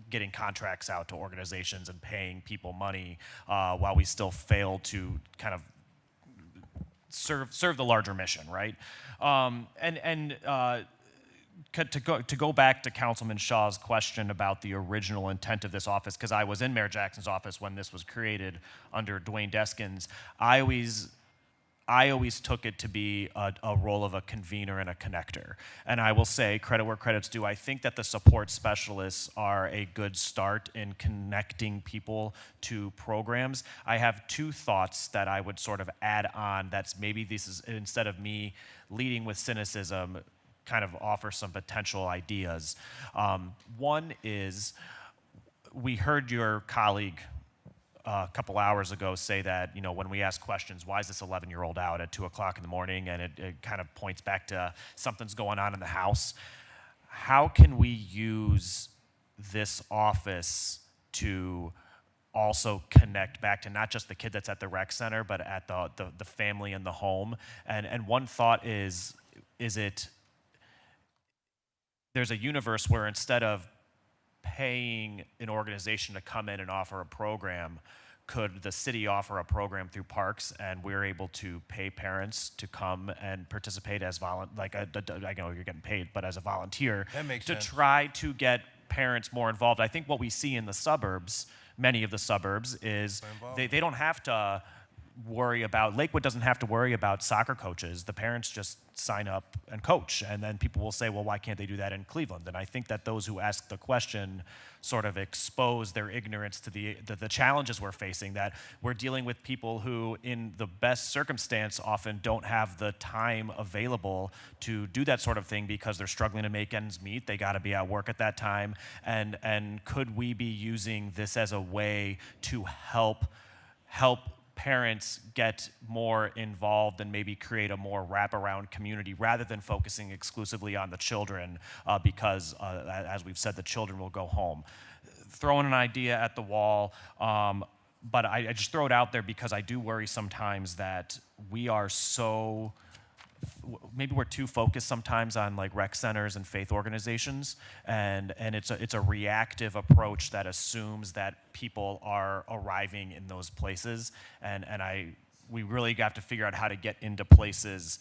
getting contracts out to organizations and paying people money while we still fail to kind of serve the larger mission, right? To go back to Councilman Shaw's question about the original intent of this office, because I was in Mayor Jackson's office when this was created under Dwayne Deskins, I always took it to be a role of a convener and a connector. And I will say, credit where credit's due, I think that the support specialists are a good start in connecting people to programs. I have 2 thoughts that I would sort of add on that's maybe this is, instead of me leading with cynicism, kind of offer some potential ideas. One is, we heard your colleague a couple hours ago say that, you know, when we ask questions, why is this 11-year-old out at 2 o'clock in the morning? And it kind of points back to something's going on in the house. How can we use this office to also connect back to not just the kid that's at the rec center, but at the family in the home? And one thought is there's a universe where instead of paying an organization to come in and offer a program, could the city offer a program through parks, and we're able to pay parents to come and participate as I know you're getting paid, but as a volunteer, That makes to sense. try to get parents more involved. I think what we see in the suburbs, many of the suburbs, is they don't have to worry about, Lakewood doesn't have to worry about soccer coaches. The parents just sign up and coach. And then people will say, well, why can't they do that in Cleveland? And I think that those who ask the question sort of expose their ignorance to the challenges we're facing, that we're dealing with people who, in the best circumstance, often don't have the time available to do that sort of thing because they're struggling to make ends meet. They got to be at work at that time. And could we be using this as a way to help parents get more involved and maybe create a more wraparound community rather than focusing exclusively on the children because, as we've said, the children will go home. Throwing an idea at the wall, but I just throw it out there because I do worry sometimes that we are maybe we're too focused sometimes on like rec centers and faith organizations, and it's a reactive approach that assumes that people are arriving in those places, and we really have to figure out how to get into places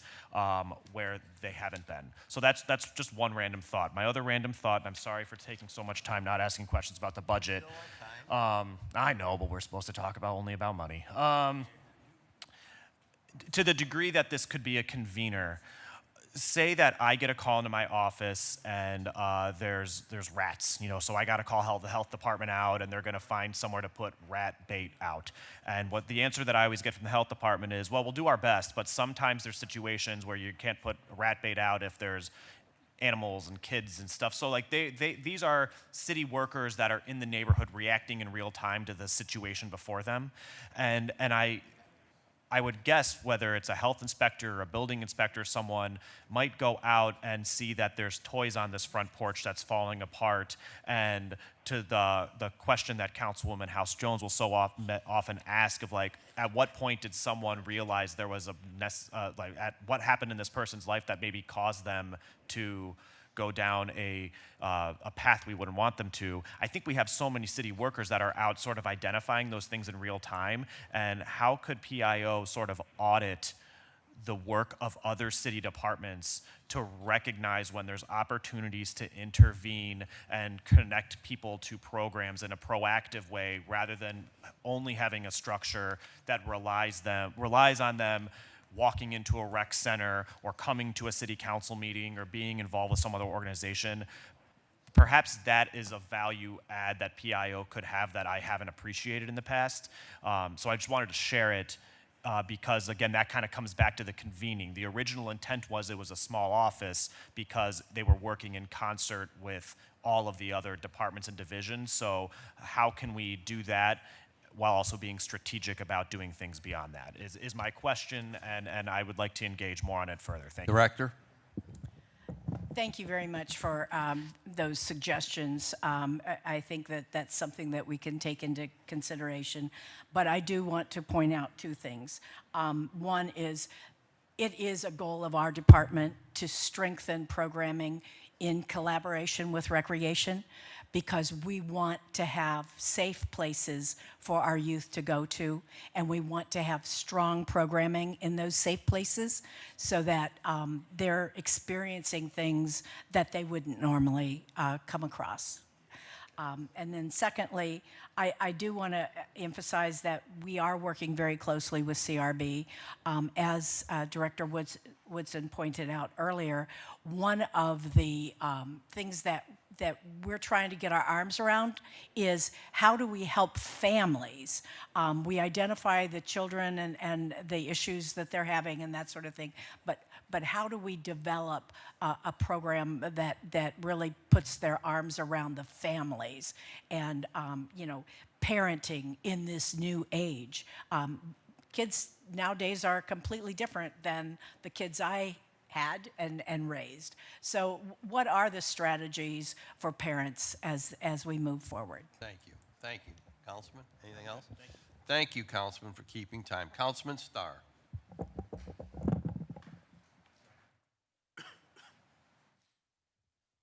where they haven't been. So that's just one random thought. My other random thought, and I'm sorry for taking so much time not asking questions about the budget. I know, but we're supposed to talk only about money. To the degree that this could be a convener, say that I get a call into my office and there's rats, so I got to call the health department out, and they're going to find somewhere to put rat bait out. And what the answer that I always get from the health department is, well, we'll do our best, but sometimes there's situations where you can't put rat bait out if there's animals and kids and stuff. So like these are city workers that are in the neighborhood reacting in real time to the situation before them, and I would guess whether it's a health inspector or a building inspector, someone might go out and see that there's toys on this front porch that's falling apart. And to the question that Councilwoman House Jones will so often ask of like, at what point did someone realize there was at what happened in this person's life that maybe caused them to go down a path we wouldn't want them to. I think we have so many city workers that are out sort of identifying those things in real time, and how could PIO sort of audit the work of other city departments to recognize when there's opportunities to intervene and connect people to programs in a proactive way, rather than only having a structure that relies on them walking into a rec center or coming to a city council meeting or being involved with some other organization. Perhaps that is a value add that PIO could have that I haven't appreciated in the past. So I just wanted to share it because, again, that kind of comes back to the convening. The original intent was it was a small office because they were working in concert with all of the other departments and divisions. So how can we do that while also being strategic about doing things beyond that, is my question, and I would like to engage more on it further. Thank you. Director? Thank you very much for those suggestions. I think that that's something that we can take into consideration. But I do want to point out two things. One is, it is a goal of our department to strengthen programming in collaboration with recreation, because we want to have safe places for our youth to go to, and we want to have strong programming in those safe places so that they're experiencing things that they wouldn't normally come across. And then secondly, I do want to emphasize that we are working very closely with CRB. As Director Woodson pointed out earlier, one of the things that we're trying to get our arms around is, how do we help families? We identify the children and the issues that they're having and that sort of thing, but how do we develop a program that really puts their arms around the families and parenting in this new age? Kids nowadays are completely different than the kids I had and raised. So what are the strategies for parents as we move forward? Thank you. Thank you. Councilman, anything else? Thank you, Councilman, for keeping time. Councilman Starr.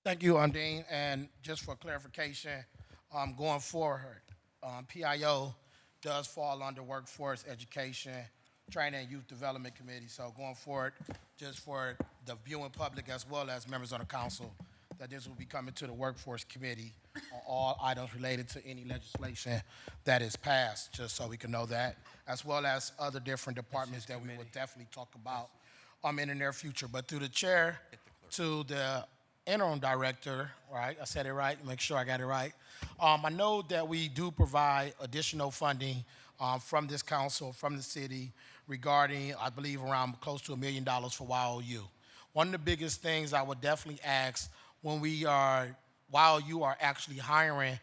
Thank you, Dean. And just for clarification, going forward, PIO does fall under Workforce Education, Training and Youth Development Committee. So going forward, just for the viewing public as well as members of the council, that this will be coming to the Workforce Committee on all items related to any legislation that is passed, just so we can know that, as well as other different departments that we will definitely talk about in the near future. But through the chair to the interim director, right? I said it right, make sure I got it right. I know that we do provide additional funding from this council, from the city, regarding, I believe, around close to $1 million for YOU. One of the biggest things I would definitely ask while you are actually hiring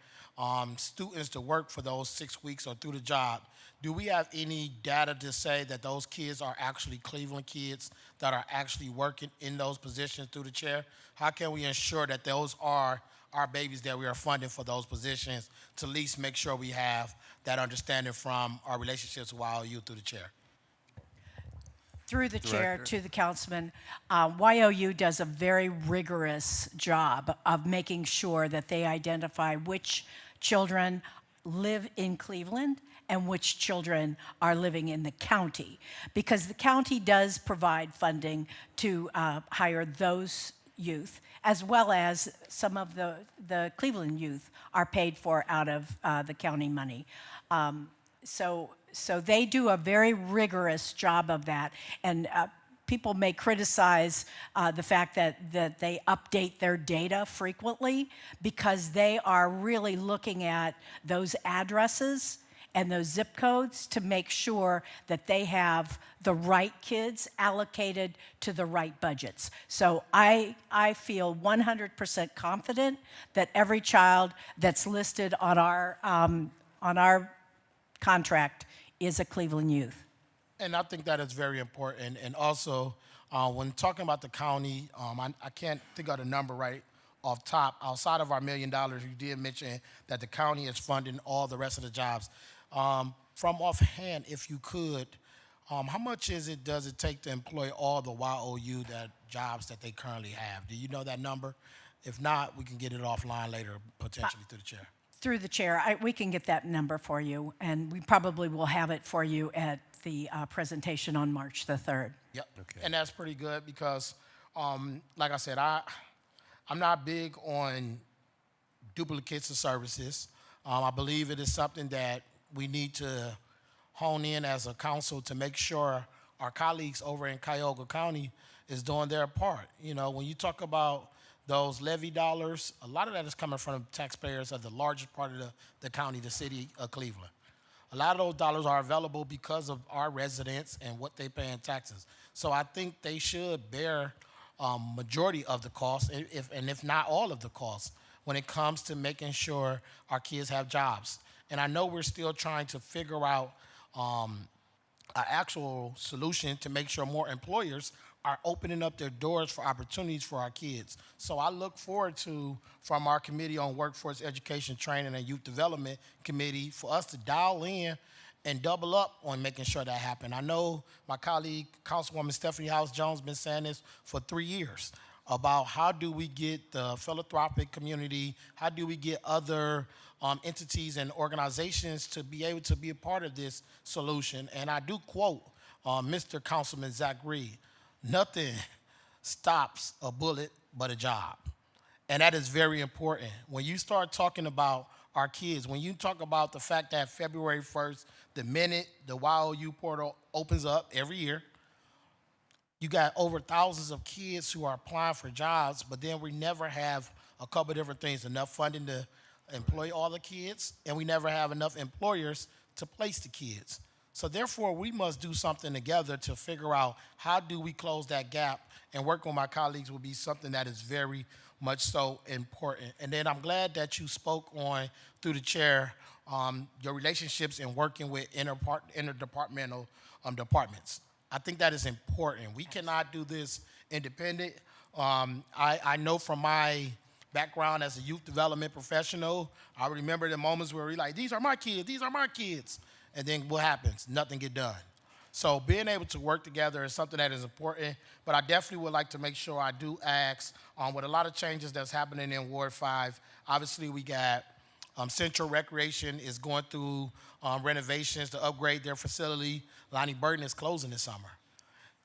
students to work for those 6 weeks or through the job, do we have any data to say that those kids are actually Cleveland kids that are actually working in those positions through the chair? How can we ensure that those are our babies that we are funding for those positions, to at least make sure we have that understanding from our relationships with YOU through the chair? Through the chair to the councilman, YOU does a very rigorous job of making sure that they identify which children live in Cleveland and which children are living in the county, because the county does provide funding to hire those youth, as well as some of the Cleveland youth are paid for out of the county money. So they do a very rigorous job of that, and people may criticize the fact that they update their data frequently because they are really looking at those addresses and those zip codes to make sure that they have the right kids allocated to the right budgets. So I feel 100% confident that every child that's listed on our contract is a Cleveland youth. And I think that is very important. And also, when talking about the county, I can't think of the number right off top. Outside of our $1 million, you did mention that the county is funding all the rest of the jobs. From offhand, if you could, how much does it take to employ all the YOU jobs that they currently have? Do you know that number? If not, we can get it offline later, potentially through the chair. Through the chair, we can get that number for you, and we probably will have it for you at the presentation on March the 3rd. Yep. Okay. And that's pretty good because, like I said, I'm not big on duplicates of services. I believe it is something that we need to hone in as a council to make sure our colleagues over in Cuyahoga County is doing their part. You know, when you talk about those levy dollars, a lot of that is coming from taxpayers of the largest part of the county, the city of Cleveland. A lot of those dollars are available because of our residents and what they pay in taxes. So I think they should bear majority of the cost, if not all of the costs, when it comes to making sure our kids have jobs. And I know we're still trying to figure out an actual solution to make sure more employers are opening up their doors for opportunities for our kids. So I look forward to, from our Committee on Workforce Education, Training, and Youth Development Committee, for us to dial in and double up on making sure that happens. I know my colleague, Councilwoman Stephanie House-Jones, been saying this for 3 years about how do we get the philanthropic community, how do we get other entities and organizations to be able to be a part of this solution. And I do quote Mr. Councilman Zach Reed, nothing stops a bullet but a job. And that is very important. When you start talking about our kids, when you talk about the fact that February 1st, the minute the YOU portal opens up every year, you got over thousands of kids who are applying for jobs, but then we never have a couple of different things, enough funding to employ all the kids, and we never have enough employers to place the kids. So therefore, we must do something together to figure out how do we close that gap, and work with my colleagues will be something that is very much so important. And then I'm glad that you spoke on, through the chair, your relationships in working with interdepartmental departments. I think that is important. We cannot do this independent. I know from my background as a youth development professional, I remember the moments where we're like, these are my kids. And then what happens? Nothing get done. So being able to work together is something that is important, but I definitely would like to make sure I do ask, with a lot of changes that's happening in Ward 5, obviously we got Central Recreation is going through renovations to upgrade their facility. Lonnie Burton is closing this summer.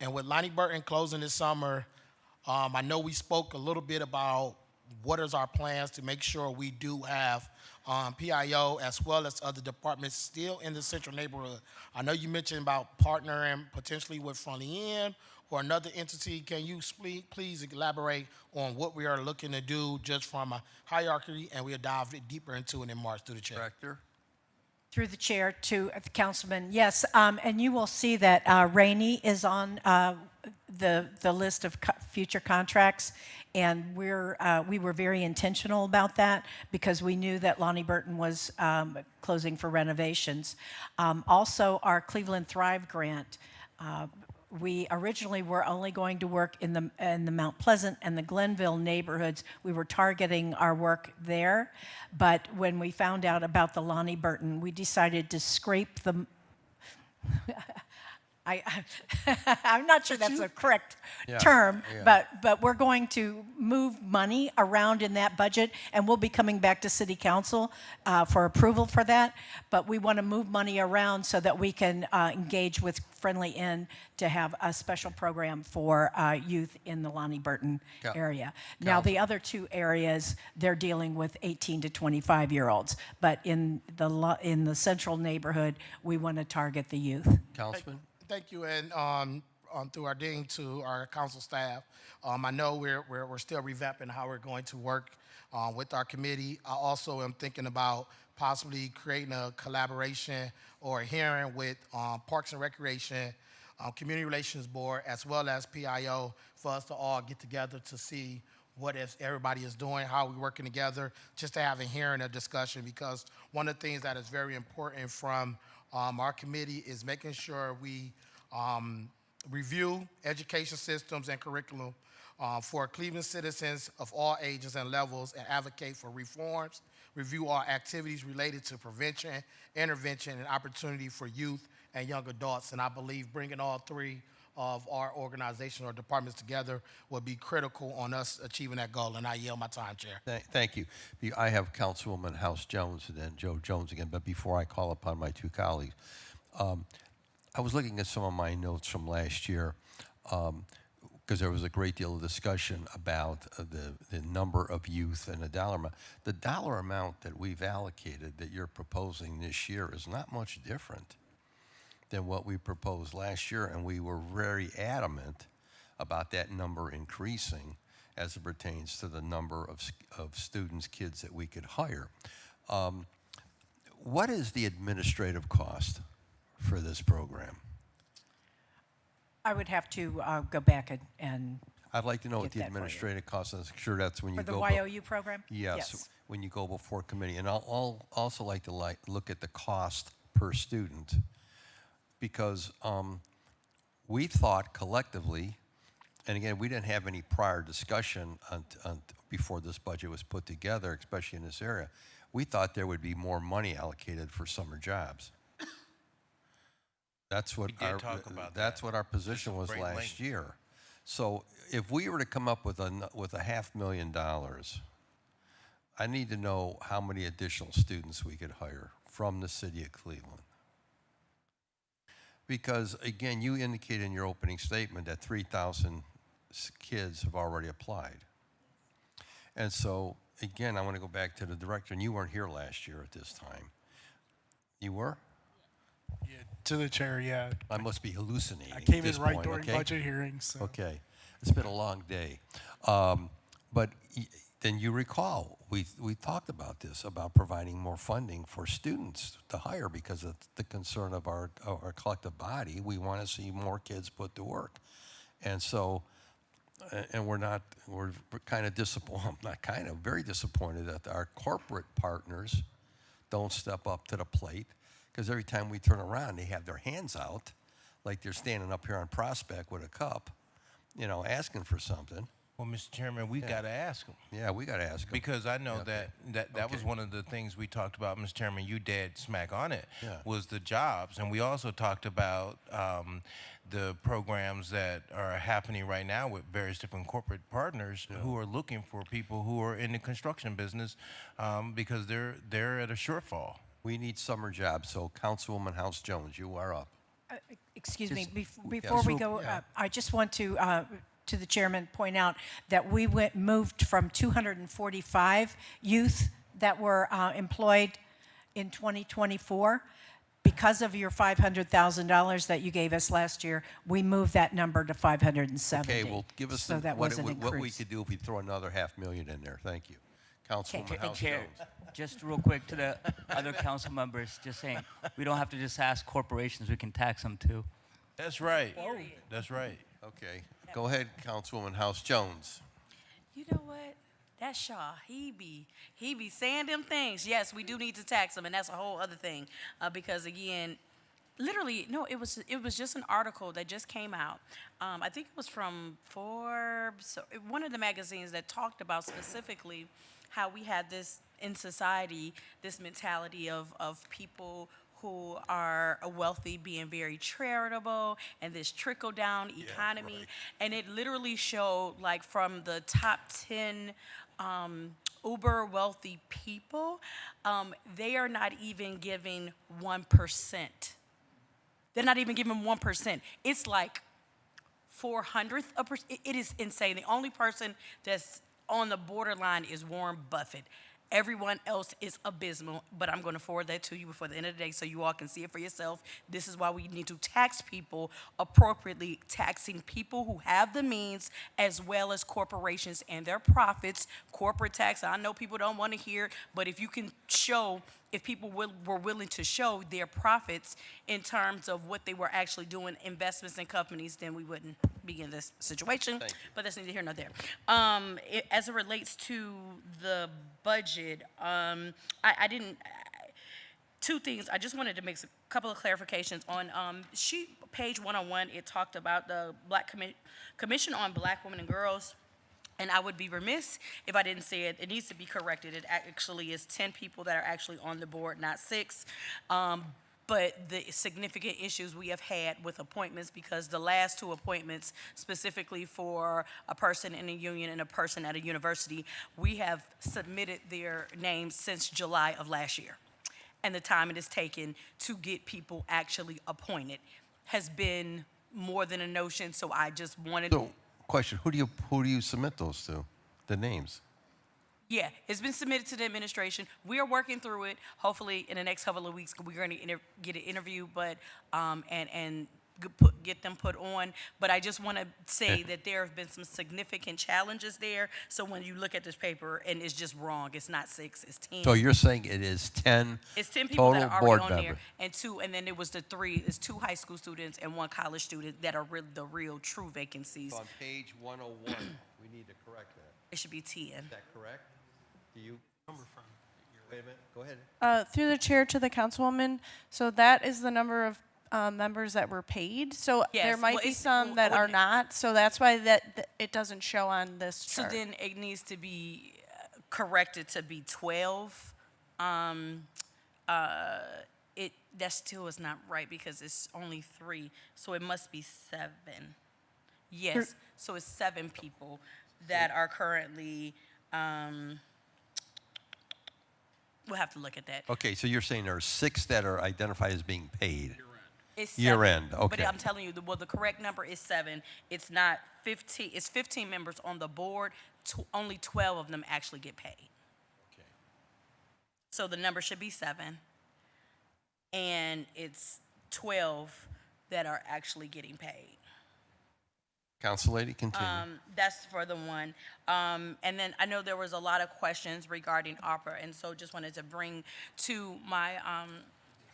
And with Lonnie Burton closing this summer, I know we spoke a little bit about what is our plans to make sure we do have PIO as well as other departments still in the central neighborhood. I know you mentioned about partnering potentially with Friendly Inn or another entity. Can you please elaborate on what we are looking to do just from a hierarchy, and we'll dive deeper into it in March through the chair. Director? Through the chair to the councilman, yes, and you will see that Rainey is on the list of future contracts, and we were very intentional about that because we knew that Lonnie Burton was closing for renovations. Also, our Cleveland Thrive grant. We originally were only going to work in the Mount Pleasant and the Glenville neighborhoods. We were targeting our work there, but when we found out about the Lonnie Burton, we decided to scrape the. I'm not sure that's a correct term, but we're going to move money around in that budget, and we'll be coming back to City Council for approval for that. But we want to move money around so that we can engage with Friendly Inn to have a special program for youth in the Lonnie Burton area. Now, the other two areas, they're dealing with 18 to 25-year-olds, but in the central neighborhood, we want to target the youth. Councilman? Thank you. And through our dean to our council staff. I know we're still revamping how we're going to work with our committee. I also am thinking about possibly creating a collaboration or a hearing with Parks and Recreation, Community Relations Board, as well as PIO, for us to all get together to see what everybody is doing, how we're working together, just to have a hearing, a discussion, because one of the things that is very important from our committee is making sure we review education systems and curriculum for Cleveland citizens of all ages and levels, and advocate for reforms, review all activities related to prevention, intervention, and opportunity for youth and young adults. And I believe bringing all three of our organizations or departments together will be critical on us achieving that goal. And I yield my time, Chair. Thank you. I have Councilwoman House Jones and then Joe Jones again, but before I call upon my two colleagues, I was looking at some of my notes from last year because there was a great deal of discussion about the number of youth and the dollar amount. The dollar amount that we've allocated that you're proposing this year is not much different than what we proposed last year, and we were very adamant about that number increasing as it pertains to the number of students, kids that we could hire. What is the administrative cost for this program? I would have to go back and I'd like to know what get the that for you. administrative cost is. I'm sure that's when you for the go. YOU program? Yes, when you go before committee. And I'll also like to look at the cost per student, because we thought collectively, and again, we didn't have any prior discussion before this budget was put together, especially in this area. We thought there would be more money allocated for summer jobs. That's what that's what our position was last year. So if we were to come up with a $500,000, I need to know how many additional students we could hire from the city of Cleveland. Because again, you indicate in your opening statement that 3,000 kids have already applied. And so again, I want to go back to the director, and you weren't here last year at this time. You were? Yeah, to the chair, yeah. I must be hallucinating. I came at this in right point, during okay? budget hearings. So. Okay. It's been a long day. But then you recall, we talked about this, about providing more funding for students to hire because of the concern of our collective body. We want to see more kids put to work. And so, and we're kind of disappointed, not kind of, very disappointed that our corporate partners don't step up to the plate, because every time we turn around, they have their hands out like they're standing up here on Prospect with a cup, you know, asking for something. Well, Mr. Chairman, we got to ask them. Yeah, we got to ask them. Because I know that was one of the things we talked about, Mr. Chairman. You dead smack on it. Yeah. Was the jobs, and we also talked about the programs that are happening right now with various different corporate partners who are looking for people who are in the construction business because they're at a shortfall. We need summer jobs. So, Councilwoman House Jones, you are up. Excuse me, Just- before we go, I just want to the chairman, point out that we moved from 245 youth that were employed in 2024. Because of your $500,000 that you gave us last year, we moved that number to 570. Okay, well, give us so that was an what we increase. could do if we throw another $500,000 in there. Thank you. Councilwoman Hey, House Chair, Jones. just real quick to the other council members, just saying, we don't have to just ask corporations, we can tax them too. That's right. That's right. Okay. Go ahead, Councilwoman House Jones. You know what? That's Shaw. He be saying them things. Yes, we do need to tax them, and that's a whole other thing. Because again, literally, no, it was just an article that just came out. I think it was from Forbes, one of the magazines that talked about specifically how we had this in society, this mentality of people who are wealthy being very charitable, and this trickle-down economy. right. And it literally showed, like, from the top 10 uber wealthy people, they are not even giving 1%. They're not even giving 1%. It's like 400th of percent. It is insane. The only person that's on the borderline is Warren Buffett. Everyone else is abysmal, but I'm going to forward that to you before the end of the day so you all can see it for yourself. This is why we need to tax people appropriately, taxing people who have the means as well as corporations and their profits. Corporate tax, I know people don't want to hear it, but if you can show, if people were willing to show their profits in terms of what they were actually doing, investments in companies, then we wouldn't be in this situation. But that's neither here nor there. As it relates to the budget, I didn't. Two things. I just wanted to make a couple of clarifications on page 101. It talked about the Commission on Black Women and Girls. And I would be remiss if I didn't say it. It needs to be corrected. It actually is 10 people that are actually on the board, not 6. But the significant issues we have had with appointments, because the last 2 appointments, specifically for a person in a union and a person at a university, we have submitted their names since July of last year. And the time it has taken to get people actually appointed has been more than a notion, so I just wanted So, question, who do you submit those to, the names? Yeah, it's been submitted to the administration. We are working through it. Hopefully, in the next couple of weeks, we're going to get an interview, but and get them put on. But I just want to say that there have been some significant challenges there. So when you look at this paper, and it's just wrong. It's not 6. It's 10. So you're saying it is 10 It's 10 people that total are board already on members? there, and then it was the 3. It's 2 high school students and 1 college student that are the real true vacancies. On page 101, we need to correct that. It should be 10. Is that correct? Do you? Wait a minute, go ahead. Through the chair to the councilwoman, so that is the number of members that were paid. So Yes, there might well, be it's- some that well, are not. So that's why that it doesn't show on this So chart. then it needs to be corrected to be 12. That still is not right because it's only 3, so it must be 7. Yes, so it's 7 people that are currently. We'll have to look at that. Okay, so you're saying there are 6 that are identified as being paid? It's 7. Year end, But okay. I'm telling you, the correct number is 7. It's not 15. It's 15 members on the board. Only 12 of them actually get paid. Okay. So the number should be 7. And it's 12 that are actually getting paid. Council lady, continue. That's for the one. And then I know there was a lot of questions regarding ARPA, and so just wanted to bring to my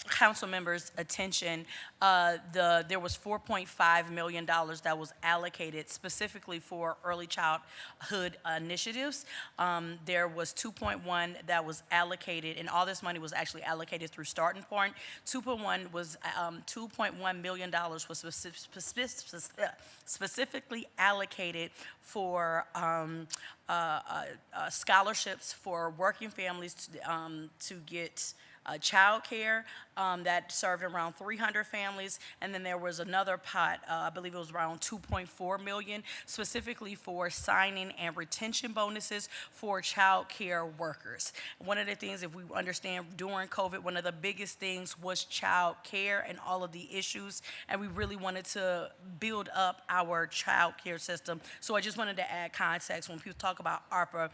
council members' attention, there was $4.5 million that was allocated specifically for early childhood initiatives. There was 2.1 that was allocated, and all this money was actually allocated through Starting Point. 2.1 million was specifically allocated for scholarships for working families to get child care that served around 300 families, and then there was another pot, I believe it was around 2.4 million, specifically for signing and retention bonuses for child care workers. One of the things, if we understand, during COVID, one of the biggest things was child care and all of the issues, and we really wanted to build up our child care system. So I just wanted to add context. When people talk about ARPA,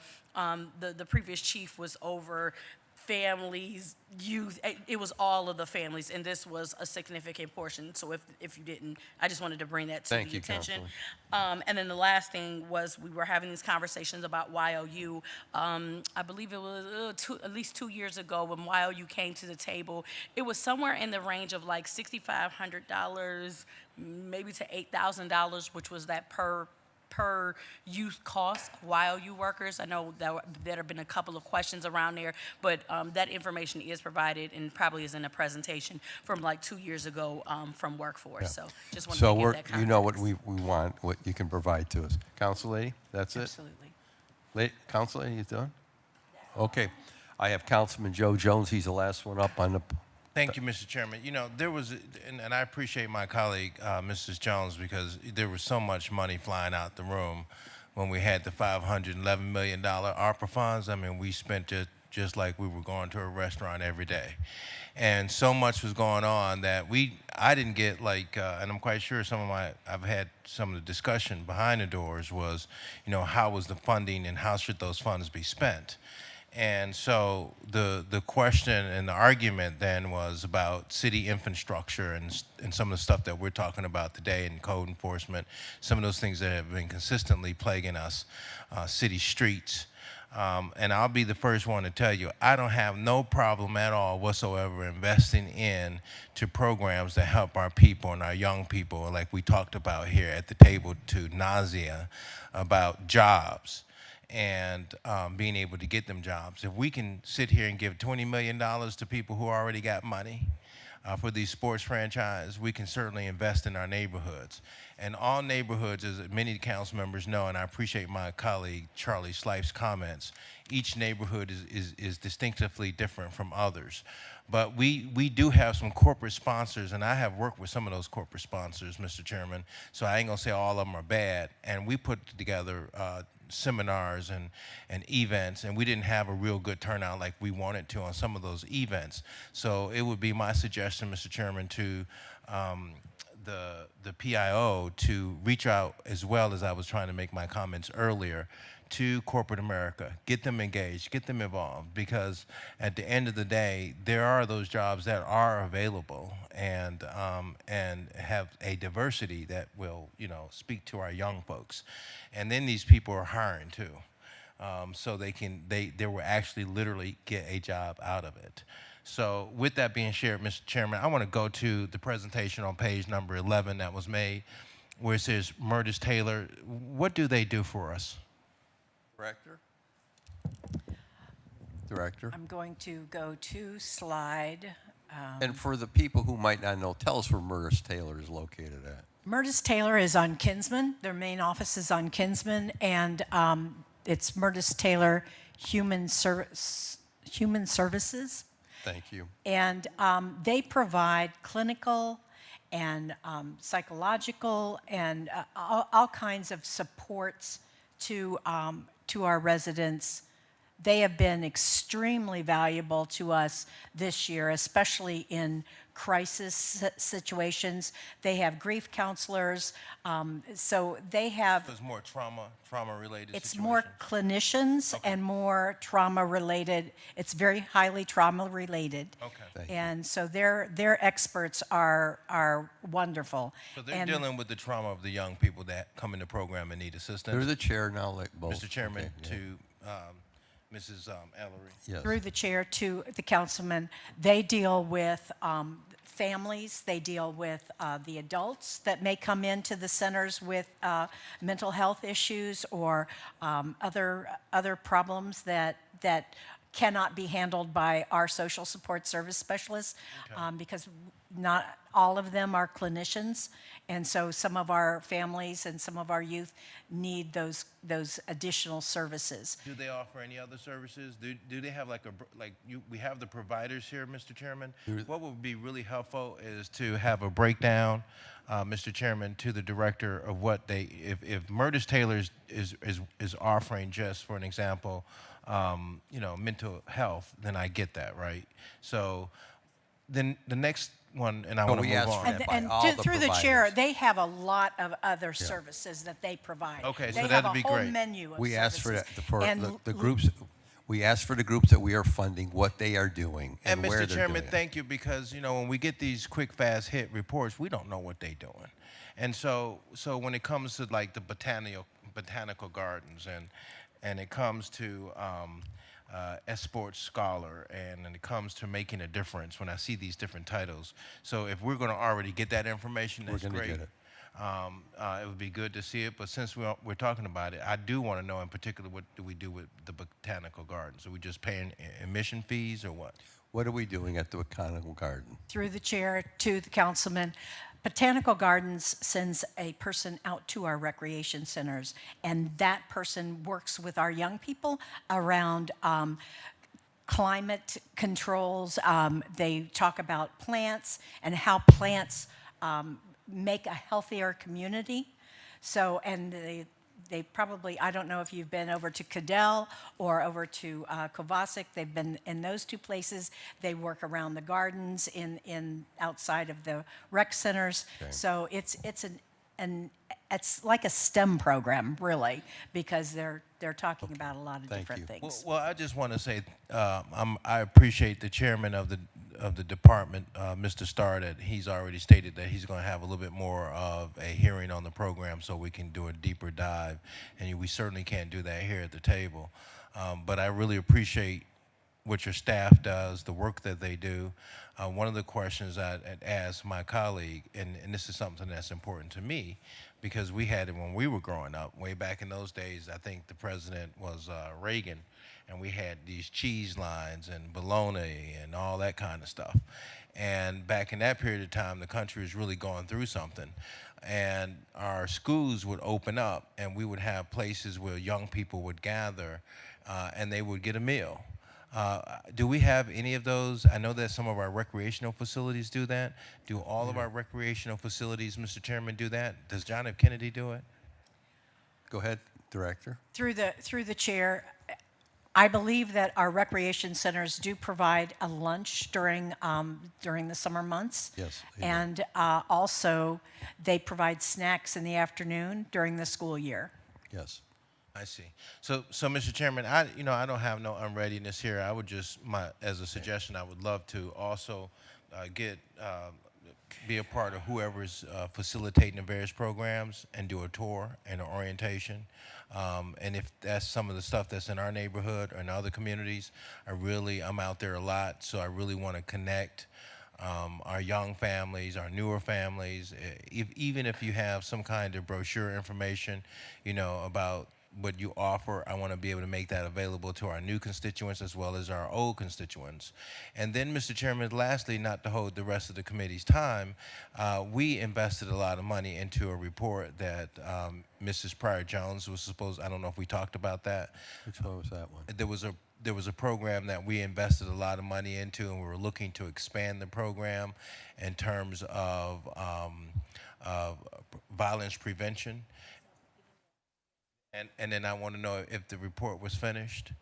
the previous chief was over families, youth, it was all of the families, and this was a significant portion. So if you didn't, I just wanted to bring that to Thank the you, attention. Councilor. And then the last thing was we were having these conversations about YOU. I believe it was at least 2 years ago when YOU came to the table. It was somewhere in the range of like $6,500, maybe to $8,000, which was that per youth cost YOU workers. I know that there have been a couple of questions around there, but that information is provided and probably is in a presentation from like 2 years ago from Workforce. So just wanted to get that context. You know what we want, what you can provide to us. Council lady, that's it? Absolutely. Council lady, you done? Okay. I have Councilman Joe Jones. He's the last one up on the. Thank you, Mr. Chairman. You know, there was, and I appreciate my colleague, Mrs. Jones, because there was so much money flying out the room when we had the $511 million ARPA funds. I mean, we spent it just like we were going to a restaurant every day. And so much was going on that I didn't get like, and I'm quite sure I've had some of the discussion behind the doors was, you know, how was the funding and how should those funds be spent? And so the question and the argument then was about city infrastructure and some of the stuff that we're talking about today in code enforcement, some of those things that have been consistently plaguing us, city streets. And I'll be the first one to tell you, I don't have no problem at all whatsoever investing in to programs that help our people and our young people, like we talked about here at the table to nausea, about jobs and being able to get them jobs. If we can sit here and give $20 million to people who already got money for these sports franchise, we can certainly invest in our neighborhoods. And all neighborhoods, as many council members know, and I appreciate my colleague Charlie Slife's comments, each neighborhood is distinctively different from others. But we do have some corporate sponsors, and I have worked with some of those corporate sponsors, Mr. Chairman, so I ain't gonna say all of them are bad. And we put together seminars and events, and we didn't have a real good turnout like we wanted to on some of those events. So it would be my suggestion, Mr. Chairman, to the PIO to reach out, as well as I was trying to make my comments earlier, to corporate America. Get them engaged, get them involved, because at the end of the day, there are those jobs that are available and have a diversity that will, speak to our young folks. And then these people are hiring too. So they will actually literally get a job out of it. So with that being shared, Mr. Chairman, I want to go to the presentation on page number 11 that was made, where it says Murtis Taylor. What do they do for us? Director? I'm going to go to slide. And for the people who might not know, tell us where Murtis Taylor is located at. Murtis Taylor is on Kinsman. Their main office is on Kinsman, and it's Murtis Taylor Human Services. Thank you. And they provide clinical and psychological and all kinds of supports to our residents. They have been extremely valuable to us this year, especially in crisis situations. They have grief counselors, so they have. So it's more trauma-related. It's more clinicians and more trauma-related. It's very highly trauma-related. Okay. And so their experts are wonderful. So they're And dealing with the trauma of the young people that come in the program and need assistance. They're the chair now, like both. Mr. Chairman, Okay, yeah. to Mrs. Ellery. Yes. through the chair to the councilman, they deal with families, they deal with the adults that may come into the centers with mental health issues or other problems that cannot be handled by our social support service specialists, because not all of them are clinicians, and so some of our families and some of our youth need those additional services. Do they offer any other services? Do they have we have the providers here, Mr. Chairman? What would be really helpful is to have a breakdown, Mr. Chairman, to the director of what if Murtis Taylor is offering, just for an example, mental health, then I get that, right? So then the next one, and I want to move on. Through the chair, they have a lot of other services that they provide. Okay, so they that'd have be a whole great. menu of We asked for services. the groups. We asked for the groups that we are funding, what they are doing, and where Mr. they're Chairman, doing it. thank you, because when we get these quick, fast hit reports, we don't know what they're doing. And so when it comes to like the botanical gardens and it comes to Sports Scholar, and when it comes to making a difference, when I see these different titles. So if we're going to already get that information, that's We're gonna great. get it. It would be good to see it, but since we're talking about it, I do want to know in particular, what do we do with the botanical gardens? Are we just paying admission fees or what? What are we doing at the Botanical Garden? Through the chair to the councilman, Botanical Gardens sends a person out to our recreation centers, and that person works with our young people around climate controls. They talk about plants and how plants make a healthier community. So, and they probably, I don't know if you've been over to Cadell or over to Kovacic. They've been in those two places. They work around the gardens in outside of the rec centers. Okay. So it's and it's like a STEM program, really, because they're talking about a lot of different things. Well, I just want to say I appreciate the chairman of the department, Mr. Starr, that he's already stated that he's going to have a little bit more of a hearing on the program so we can do a deeper dive, and we certainly can't do that here at the table. But I really appreciate what your staff does, the work that they do. One of the questions I had asked my colleague, and this is something that's important to me, because we had it when we were growing up. Way back in those days, I think the president was Reagan, and we had these cheese lines and bologna and all that kind of stuff. And back in that period of time, the country was really going through something. And our schools would open up, and we would have places where young people would gather, and they would get a meal. Do we have any of those? I know that some of our recreational facilities do that. Do all of our recreational facilities, Mr. Chairman, do that? Does John F. Kennedy do it? Go ahead, Director. Through the chair, I believe that our recreation centers do provide a lunch during the summer months. Yes, they do. And also, they provide snacks in the afternoon during the school year. Yes. I see. So, Mr. Chairman, I don't have no unreadiness here. I would just, as a suggestion, I would love to also be a part of whoever's facilitating the various programs and do a tour and an orientation. And if that's some of the stuff that's in our neighborhood or in other communities, I'm out there a lot, so I really want to connect our young families, our newer families. Even if you have some kind of brochure information, about what you offer, I want to be able to make that available to our new constituents as well as our old constituents. And then, Mr. Chairman, lastly, not to hold the rest of the committee's time, we invested a lot of money into a report that Mrs. Pryor Jones was supposed, I don't know if we talked about that. Which one was that one? There was a program that we invested a lot of money into, and we were looking to expand the program in terms of violence prevention. And then I want to know if the report was finished,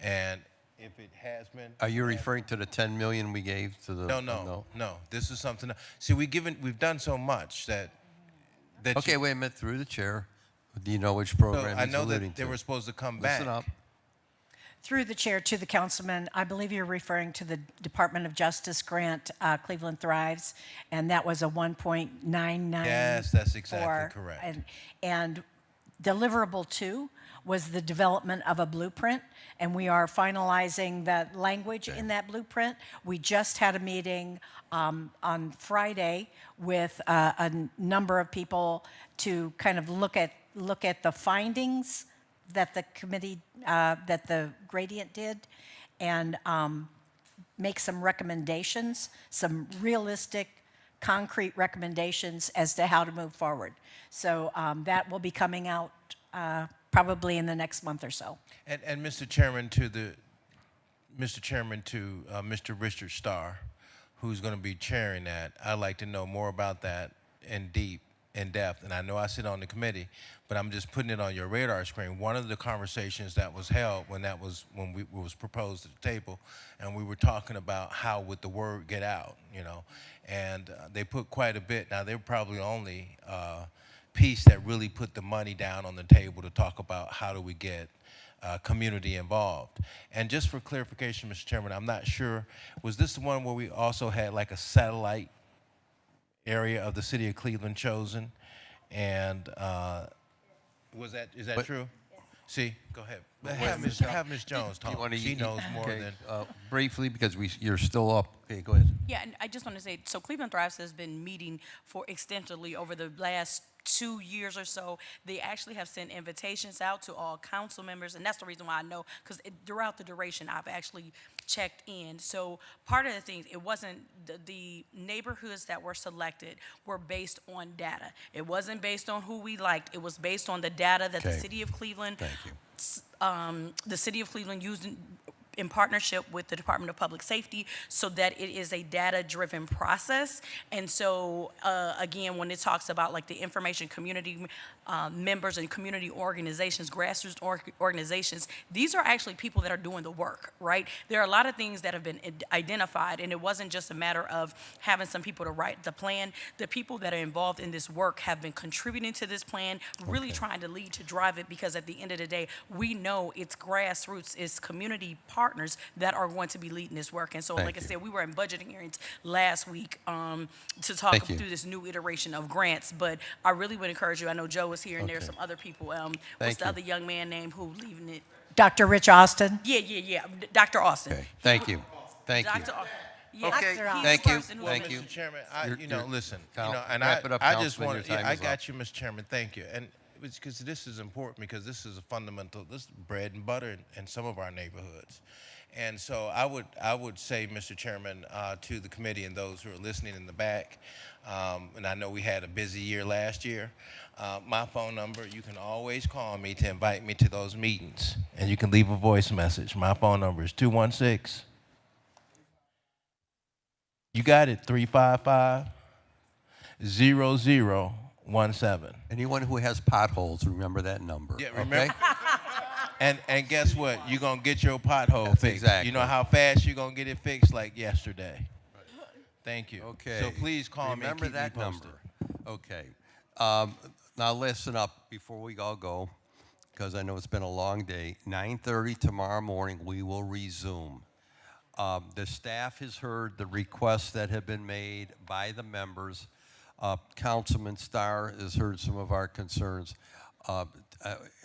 and if it has been. Are you referring to the 10 million we gave to the? No. This is something. See, we've done so much that. Okay, wait a minute. Through the chair, do you know which program I he's know alluding that to? they were supposed to come back. Listen up. Through the chair to the councilman, I believe you're referring to the Department of Justice grant, Cleveland Thrives, and that was a 1.99. Yes, that's exactly correct. And deliverable 2 was the development of a blueprint, and we are finalizing the language in that blueprint. We just had a meeting on Friday with a number of people to kind of look at the findings that the committee, that the Gradient did, and make some recommendations, some realistic, concrete recommendations as to how to move forward. So that will be coming out probably in the next month or so. And Mr. Chairman, to Mr. Richard Starr, who's going to be chairing that, I'd like to know more about that in depth. And I know I sit on the committee, but I'm just putting it on your radar screen. One of the conversations that was held when we was proposed at the table, and we were talking about how would the word get out, and they put quite a bit. Now, they're probably only piece that really put the money down on the table to talk about how do we get community involved. And just for clarification, Mr. Chairman, I'm not sure, was this the one where we also had like a satellite area of the city of Cleveland chosen? And is that true? See, go ahead. Have Ms. Jones talk. She knows more than. Briefly, because you're still up. Okay, go ahead. Yeah, and I just want to say, so Cleveland Thrives has been meeting extensively over the last 2 years or so. They actually have sent invitations out to all council members, and that's the reason why I know, because throughout the duration, I've actually checked in. So part of the things, it wasn't the neighborhoods that were selected were based on data. It wasn't based on who we liked. It was based on the data that the city of Cleveland, Thank you. The city of Cleveland used in partnership with the Department of Public Safety so that it is a data-driven process. And so, again, when it talks about like the information community members and community organizations, grassroots organizations, these are actually people that are doing the work, right? There are a lot of things that have been identified, and it wasn't just a matter of having some people to write the plan. The people that are involved in this work have been contributing to this plan, really trying to lead to drive it, because at the end of the day, we know it's grassroots, it's community partners that are going to be leading this work. And so, Thank like I you. said, we were in budgeting hearings last week to talk Thank you. through this new iteration of grants. But I really would encourage you. I know Joe was here, and there's Okay. some other people. What's Thank the you. other young man name who leaving it? Dr. Rich Austin? Yeah. Dr. Austin. Okay, thank you. Thank you. Dr. Yeah, Okay, he's the thank you, person who thank was- you. Mr. Chairman, You're- listen, Cal- and wrap it up, I just Councilman, want your to, time I is got up. you, Mr. Chairman, thank you. And because this is important, because this is a fundamental, this is bread and butter in some of our neighborhoods. And so I would say, Mr. Chairman, to the committee and those who are listening in the back, and I know we had a busy year last year, my phone number, you can always call me to invite me to those meetings, and you can leave a voice message. My phone number is 216. You got it, 355-0017. Anyone who has potholes, remember that number. Yeah, okay? remember? And guess what? You're going to get your pothole That's fixed. exactly. You know how fast you're going to get it fixed? Like yesterday. Thank you. Okay. So please call Remember me and keep that me posted. number. Okay. Now listen up before we all go, because I know it's been a long day. 9:30 tomorrow morning, we will resume. The staff has heard the requests that have been made by the members. Councilman Starr has heard some of our concerns.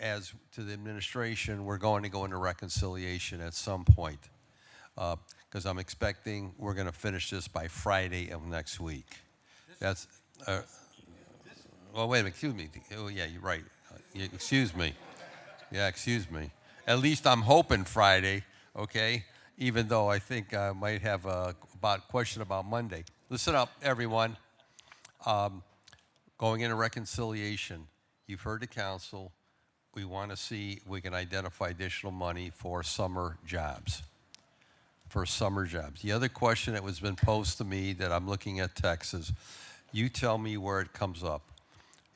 As to the administration, we're going to go into reconciliation at some point, because I'm expecting we're going to finish this by Friday of next week. That's, well, wait a minute, excuse me. Oh, yeah, you're right. Excuse me. Yeah, excuse me. At least I'm hoping Friday, okay? Even though I think I might have a question about Monday. Listen up, everyone. Going into reconciliation, you've heard the council. We want to see if we can identify additional money for summer jobs. The other question that was been posed to me that I'm looking at text is, you tell me where it comes up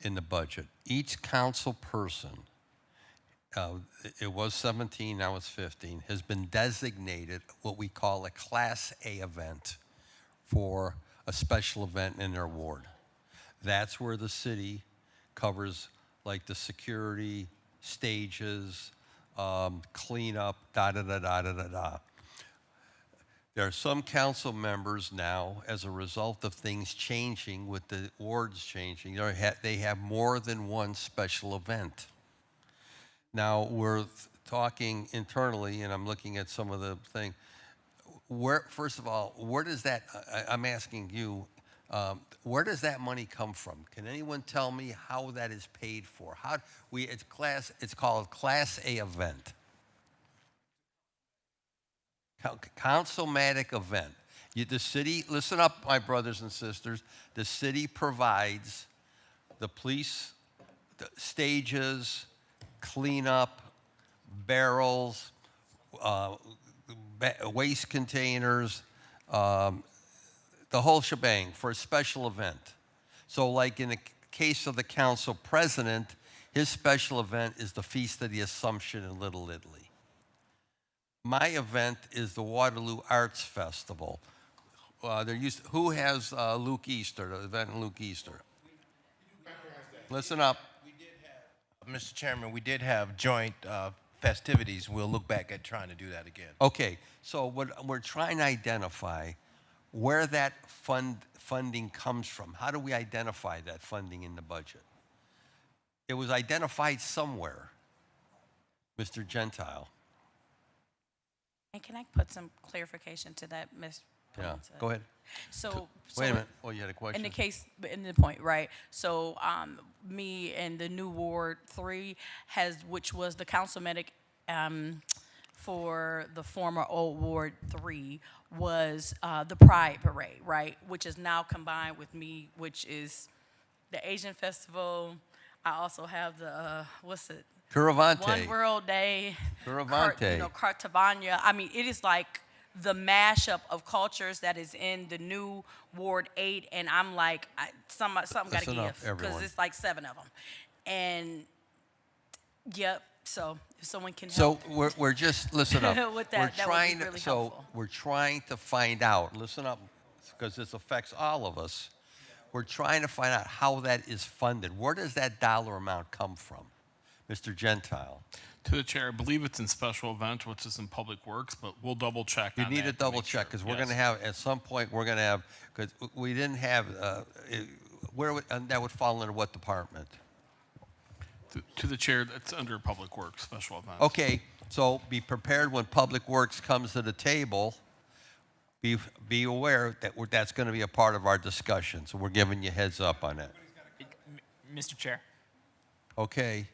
in the budget. Each council person, it was 17, now it's 15, has been designated what we call a Class A event for a special event in their ward. That's where the city covers like the security, stages, cleanup, da-da-da-da-da-da-da. There are some council members now, as a result of things changing with the wards changing, they have more than one special event. Now, we're talking internally, and I'm looking at some of the thing. First of all, where does that, I'm asking you, where does that money come from? Can anyone tell me how that is paid for? It's called Class A event. Councilmatic event. The city, listen up, my brothers and sisters, the city provides the police, the stages, cleanup, barrels, waste containers, the whole shebang for a special event. So like in the case of the council president, his special event is the Feast of the Assumption in Little Italy. My event is the Waterloo Arts Festival. Who has Luke Easter, the event in Luke Easter? Listen up. Mr. Chairman, we did have joint festivities. We'll look back at trying to do that again. Okay, so what we're trying to identify where that funding comes from. How do we identify that funding in the budget? It was identified somewhere, Mr. Gentile. And can I put some clarification to that, Ms. Yeah, go ahead. So Wait a minute. Oh, you had a question? in the point, right? So me and the new Ward 3 which was the councilmanic for the former old Ward 3 was the Pride Parade, right? Which is now combined with me, which is the Asian Festival. I also have the, Curavante. One World Day, Curavante. Cartavania. I mean, it is like the mashup of cultures that is in the new Ward 8, and I'm like, something got to Listen up, give, because everyone. it's like 7 of them. And, yep, so if someone can So help. we're just, listen up. With that, We're that would be trying to, really so helpful. we're trying to find out, listen up, because this affects all of us. We're trying to find out how that is funded. Where does that dollar amount come from? Mr. Gentile. To the chair, I believe it's in special event, which is in Public Works, but we'll double check You on need that to to double make check, sure. because we're Yes. going to have, at some point, we're going to have, because we didn't have, and that would fall under what department? To the chair, that's under Public Works, special event. Okay, so be prepared when Public Works comes to the table. Be aware that that's going to be a part of our discussion, so we're giving you heads up on that. Mr. Chair. Okay.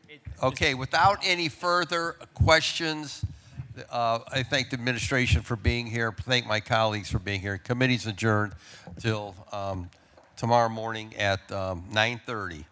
Okay, without any further questions, I thank the administration for being here, thank my colleagues for being here. Committee's adjourned till tomorrow morning at 9:30.